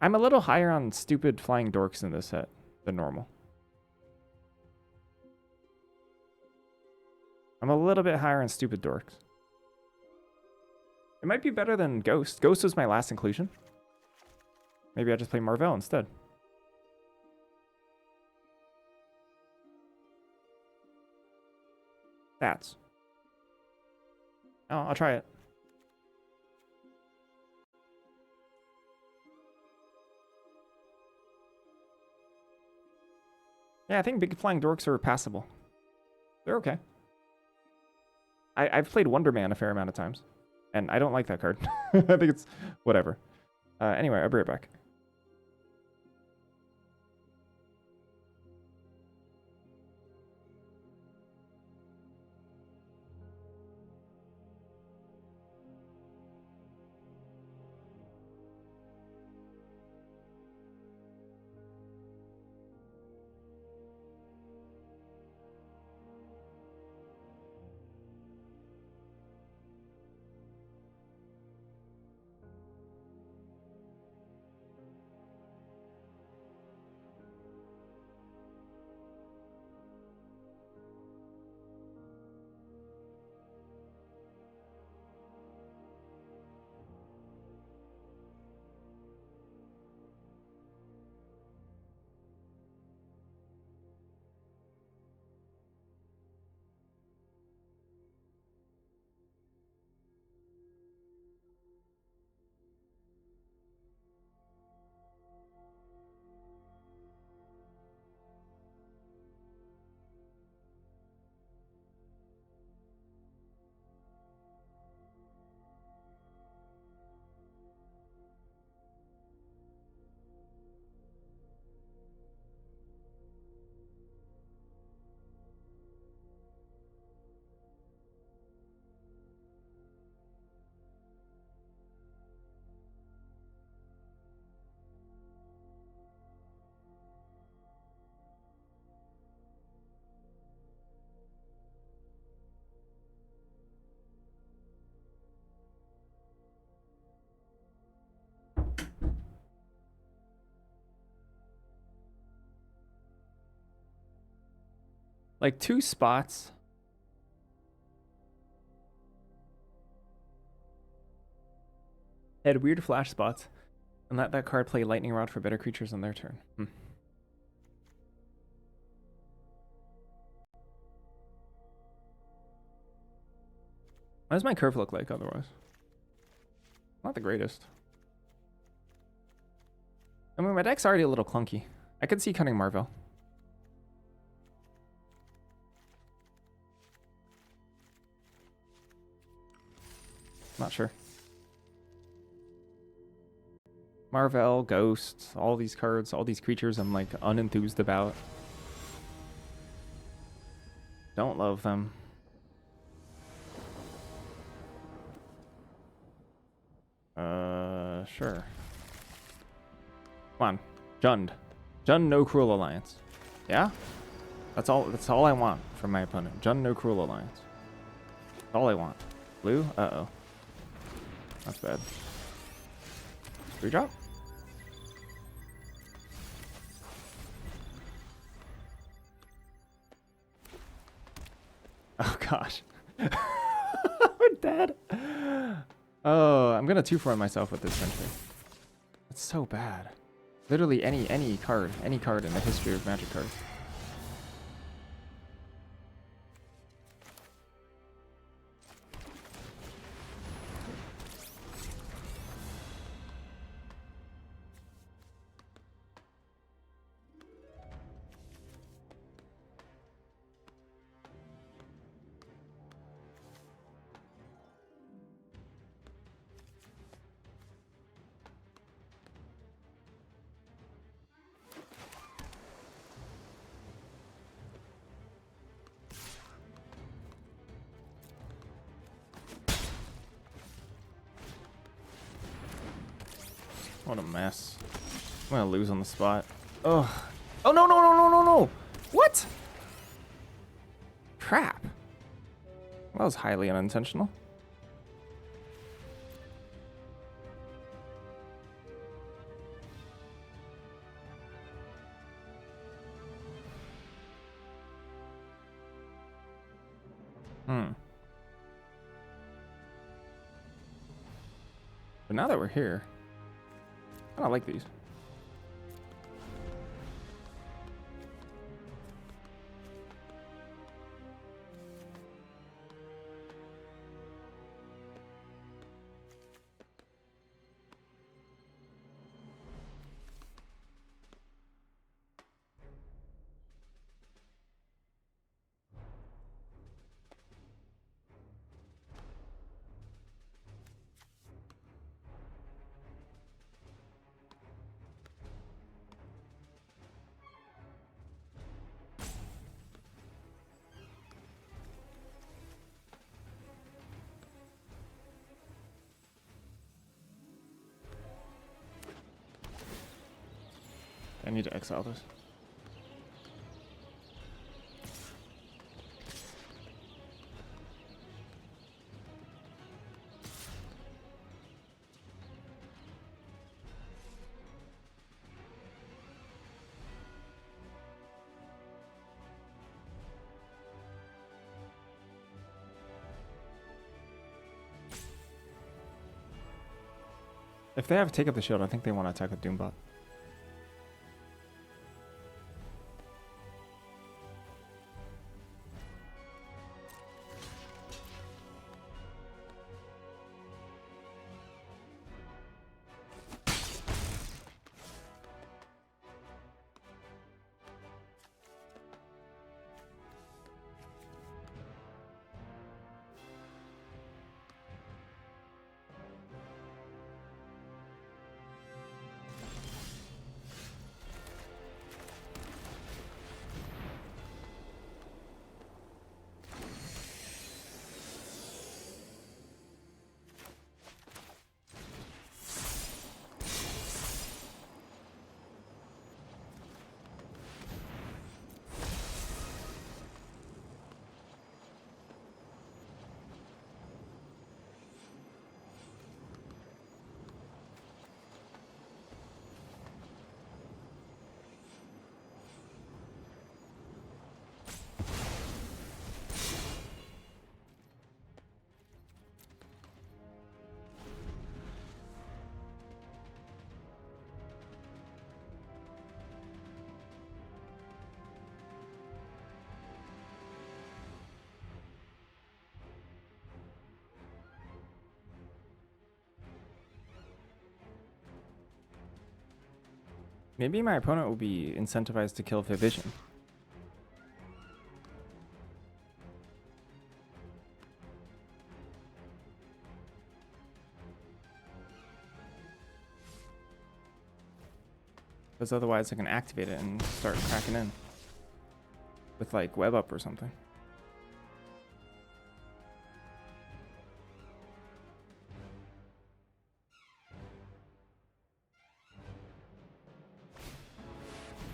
I'm a little higher on stupid flying dorks in this set than normal. I'm a little bit higher on stupid dorks. It might be better than Ghost. Ghost was my last inclusion. Maybe I just play Marvel instead. Stats. Oh, I'll try it. Yeah, I think big flying dorks are passable. They're okay. I've played Wonder Man a fair amount of times, and I don't like that card. I think it's whatever. Anyway, I'll be right back. Like 2 spots. Had weird flash spots. And let that card play Lightning Rod for better creatures on their turn. What does my curve look like otherwise? Not the greatest. I mean, my deck's already a little clunky. I could see cutting Marvel. Not sure. Marvel, Ghost, all these cards, all these creatures I'm like unenthused about. Don't love them. Sure. Come on. Jund. Jund, no Cruel Alliance. Yeah? That's all I want from my opponent. Jund no Cruel Alliance. That's all I want. Blue? Uh-oh. That's bad. Free drop? Oh gosh. We're dead. Oh, I'm gonna 2-for-1 myself with this Sentry. It's so bad. Literally any card in the history of Magic cards. What a mess. I'm gonna lose on the spot. Ugh. Oh, no. What? Crap. That was highly unintentional. But now that we're here, I don't like these. I need to exile this. If they have Take Up the Shield, I think they want to attack with Doombot. Maybe my opponent will be incentivized to kill Vivision. Because otherwise I can activate it and start cracking in. With like Web Up or something.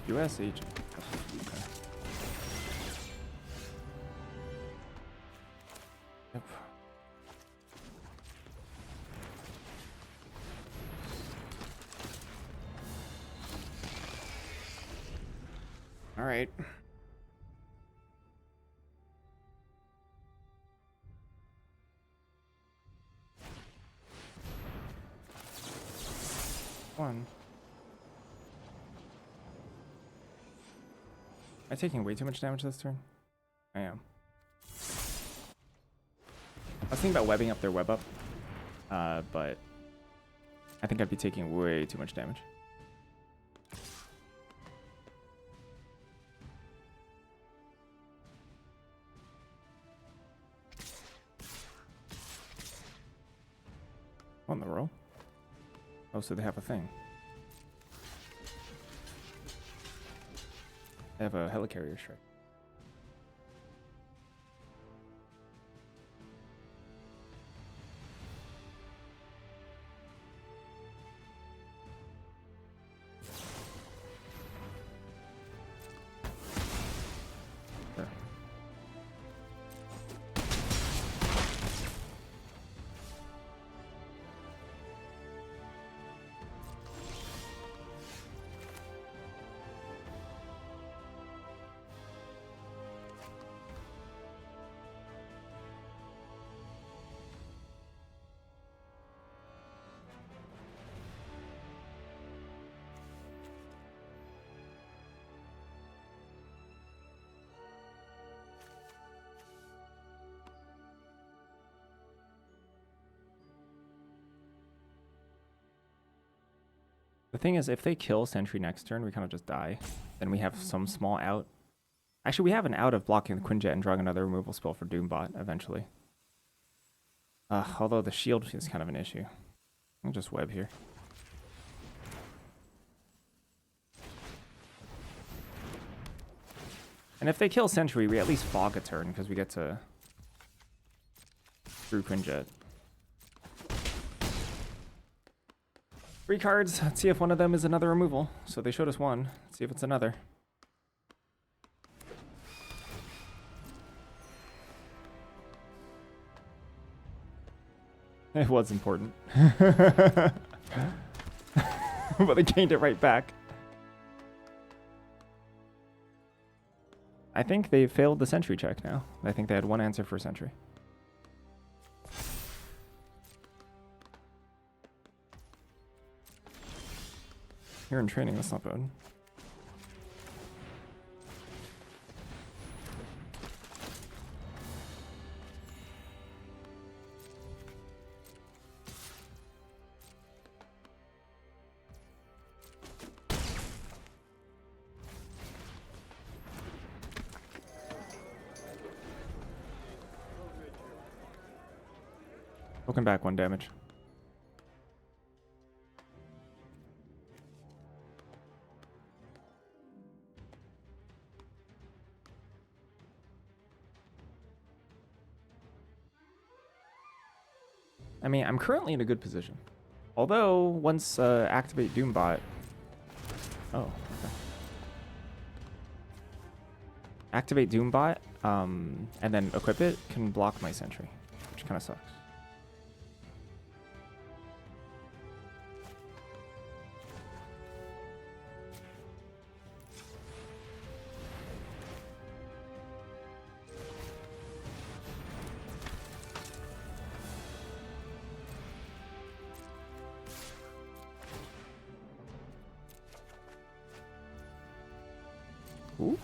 US agent. Okay. Yep. All right. One. Am I taking way too much damage this turn? I am. I was thinking about webbing up their web up, but I think I'd be taking way too much damage. On the roll. Oh, so they have a thing. They have a helicarrier strike. Sure. The thing is, if they kill Sentry next turn, we kind of just die. Then we have some small out. Actually, we have an out of blocking the Quinjet and drawing another removal spell for Doombot eventually. Although the shield is kind of an issue. I'll just web here. And if they kill Sentry, we at least fog a turn because we get to through Quinjet. 3 cards. Let's see if one of them is another removal. So they showed us one. Let's see if it's another. It was important. But they gained it right back. I think they failed the Sentry check now. I think they had one answer for Sentry. You're in training, that's not bad. Looking back 1 damage. I mean, I'm currently in a good position. Although, once activate Doombot... Oh, okay. Activate Doombot, and then equip it, can block my Sentry, which kind of sucks.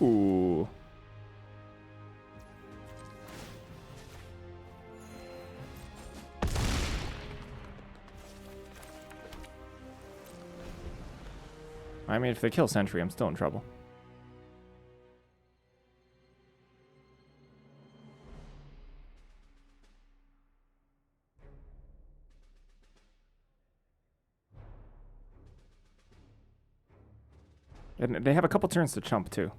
Ooh. I mean, if they kill Sentry, I'm still in trouble. And they have a couple turns to chump, too.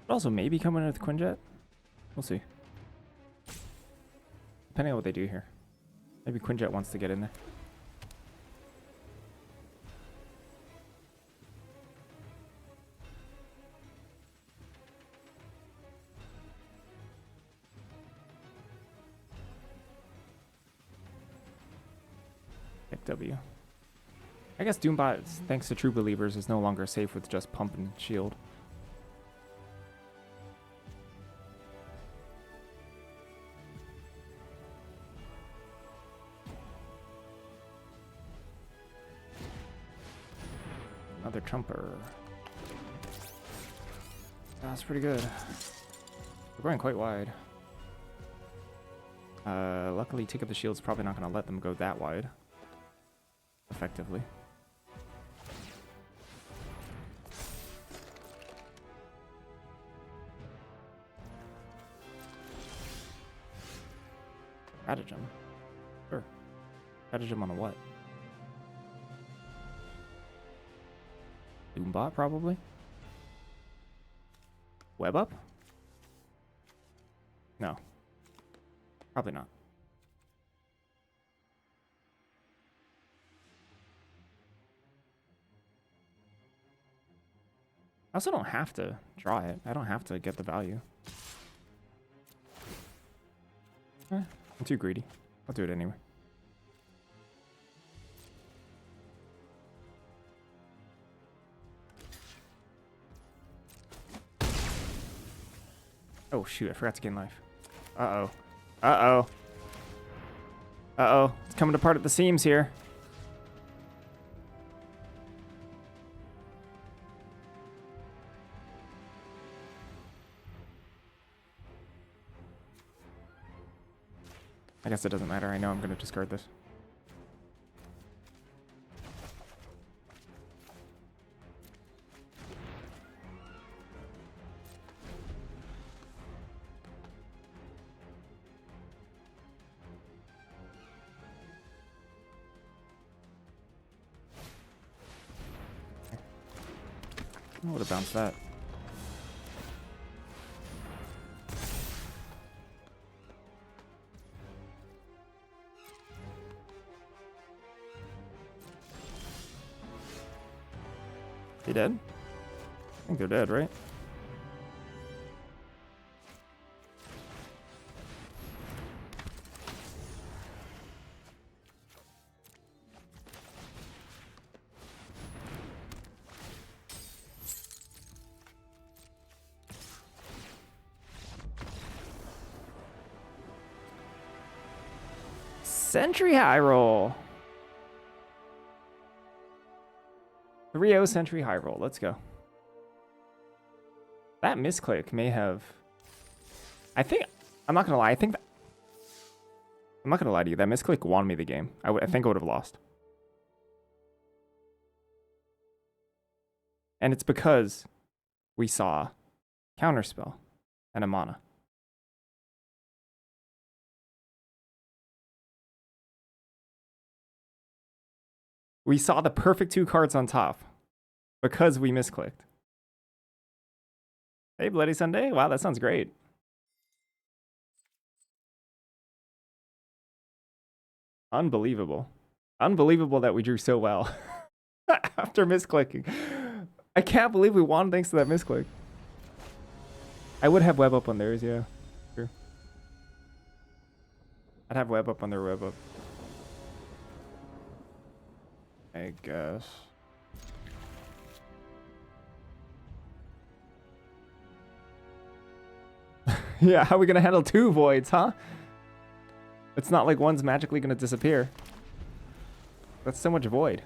Also, maybe coming in with Quinjet. We'll see. Depending on what they do here. Maybe Quinjet wants to get in there. Pick W. I guess Doombot, thanks to True Believers, is no longer safe with just pump and shield. Another Trumper. That's pretty good. We're going quite wide. Luckily, Take Up the Shield's probably not going to let them go that wide. Effectively. Stratagem. Sure. Stratagem on a what? Doombot, probably? Web up? No. Probably not. I also don't have to draw it. I don't have to get the value. I'm too greedy. I'll do it anyway. Oh shoot, I forgot to gain life. Uh-oh. Uh-oh. Uh-oh. It's coming apart at the seams here. I guess it doesn't matter. I know I'm going to discard this. I would have bounced that. They dead? I think they're dead, right? Sentry high roll. 3-0 Sentry high roll. Let's go. That misclick may have... I think... I'm not going to lie. I'm not going to lie to you. That misclick won me the game. I think I would have lost. And it's because we saw Counterspell and a mana. We saw the perfect 2 cards on top because we misclicked. Hey, Bloody Sunday. Wow, that sounds great. Unbelievable. Unbelievable that we drew so well after misclicking. I can't believe we won thanks to that misclick. I would have web up on theirs, yeah. Sure. I'd have web up on their web up. I guess. Yeah, how are we gonna handle 2 voids, huh? It's not like one's magically gonna disappear. That's so much void.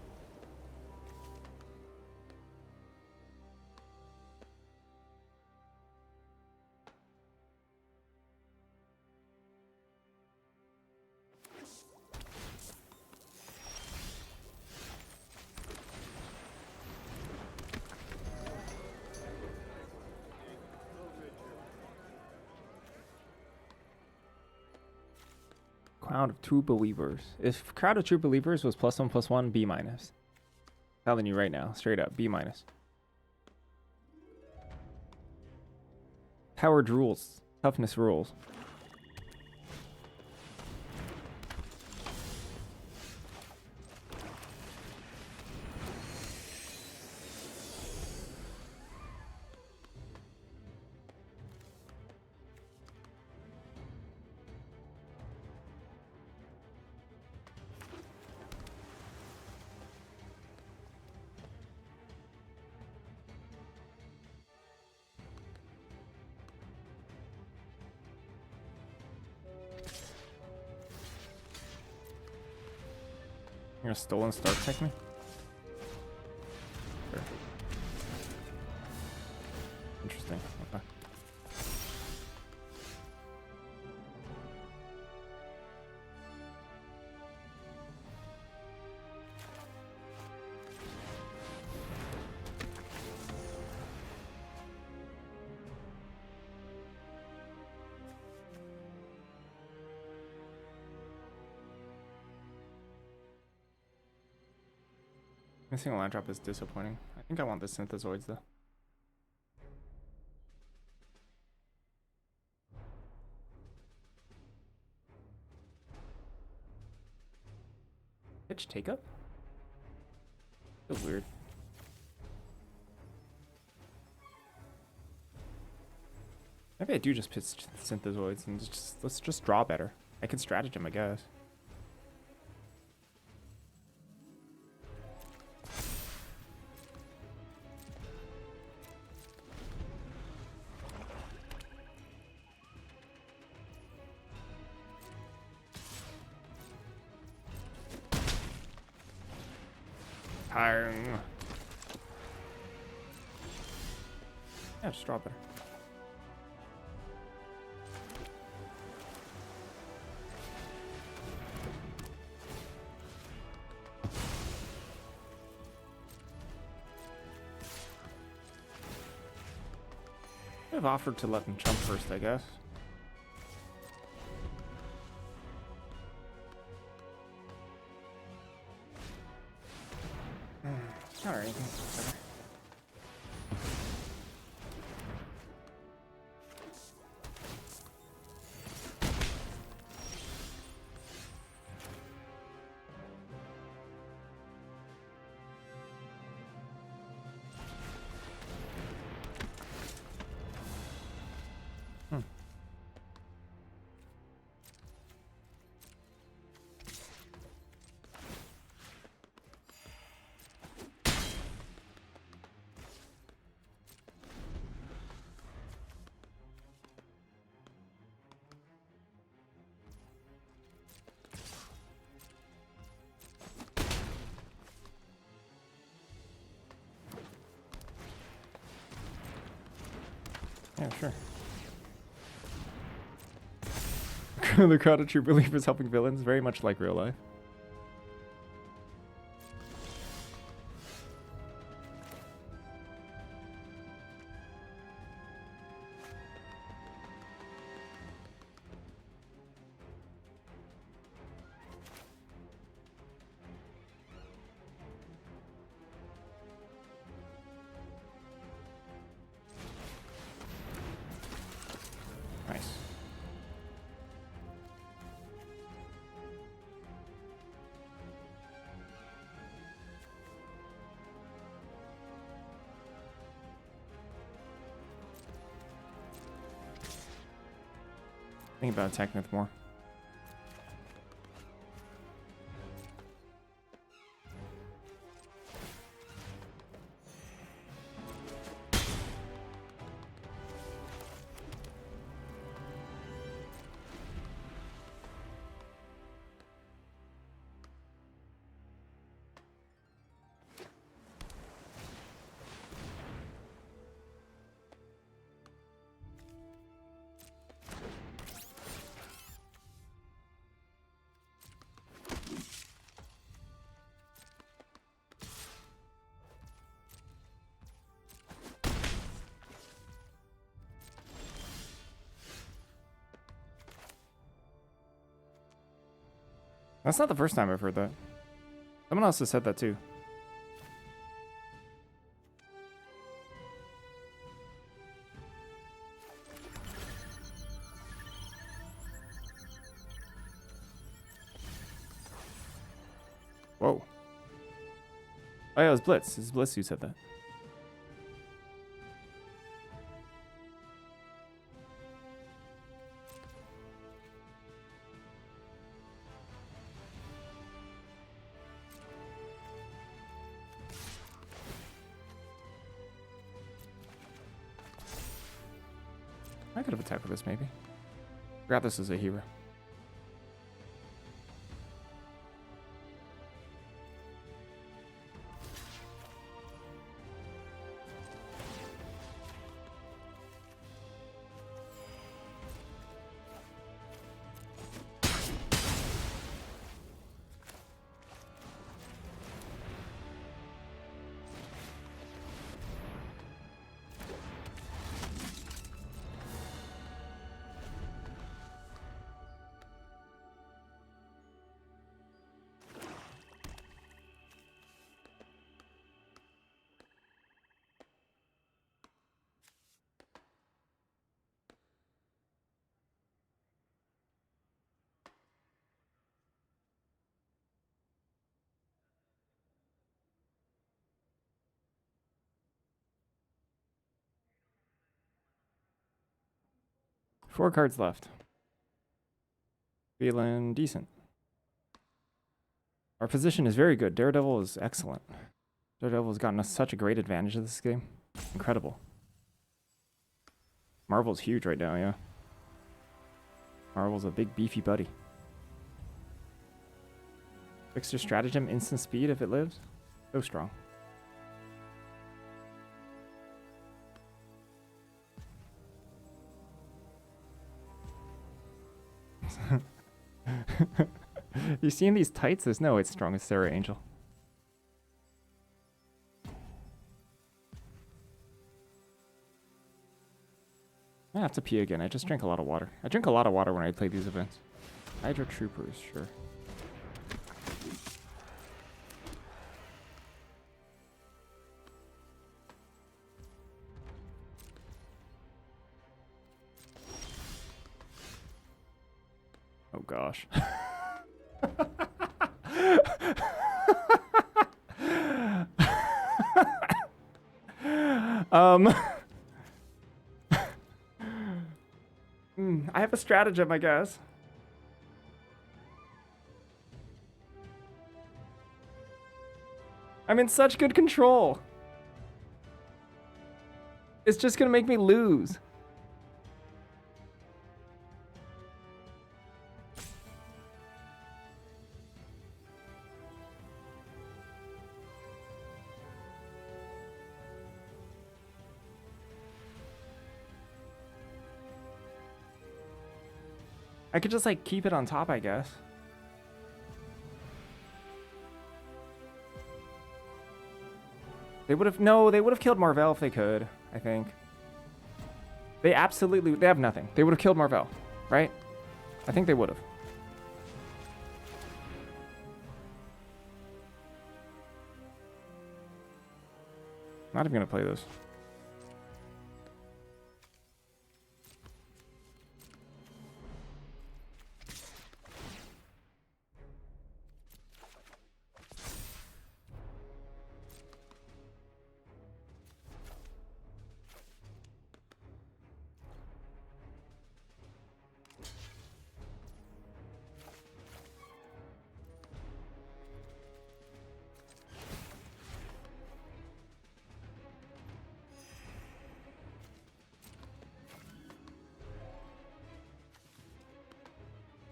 Crowd of True Believers. If Crowd of True Believers was +1/+1, B-. Telling you right now, straight up, B-. Powered rules. Toughness rules. You're gonna stolen start take me? Sure. Interesting. Okay. Missing a land drop is disappointing. I think I want the Synthezoids though. Pitch take up? Feels weird. Maybe I do just pitch Synthezoids and just let's just draw better. I can stratagem, I guess. Yeah, just draw better. I've offered to let them jump first, I guess. Alright. Yeah, sure. The crowded true belief is helping villains, very much like real life. Nice. Think about attacking with more. That's not the first time I've heard that. Someone else has said that too. Whoa. Oh yeah, it was Blitz. It's Blitz who said that. I could have attacked with this, maybe. Forgot this is a hero. 4 cards left. Feeling decent. Our position is very good. Daredevil is excellent. Daredevil has gotten us such a great advantage of this game. Incredible. Marvel's huge right now, yeah. Marvel's a big beefy buddy. Trickster Stratagem, instant speed if it lives. So strong. You seen these tights? There's no way it's strong as Sarah Angel. I have to pee again. I just drank a lot of water. I drink a lot of water when I play these events. Hydra Troopers, sure. Oh gosh. I have a stratagem, I guess. I'm in such good control. It's just gonna make me lose. I could just like keep it on top, I guess. They would have killed Marvel if they could, I think. They have nothing. They would have killed Marvel, right? I think they would have. Not even gonna play this.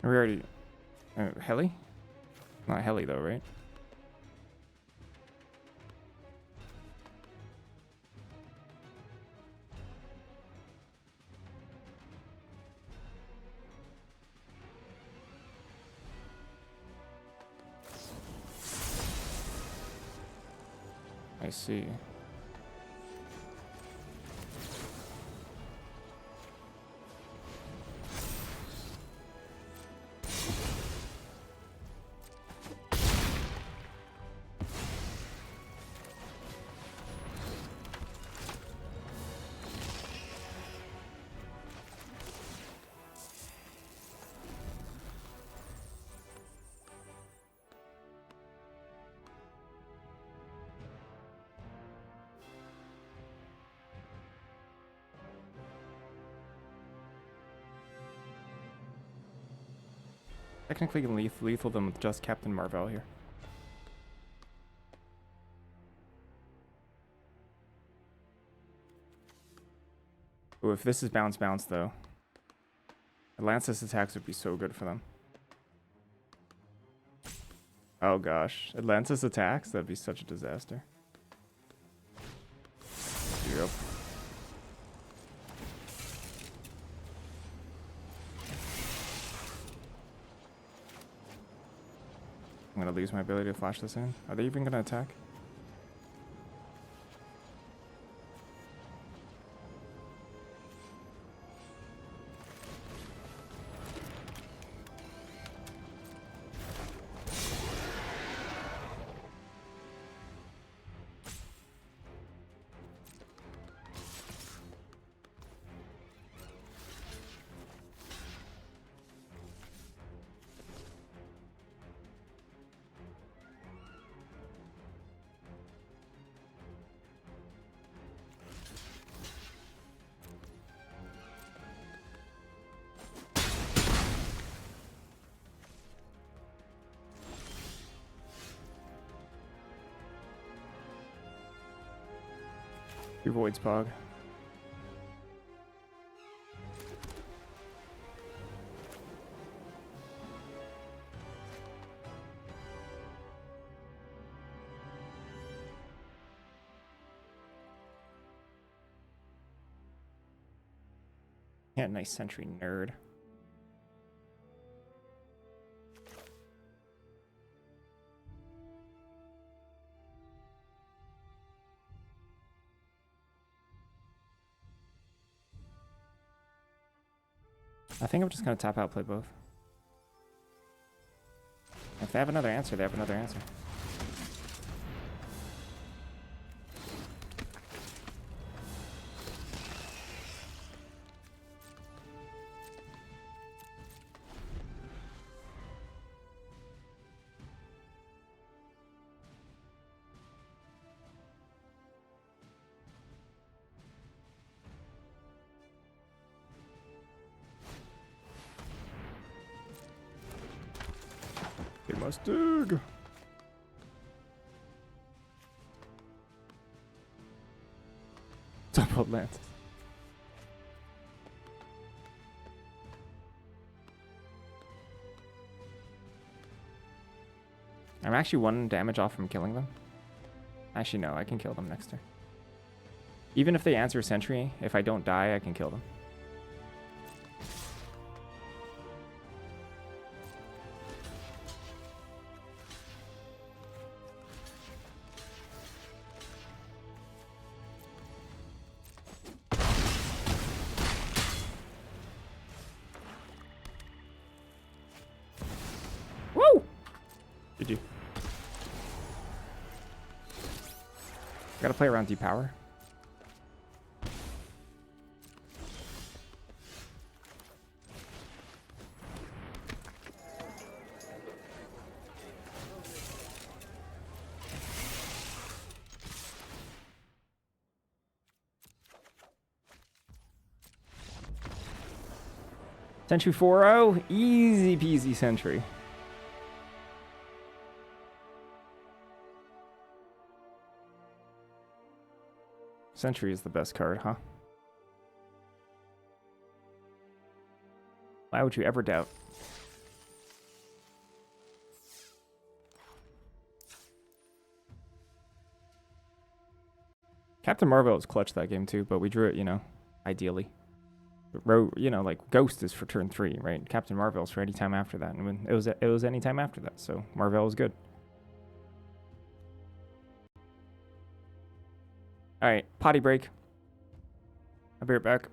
We already... Heli? Not Heli though, right? I see. Technically can lethal them with just Captain Marvel here. Ooh, if this is bounce though. Atlantis attacks would be so good for them. Oh gosh. Atlantis attacks? That'd be such a disaster. Yep. I'm gonna lose my ability to flash this in. Are they even gonna attack? Two voids, Pog. Yeah, nice sentry, nerd. I think I'm just gonna tap out, play both. If they have another answer, they have another answer. They must dig. Double Atlantis. I'm actually 1 damage off from killing them. Actually, no, I can kill them next turn. Even if they answer sentry, if I don't die, I can kill them. Woo! GG. Gotta play around depower. Sentry 4-0. Easy peasy sentry. Sentry is the best card, huh? Why would you ever doubt? Captain Marvel was clutch that game too, but we drew it, you know, ideally. You know, like Ghost is for turn 3, right? Captain Marvel's for any time after that, and when it was any time after that, so Marvel was good. All right, potty break. I'll be right back.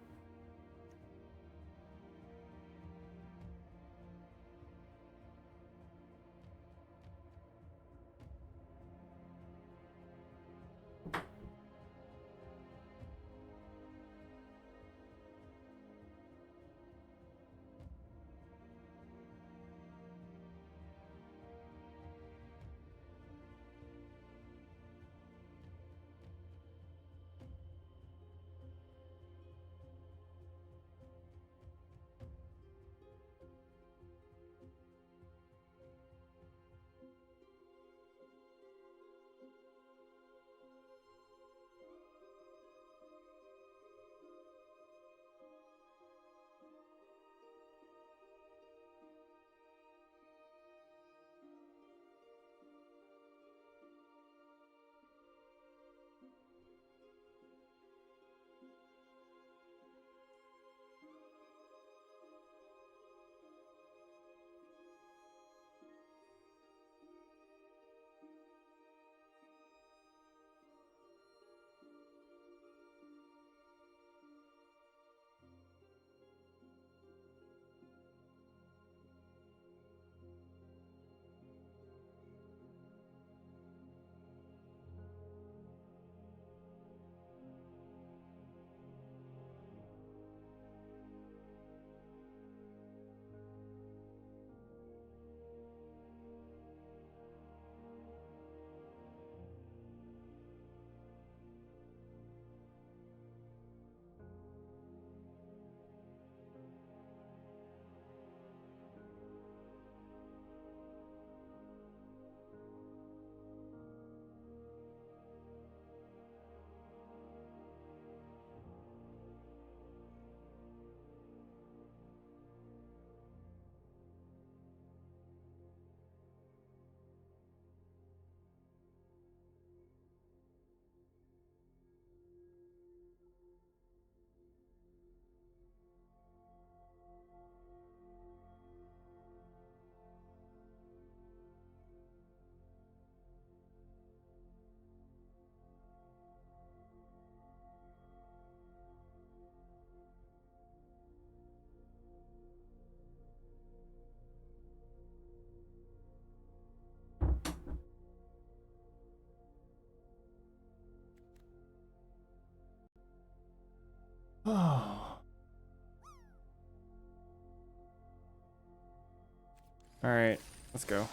Oh. All right, let's go.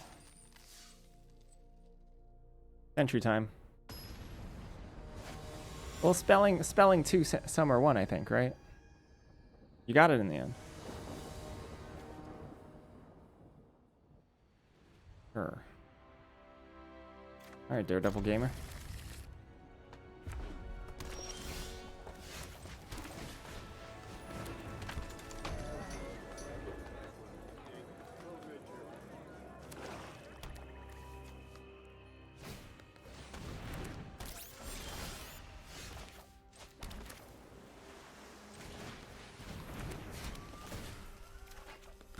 Entry time. Well, spelling 2, summer 1, I think, right? You got it in the end. Sure. All right, Daredevil Gamer.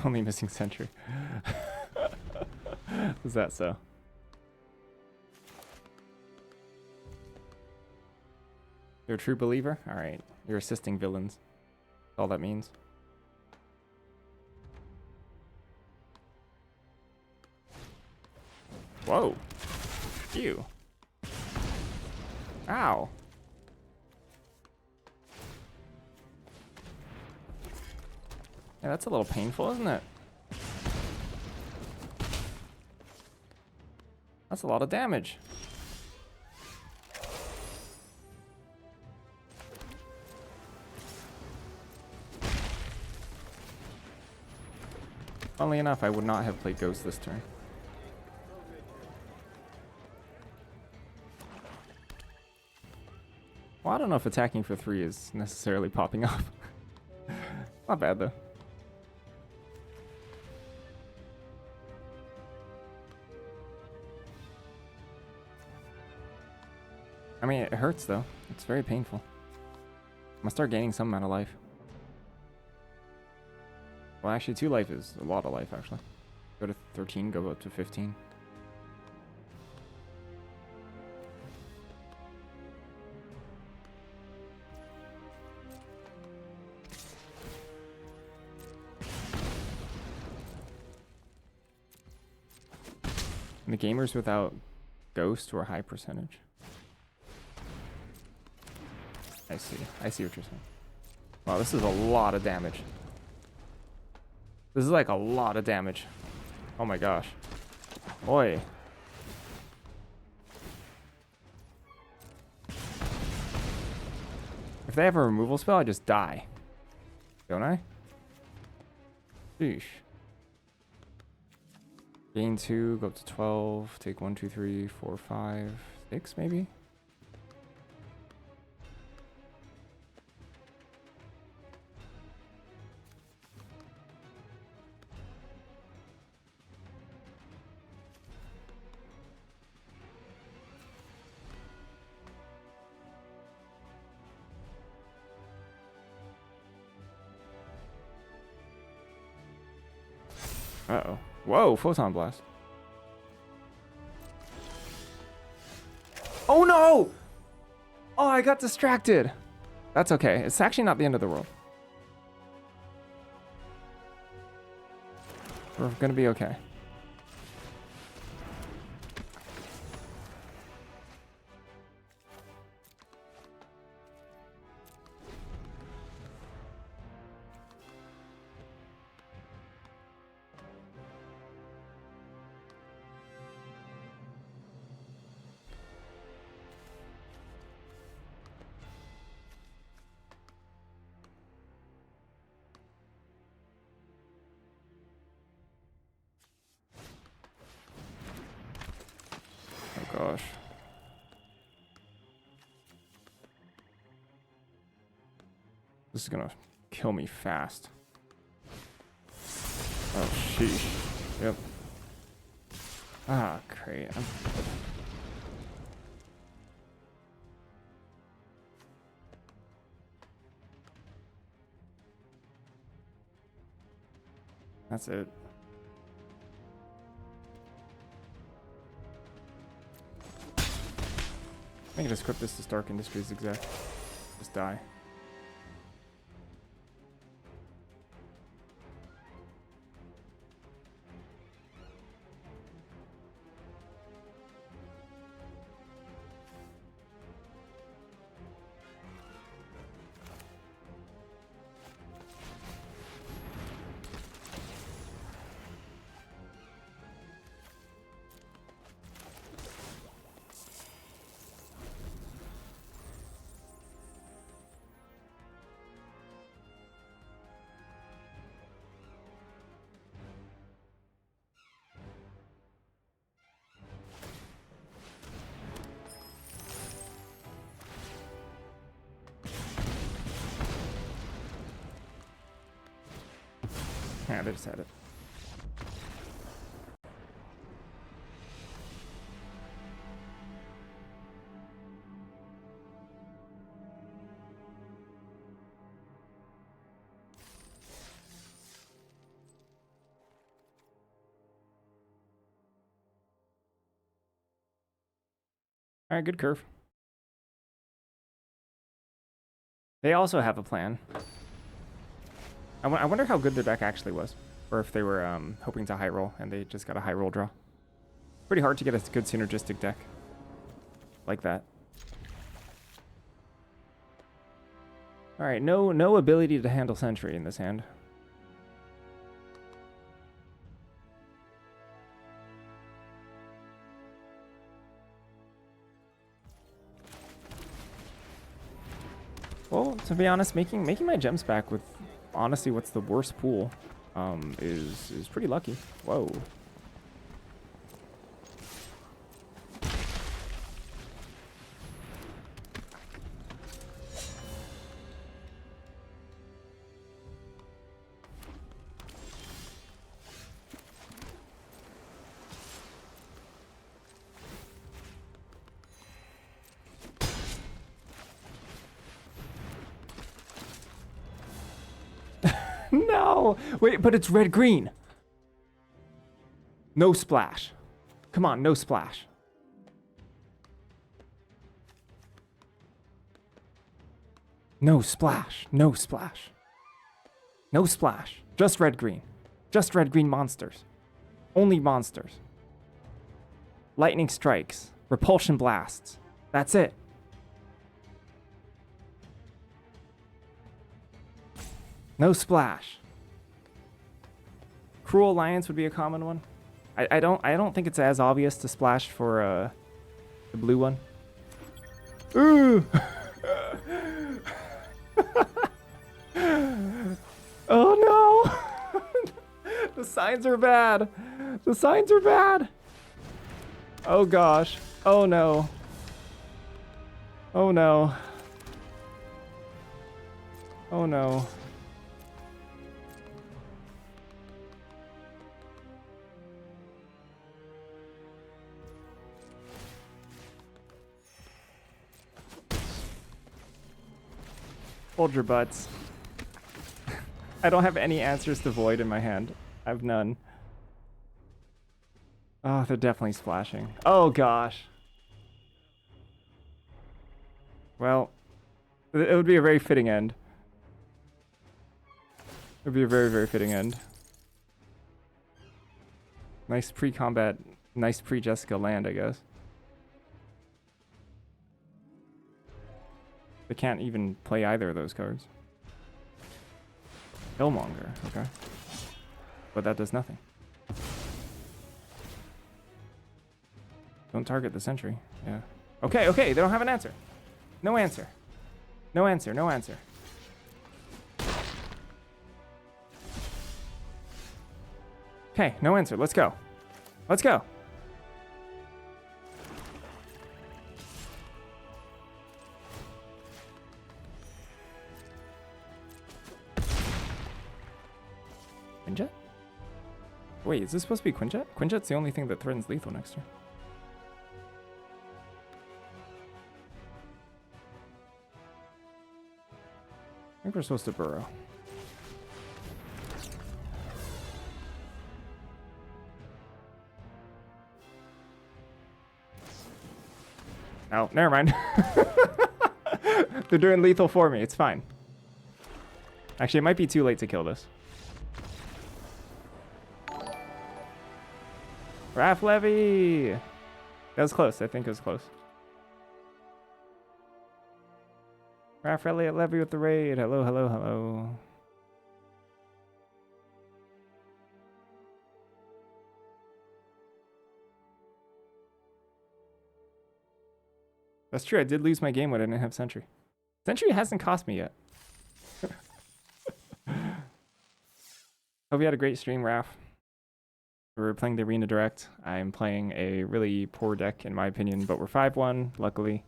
Only missing sentry. Is that so? You're a true believer? Alright. You're assisting villains. That's all that means. Whoa. Ew. Ow. Yeah, that's a little painful, isn't it? That's a lot of damage. Funnily enough, I would not have played Ghost this turn. Well, I don't know if attacking for 3 is necessarily popping off. Not bad, though. I mean, it hurts, though. It's very painful. I'm gonna start gaining some amount of life. Well, actually, 2 life is a lot of life, actually. Go to 13, go up to 15. And the gamers without Ghost were high percentage. I see. I see what you're saying. Wow, this is a lot of damage. This is like a lot of damage. Oh my gosh. Boy. If they have a removal spell, I just die. Don't I? Sheesh. Gain 2, go up to 12. Take 1, 2, 3, 4, 5, 6 maybe? Uh-oh. Whoa, Photon Blast. Oh no! Oh, I got distracted. That's okay. It's actually not the end of the world. We're gonna be okay. Oh gosh. This is gonna kill me fast. Oh, sheesh. Yep. Ah, great. That's it. I can just equip this to Stark Industries Exec. Just die. I just had it. All right, good curve. They also have a plan. I wonder how good their deck actually was. Or if they were hoping to high roll and they just got a high roll draw. Pretty hard to get a good synergistic deck like that. Alright, no ability to handle Sentry in this hand. Well, to be honest, making my gems back with honestly what's the worst pool is pretty lucky. Whoa. No! Wait, but it's red-green. No splash. Come on, no splash. No splash. No splash. No splash. Just red-green. Just red-green monsters. Only monsters. Lightning strikes. Repulsion blasts. That's it. No splash. Cruel Alliance would be a common one. I don't think it's as obvious to splash for the blue one. Ooh. Oh no. The signs are bad. The signs are bad. Oh gosh. Oh no. Oh no. Oh no. Hold your butts. I don't have any answers to Void in my hand. I have none. Oh, they're definitely splashing. Oh gosh. Well, it would be a very fitting end. It would be a very, very fitting end. Nice pre-combat, nice pre-Jessica land, I guess. They can't even play either of those cards. Killmonger, okay. But that does nothing. Don't target the sentry, yeah. Okay, okay, they don't have an answer. No answer. No answer, no answer. Okay, no answer, let's go. Let's go. Quinjet? Wait, is this supposed to be Quinjet? Quinjet's the only thing that threatens lethal next turn. I think we're supposed to burrow. Oh, never mind. They're doing lethal for me. It's fine. Actually, it might be too late to kill this. Raph Levy! That was close. I think it was close. Raph Elliott Levy with the raid. Hello, hello, hello. That's true. I did lose my game when I didn't have Sentry. Sentry hasn't cost me yet. Hope you had a great stream, Raph. We're playing the Arena Direct. I'm playing a really poor deck, in my opinion, but we're 5-1, luckily.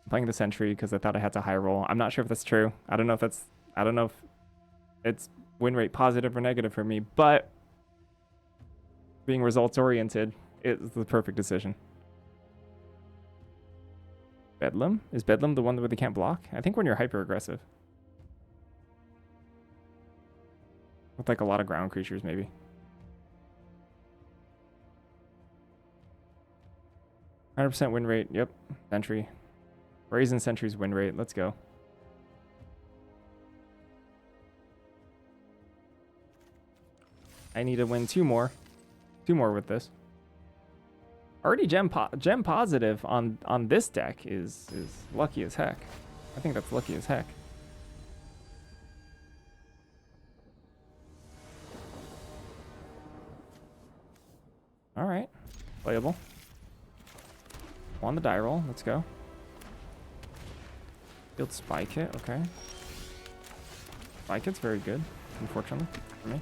I'm playing the Sentry because I thought I had to high roll. I'm not sure if that's true. I don't know if it's win rate positive or negative for me, but being results oriented is the perfect decision. Bedlam? Is Bedlam the one where they can't block? I think when you're hyper aggressive. With like a lot of ground creatures, maybe. %, win rate. Yep. Sentry. Brazen Sentry's win rate. Let's go. I need to win 2 more. 2 more with this. Already gem positive on this deck is lucky as heck. I think that's lucky as heck. All right, playable. On the die roll, let's go. Field Spy Kit, okay. Spy Kit's very good, unfortunately for me.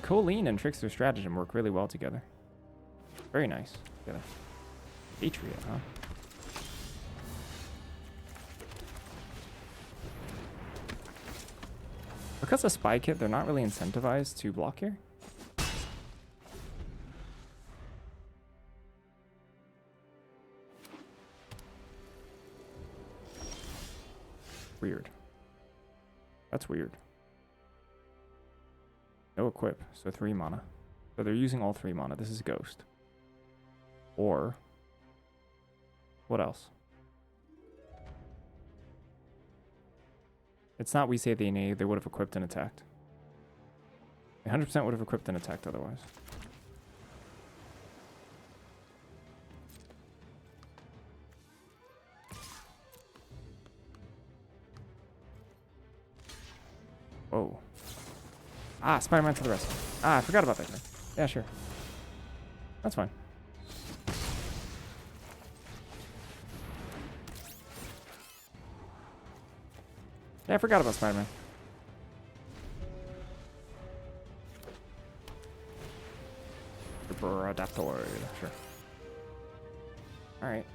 Colleen and Trickster Stratagem work really well together. Very nice. Got a Patriot, huh? Because of Spy Kit, they're not really incentivized to block here. Weird. That's weird. No equip, so 3 mana. So they're using all 3 mana. This is Ghost. Or what else? It's not we say they need, they would have equipped and attacked. 100% would have equipped and attacked otherwise. Whoa. Ah, Spider-Man to the rescue. Ah, I forgot about that guy. Yeah, sure. That's fine. Yeah, I forgot about Spider-Man. Super Adaptoid, sure. Alright.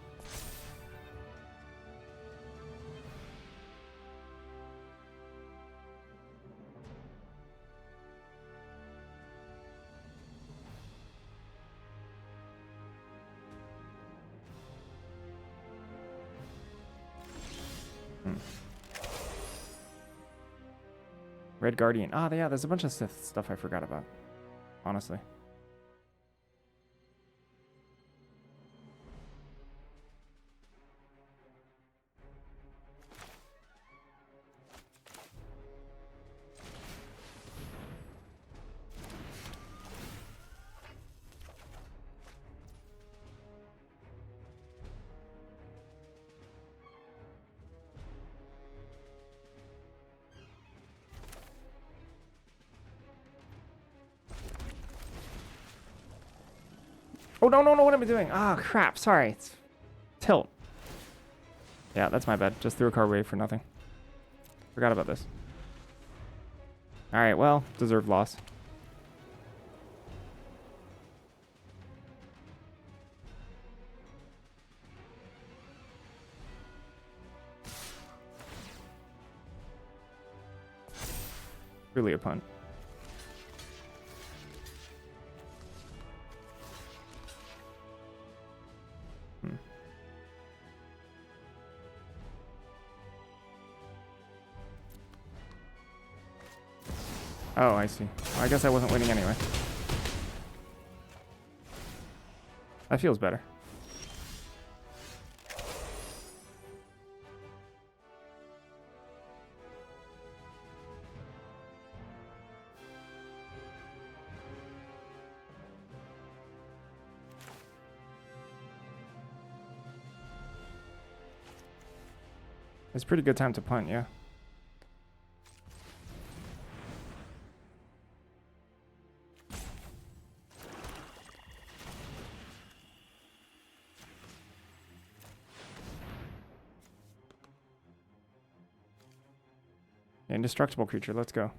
Red Guardian. Ah, yeah, there's a bunch of Sith stuff I forgot about. Honestly. Oh, no, what am I doing? Ah, crap. Sorry. It's tilt. Yeah, that's my bad. Just threw a card away for nothing. Forgot about this. Alright, well, deserved loss. Really a punt. Oh, I see. Well, I guess I wasn't winning anyway. That feels better. It's a pretty good time to punt, yeah. Indestructible creature, let's go.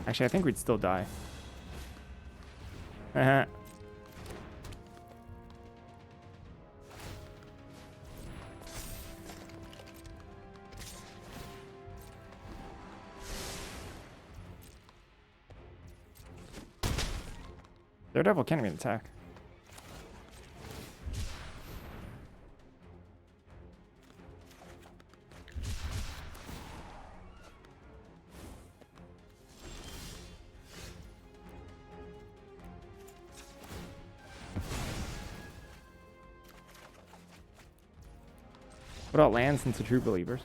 Actually, I think we'd still die. Uh-huh. Daredevil can't even attack. What about lands into True Believers?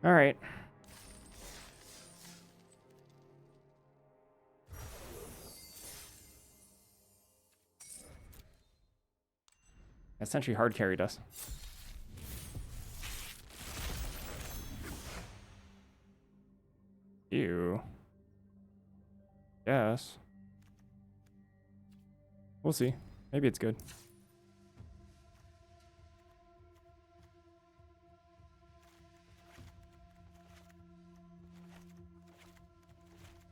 All right. That Sentry hard carried us. Ew. Yes. We'll see. Maybe it's good.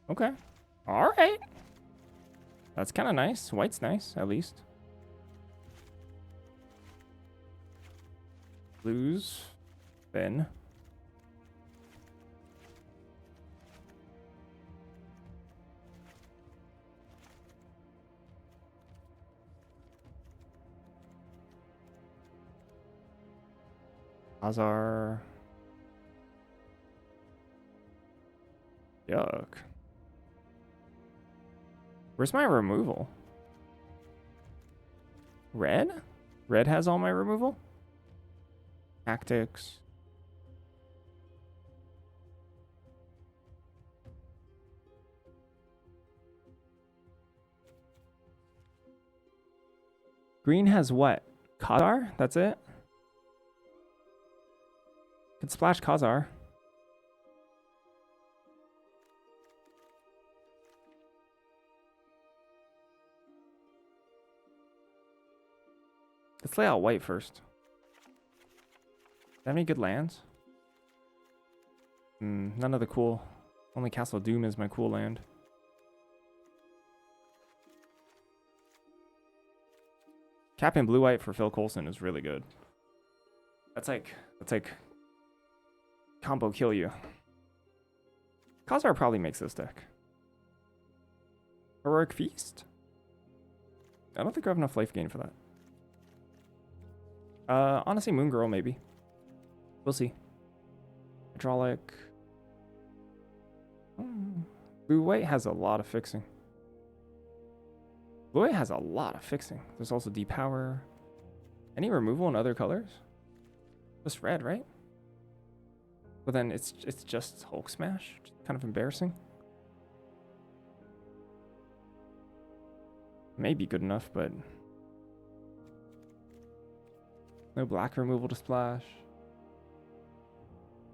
Okay. All right. That's kind of nice. White's nice, at least. Blues. Then. Azar. Yuck. Where's my removal? Red? Red has all my removal? Tactics. Green has what? Khazar? That's it? Could splash Khazar. Let's lay out white first. Do they have any good lands? None of the cool. Only Castle Doom is my cool land. Capping blue-white for Phil Coulson is really good. That's like combo kill you. Khazar probably makes this deck. Heroic Feast? I don't think I have enough life gain for that. Honestly, Moon Girl, maybe. We'll see. Hydraulic. Blue-white has a lot of fixing. Blue-white has a lot of fixing. There's also Depower. Any removal in other colors? Just red, right? But then it's just Hulk Smash. Kind of embarrassing. Maybe good enough, but no black removal to splash.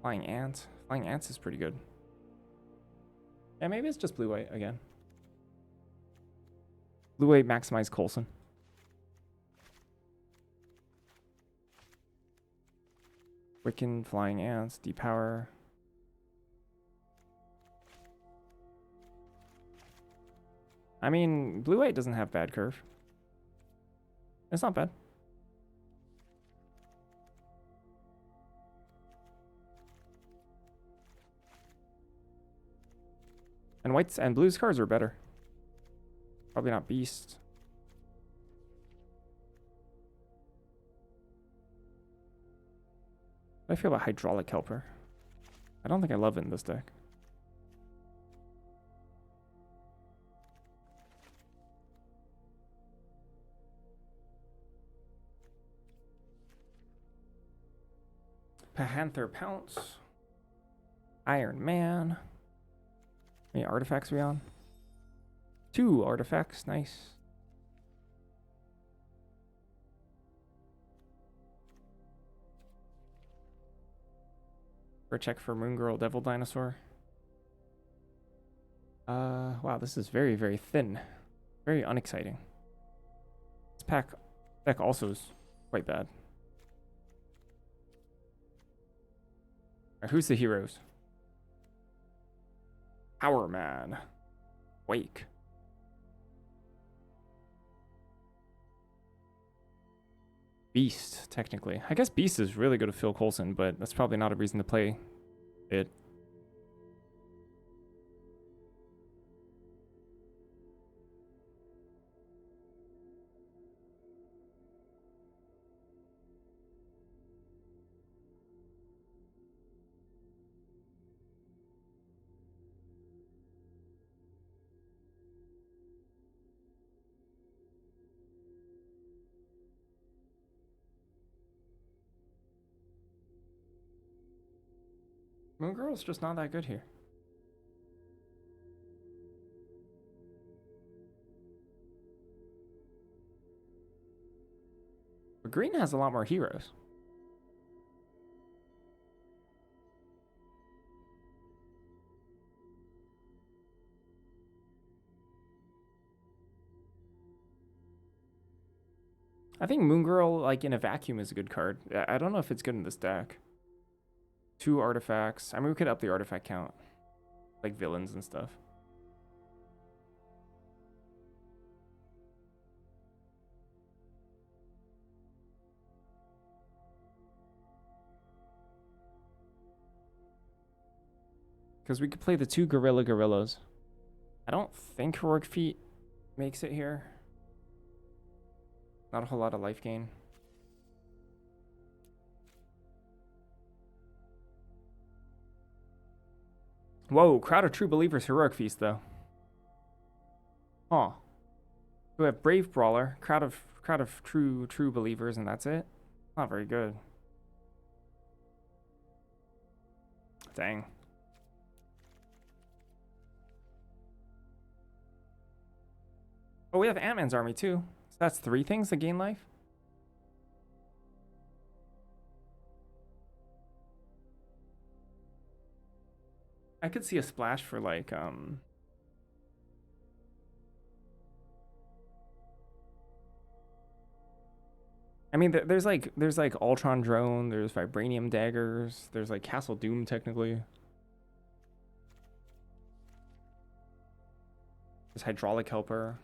Flying Ant. Flying Ants is pretty good. Yeah, maybe it's just blue-white again. Blue-white maximize Coulson. Wiccan, Flying Ants, Depower. I mean, blue-white doesn't have bad curve. It's not bad. And whites and blues cards are better. Probably not Beast. How do I feel about Hydraulic Helper? I don't think I love it in this deck. Panther Pounce. Iron Man. How many artifacts are we on? 2 artifacts. Nice. For a check for Moon Girl Devil Dinosaur. Wow, this is very, very thin. Very unexciting. This deck also is Quite bad. Alright, who's the heroes? Power Man. Wake. Beast, technically. I guess Beast is really good at Phil Coulson, but that's probably not a reason to play it. Moon Girl's just not that good here. But green has a lot more heroes. I think Moon Girl, like, in a vacuum is a good card. I don't know if it's good in this deck. 2 artifacts. I mean, we could up the artifact count. Like villains and stuff. Because we could play the 2 Gorillas. I don't think Heroic Feat makes it here. Not a whole lot of life gain. Whoa, Crowd of True Believers Heroic Feast, though. Huh. We have Brave Brawler, Crowd of True Believers, and that's it? Not very good. Dang. Oh, we have Ant-Man's army, too. So that's 3 things that gain life? I could see a splash for, like, I mean, there's like Ultron Drone, there's Vibranium Daggers, there's like Castle Doom, technically. There's Hydraulic Helper.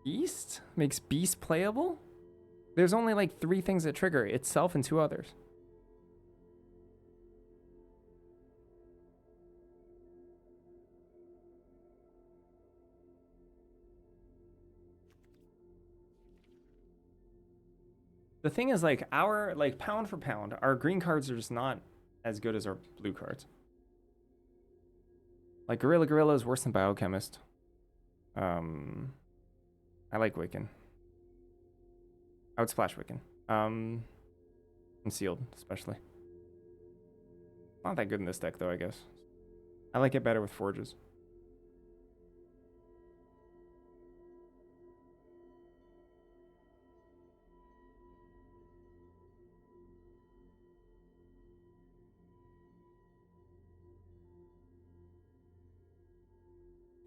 Beast? Makes Beast playable? There's only like 3 things that trigger itself and 2 others. The thing is, like, our, like, pound for pound, our green cards are just not as good as our blue cards. Like, Gorilla is worse than Biochemist. I like Wiccan. I would splash Wiccan. Concealed, especially. Not that good in this deck, though, I guess. I like it better with Forges.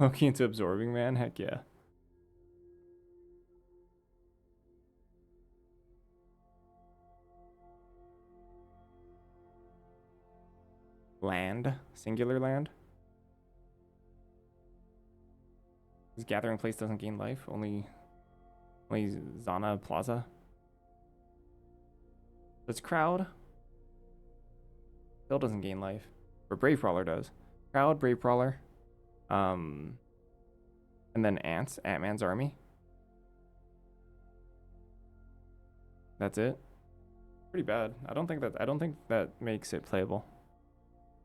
Loki into Absorbing Man? Heck yeah. Land. Singular land. This Gathering Place doesn't gain life. Only Zana Plaza. This Crowd still doesn't gain life. But Brave Brawler does. Crowd, Brave Brawler. And then Ant-Man's army. That's it. Pretty bad. I don't think that makes it playable.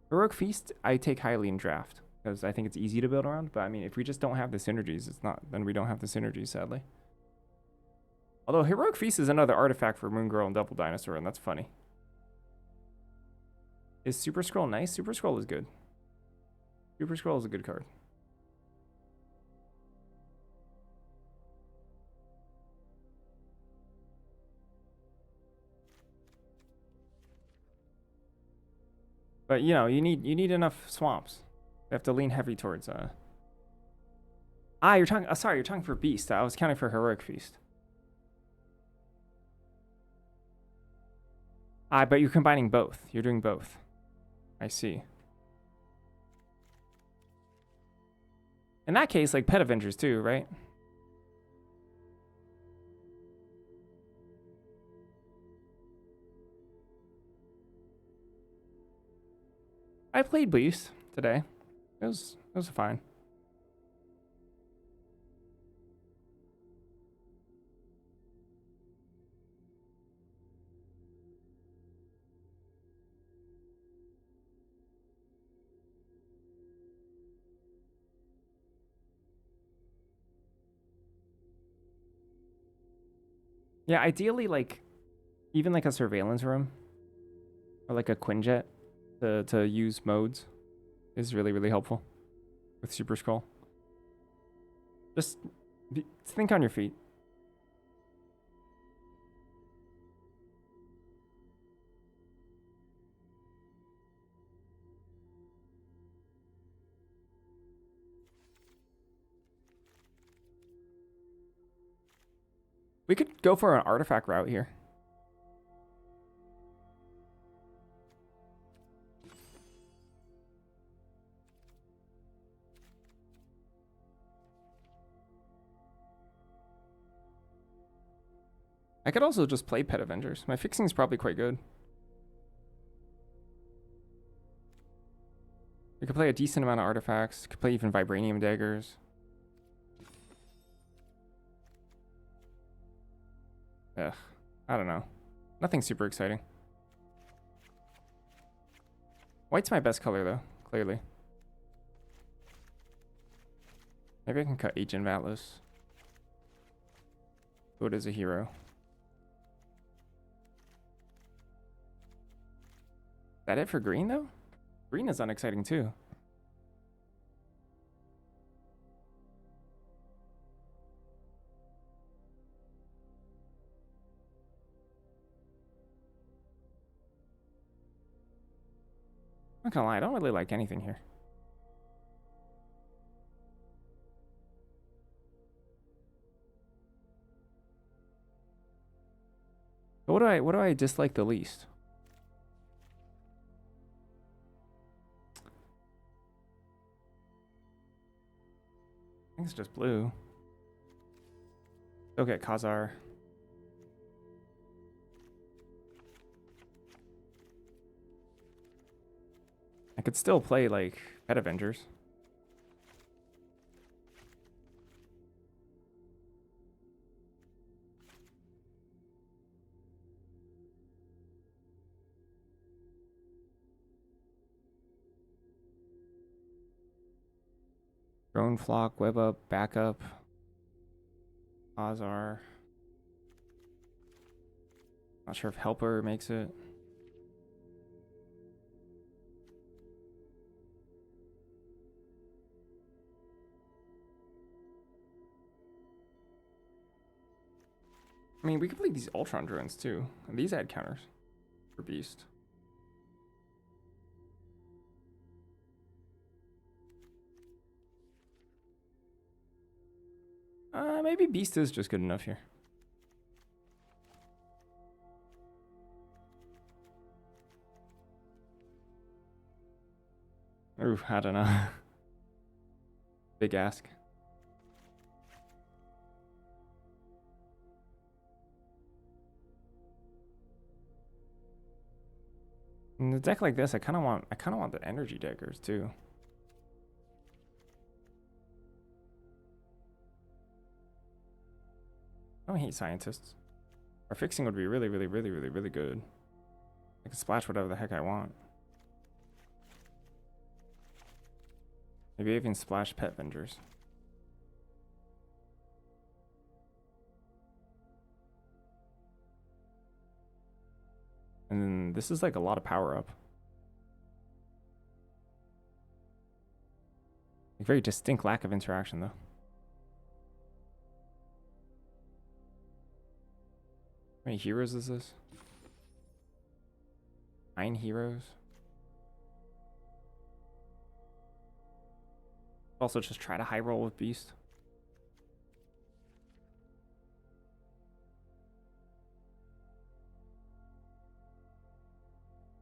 Heroic Feast, I take highly in draft because I think it's easy to build around. But I mean, if we just don't have the synergies, then we don't have the synergies, sadly. Although Heroic Feast is another artifact for Moon Girl and Double Dinosaur, and that's funny. Is Super Scroll nice? Super Scroll is good. Super Scroll is a good card. But you know, you need enough swamps. You have to lean heavy towards Ah, you're talking. Sorry, you're talking for Beast. I was counting for Heroic Feast. Ah, but you're combining both. You're doing both. I see. In that case, like Pet Avengers too, right? I played Beast today. It was fine. Yeah, ideally, like even like a surveillance room or like a Quinjet to use modes is really really helpful with Super Scroll. Just think on your feet. We could go for an artifact route here. I could also just play Pet Avengers. My fixing is probably quite good. We could play a decent amount of artifacts. Could play even Vibranium Daggers. Ugh, I don't know. Nothing super exciting. White's my best color though, clearly. Maybe I can cut Agent of Atlas. What is a hero? Is that it for green though? Green is unexciting too. I'm not gonna lie, I don't really like anything here. But what do I dislike the least? I think it's just blue. Okay, Khazar. I could still play like Pet Avengers. Drone Flock, Web Up, Backup. Khazar. Not sure if Helper makes it. I mean, we could play these Ultron drones too. And these add counters for Beast. Maybe Beast is just good enough here. Ooh, I don't know. Big ask. In a deck like this, I kind of want the energy daggers too. I don't hate scientists. Our fixing would be really, really, really, really, really good. I can splash whatever the heck I want. Maybe even splash Pet Avengers. And then this is like a lot of power up. A very distinct lack of interaction though. How many heroes is this? 9 heroes. Also just try to high roll with Beast.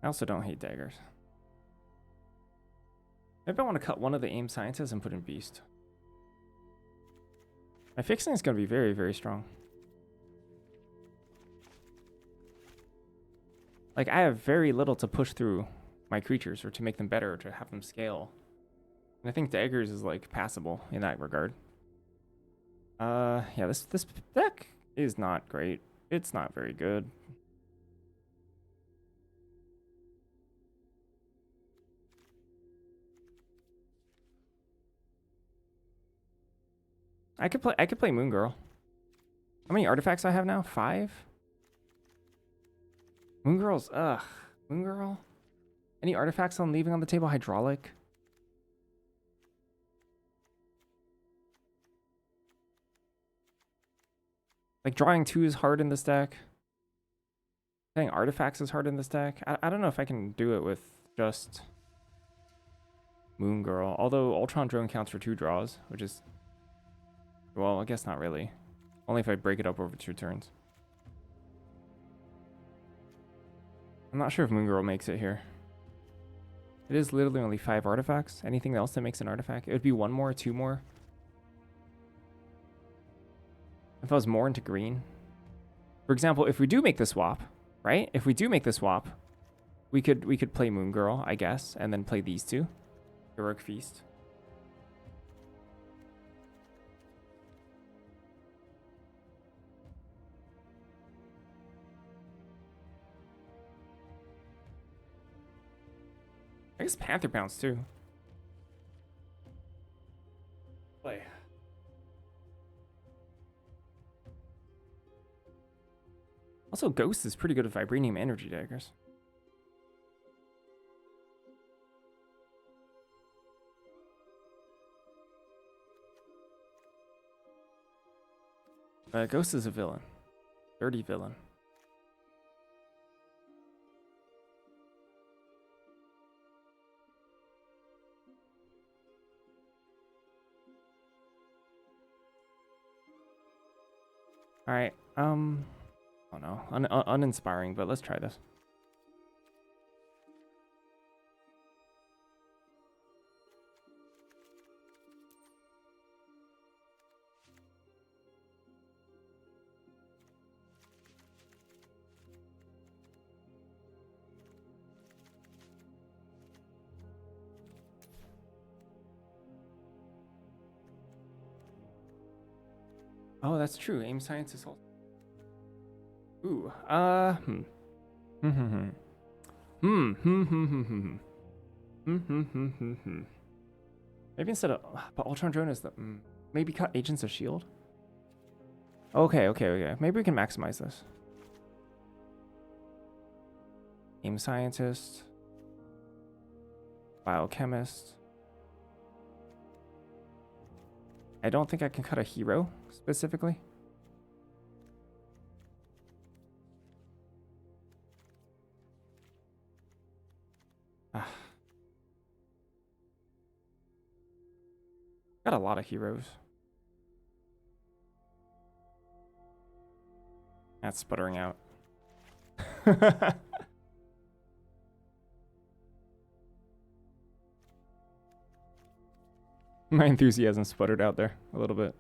I also don't hate daggers. Maybe I want to cut one of the aim scientists and put in beast. My fixing is going to be very, very strong. Like, I have very little to push through my creatures or to make them better or to have them scale. And I think daggers is, like, passable in that regard. Yeah, this deck is not great. It's not very good. I could play Moon Girl. How many artifacts I have now? 5? Moon Girl's Moon Girl? Any artifacts I'm leaving on the table? Hydraulic? Like, drawing 2 is hard in this deck. Playing artifacts is hard in this deck. I don't know if I can do it with just Moon Girl. Although Ultron Drone counts for 2 draws, which is... Well, I guess not really. Only if I break it up over 2 turns. I'm not sure if Moon Girl makes it here. It is literally only 5 artifacts. Anything else that makes an artifact? It would be 1 more, 2 more. If I was more into green. For example, if we do make the swap, right? If we do make the swap, we could play Moon Girl, I guess, and then play these 2. Heroic Feast. I guess Panther Bounce too. Play. Also, Ghost is pretty good at Vibranium Energy daggers. Ghost is a villain. Dirty villain. All right. Oh no, uninspiring, but let's try this. Oh, that's true. Aim science is also. Ooh. Maybe instead of, but Ultron Drone is the. Maybe cut Agents of Shield. Okay. Maybe we can maximize this. Aim scientist. Biochemist. I don't think I can cut a hero specifically. Got a lot of heroes. That's sputtering out. My enthusiasm sputtered out there a little bit.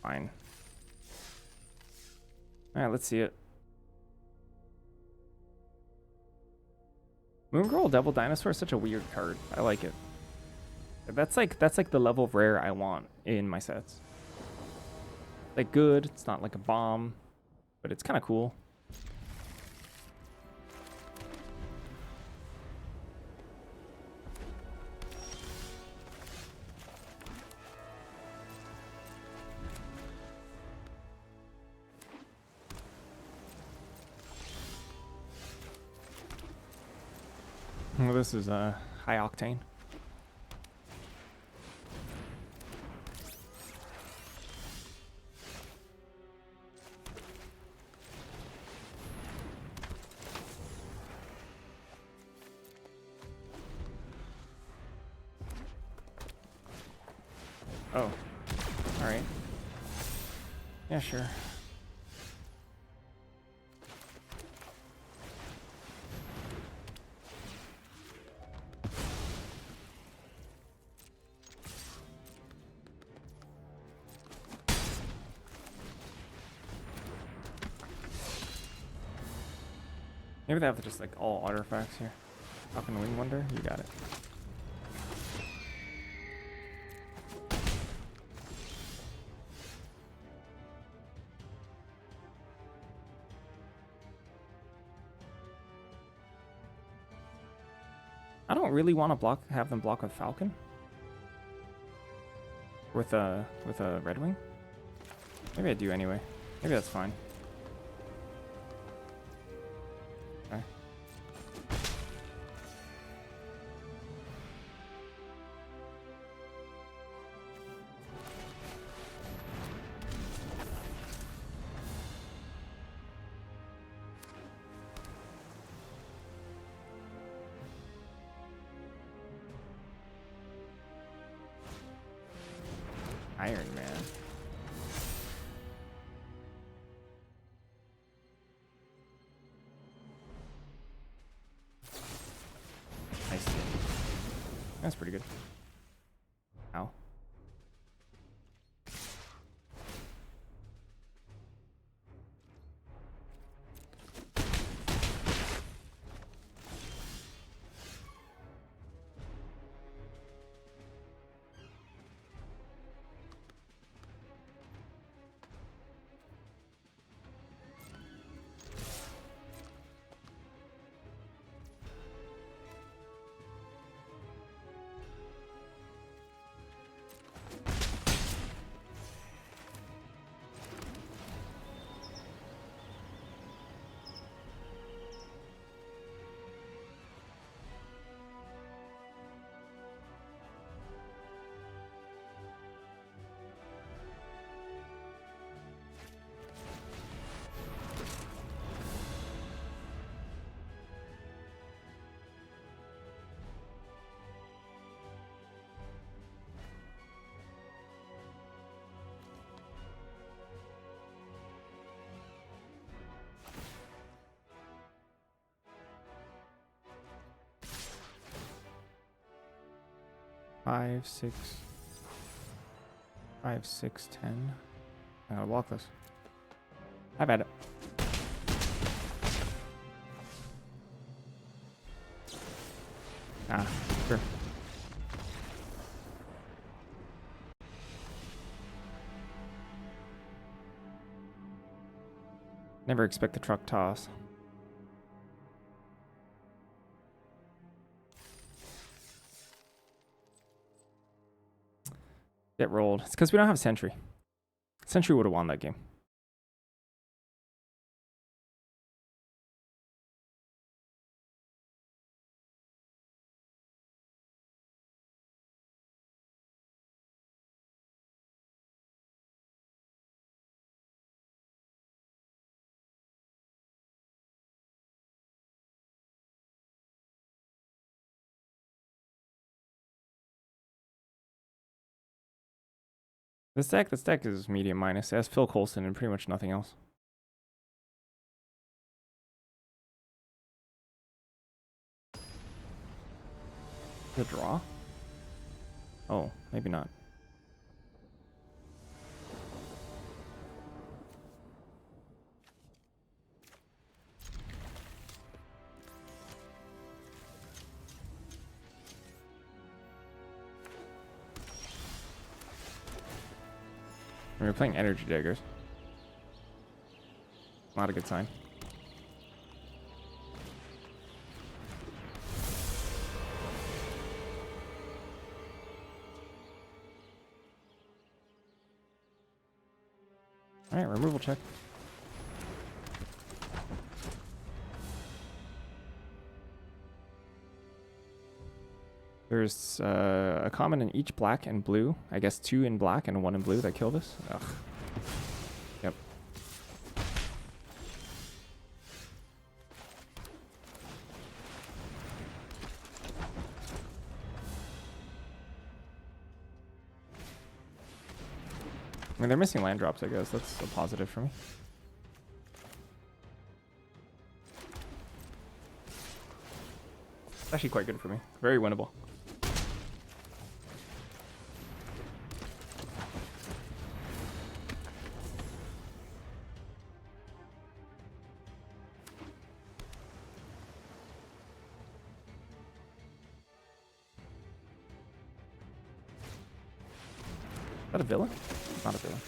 Fine. Alright, let's see it. Moon Girl Devil Dinosaur is such a weird card. I like it. That's like the level of rare I want in my sets. Like good, it's not like a bomb, but it's kind of cool. Well, this is high octane. Oh, all right. Yeah, sure. Maybe they have just like all artifacts here. Falcon Wing Wonder, you got it. I don't really want to have them block with Falcon. With a Red Wing. Maybe I do anyway. Maybe that's fine. Okay. Iron Man. Nice. That's pretty good. Ow. Five, 6, 5, 6, 10. I gotta block this. I've had it. Ah, sure. Never expect the truck toss. Get rolled. It's because we don't have Sentry. Sentry would have won that game. This deck is medium minus. It has Phil Coulson and pretty much nothing else. The draw? Oh, maybe not. We're playing Energy Daggers. Not a good sign. Alright, removal check. There's a common in each black and blue. I guess 2 in black and 1 in blue that kill this. Ugh. Yep. I mean, they're missing land drops, I guess. That's a positive for me. It's actually quite good for me. Very winnable. that a villain? Not a villain.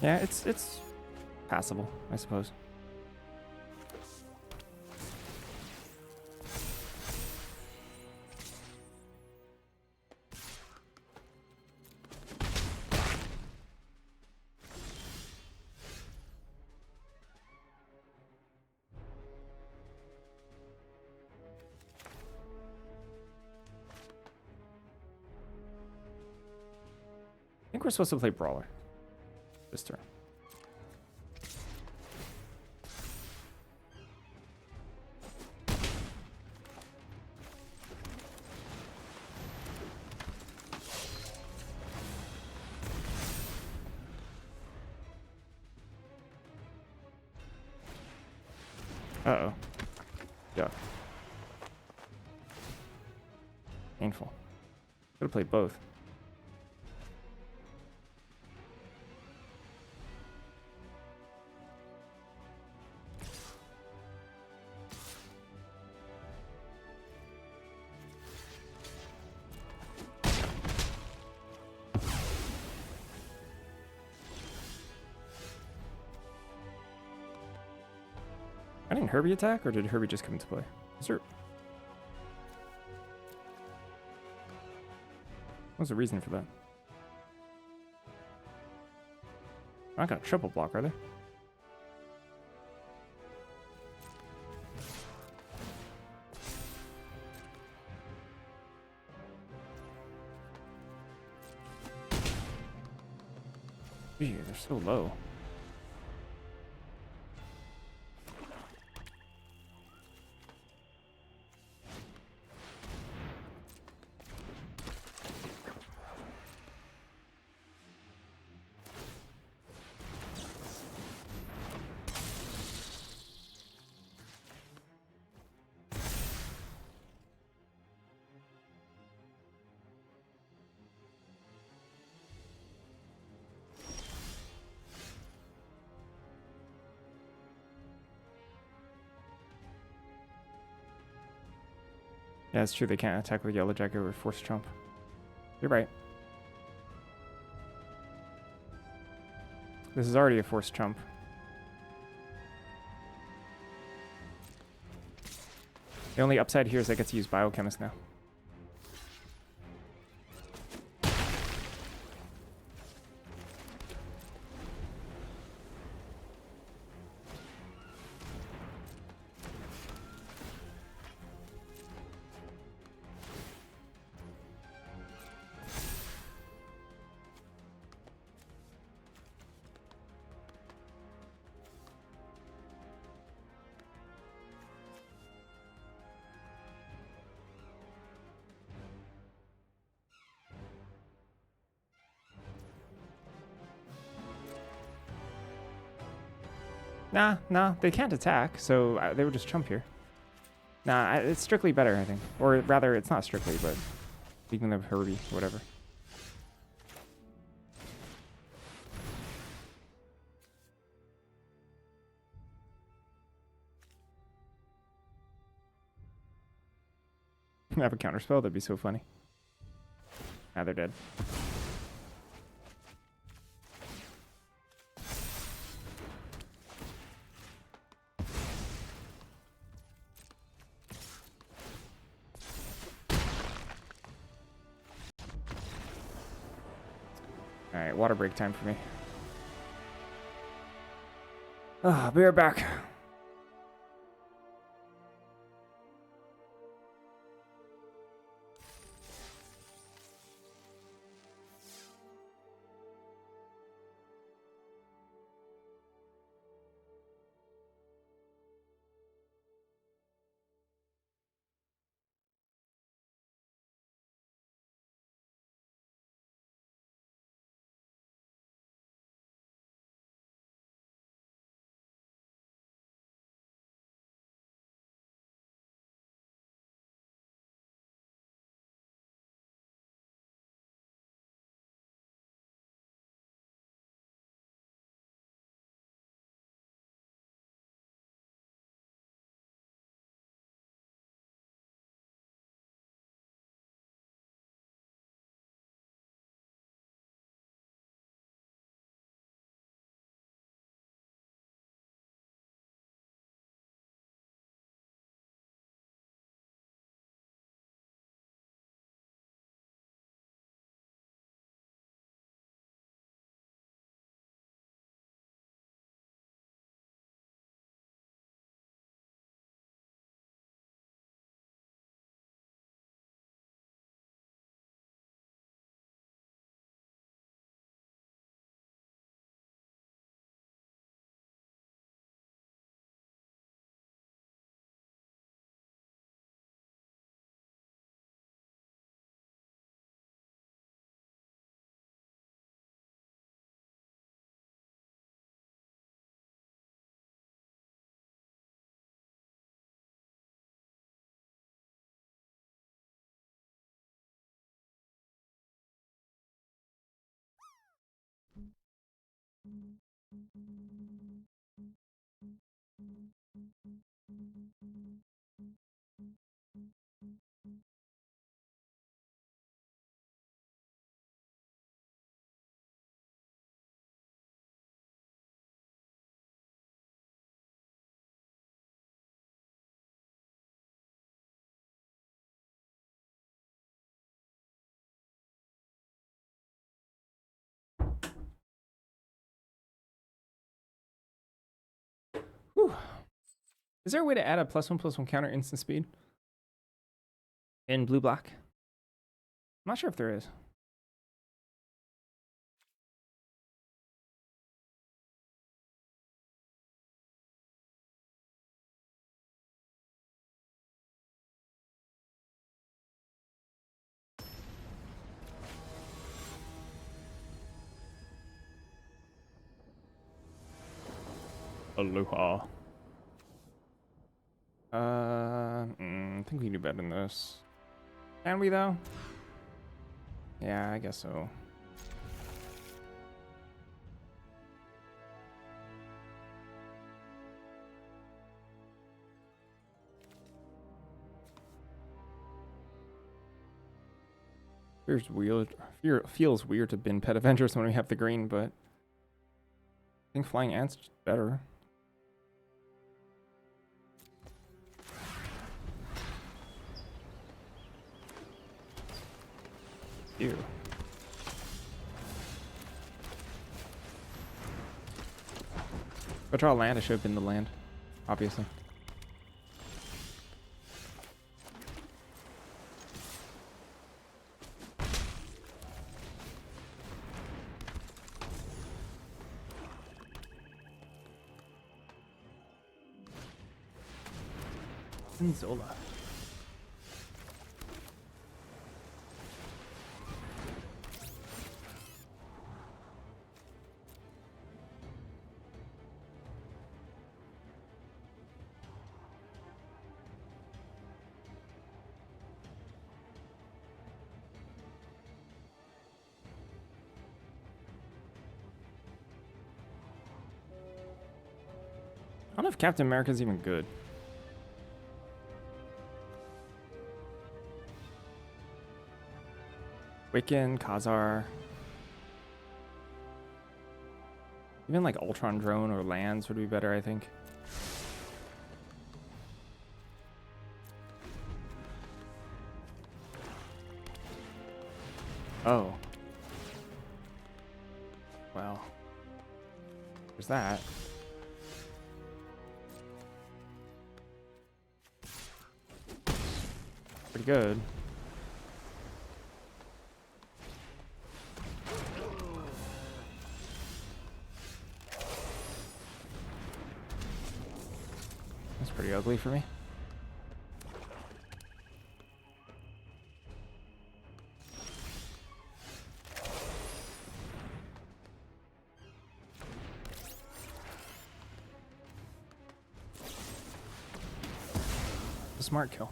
Yeah, it's passable, I suppose. I think we're supposed to play Brawler this turn. Uh-oh. Yeah. Painful. Could have played both. I didn't Herbie attack, or did Herbie just come into play? Is there... What's the reason for that? I'm not gonna triple block, are they? Gee, they're so low. Yeah, it's true. They can't attack with Yellow Jacket or Force Chump. You're right. This is already a Force Chump. The only upside here is I get to use Biochemist now. Nah, they can't attack, so they would just chump here. Nah, it's strictly better, I think. Or rather, it's not strictly, but speaking of Herbie, whatever. Have a counterspell, that'd be so funny. Ah, they're dead. Alright, water break time for me. Ah, be right back. Is there a way to add a +1/+1 counter instant speed in blue black? I'm not sure if there is. Aloha. I think we can do better than this. Can we though? Yeah, I guess so. Feels weird to bin Pet Avengers when we have the green, but I think Flying Ant's better. Ew. If I draw land, I should have been the land, obviously. Zola. I don't know if Captain America's even good. Wiccan, Khazar. Even like Ultron Drone or Lands would be better, I think. Oh. Well. There's that. Pretty good. That's pretty ugly for me. A smart kill.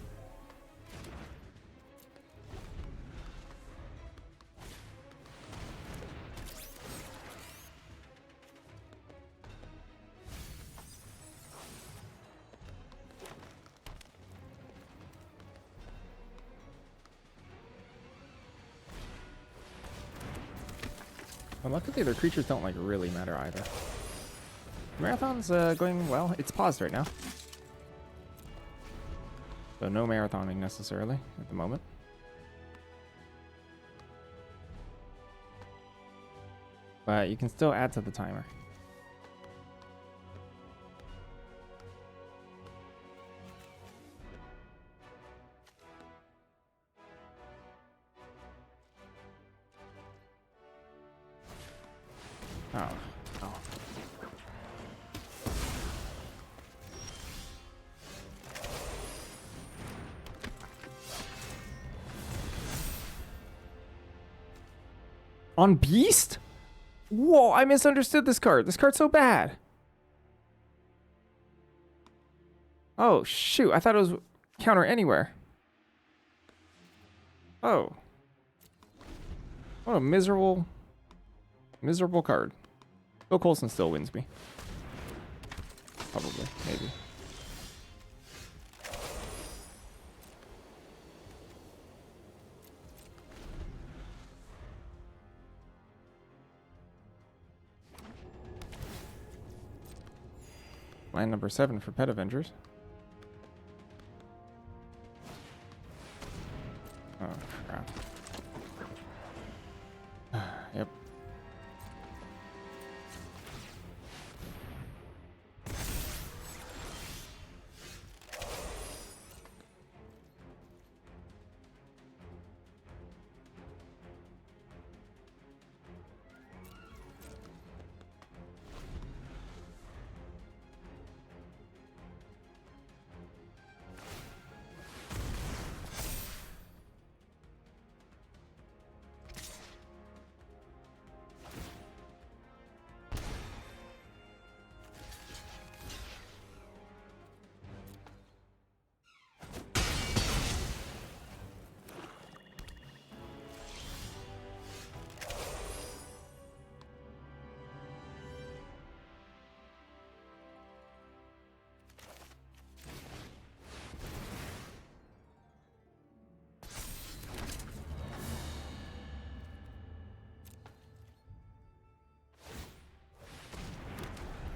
Well, luckily their creatures don't like really matter either. Marathon's going well. It's paused right now. So no marathoning necessarily at the moment. But you can still add to the timer. Oh. Oh. On Beast? Whoa, I misunderstood this card. This card's so bad. Oh, shoot. I thought it was counter anywhere. Oh. What a miserable card. Bill Coulson still wins me. Probably, maybe. Line number 7 for Pet Avengers. Oh, crap. Yep.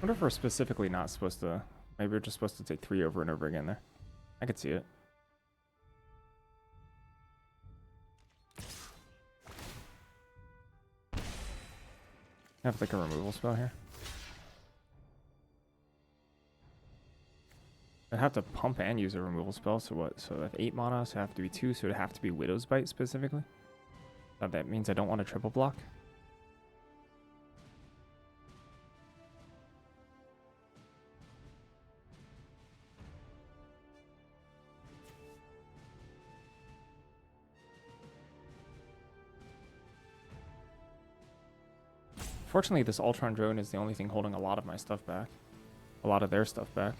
wonder if we're specifically not supposed to... Maybe we're just supposed to take 3 over and over again there. I could see it. I have like a removal spell here. I'd have to pump and use a removal spell, so what? So I have 8 mana, so it have to be 2, so it'd have to be Widow's Bite specifically. That means I don't want a triple block. Fortunately, this Ultron drone is the only thing holding a lot of my stuff back. A lot of their stuff back.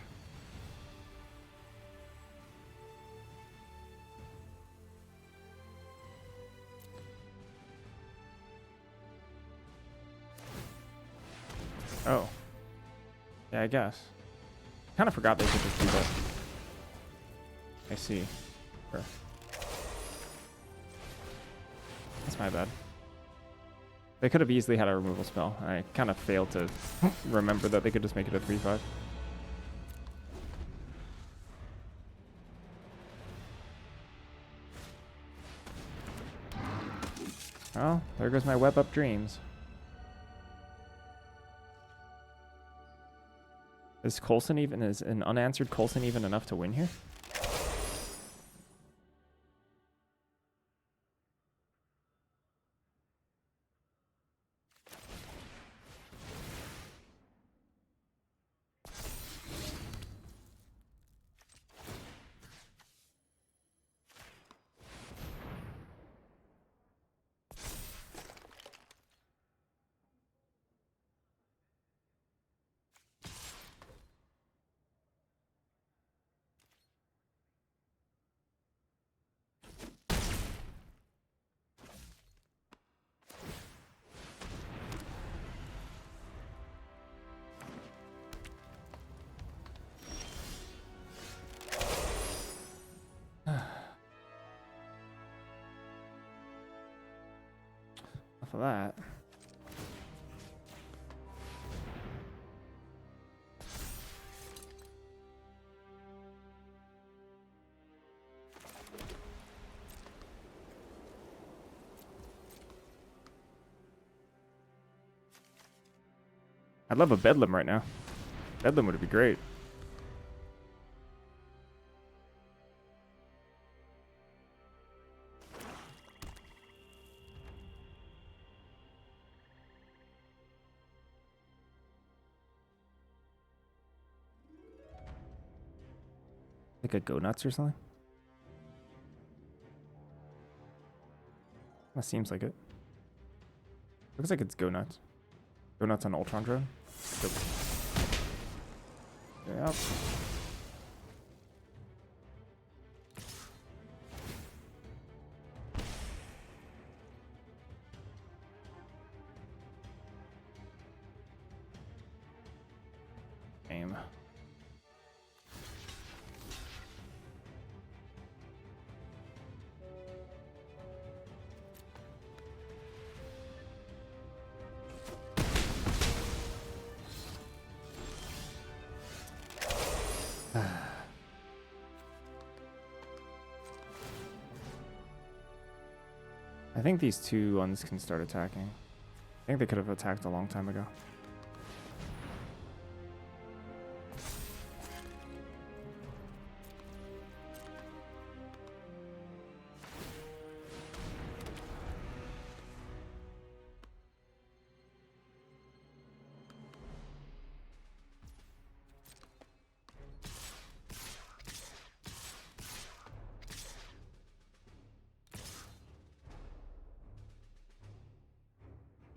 Oh. Yeah, I guess. Kind of forgot they could just do that. I see. Sure. That's my bad. They could have easily had a removal spell. I kind of failed to remember that they could just make it a 3/5. Well, there goes my web up dreams. Is Coulson even, is an unanswered Coulson even enough to win here? Off of that. I'd love a Bedlam right now. Bedlam would be great. Like a Go Nuts or something? That seems like it. Looks like it's Go Nuts. Go Nuts on Ultron drone. Yep. Yep. Aim. I think these two ones can start attacking. I think they could have attacked a long time ago.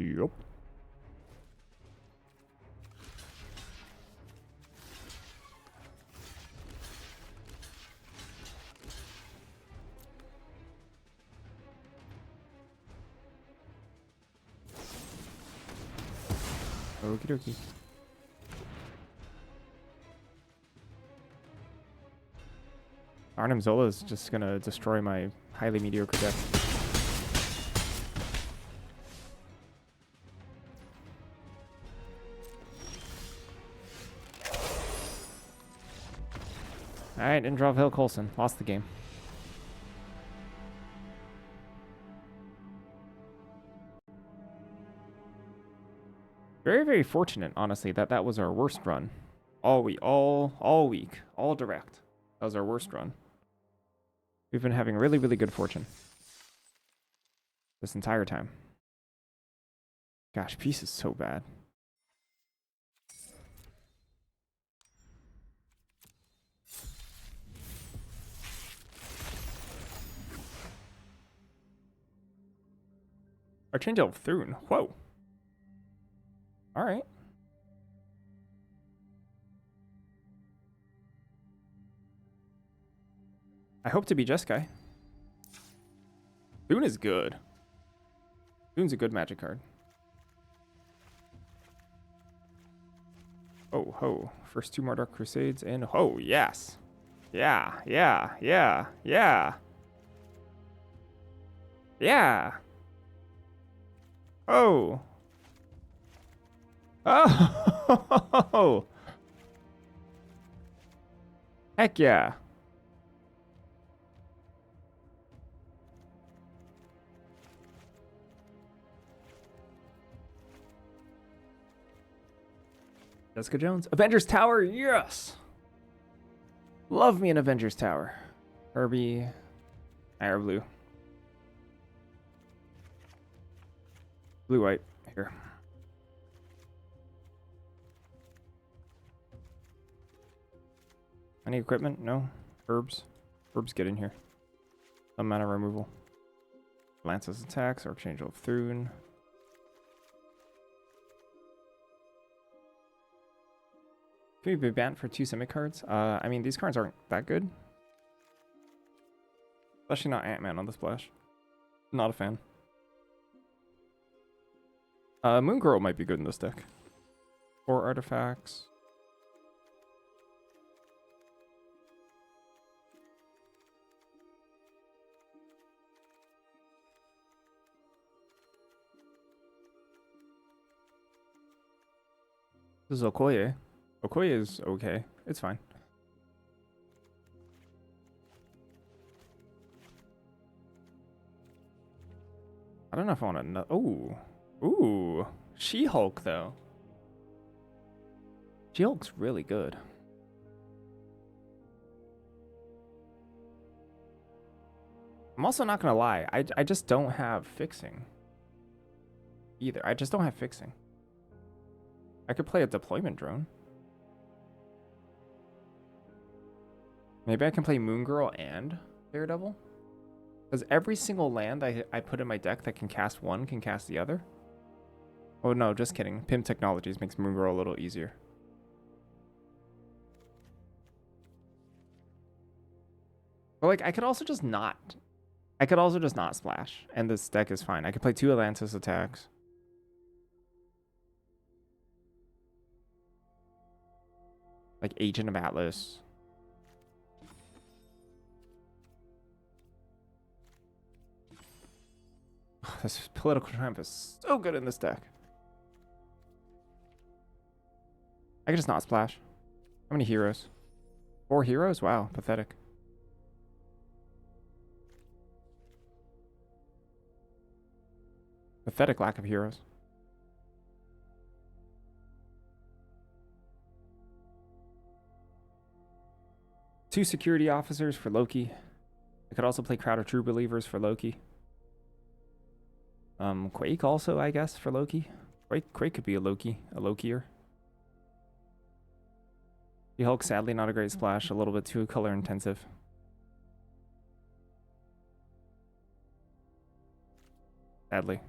Yup. Okie dokie. Arnim Zola is just gonna destroy my highly mediocre deck. Alright, didn't draw Phil Coulson. Lost the game. Very, very fortunate, honestly, that that was our worst run. All week, all direct. That was our worst run. We've been having really, really good fortune this entire time. Gosh, peace is so bad. Archangel Thune. Whoa. All right. I hope to be Jeskai. Thune is good. Thune's a good magic card. Oh, ho. First 2 more Dark Crusades and oh, yes. Yeah. Oh. Oh. Heck yeah. Jessica Jones. Avengers Tower, yes. Love me an Avengers Tower. Herbie. Air blue. Blue white. Here. Any equipment? No. Herbs. Herbs get in here. Some mana removal. Lance's attacks. Archangel of Thune. Can we be banned for 2 Simic cards? I mean, these cards aren't that good. Especially not Ant-Man on the splash. Not a fan. Moon Girl might be good in this deck. 4 artifacts. This is Okoye. Okoye is okay. It's fine. I don't know if I want to know. Ooh. Ooh. She-Hulk, though. She-Hulk's really good. I'm also not going to lie. I just don't have fixing. Either. I just don't have fixing. I could play a deployment drone. Maybe I can play Moon Girl and Daredevil? Because every single land I put in my deck that can cast one can cast the other. Oh no, just kidding. Pim Technologies makes Moon Girl a little easier. But like, I could also just not splash, and this deck is fine. I could play 2 Atlantis attacks. Like Agent of Atlas. This Political Triumph is so good in this deck. I can just not splash. How many heroes? 4 heroes? Wow, pathetic. Pathetic lack of heroes. Two security officers for Loki. I could also play Crowd of True Believers for Loki. Quake also, I guess, for Loki. Quake could be a Lokier. The Hulk, sadly, not a great splash. A little bit too color intensive. Sadly.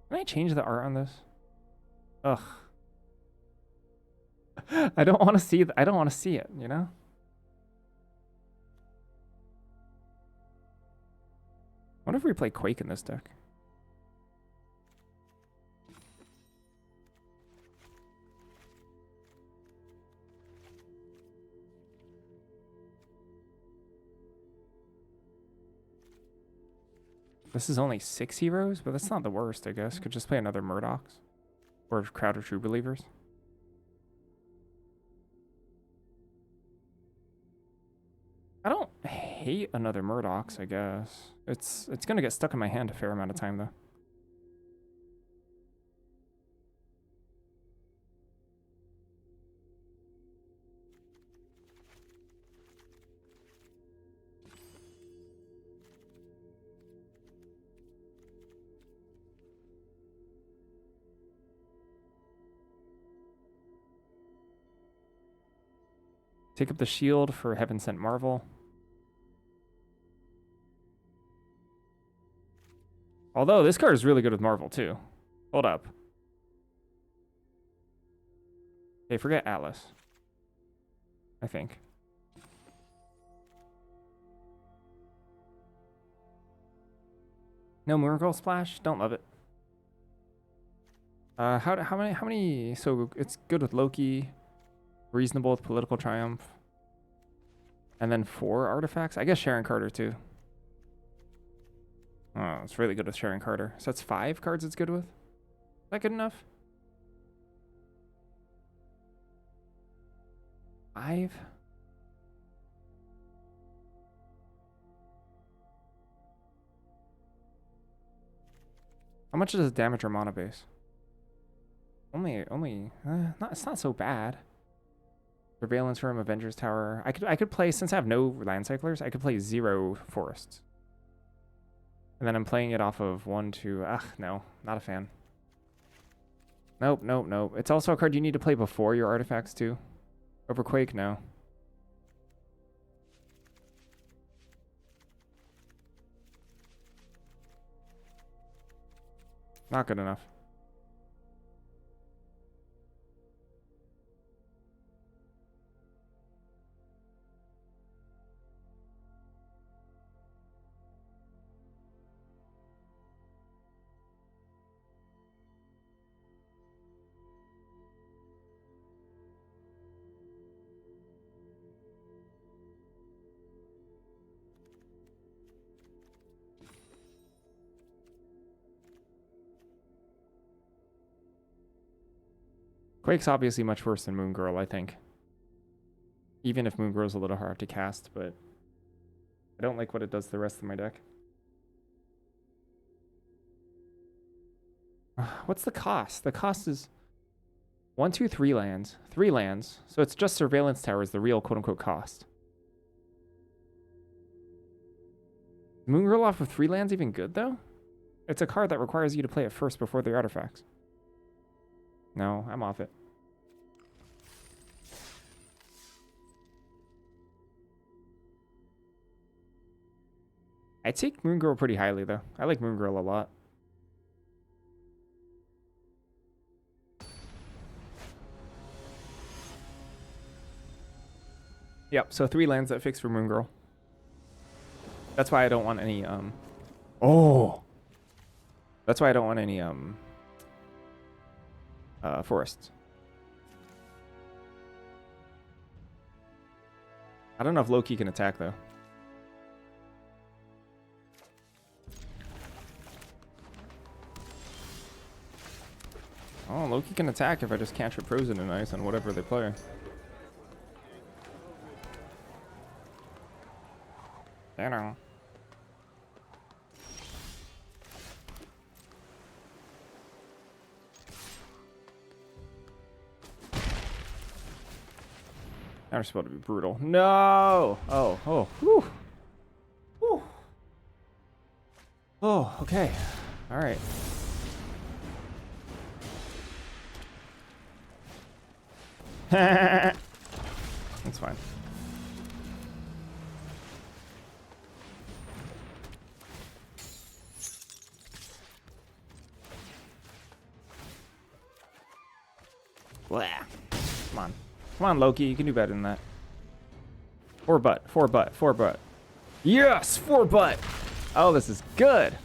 Can I change the art on this? Ugh. I don't want to see it. I don't want to see it, you know? What if we play Quake in this deck? This is only 6 heroes, but that's not the worst, I guess. Could just play another Murdochs. Or Crowd of True Believers. I don't hate another Murdochs, I guess. It's gonna get stuck in my hand a fair amount of time, though. Take up the shield for Heaven Sent Marvel. Although this card is really good with Marvel too. Hold up. Okay, forget Atlas. I think. No Moon Girl Splash? Don't love it. How many? So it's good with Loki. Reasonable with Political Triumph. And then 4 artifacts? I guess Sharon Carter too. Oh, it's really good with Sharon Carter. So that's 5 cards it's good with? Is that good enough? 5? How much does it damage our mana base? Not, it's not so bad. Surveillance Room, Avengers Tower. I could play, since I have no land cyclers, I could play 0 forests. And then I'm playing it off of 1, 2. No, not a fan. Nope, nope, nope. It's also a card you need to play before your artifacts too. Overquake, no. Not good enough. Quake's obviously much worse than Moon Girl, I think. Even if Moon Girl's a little hard to cast, but I don't like what it does to the rest of my deck. What's the cost? The cost is 1, 2, 3 lands. 3 lands. So it's just Surveillance Tower is the real quote-unquote cost. Moon Girl off of 3 lands even good, though? It's a card that requires you to play it first before the artifacts. No, I'm off it. I take Moon Girl pretty highly, though. I like Moon Girl a lot. Yep, so 3 lands that fix for Moon Girl. That's why I don't want any, Oh! That's why I don't want any, forests. I don't know if Loki can attack, though. Oh, Loki can attack if I just cantrip Frozen and Ice on whatever they play. You know. I'm supposed to be brutal. No! Oh, oh, whew. Whew. Oh, okay. All right. That's fine. Blah. Come on. Come on, Loki. You can do better than that. 4 butt. 4 butt. 4 butt. Yes! 4 butt! Oh, this is good.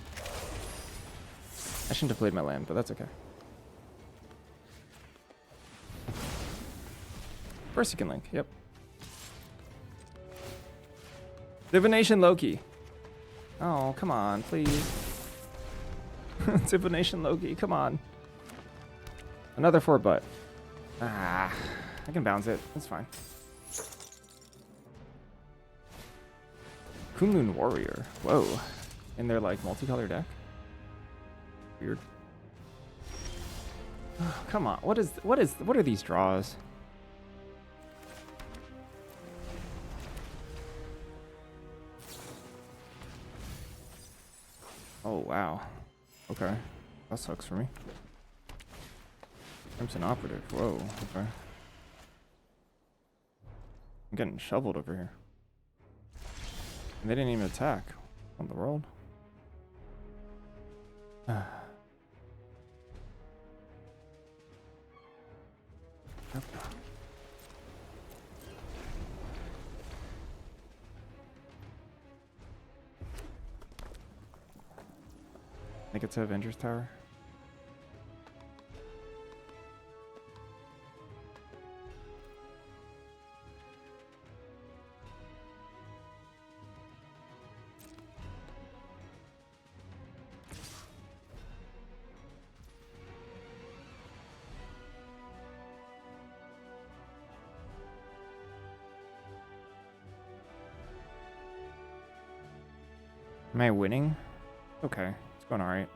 I shouldn't have played my land, but that's okay. First you can link. Yep. Divination Loki. Oh, come on, please. Divination Loki, come on. Another 4 butt. Ah, I can bounce it. That's fine. Kunlun Warrior. Whoa. In their like multicolor deck. Weird. Oh, come on. What are these draws? Oh wow. Okay. That sucks for me. Crimson Operative. Whoa. Okay. I'm getting shoveled over here. And they didn't even attack. What in the world? I think it's Avengers Tower. Am I winning? Okay, it's going alright.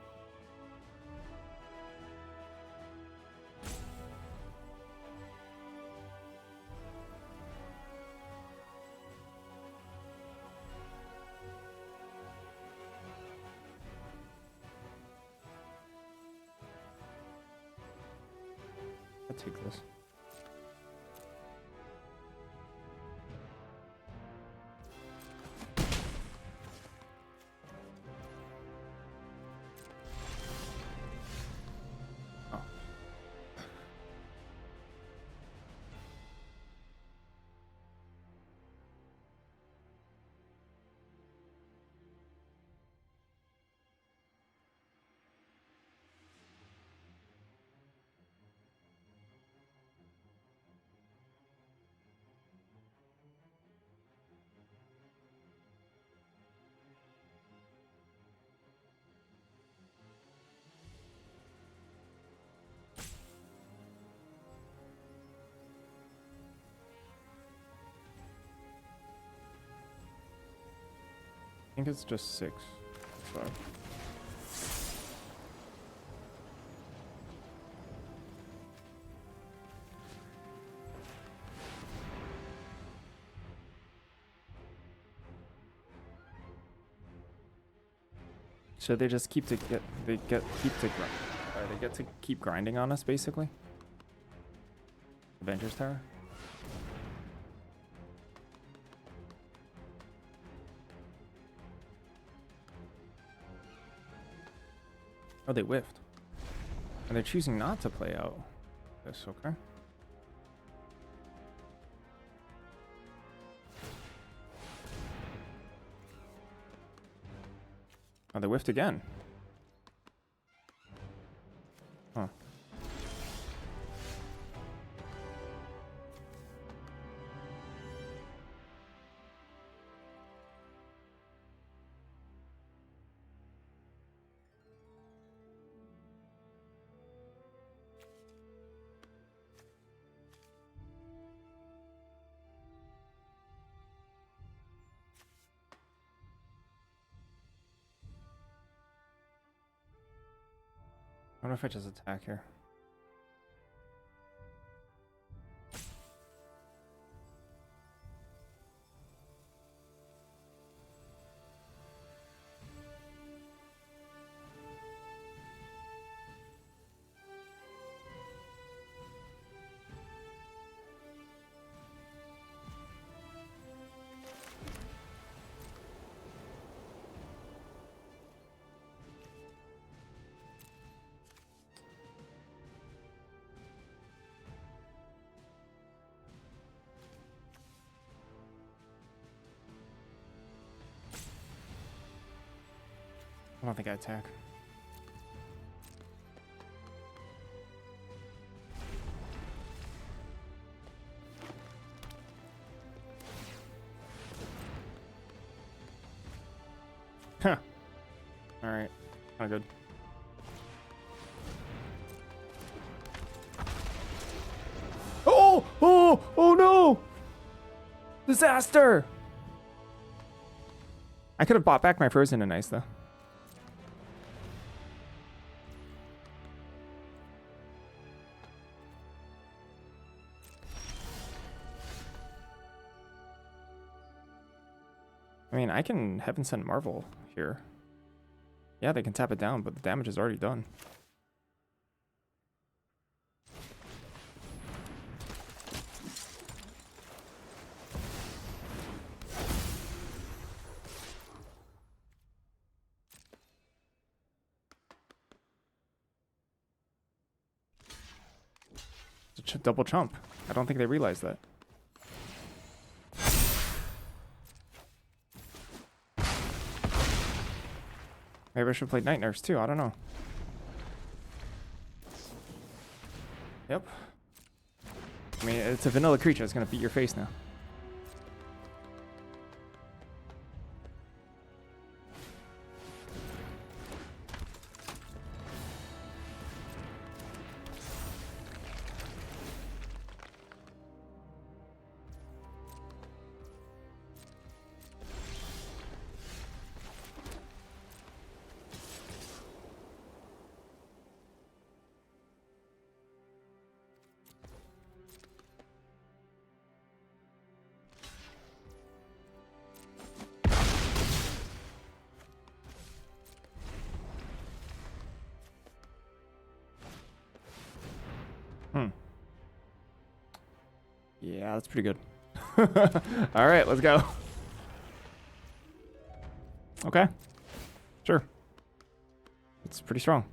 I'll take this. Oh. I think it's just 6. 5. So they just keep to get they get to keep grinding on us basically. Avengers Tower. Oh, they whiffed. And they're choosing not to play out this, okay? Oh, they whiffed again. Huh. I wonder if I just attack here. I don't think I attack. Huh. Alright. Not good. no! Oh no! Disaster! I could have bought back my frozen and ice though. I mean, I can Heaven Sent Marvel here. Yeah, they can tap it down, but the damage is already done. It's a double chump. I don't think they realize that. Maybe I should play Night Nurse too. I don't know. Yep. I mean, it's a vanilla creature. It's gonna beat your face now. Yeah, that's pretty good. All right, let's go. Okay. Sure. It's pretty strong.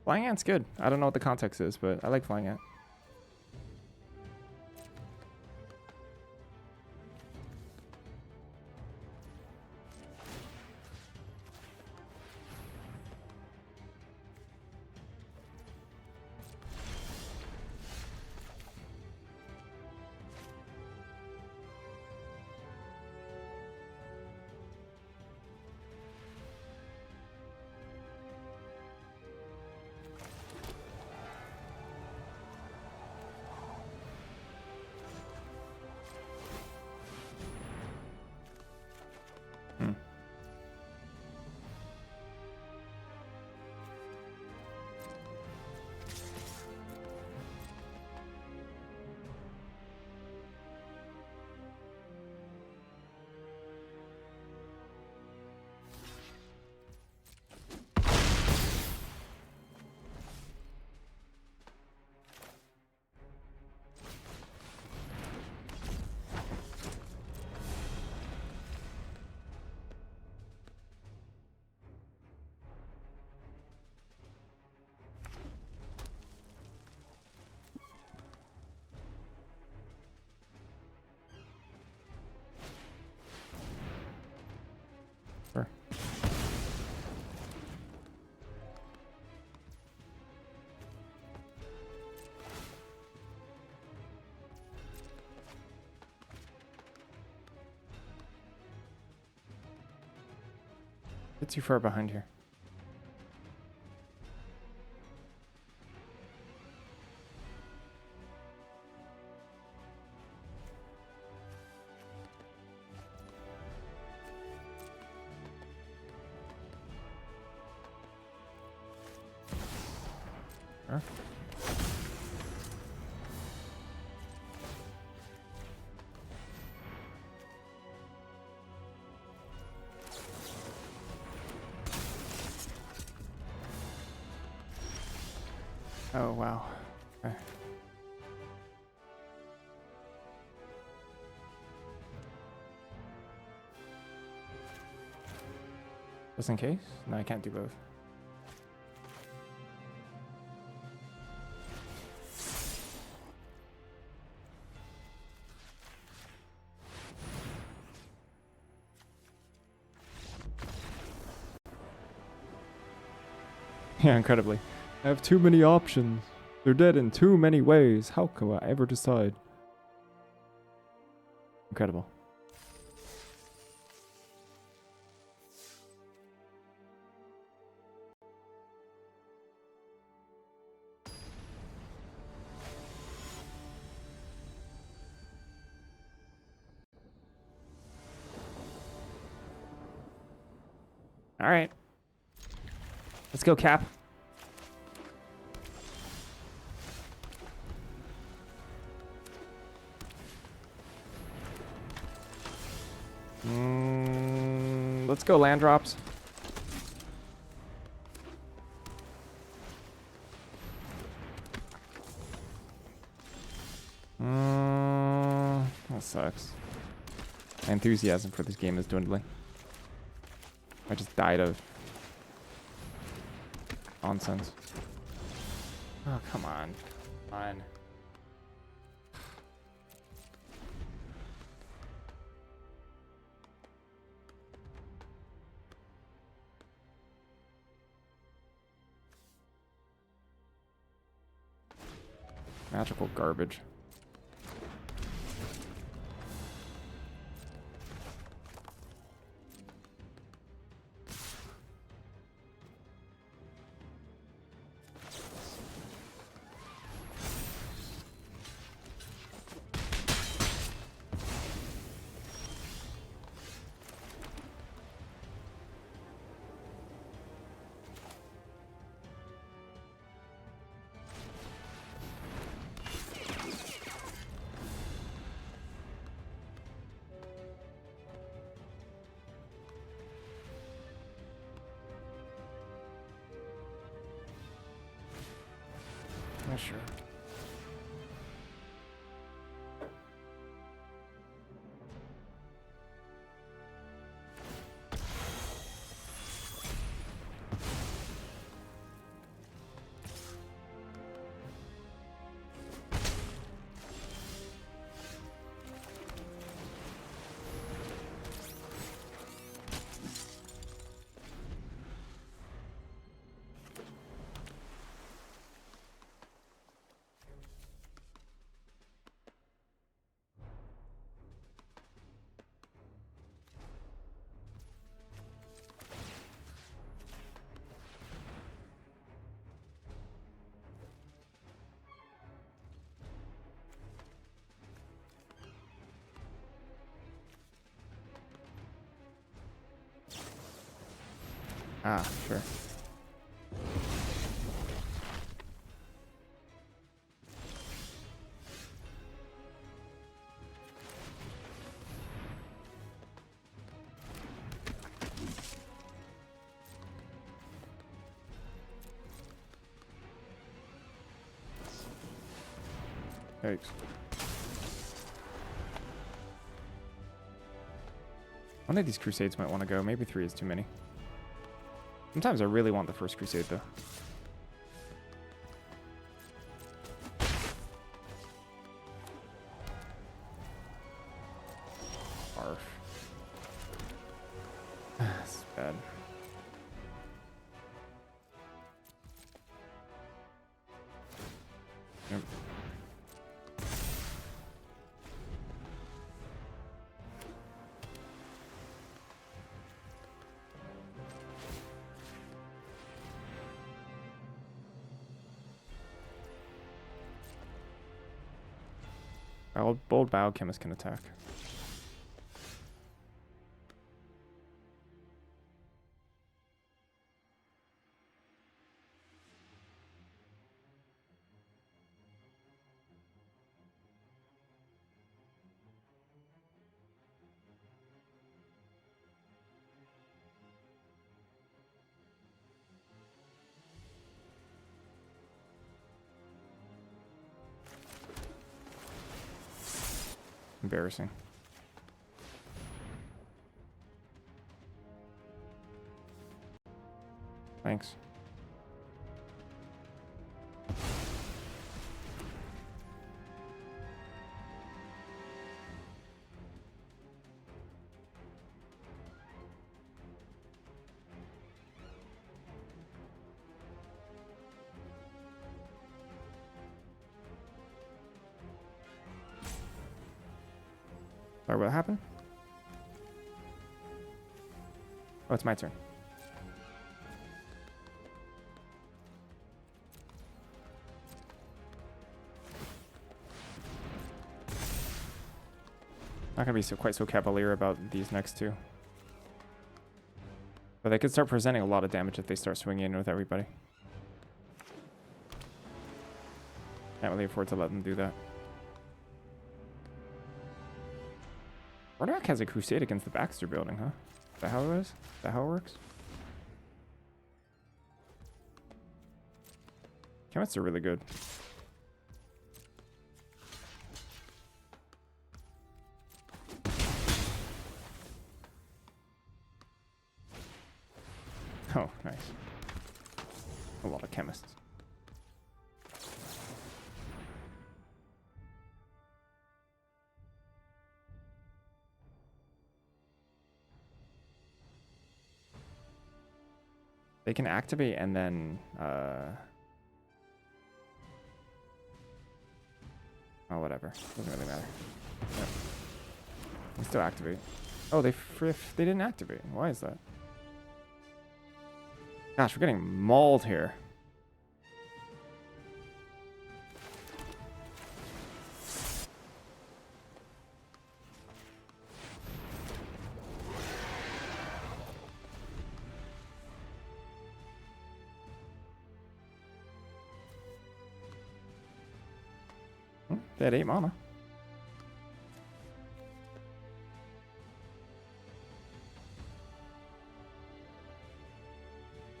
Flying Ant's good. I don't know what the context is, but I like Flying Ant. Sure. Bit too far behind here. Sure. Oh, wow. Okay. Just in case? No, I can't do both. Yeah, incredibly. I have too many options. They're dead in too many ways. How could I ever decide? Incredible. All right. Let's go, Cap. Let's go land drops. That sucks. My enthusiasm for this game is dwindling. I just died of nonsense. Oh, come on. Come on. Magical garbage. Yeah, sure. Ah, sure. Thanks. One of these crusades might want to go. Maybe 3 is too many. Sometimes I really want the first crusade, though. Arf. This is bad. Yep. Bold biochemist can attack. Embarrassing. Thanks. Sorry, what happened? Oh, it's my turn. Not gonna be quite so cavalier about these next two. But But they could start presenting a lot of damage if they start swinging in with everybody. Can't really afford to let them do that. Murdoch has a crusade against the Baxter building, huh? Is that how it is? Is that how it works? Chemists are really good. Oh, nice. A lot of chemists. They can activate and then oh, whatever. Doesn't really matter. Yep. They still activate. Oh, they didn't activate. Why is that? Gosh, we're getting mauled here. They had 8 mana.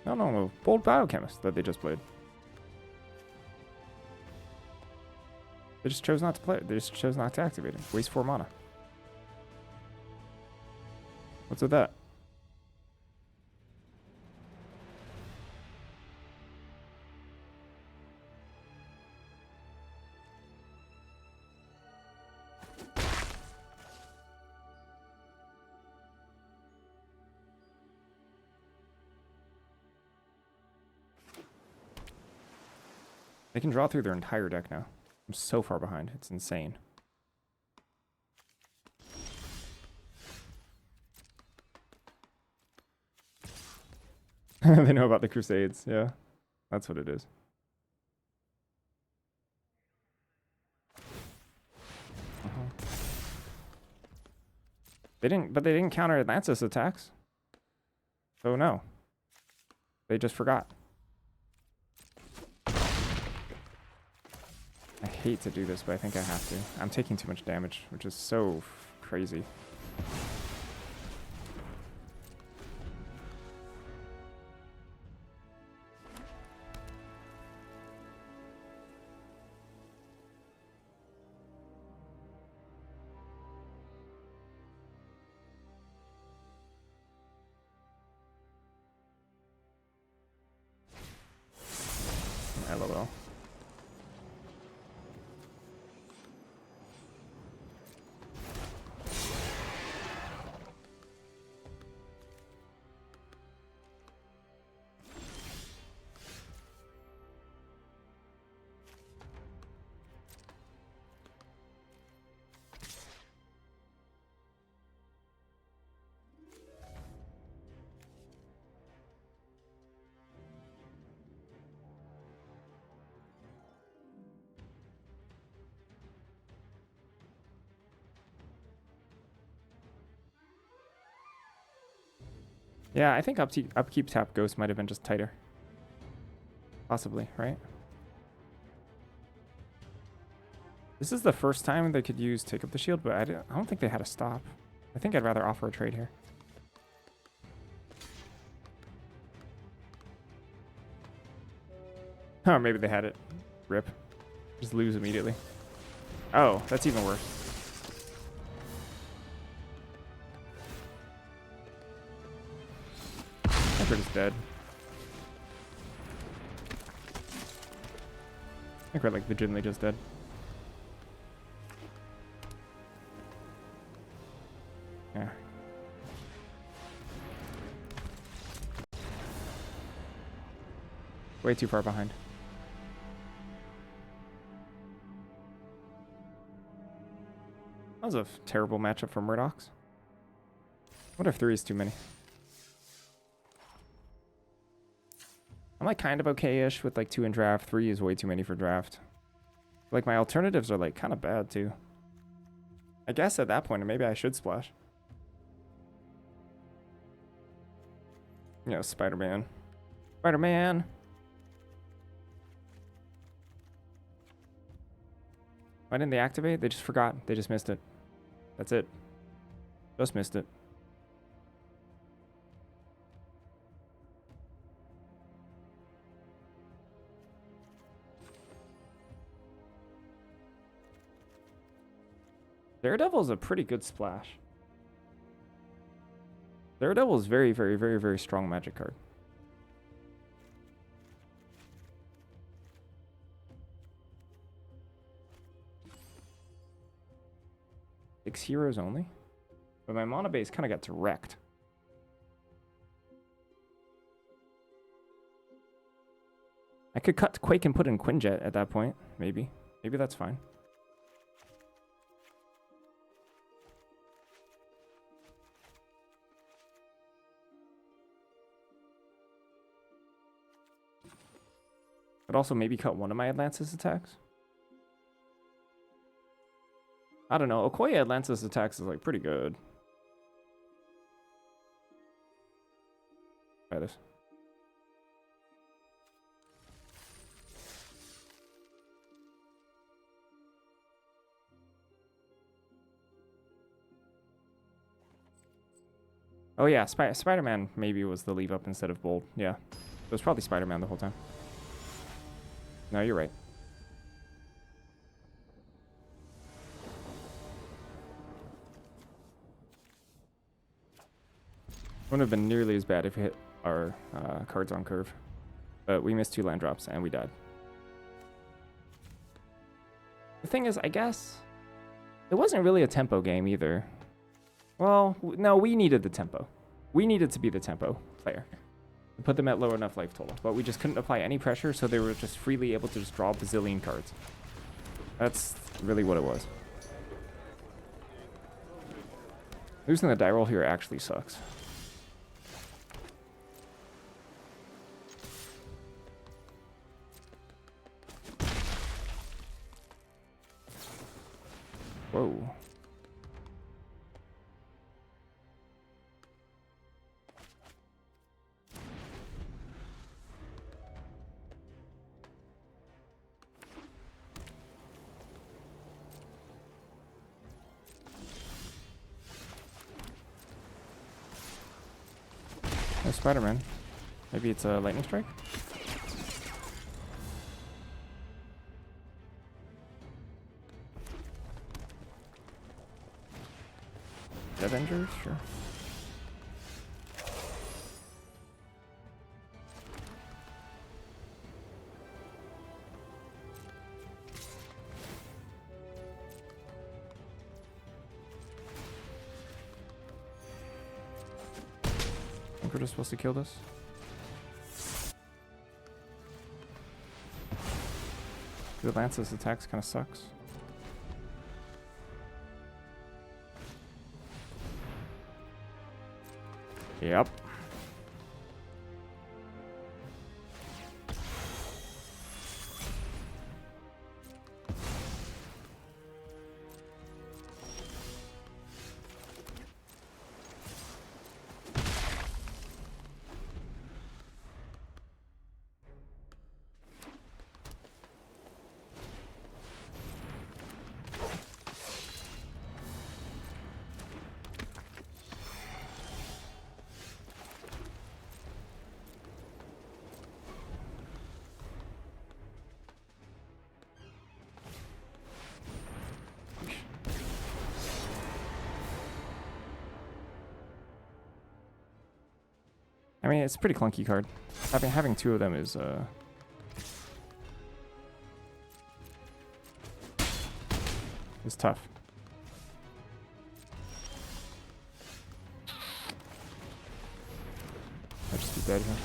No. Bold Biochemist that they just played. They just chose not to play it. They just chose not to activate it. Waste 4 mana. What's with that? They can draw through their entire deck now. I'm so far behind. It's insane. They know about the Crusades. Yeah, that's what it is. They didn't counter Atlantis attacks. So no. They just forgot. I hate to do this, but I think I have to. I'm taking too much damage, which is so crazy. LOL. Yeah, I think upkeep tap Ghost might have been just tighter. Possibly, right? This is the first time they could use Take Up the Shield, but I don't think they had a stop. I think I'd rather offer a trade here. Oh, maybe they had it. Rip. Just lose immediately. Oh, that's even worse. They're just dead. I think we're like legitimately just dead. Yeah. Way too far behind. That was a terrible matchup for Murdochs. What if 3 is too many? I'm like kind of okay-ish with like 2 in draft. 3 is way too many for draft. Like my alternatives are like kind of bad too. I guess at that point maybe I should splash. You know, Spider-Man. Spider-Man! Why didn't they activate? They just forgot. They just missed it. That's it. Just missed it. Daredevil is a pretty good splash. Daredevil is very, very, very, very strong magic card. Six heroes only? But my mana base kind of got wrecked. I could cut Quake and put in Quinjet at that point. Maybe. Maybe that's fine. But also maybe cut one of my Atlantis attacks. I don't know. Okoye Atlantis attacks is like pretty good. Try this. Oh yeah, Spider-Man maybe was the leave up instead of Bold. Yeah, it was probably Spider-Man the whole time. No, you're right. Wouldn't have been nearly as bad if we hit our cards on curve. But we missed 2 land drops and we died. The thing is, I guess it wasn't really a tempo game either. Well, no, we needed the tempo. We needed to be the tempo player. To put them at low enough life total. But we just couldn't apply any pressure, so they were just freely able to just draw a bazillion cards. That's really what it was. Losing the die roll here actually sucks. Whoa. Oh, Spider-Man. Maybe it's a lightning strike? Avengers? Sure. I think we're just supposed to kill this. The Lance's attacks kind of sucks. Yep. I mean, it's a pretty clunky card. Having 2 of them is tough. I'll just be dead here.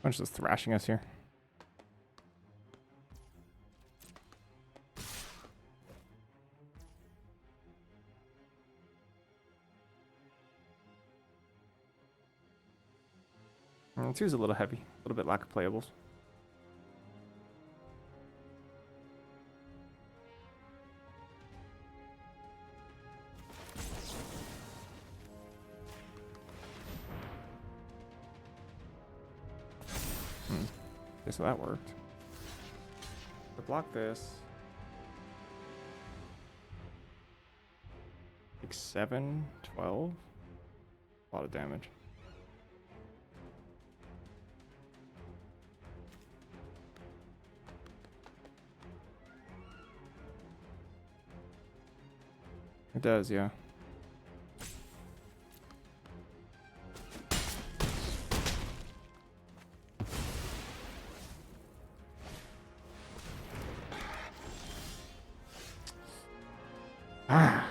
Bunch just thrashing us here. Two's a little heavy, a little bit lack of playables. Okay, so that worked. To block this. Like 7, 12. A lot of damage. It does, yeah. Ah.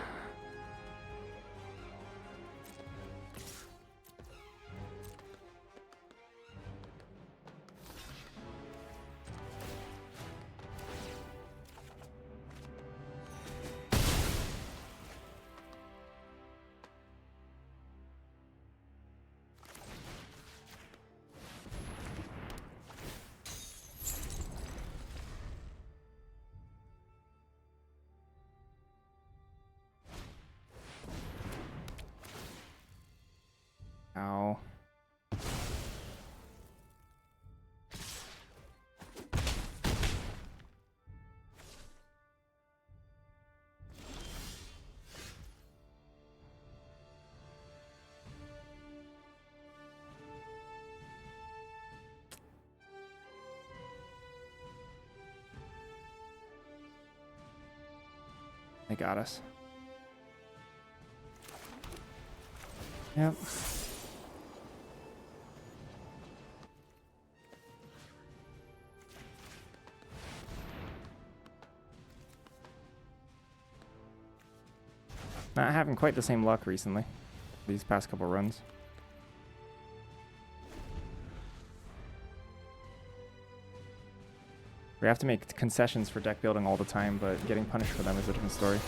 Ow. They got us. Yep. Not having quite the same luck recently, these past couple runs. We have to make concessions for deck building all the time, but getting punished for them is a different story.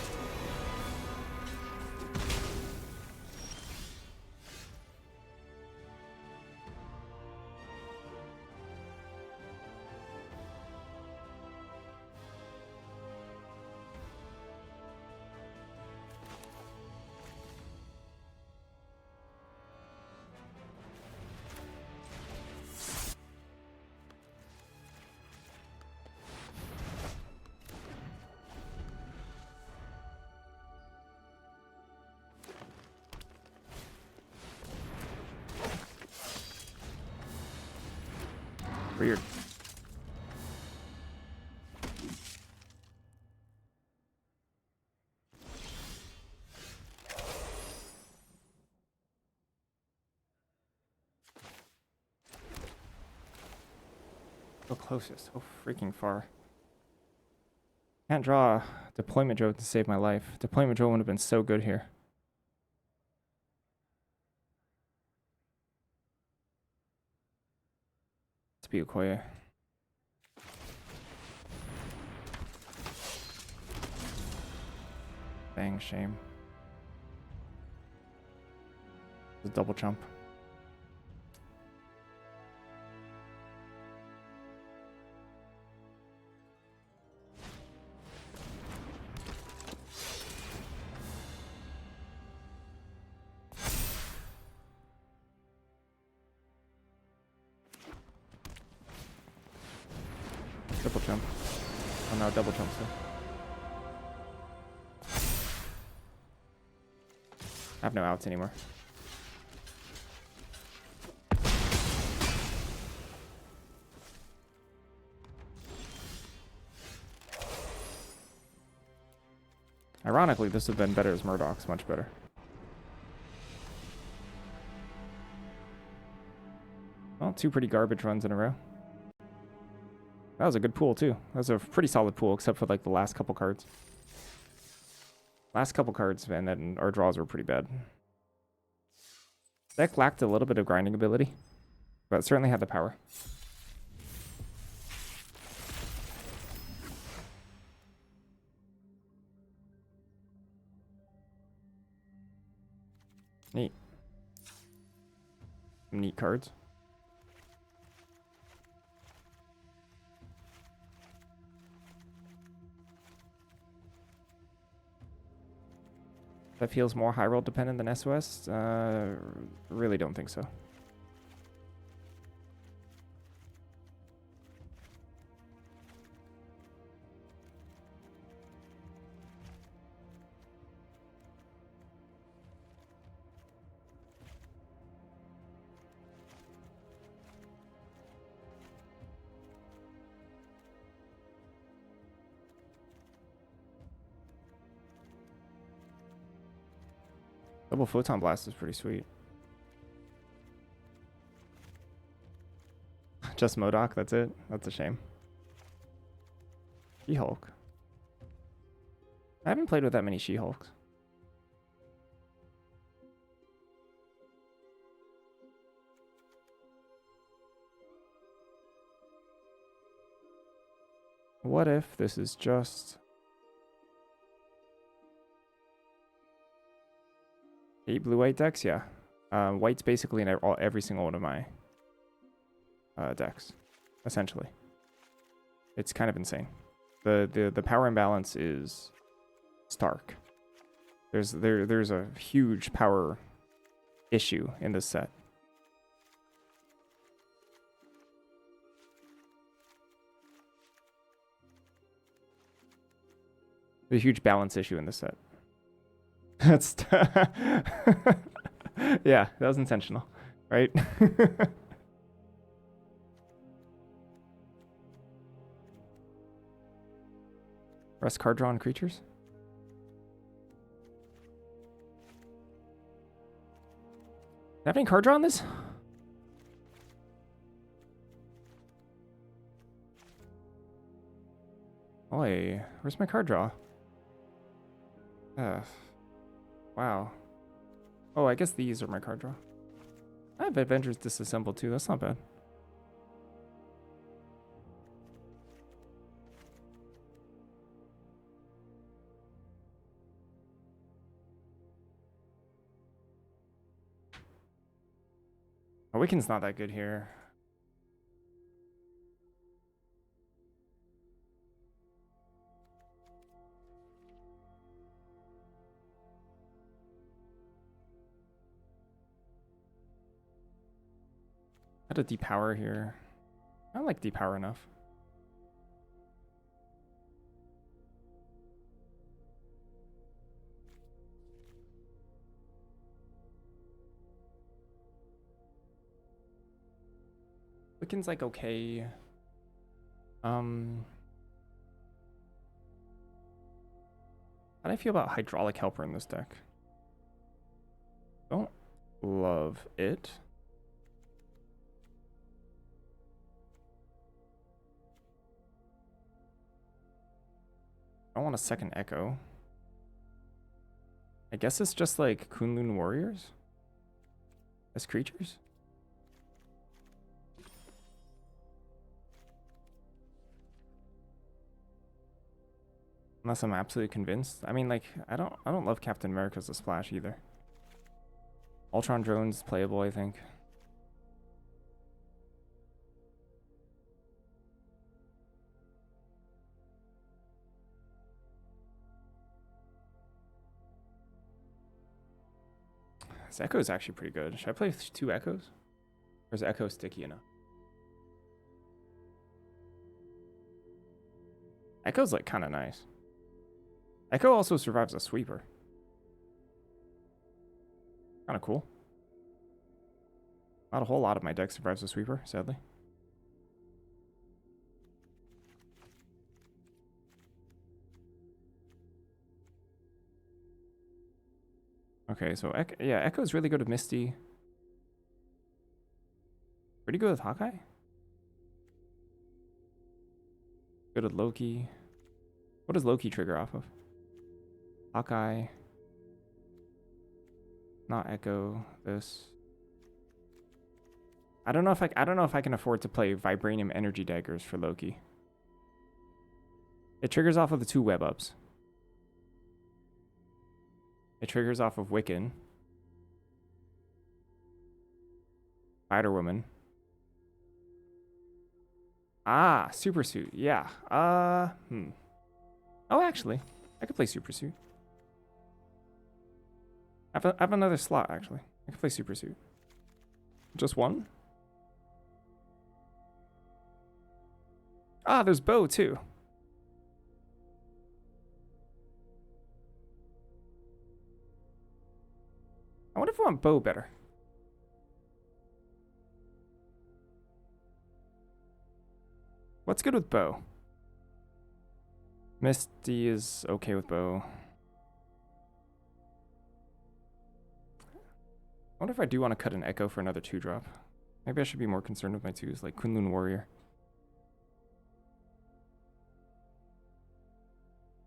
Weird. So closest, so freaking far. Can't draw a deployment drone to save my life. Deployment drone would have been so good here. Let's be Okoye. Dang, shame. The double jump. Triple jump. Oh no, double jump still. I have no outs anymore. Ironically, this would have been better as Murdoch's, much better. Well, two pretty garbage runs in a row. That was a good pool, too. That was a pretty solid pool, except for, like, the last couple cards. Last couple cards, and then our draws were pretty bad. Deck lacked a little bit of grinding ability, but certainly had the power. Neat. Neat cards. That feels more high roll dependent than SOS? Really don't think so. Double Photon Blast is pretty sweet. Just MODOK, that's it? That's a shame. She-Hulk. I haven't played with that many She-Hulks. What if this is just 8 blue-white decks? Yeah. White's basically in every single one of my decks, essentially. It's kind of insane. The power imbalance is stark. There's a huge power issue in this set. There's a huge balance issue in this set. That's yeah, that was intentional, right? Rest card draw on creatures. Have any card draw on this? Oi, where's my card draw? Wow. Oh, I guess these are my card draw. I have Avengers Disassembled too. That's not bad. Awaken's not that good here. I had a depower here. I don't like depower enough. Wiccan's like okay. How do I feel about Hydraulic Helper in this deck? Don't love it. I don't want a second Echo. I guess it's just like Kunlun Warriors as creatures. Unless I'm absolutely convinced. I mean, like, I don't love Captain America as a splash either. Ultron Drone's playable, I think. This Echo is actually pretty good. Should I play 2 Echoes? Or is Echo sticky enough? Echo's like kind of nice. Echo also survives a sweeper. Kind of cool. Not a whole lot of my deck survives a sweeper, sadly. Okay, so yeah, Echo's really good with Misty. Pretty good with Hawkeye. Good with Loki. What does Loki trigger off of? Hawkeye. Not Echo. This. I don't know if I can afford to play Vibranium Energy Daggers for Loki. It triggers off of the 2 web ups. It triggers off of Wiccan. Spider Woman. Ah, Super Suit. Yeah. Oh, actually, I could play Super Suit. I have another slot, actually. I could play Super Suit. Just one? Ah, there's Bow, too. I wonder if I want Bow better. What's good with Bow? Misty is okay with Bow. I wonder if I do want to cut an Echo for another 2-drop. Maybe I should be more concerned with my 2s, like Kunlun Warrior.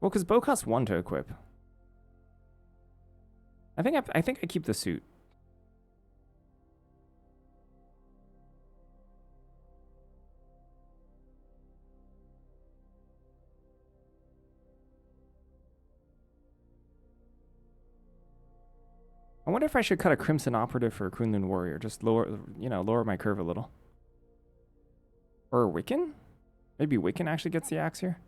Well, because Bow costs 1 to equip. I think I keep the suit. I wonder if I should cut a Crimson Operative for a Kunlun Warrior. Just lower my curve a little. Or a Wiccan? Maybe Wiccan actually gets the axe here?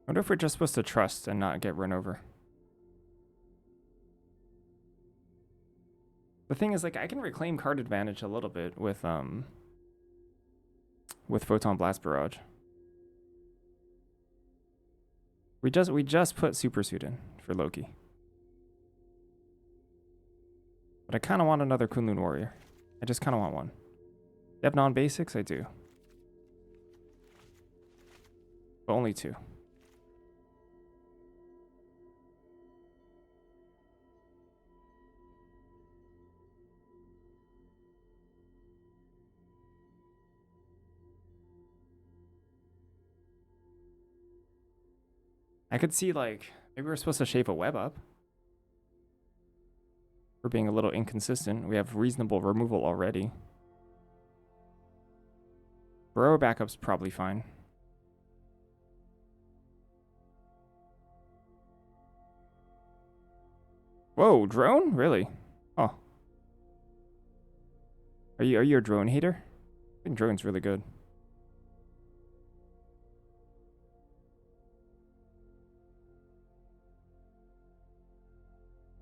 I wonder if we're just supposed to trust and not get run over. The thing is, like, I can reclaim card advantage a little bit with Photon Blast Barrage. We just put Super Suit in for Loki. But I kind of want another Kunlun Warrior. I just kind of want one. You have non-basics? I do. But only 2. I could see, like, maybe we're supposed to shape a web up. We're being a little inconsistent. We have reasonable removal already. Burrow backup's probably fine. Whoa, drone? Really? Oh. Are you a drone hater? I think drone's really good.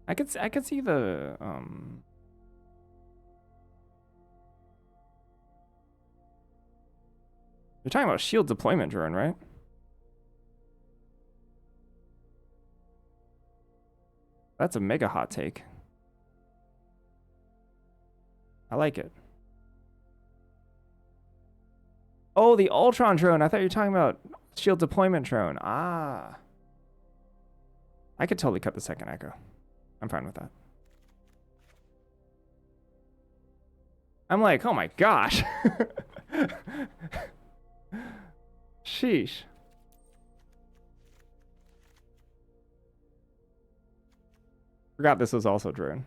I could see the You're talking about shield deployment drone, right? That's a mega hot take. I like it. Oh, the Ultron drone. I thought you were talking about shield deployment drone. Ah. I could totally cut the second Echo. I'm fine with that. I'm like, oh my gosh. Sheesh. Forgot this was also drone.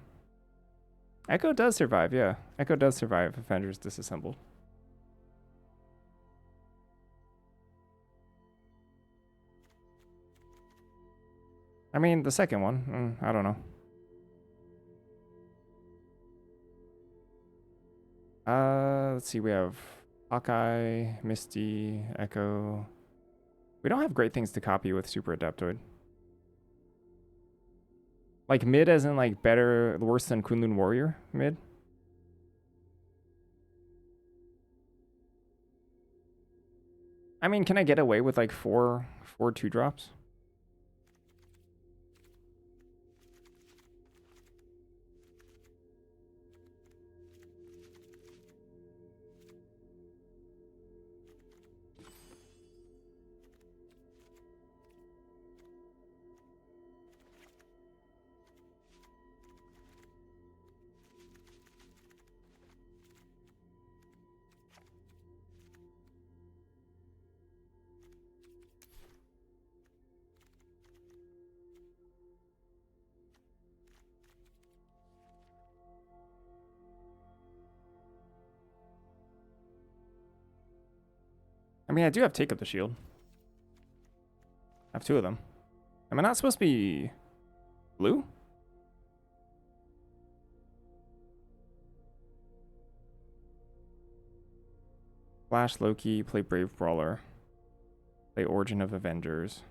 Echo does survive, yeah. Echo does survive Avengers disassembled. I mean, the second one, I don't know. Let's see, we have Hawkeye, Misty, Echo. We don't have great things to copy with Super Adeptoid. Like mid as in like better, worse than Kunlun Warrior mid? I mean, can I get away with like four 2-drops? mean, I do have Take Up the Shield. I have 2 of them. Am I not supposed to be blue? Flash Loki, play Brave Brawler. Play Origin of Avengers.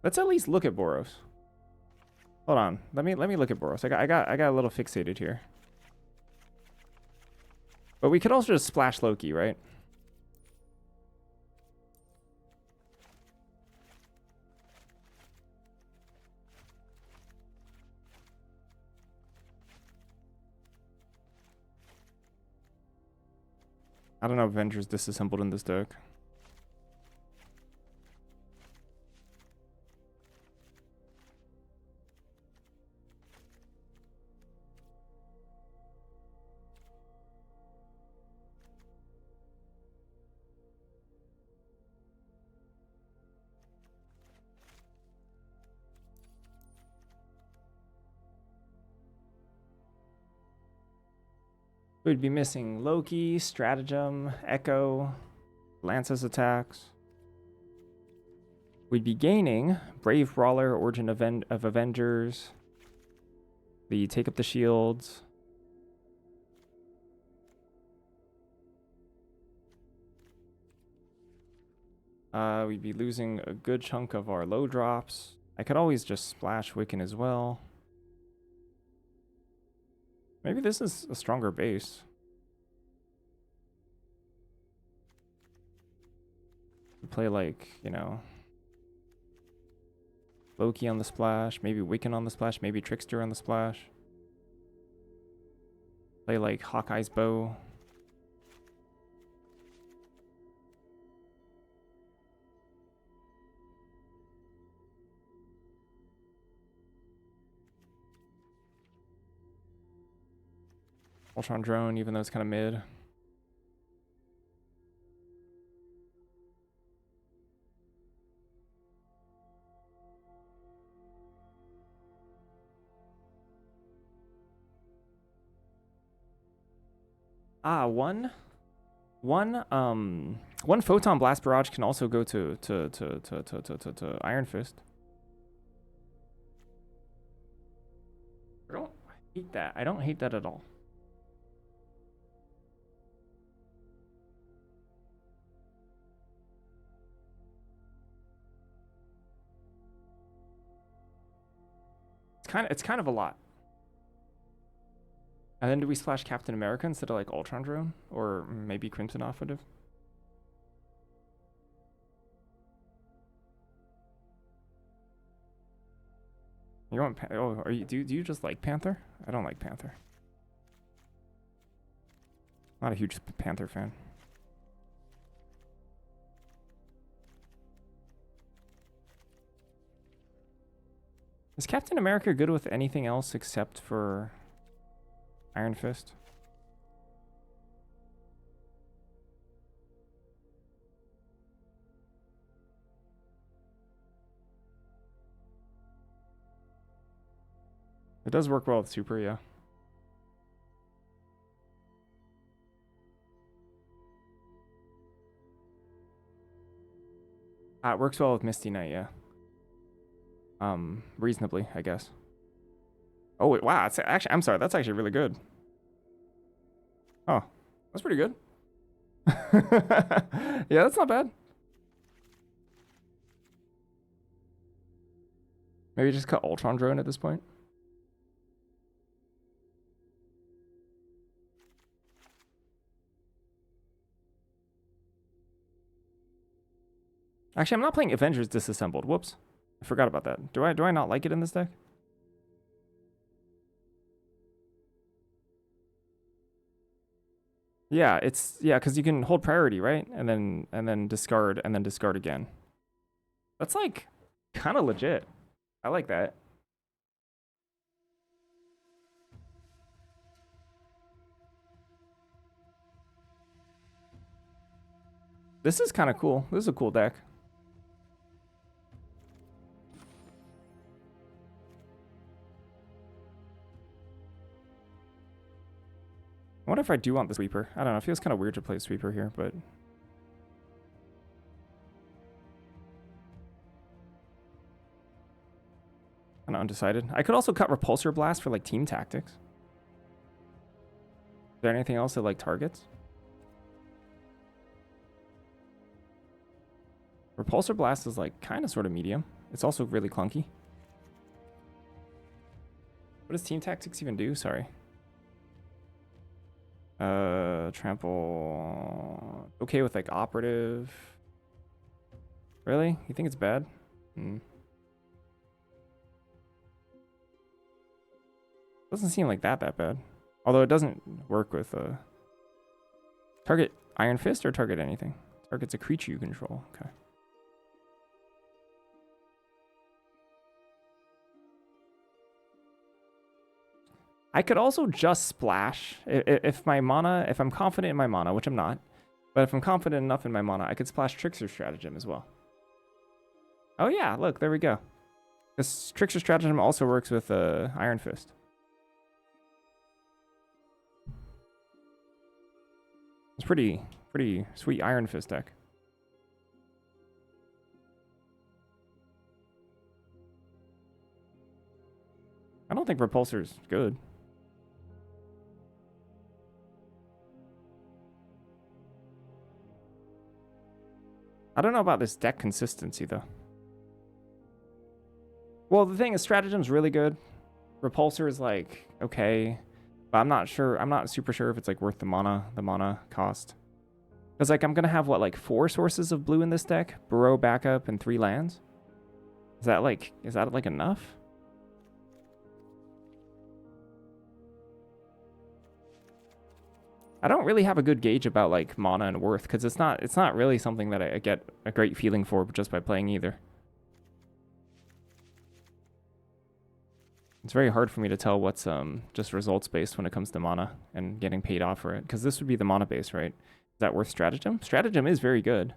Let's at least look at Boros. Hold on. Let me look at Boros. I got a little fixated here. But we could also just splash Loki, right? I don't know if Avengers disassembled in this deck. We'd be missing Loki, Stratagem, Echo, Lance's attacks. We'd be gaining Brave Brawler, Origin of Avengers, the Take Up the Shields. We'd be losing a good chunk of our low drops. I could always just splash Wiccan as well. Maybe this is a stronger base. Play like, you know, Loki on the splash, maybe Wiccan on the splash, maybe Trickster on the splash. Play like Hawkeye's Bow. Ultron Drone, even though it's kind of mid. One Photon Blast Barrage can also go to Iron Fist. I don't hate that. I don't hate that at all. It's kind of a lot. And then do we splash Captain America instead of like Ultron Drone? Or maybe Crimson Offensive? You want do you just like Panther? I don't like Panther. Not a huge Panther fan. Is Captain America good with anything else except for Iron Fist? It does work well with Super, yeah. It works well with Misty Knight, yeah. Reasonably, I guess. Oh, wait, wow, it's actually, I'm sorry, that's actually really good. Oh, that's pretty good. Yeah, that's not bad. Maybe just cut Ultron Drone at this point. Actually, I'm not playing Avengers Disassembled. Whoops. I forgot about that. Do I not like it in this deck? Yeah, because you can hold priority, right? And then discard and then discard again. That's like kind of legit. I like that. This is kind of cool. This is a cool deck. I wonder if I do want the sweeper. I don't know. It feels kind of weird to play a sweeper here, but... kind of undecided. I could also cut Repulsor Blast for, like, team tactics. Is there anything else that, like, targets? Repulsor Blast is, like, kind of sort of medium. It's also really clunky. What does team tactics even do? Sorry. Trample. Okay with, like, operative. Really? You think it's bad? Doesn't seem like that bad. Although it doesn't work with target Iron Fist or target anything. Targets a creature you control. Okay. I could also just splash if I'm confident in my mana, which I'm not, but if I'm confident enough in my mana, I could splash Trickster Stratagem as well. Oh yeah, look, there we go. This Trickster Stratagem also works with Iron Fist. It's pretty sweet Iron Fist deck. I don't think Repulsor's good. I don't know about this deck consistency, though. Well, the thing is, Stratagem's really good. Repulsor is, like, okay. But I'm not sure. I'm not super sure if it's, like, worth the mana cost. Because, like, I'm going to have, what, like, 4 sources of blue in this deck? Burrow, backup, and 3 lands? Is that, like, enough? I don't really have a good gauge about, like, mana and worth, because it's not really something that I get a great feeling for just by playing either. It's very hard for me to tell what's just results based when it comes to mana and getting paid off for it, because this would be the mana base, right? Is that worth Stratagem? Stratagem is very good.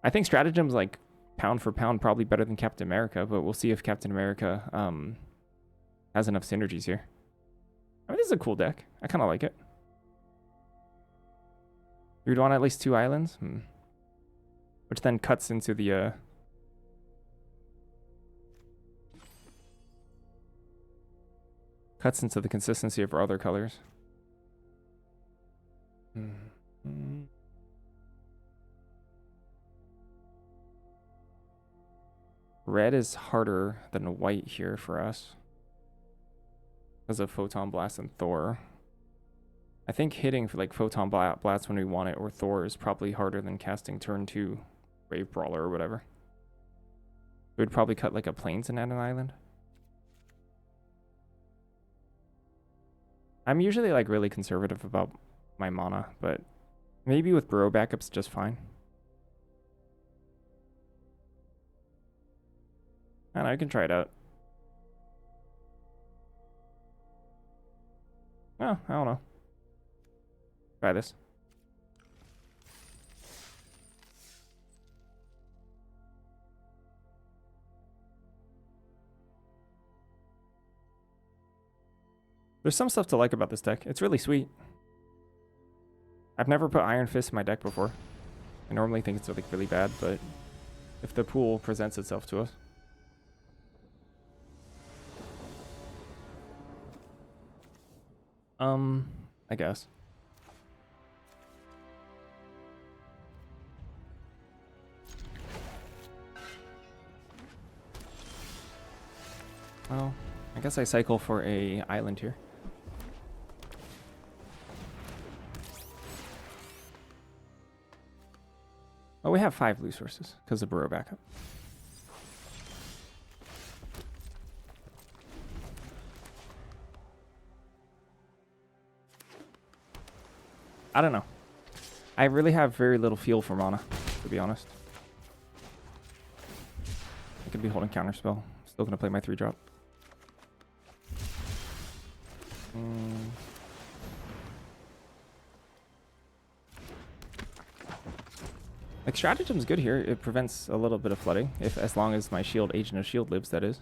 I think Stratagem's, like, pound for pound probably better than Captain America, but we'll see if Captain America has enough synergies here. I mean, this is a cool deck. I kind of like it. You'd want at least 2 islands, which then cuts into the consistency of our other colors. Red is harder than white here for us because of Photon Blast and Thor. I think hitting for, like, Photon Blast when we want it or Thor is probably harder than casting turn 2 Brave Brawler or whatever. We'd probably cut, like, a Plains and add an island. I'm usually, like, really conservative about my mana, but maybe with Burrow backup's just fine. I don't know, I can try it out. Oh, I don't know. Try this. There's some stuff to like about this deck. It's really sweet. I've never put Iron Fist in my deck before. I normally think it's, like, really bad, but if the pool presents itself to us. I guess. Well, I guess I cycle for a island here. Oh, we have 5 blue sources because of Burrow backup. I don't know. I really have very little feel for mana, to be honest. I could be holding Counterspell. Still gonna play my 3-drop. Like, Stratagem's good here. It prevents a little bit of flooding, as long as my shield, Agent of Shield, lives, that is.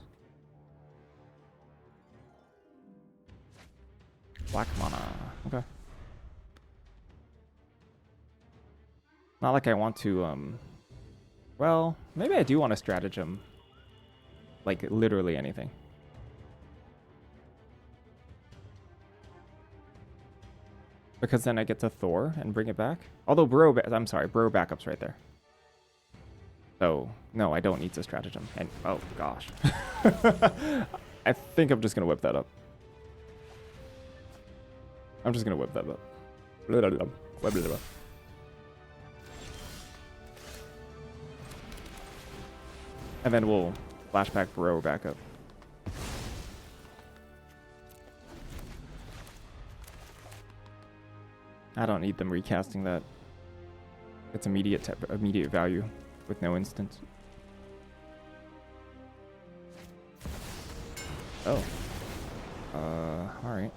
Black mana. Okay. Not like I want to, well, maybe I do want a stratagem. Like, literally anything. Because then I get to Thor and bring it back. Although I'm sorry, Bro backup's right there. So, no, I don't need the stratagem. And, oh, gosh. I think I'm just going to whip that up. I'm just going to whip that up. And then we'll flashback Bro back up. I don't need them recasting that. It's immediate value with no instance. Oh. Alright.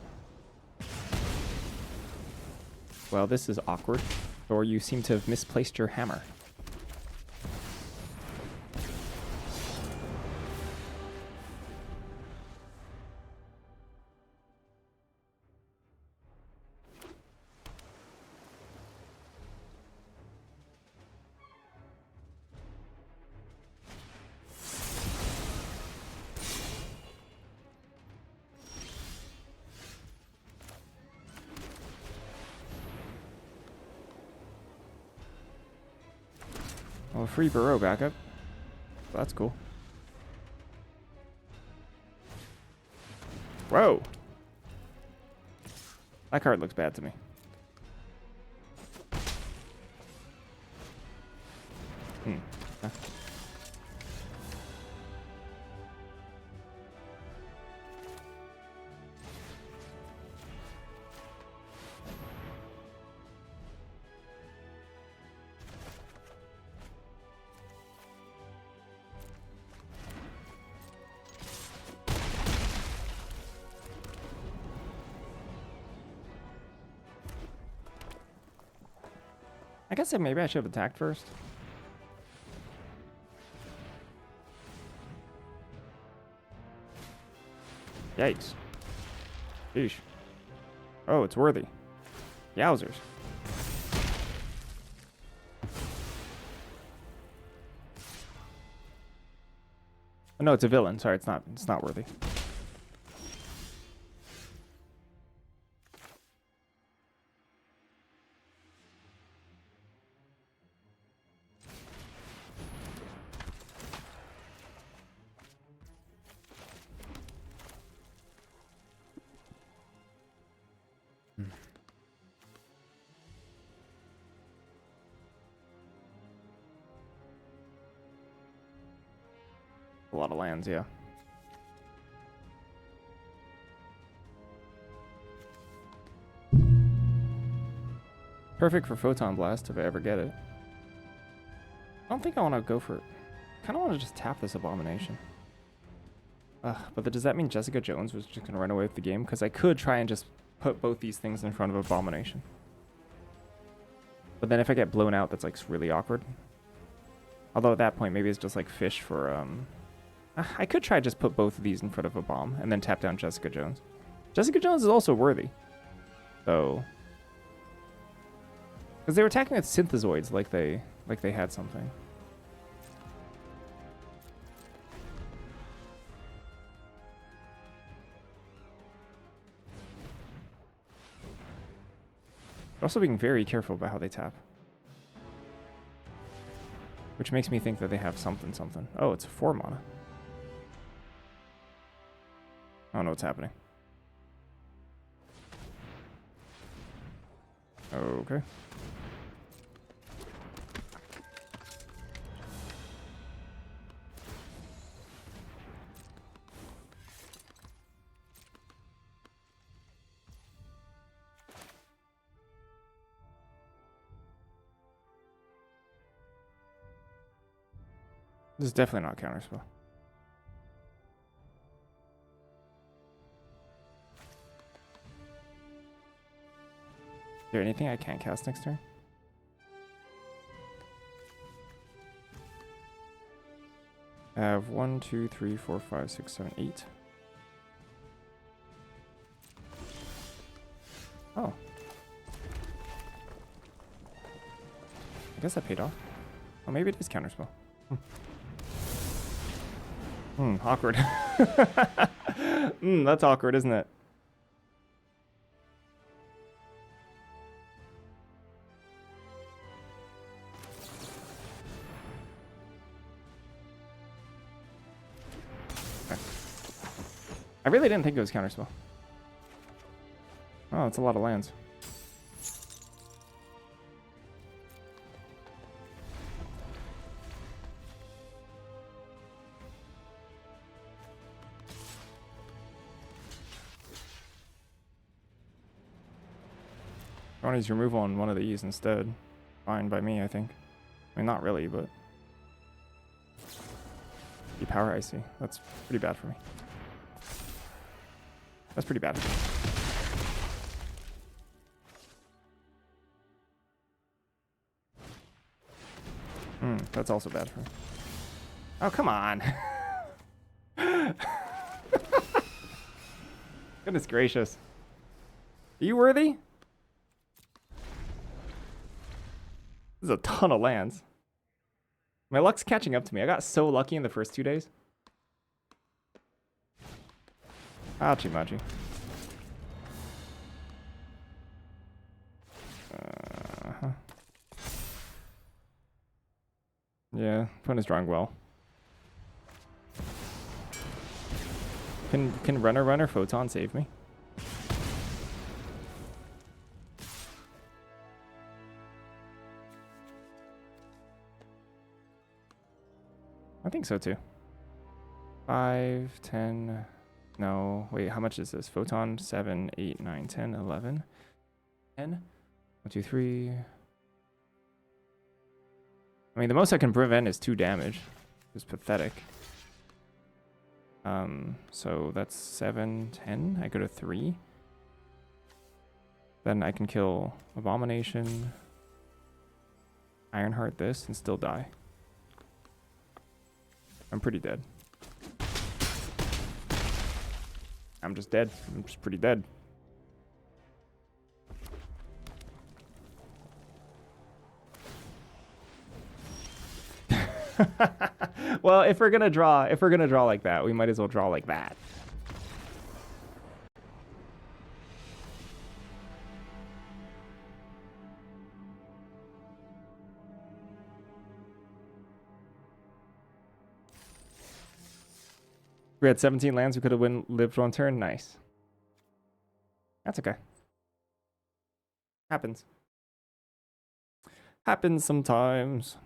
Well, this is awkward. Or you seem to have misplaced your hammer. Well, free Burrow backup. That's cool. Whoa! That card looks bad to me. Huh. I guess that maybe I should have attacked first. Yikes. Sheesh. Oh, it's worthy. Yowzers. Oh, no, it's a villain. Sorry, it's not worthy. A lot of lands, yeah. Perfect for Photon Blast if I ever get it. I don't think I want to go for it. I kind of want to just tap this Abomination. But does that mean Jessica Jones was just going to run away with the game? Because I could try and just put both these things in front of Abomination. But then if I get blown out, that's like really awkward. Although at that point, maybe it's just like fish for... I could try just put both of these in front of a bomb and then tap down Jessica Jones. Jessica Jones is also worthy. So... Because they were attacking with Synthezoids like they had something. They're also being very careful about how they tap. Which makes me think that they have something. Oh, it's a 4 mana. I don't know what's happening. Okay. This is definitely not counterspell. Is there anything I can't cast next turn? I have 1, 2, 3, 4, 5, 6, 7, 8. Oh. I guess that paid off. Oh, maybe it is counterspell. Awkward. That's awkward, isn't it? Okay. I really didn't think it was counterspell. Oh, it's a lot of lands. I want to use removal on one of these instead. Fine by me, I think. I mean, not really, but... Power Icy. That's pretty bad for me. That's pretty bad for me. That's also bad for me. Oh, come on. Goodness gracious. Are you worthy? This is a ton of lands. My luck's catching up to me. I got so lucky in the first 2 days. Ouchie machi. Yeah, opponent's drawing well. Can Runner Photon save me? I think so too. 5, 10. No, wait, how much is this? Photon 7, 8, 9, 10, 11, 10. 1, 2, 3. I mean, the most I can prevent is 2 damage. It's pathetic. So that's 7, 10. I go to 3. Then I can kill Abomination, Ironheart this, and still die. I'm pretty dead. I'm just dead. I'm just pretty dead. Well, if we're gonna draw like that, we might as well draw like that. We had 17 lands. We could have lived 1 turn. Nice. That's okay. Happens. Happens sometimes.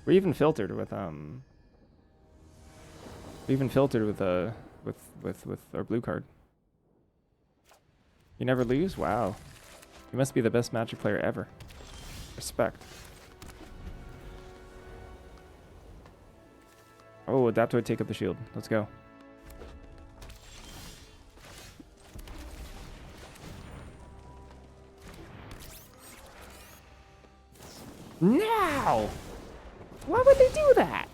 We even filtered with with our blue card. You never lose? Wow. You must be the best Magic player ever. Respect. Oh, Adaptoid, take up the shield. Let's go. Now! Why would they do that?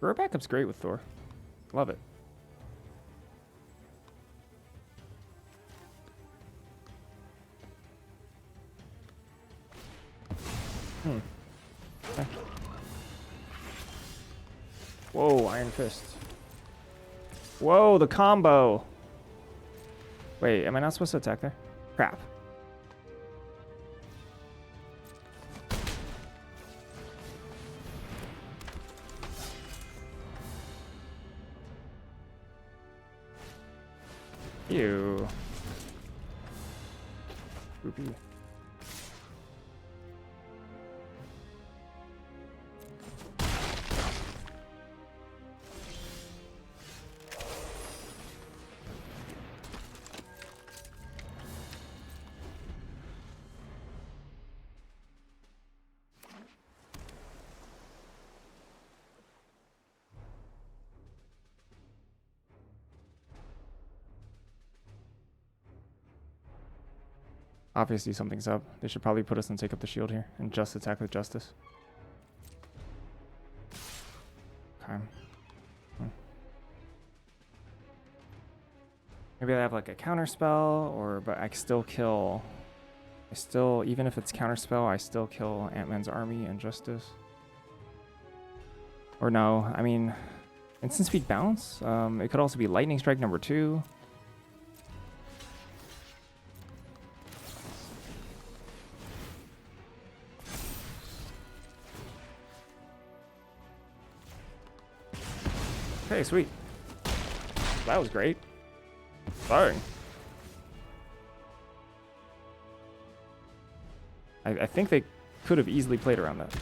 Roar backup's great with Thor. Love it. Okay. Whoa, Iron Fist. Whoa, the combo. Wait, am I not supposed to attack there? Crap. Ew. Spoopy. Obviously something's up. They should probably put us and take up the shield here and just attack with Justice. Okay. Maybe I have like a counter spell, or but I still kill. I still, even if it's counter spell, I still kill Ant-Man's army and Justice. Or no, I mean, instant speed bounce. It could also be lightning strike number 2. Okay, sweet. That was great. Sorry. I think they could have easily played around that.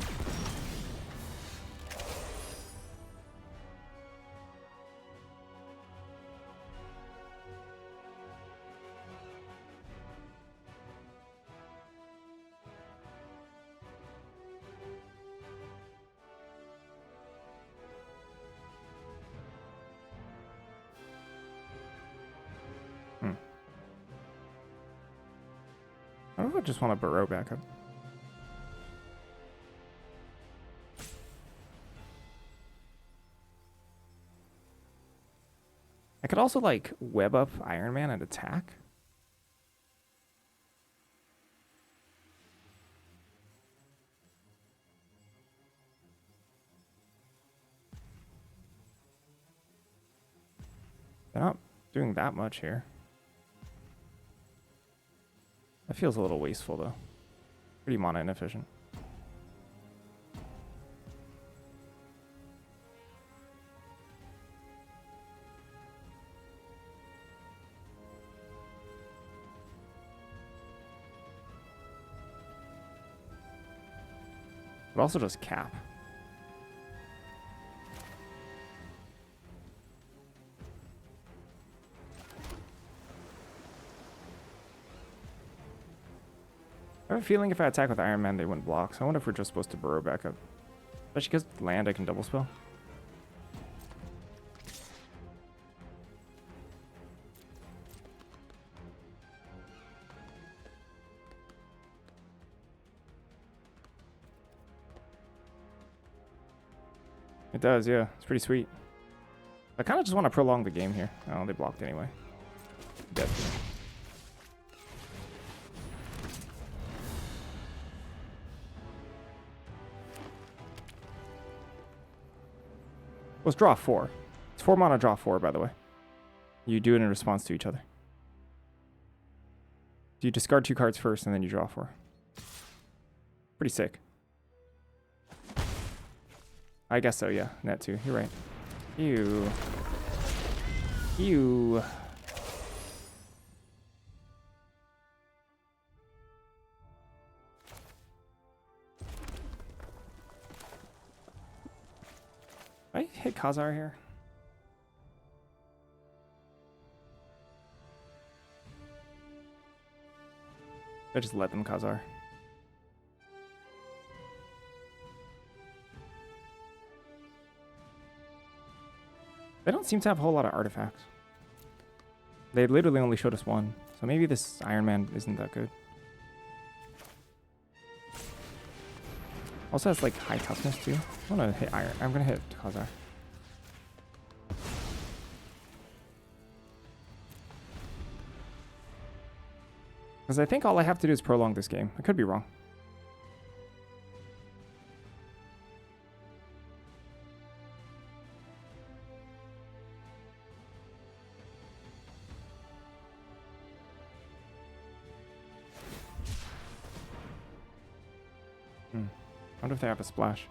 I don't know if I just want to burrow back up. I could also like web up Iron Man and attack. They're not doing that much here. That feels a little wasteful though. Pretty mana inefficient. But also just cap. I have a feeling if I attack with Iron Man, they wouldn't block. So I wonder if we're just supposed to burrow back up. Especially because land, I can double spell. It does, yeah. It's pretty sweet. I kind of just want to prolong the game here. Oh, they blocked anyway. Dead. Let's draw 4. It's 4 mana, draw 4, by the way. You do it in response to each other. You discard 2 cards first, and then you draw 4. Pretty sick. I guess so, yeah. Net 2. You're right. Ew. Ew. I hit Khazar here. I just let them Khazar. They don't seem to have a whole lot of artifacts. They literally only showed us 1. So maybe this Iron Man isn't that good. Also has like high toughness too. I'm gonna hit Iron. I'm gonna hit Khazar. Because I think all I have to do is prolong this game. I could be wrong. I wonder if they have a splash.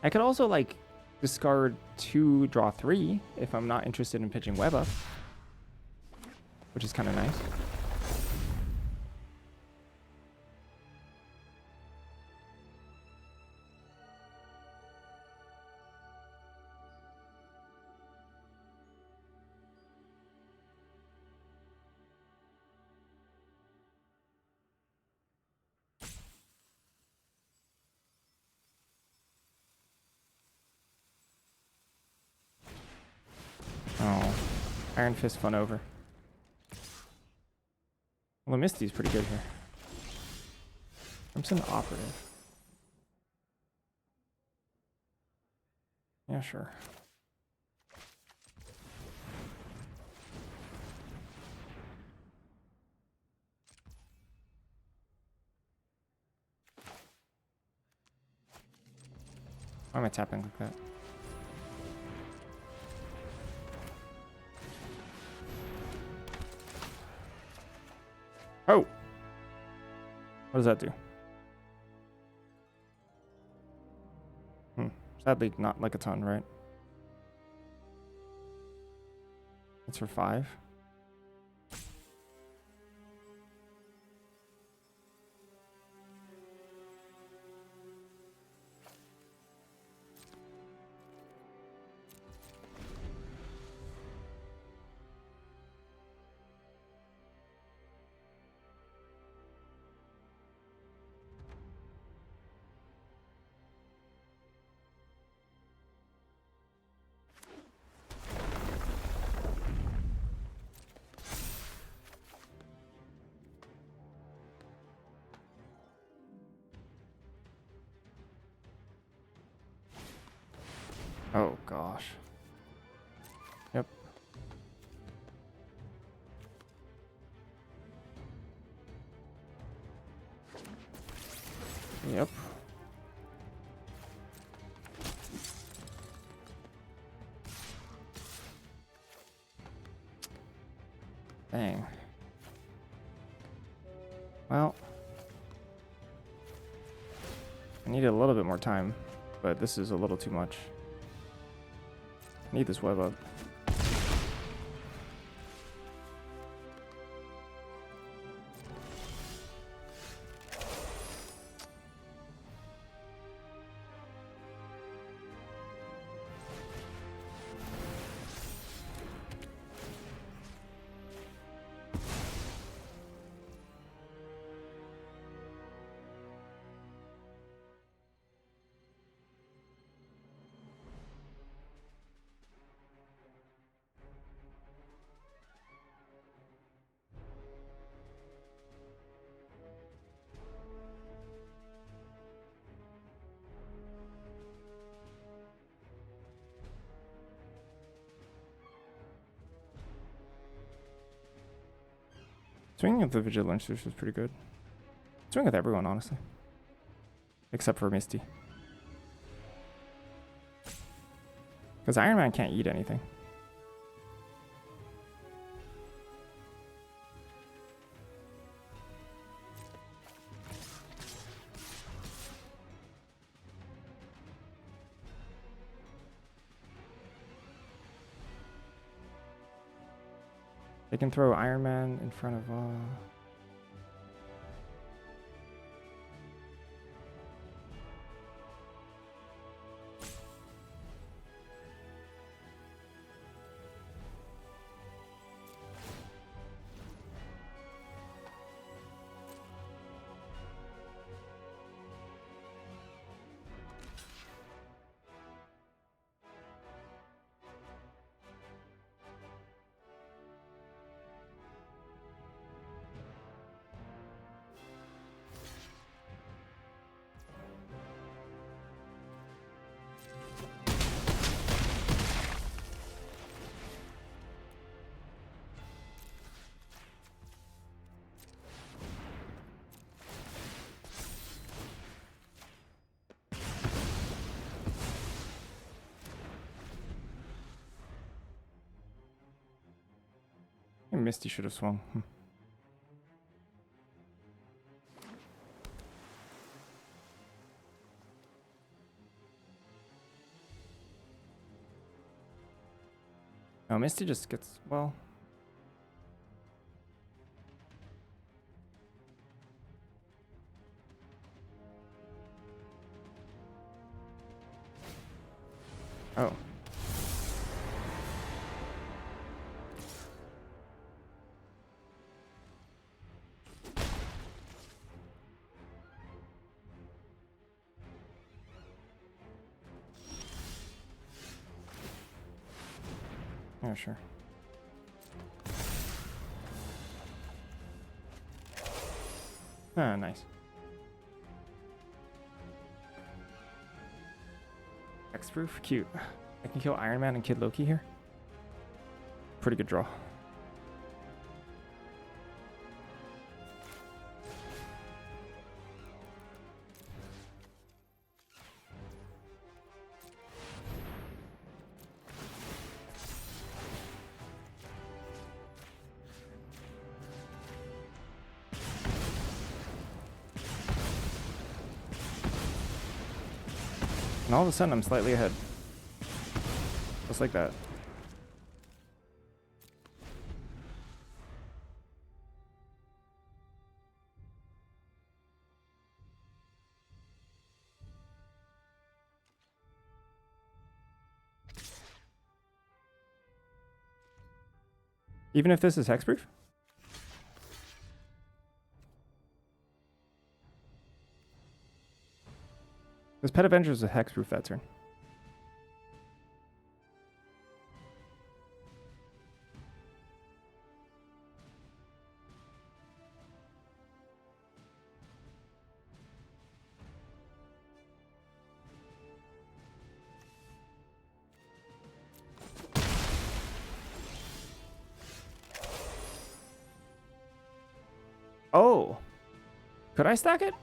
I could also like discard 2, draw 3 if I'm not interested in pitching web up, which is kind of nice. Iron Fist fun over. Well, Misty's pretty good here. Crimson Operative. Yeah, sure. Why am I tapping like that? Oh! What does that do? Sadly, not like a ton, right? That's for 5. Oh gosh. Yep. Yep. Dang. Well, I needed a little bit more time, but this is a little too much. I need this web up. Swinging at the Vigilances was pretty good. Swing with everyone, honestly. Except for Misty. Because Iron Man can't eat anything. They can throw Iron Man in front of... Misty should have swung. No, Misty just gets... well... Oh. Yeah, sure. Ah, nice. Hexproof, cute. I can kill Iron Man and Kid Loki here. Pretty good draw. And all of a sudden, I'm slightly ahead. Just like that. Even if this is hexproof? This Pet Avenger is a hexproof that turn. Oh! Could I stack it?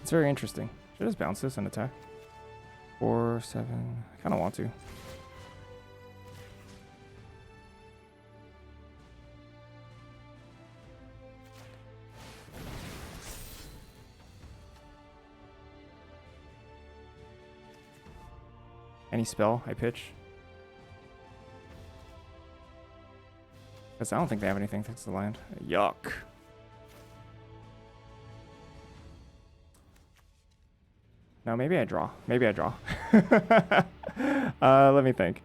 It's very interesting. Should I just bounce this and attack? 4, 7. I kind of want to. Any spell I pitch? Because I don't think they have anything thanks to the land. Yuck. No, maybe I draw. Maybe I draw. Let me think.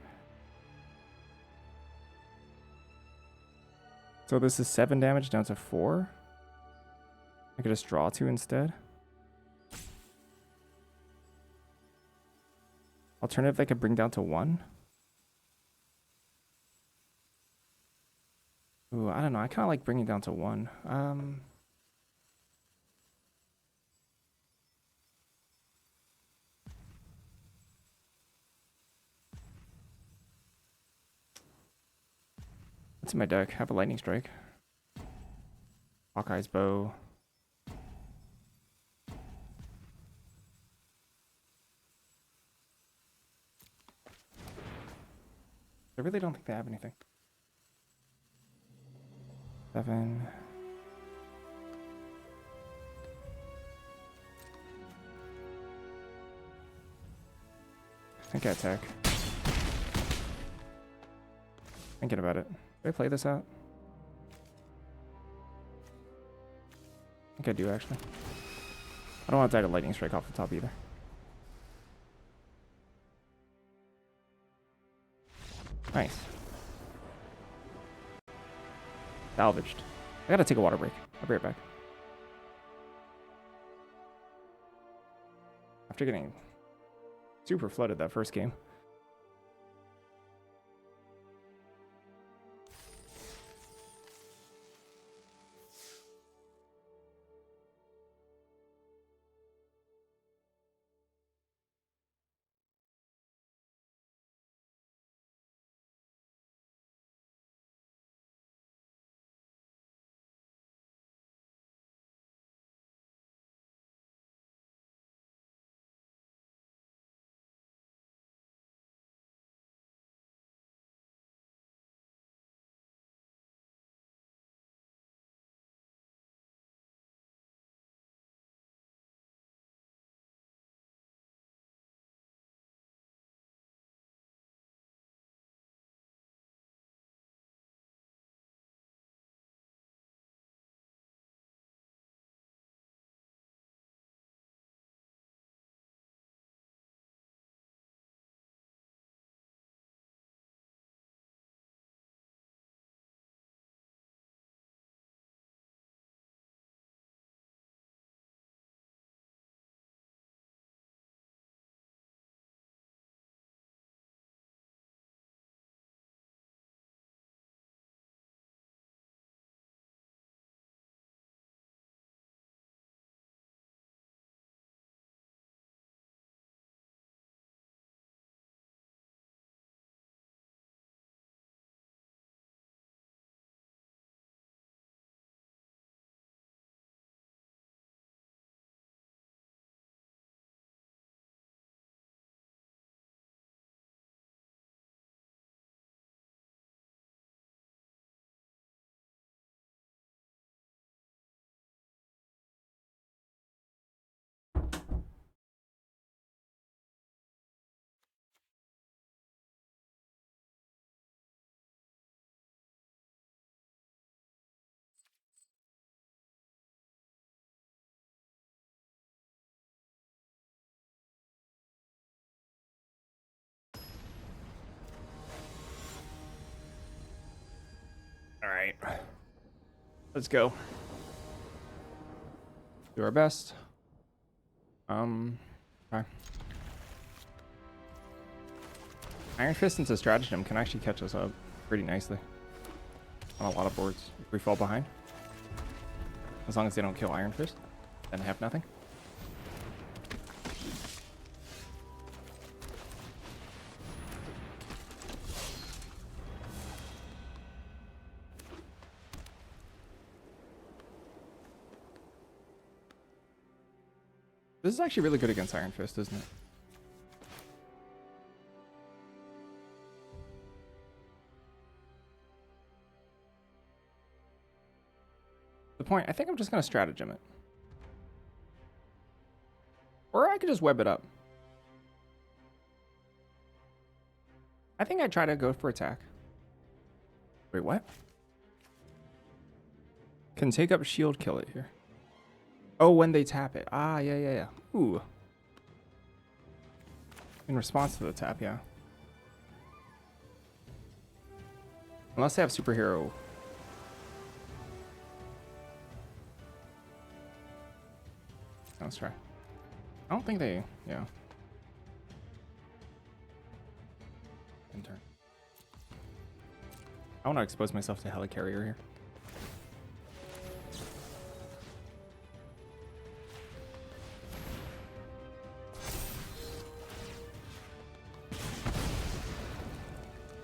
So this is 7 damage down to 4. I could just draw 2 instead. Alternative, I could bring down to 1. Ooh, I don't know. I kind of like bringing down to 1. What's in my deck? I have a Lightning Strike. Hawkeye's Bow. I really don't think they have anything. 7. I think I attack. Thinking about it. Did I play this out? I think I do, actually. I don't want to die to Lightning Strike off the top either. Nice. Salvaged. I gotta take a water break. I'll be right back. After getting super flooded that first game. Let's go. Do our best. Okay. Iron Fist into Stratagem can actually catch us up pretty nicely on a lot of boards if we fall behind. As long as they don't kill Iron Fist, then have nothing. This is actually really good against Iron Fist, isn't it? The point, I think I'm just going to stratagem it. Or I could just web it up. I think I'd try to go for attack. Wait, what? Can take up shield, kill it here. Oh, when they tap it. Ah, yeah. Ooh. In response to the tap, yeah. Unless they have superhero. Let's try. I don't think they, yeah. In turn. I want to expose myself to Helicarrier here.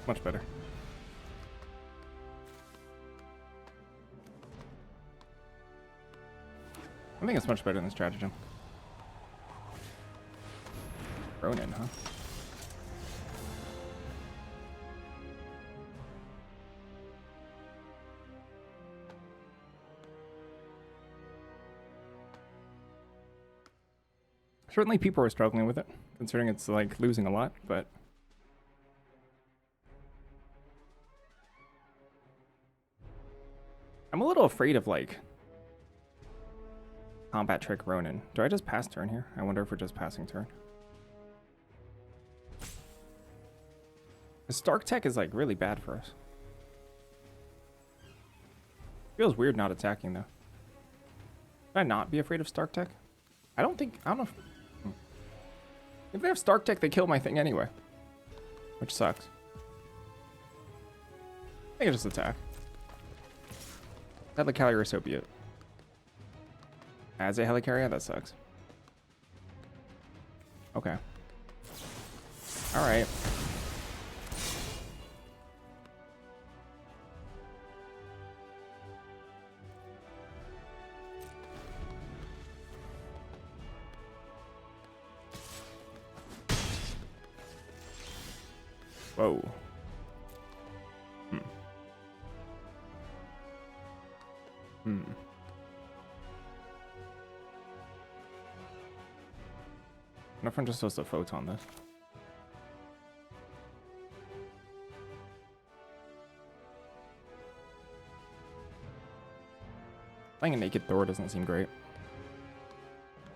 Much better. I think it's much better than Stratagem. Ronin, huh? Certainly people are struggling with it, considering it's like losing a lot, but I'm a little afraid of like combat trick Ronin. Do I just pass turn here? I wonder if we're just passing turn. The Stark Tech is like really bad for us. Feels weird not attacking though. Should I not be afraid of Stark Tech? I don't know if they have Stark Tech, they kill my thing anyway, which sucks. I think I just attack. Helicarrier, so be it. As a Helicarrier, that sucks. Okay. Alright. Whoa. I wonder if I'm just supposed to photon this. Playing a naked Thor doesn't seem great.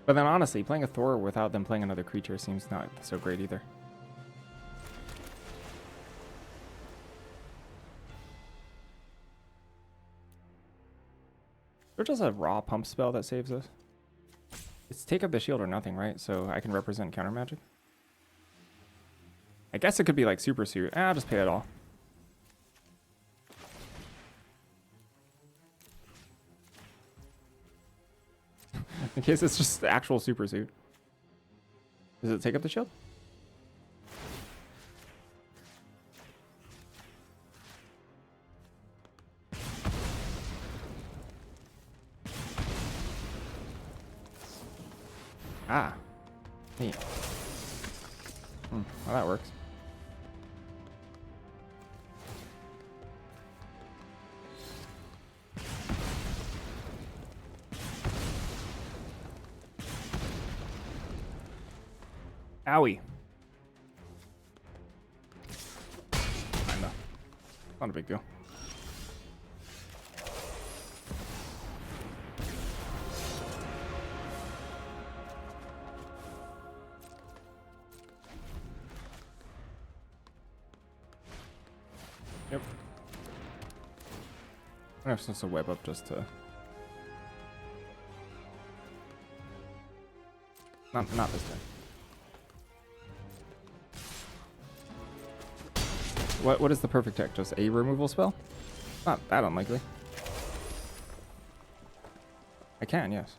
But then honestly, playing a Thor without them playing another creature seems not so great either. There's just a raw pump spell that saves us. It's take up the shield or nothing, right? So I can represent counter magic. I guess it could be like super suit. I'll just pay it all. In case it's just the actual super suit. Does it take up the shield? Ah. Neat. Well, that works. Owie. I know. Not a big deal. Yep. I have to web up just to. Not this time. What is the perfect tech? Just a removal spell? Not that unlikely. I can, yes.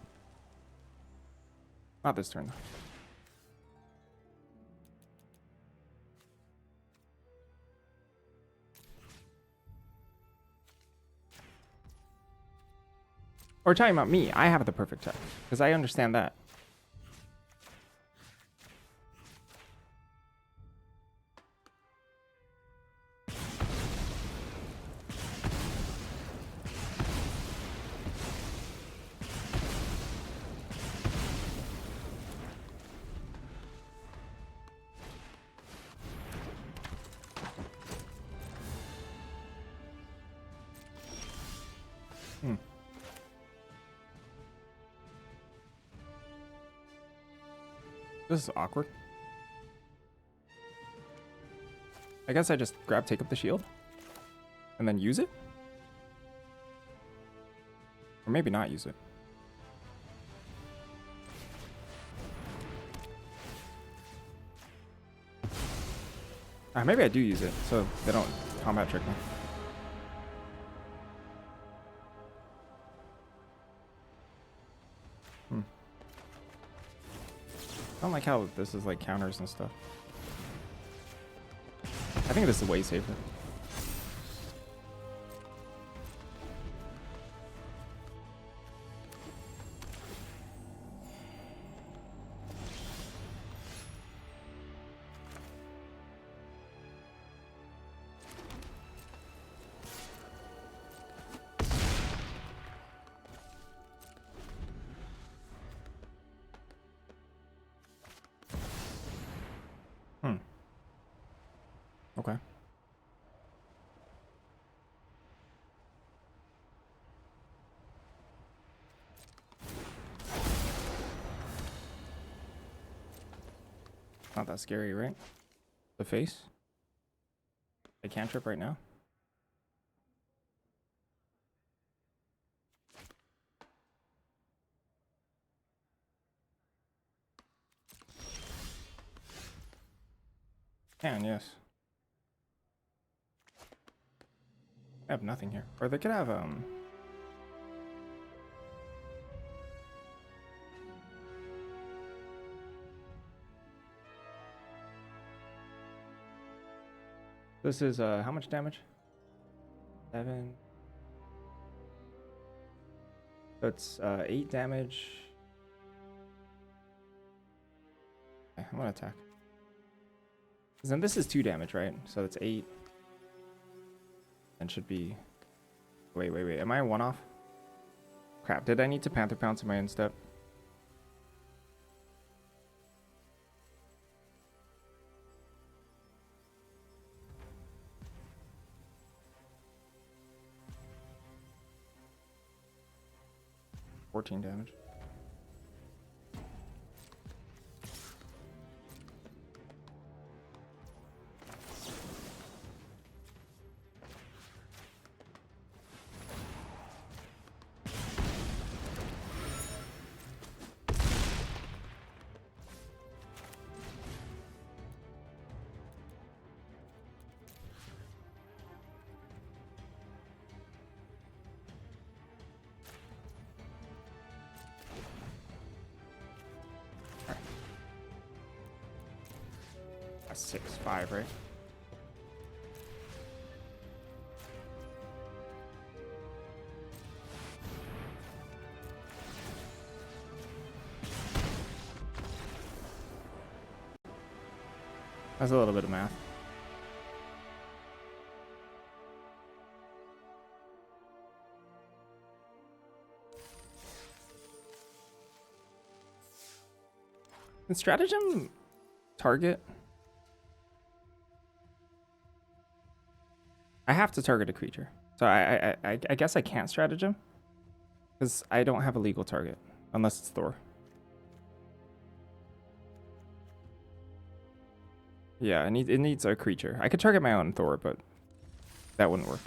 Not this turn. Or talking about me, I have the perfect tech. Because I understand that. This is awkward. I guess I just take up the shield and then use it? Or maybe not use it. Maybe I do use it so they don't combat trick me. I don't like how this is like counters and stuff. I think this is way safer. Okay. Not that scary, right? The face? I can't trip right now. Can, yes. I have nothing here. Or they could have this is how much damage? 7. That's 8 damage. Okay, I'm gonna attack. Then this is 2 damage, right? So that's 8. And should be. Wait. Am I 1 off? Crap, did I need to Panther Pounce in my end step? $14 damage. That's 6-5, right? That's a little bit of math. Can stratagem target? I have to target a creature. So I guess I can't stratagem. Because I don't have a legal target. Unless it's Thor. Yeah, it needs a creature. I could target my own Thor, but that wouldn't work.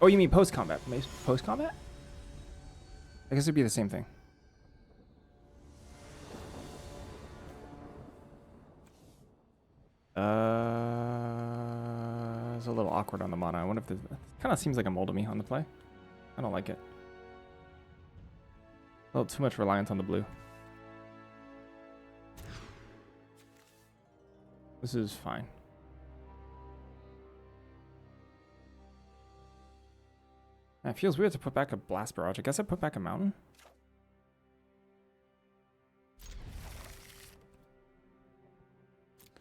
Oh, you mean post-combat? Post-combat? I guess it'd be the same thing. It's a little awkward on the mana. I wonder if this kind of seems like a mold to me on the play. I don't like it. A little too much reliance on the blue. This is fine. It feels weird to put back a Blast Barrage. I guess I put back a Mountain.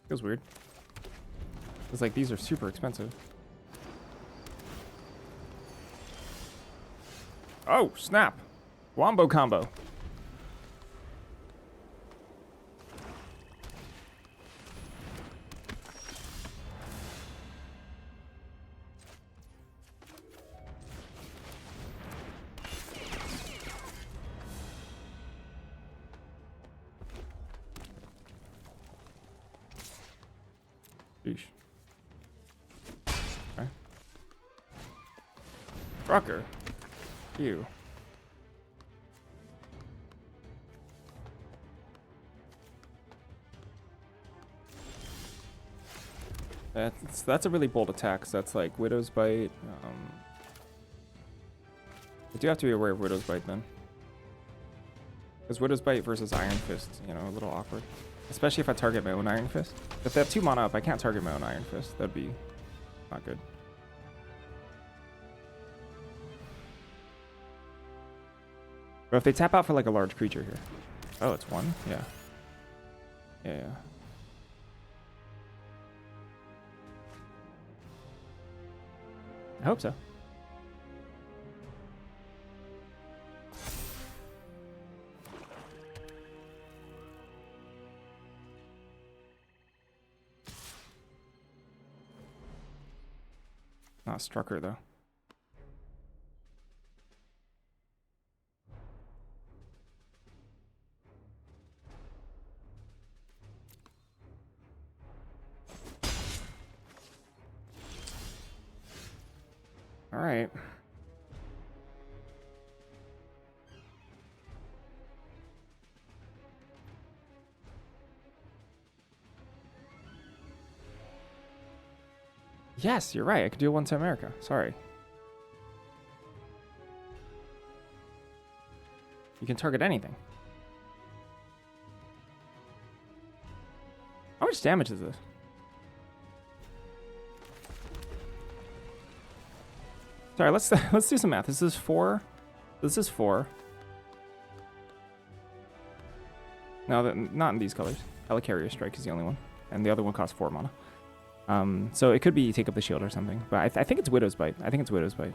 Feels weird. It's like these are super expensive. Oh, snap. Wombo combo. Sheesh. Okay. Trucker. You. That's a really bold attack. So that's like Widow's Bite. I do have to be aware of Widow's Bite then. Because Widow's Bite versus Iron Fist, you know, a little awkward. Especially if I target my own Iron Fist. If they have 2 mana up, I can't target my own Iron Fist. That'd be not good. But if they tap out for like a large creature here. Oh, it's 1? Yeah. Yeah. I hope so. Not Strucker though. All right. Yes, you're right. I could do one to America. Sorry. You can target anything. How much damage is this? Sorry, let's do some math. This is 4. This is 4. No, not in these colors. Helicarrier Strike is the only one, and the other one costs 4 mana. So it could be Take Up the Shield or something, but I think it's Widow's Bite. I think it's Widow's Bite.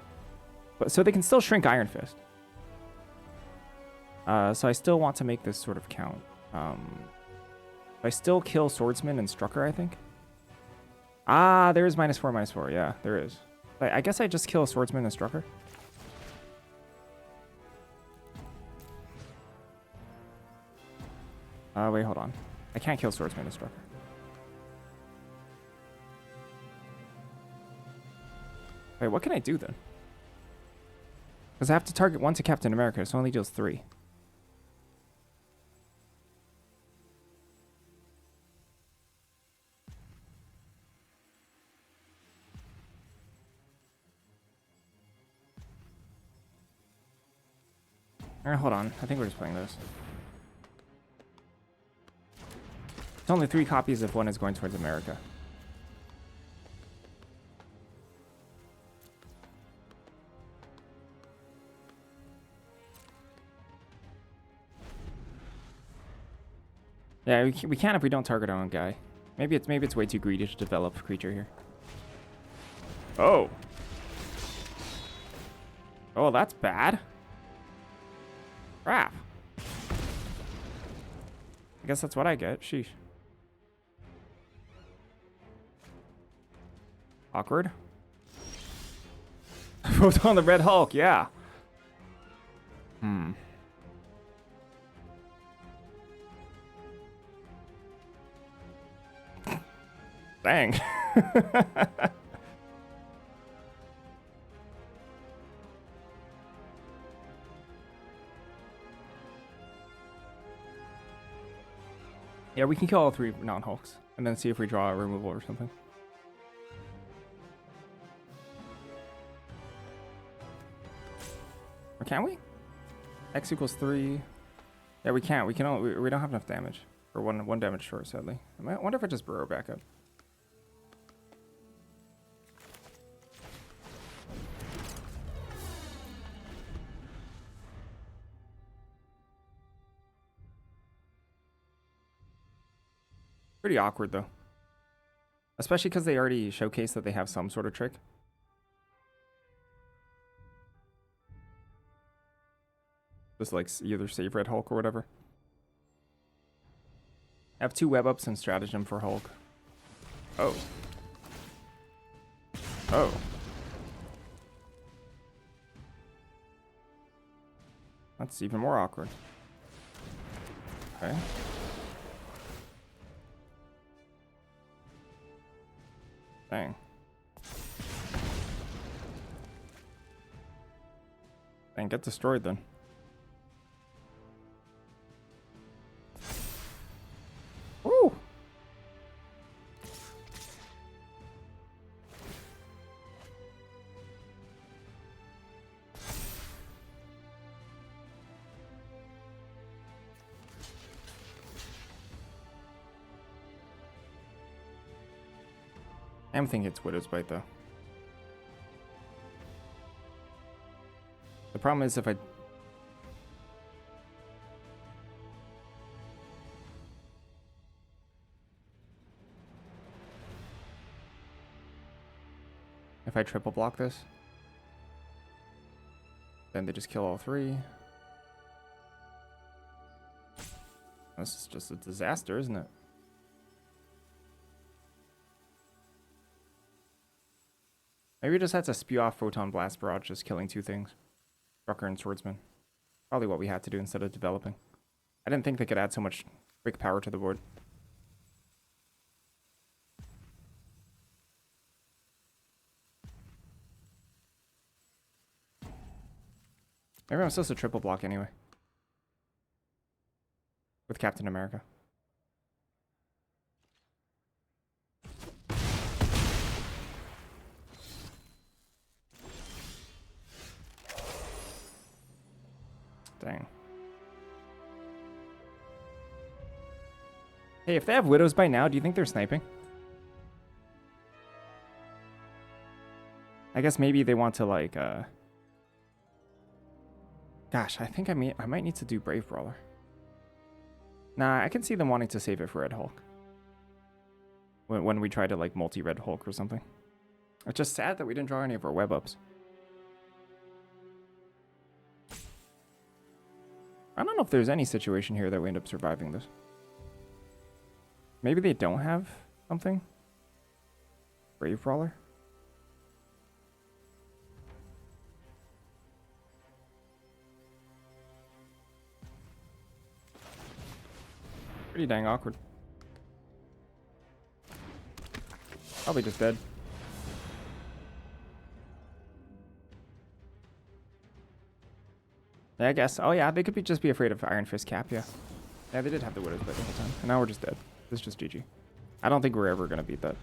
But so they can still shrink Iron Fist. So I still want to make this sort of count. I still kill Swordsman and Strucker, I think. Ah, there is -4/-4. Yeah, there is. I guess I just kill Swordsman and Strucker. Wait, hold on. I can't kill Swordsman and Strucker. Wait, what can I do then? Because I have to target 1 to Captain America, so it only deals 3. Alright, hold on. I think we're just playing this. It's only 3 copies if 1 is going towards America. Yeah, we can if we don't target our own guy. Maybe it's way too greedy to develop a creature here. Oh. Oh, that's bad. Crap. I guess that's what I get. Sheesh. Awkward. Photon the Red Hulk, yeah. Dang. Yeah, we can kill all 3 non-hulks and then see if we draw a removal or something. Or can we? X equals 3. Yeah, we can't. We can only, we don't have enough damage. Or one damage short, sadly. I wonder if I just burrow back up. Pretty awkward, though. Especially because they already showcased that they have some sort of trick. Just like either save Red Hulk or whatever. I have 2 web ups and stratagem for Hulk. Oh. Oh. That's even more awkward. Okay. Dang. Dang, get destroyed then. Woo! I think it's Widow's Bite though. The problem is if I triple block this, then they just kill all 3. This is just a disaster, isn't it? Maybe we just had to spew off Photon Blast Barrage, just killing 2 things. Strucker and Swordsman. Probably what we had to do instead of developing. I didn't think they could add so much quick power to the board. Maybe I'm supposed to triple block anyway. With Captain America. Dang. Hey, if they have Widows by now, do you think they're sniping? I guess maybe they want to like, Gosh, I think I might need to do Brave Brawler. Nah, I can see them wanting to save it for Red Hulk. When we try to like multi-Red Hulk or something. It's just sad that we didn't draw any of our web ups. I don't know if there's any situation here that we end up surviving this. Maybe they don't have something? Brave Brawler? Pretty dang awkward. Probably just dead. Yeah, I guess. Oh yeah, they could just be afraid of Iron Fist Cap, yeah. Yeah, they did have the Widows Bite the whole time. And now we're just dead. This is just GG. I don't think we're ever going to beat that.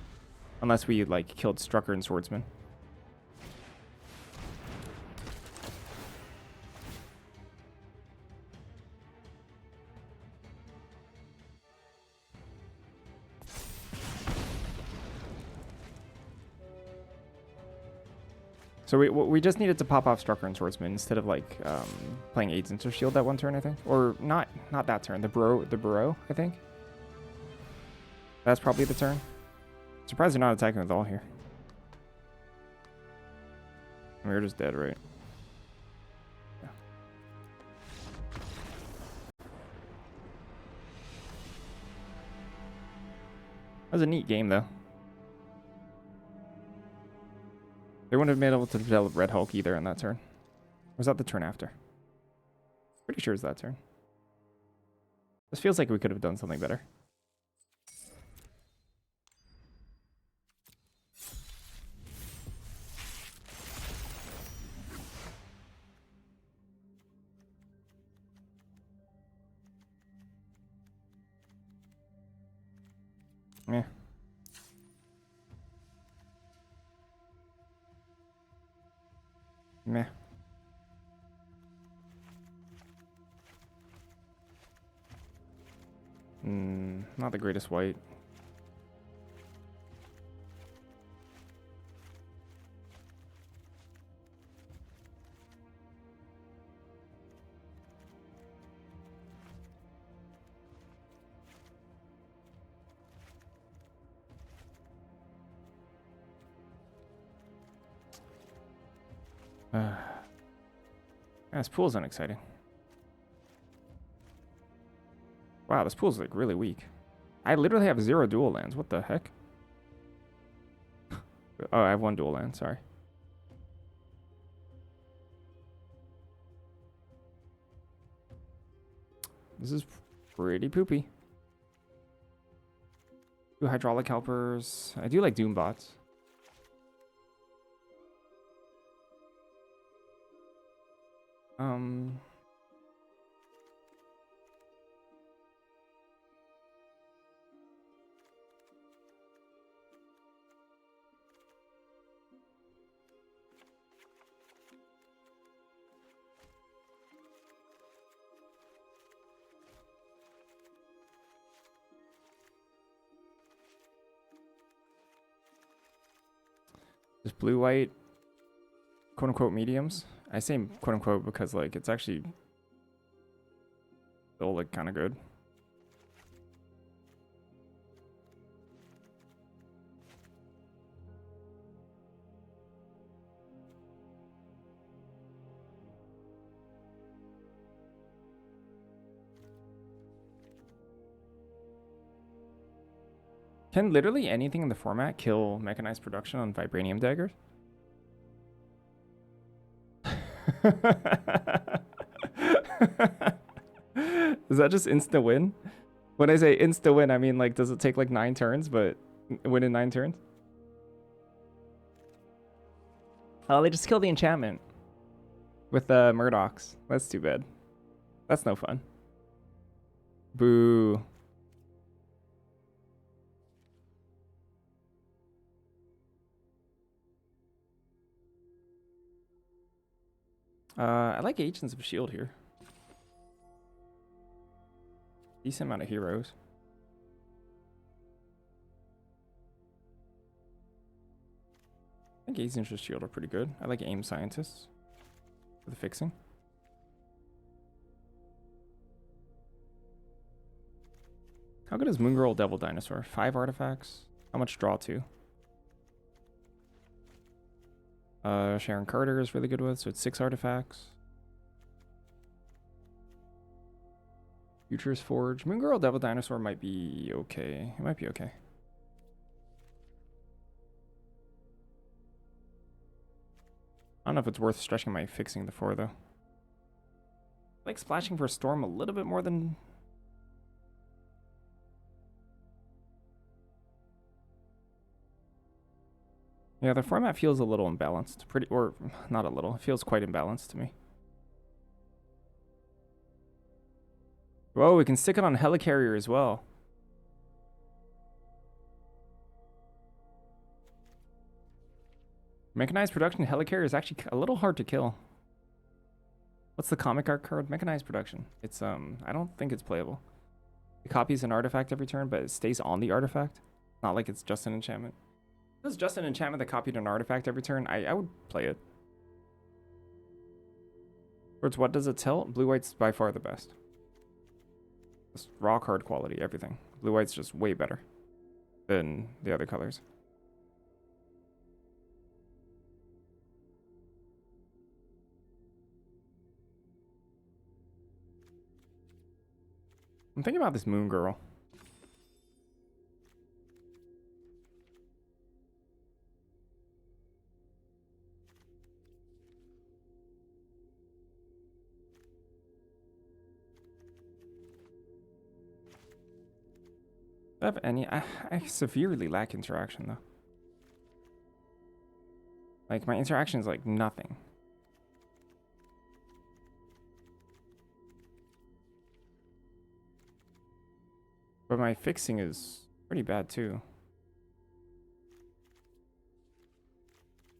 Unless we, like, killed Strucker and Swordsman. So we just needed to pop off Strucker and Swordsman instead of, like, playing AIDS into Shield that one turn, I think. Or not that turn. The Burrow, I think. That's probably the turn. Surprised they're not attacking with all here. We were just dead, right? Yeah. That was a neat game, though. They wouldn't have been able to develop Red Hulk either in that turn. Or was that the turn after? Pretty sure it's that turn. This feels like we could have done something better. Meh. Meh. Not the greatest white. This pool's unexciting. Wow, this pool's like really weak. I literally have 0 dual lands. What the heck? Oh, I have 1 dual land. Sorry. This is pretty poopy. 2 hydraulic helpers. I do like Doom bots. Just blue white, quote unquote mediums. I say quote unquote because like it's actually still like kind of good. Can literally anything in the format kill mechanized production on vibranium daggers? Is that just insta win? When I say insta win, I mean like does it take like 9 turns but win in 9 turns? Oh, they just killed the enchantment with Murdochs. That's too bad. That's no fun. Boo. I like Agents of S.H.I.E.L.D. here. Decent amount of heroes. I think Agents of S.H.I.E.L.D. are pretty good. I like AIM Scientists for the fixing. How good is Moon Girl Devil Dinosaur? 5 artifacts? How much draw to? Sharon Carter is really good with, so it's 6 artifacts. Future's Forge. Moon Girl Devil Dinosaur might be okay. It might be okay. I don't know if it's worth stretching my fixing the 4 though. I like splashing for a storm a little bit more than... Yeah, the format feels a little imbalanced. Or not a little. It feels quite imbalanced to me. Whoa, we can stick it on Helicarrier as well. Mechanized Production Helicarrier is actually a little hard to kill. What's the comic art card? Mechanized Production. It's I don't think it's playable. It copies an artifact every turn, but it stays on the artifact. Not like it's just an enchantment. If it was just an enchantment that copied an artifact every turn, I would play it. Towards what does it tell? Blue-white's by far the best. Just raw card quality, everything. Blue-white's just way better than the other colors. I'm thinking about this Moon Girl. Do I have any? I severely lack interaction though. Like my interaction is like nothing. But my fixing is Pretty bad too.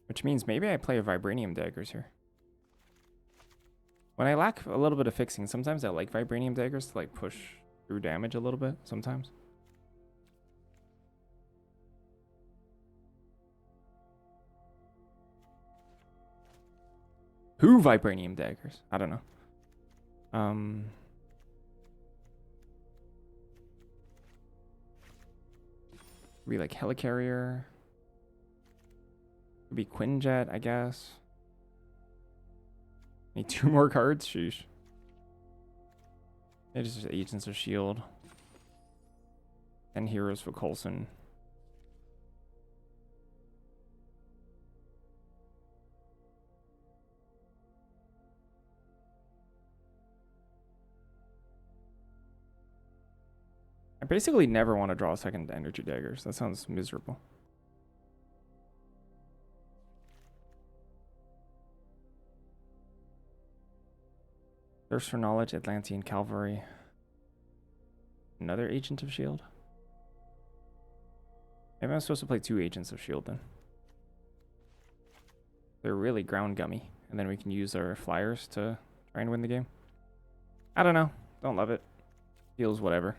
Which means maybe I play a Vibranium Daggers here. When I lack a little bit of fixing, sometimes I like Vibranium Daggers to like push through damage a little bit, sometimes. Who Vibranium Daggers? I don't know. Be like Helicarrier. Could be Quinjet, I guess. Need 2 more cards? Sheesh. It is just Agents of S.H.I.E.L.D. And Heroes for Coulson. I basically never want to draw a second Energy Daggers. That sounds miserable. Thirst for Knowledge, Atlantean Cavalry. Another Agent of S.H.I.E.L.D. Maybe I'm supposed to play 2 Agents of S.H.I.E.L.D. then. They're really ground gummy. And then we can use our flyers to try and win the game. I don't know. Don't love it. Feels whatever.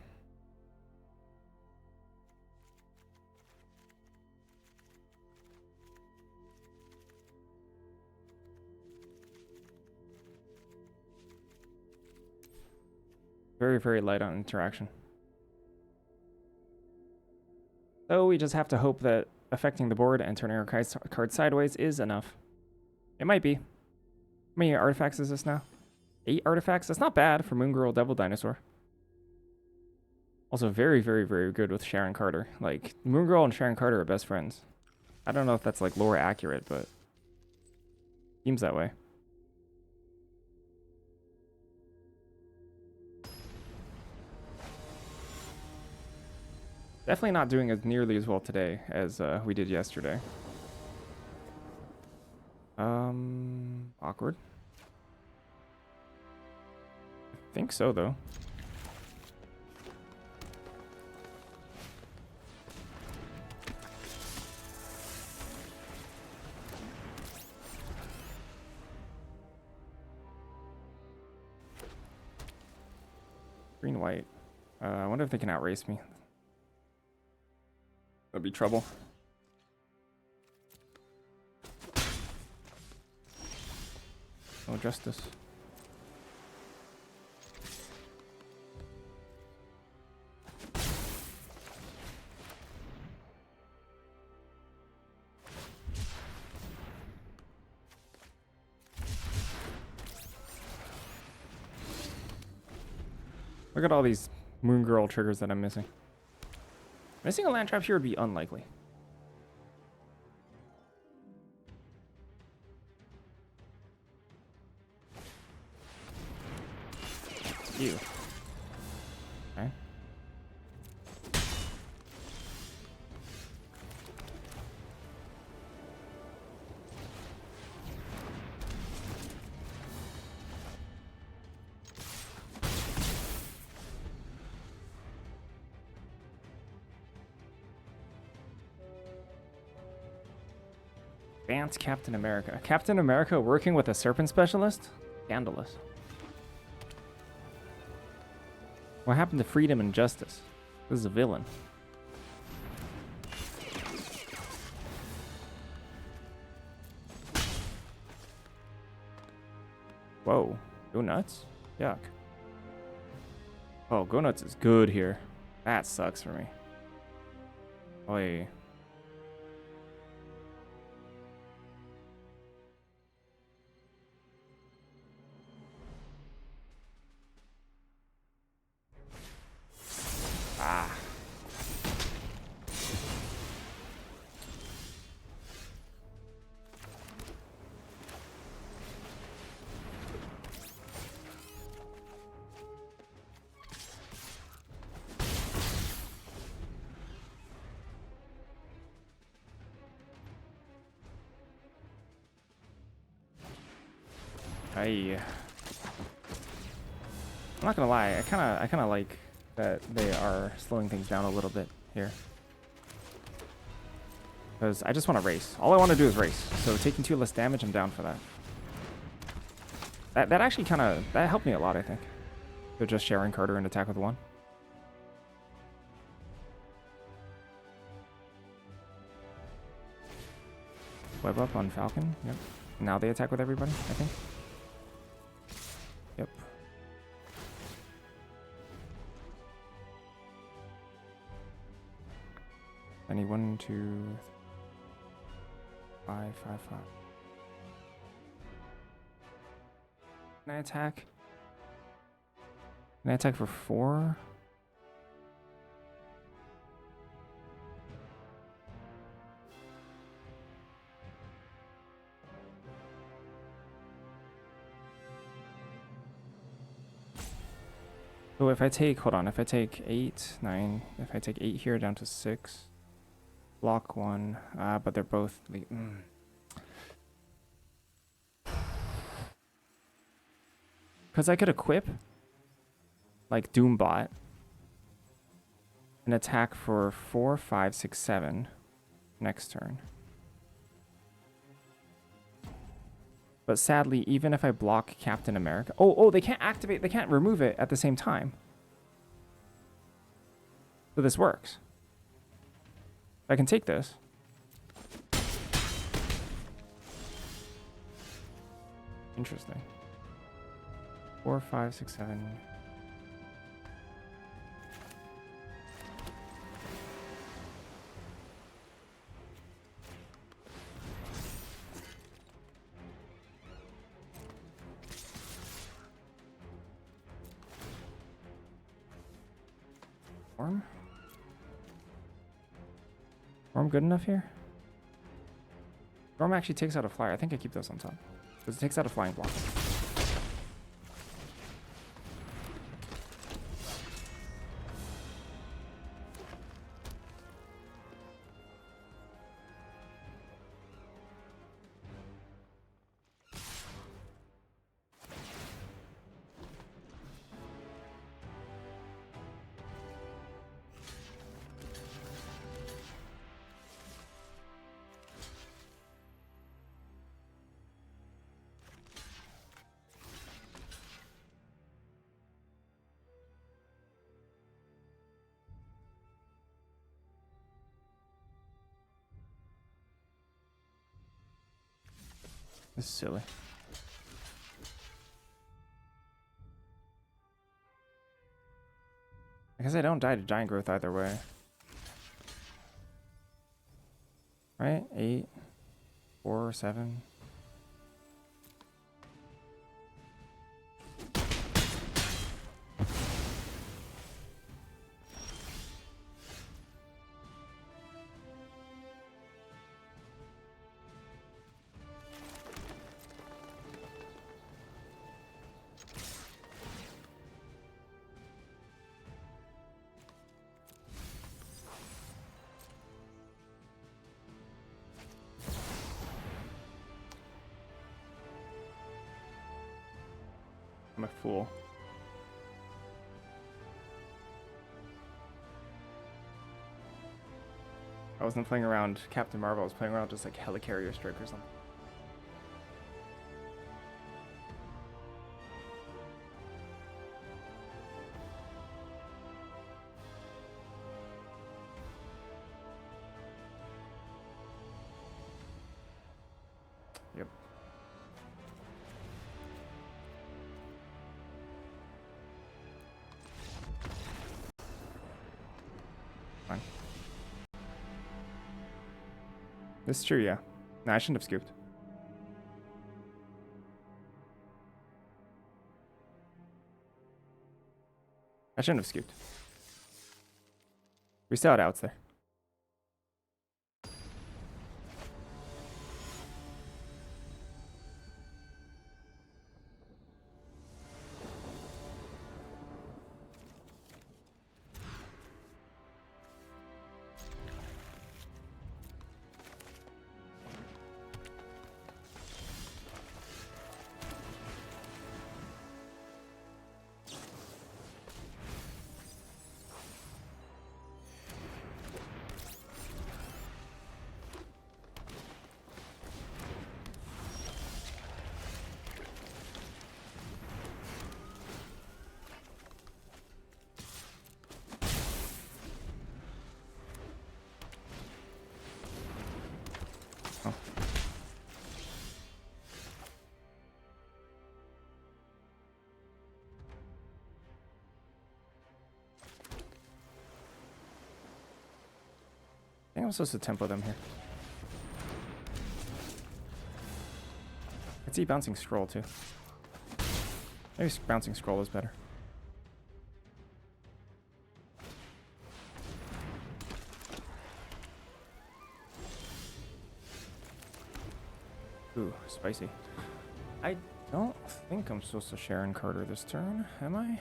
Very, very light on interaction. So we just have to hope that affecting the board and turning our card sideways is enough. It might be. How many artifacts is this now? 8 artifacts? That's not bad for Moon Girl Devil Dinosaur. Also very, very, very good with Sharon Carter. Like, Moon Girl and Sharon Carter are best friends. I don't know if that's like lore accurate, but seems that way. Definitely not doing as nearly as well today as we did yesterday. Awkward. I think so, though. Green, white. I wonder if they can outrace me. That'd be trouble. No justice. Look at all these Moon Girl triggers that I'm missing. Missing a land trap here would be unlikely. Ew. Okay. Advanced Captain America. Captain America working with a serpent specialist? Scandalous. What happened to freedom and justice? This is a villain. Whoa. Go Nuts? Yuck. Oh, Go Nuts is good here. That sucks for me. Oy. Ah. I'm not gonna lie, I kinda like that they are slowing things down a little bit here. Because I just want to race. All I want to do is race. So taking 2 less damage, I'm down for that. That actually kind of... That helped me a lot, I think. So just sharing Carter and attack with 1. Web up on Falcon. Yep. Now they attack with everybody, I think. Yep. I need 1, 2, 5, 5, 5. Can I attack? Can I attack for 4? So if I take, hold on, if I take 8, 9, if I take 8 here down to 6, block 1, but they're both, because I could equip, like Doombot, and attack for 4, 5, 6, 7 next turn. But sadly, even if I block Captain America... Oh, they can't activate... They can't remove it at the same time. So this works. I can take this. Interesting. 4, 5, 6, 7... Storm good enough here? Storm actually takes out a flyer. I think I keep those on top. Because it takes out a flying block. This is silly. I guess I don't die to giant growth either way. Right? 8, 4, 7. I'm a fool. I wasn't playing around Captain Marvel, I was playing around just like Helicarrier Strike or something. Yep. Fine. This is true, yeah. Nah, I shouldn't have scooped. I shouldn't have scooped. We still had outs there. Oh. I think I'm supposed to tempo them here. I see bouncing scroll too. Maybe bouncing scroll is better. Ooh, spicy. I don't think I'm supposed to Sharon Carter this turn, am I?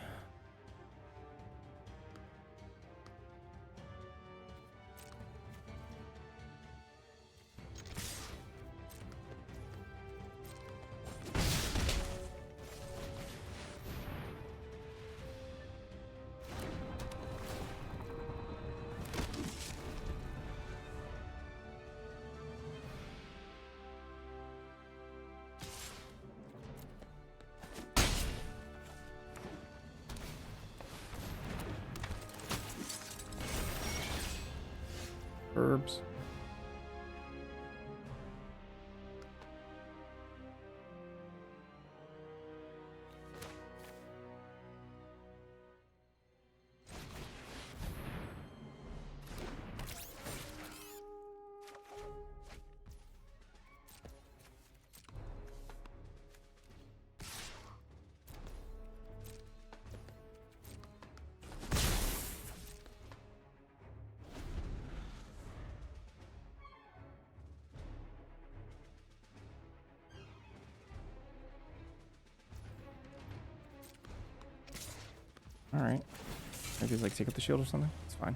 Herbs. Alright. Maybe like take up the shield or something. It's fine.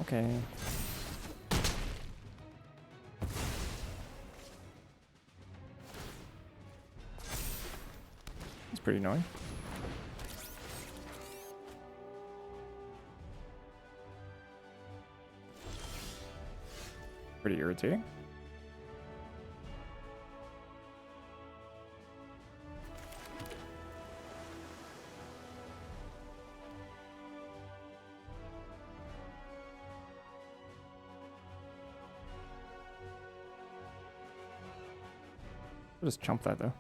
Okay. It's pretty annoying. Pretty irritating. I'll just chump that though.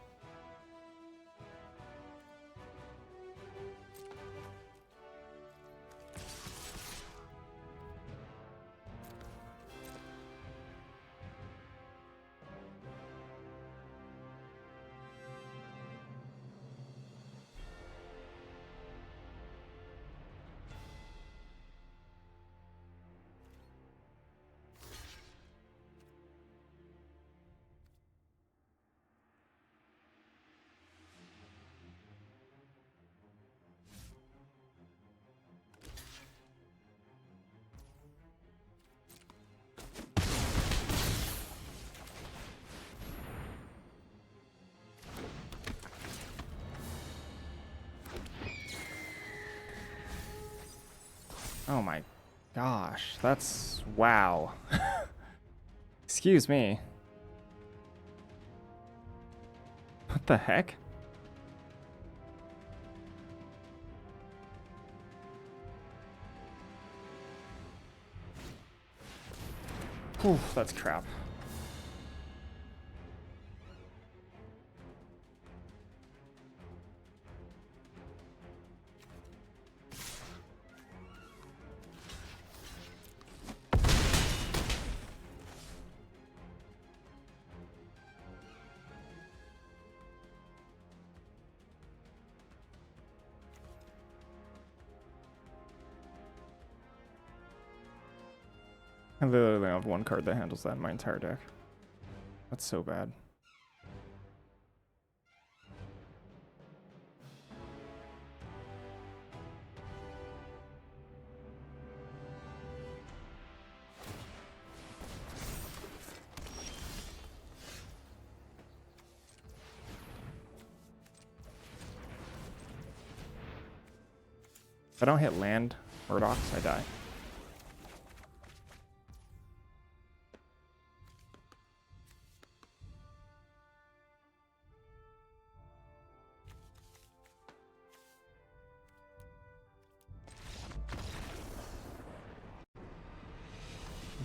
Oh my gosh, that's wow. Excuse me. What the heck? Whew, that's crap. I literally have one card that handles that in my entire deck. That's so bad. If I don't hit land Murdochs, I die.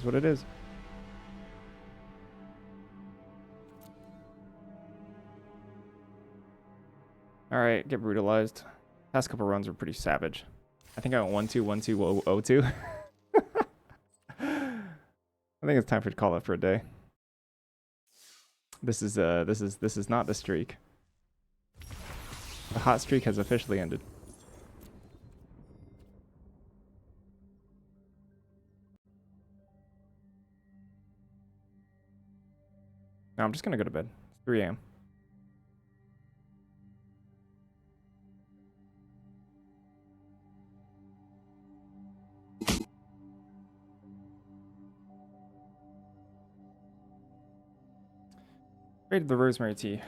what it is. Alright, get brutalized. Past couple runs were pretty savage. I think I went 1-2, 1-2, 0-2. I think it's time for to call it for a day. This is not the streak. The hot streak has officially ended. Now I'm just gonna go to bed. It's 3 a.m. Rated the rosemary tea.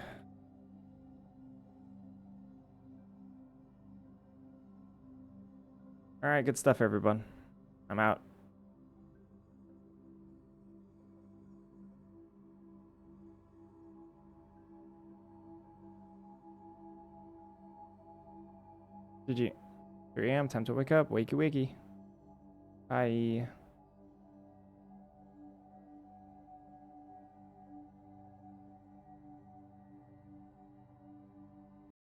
Alright, good stuff, everyone. I'm out. GG. 3 a.m. Time to wake up. Wakey wakey. Bye.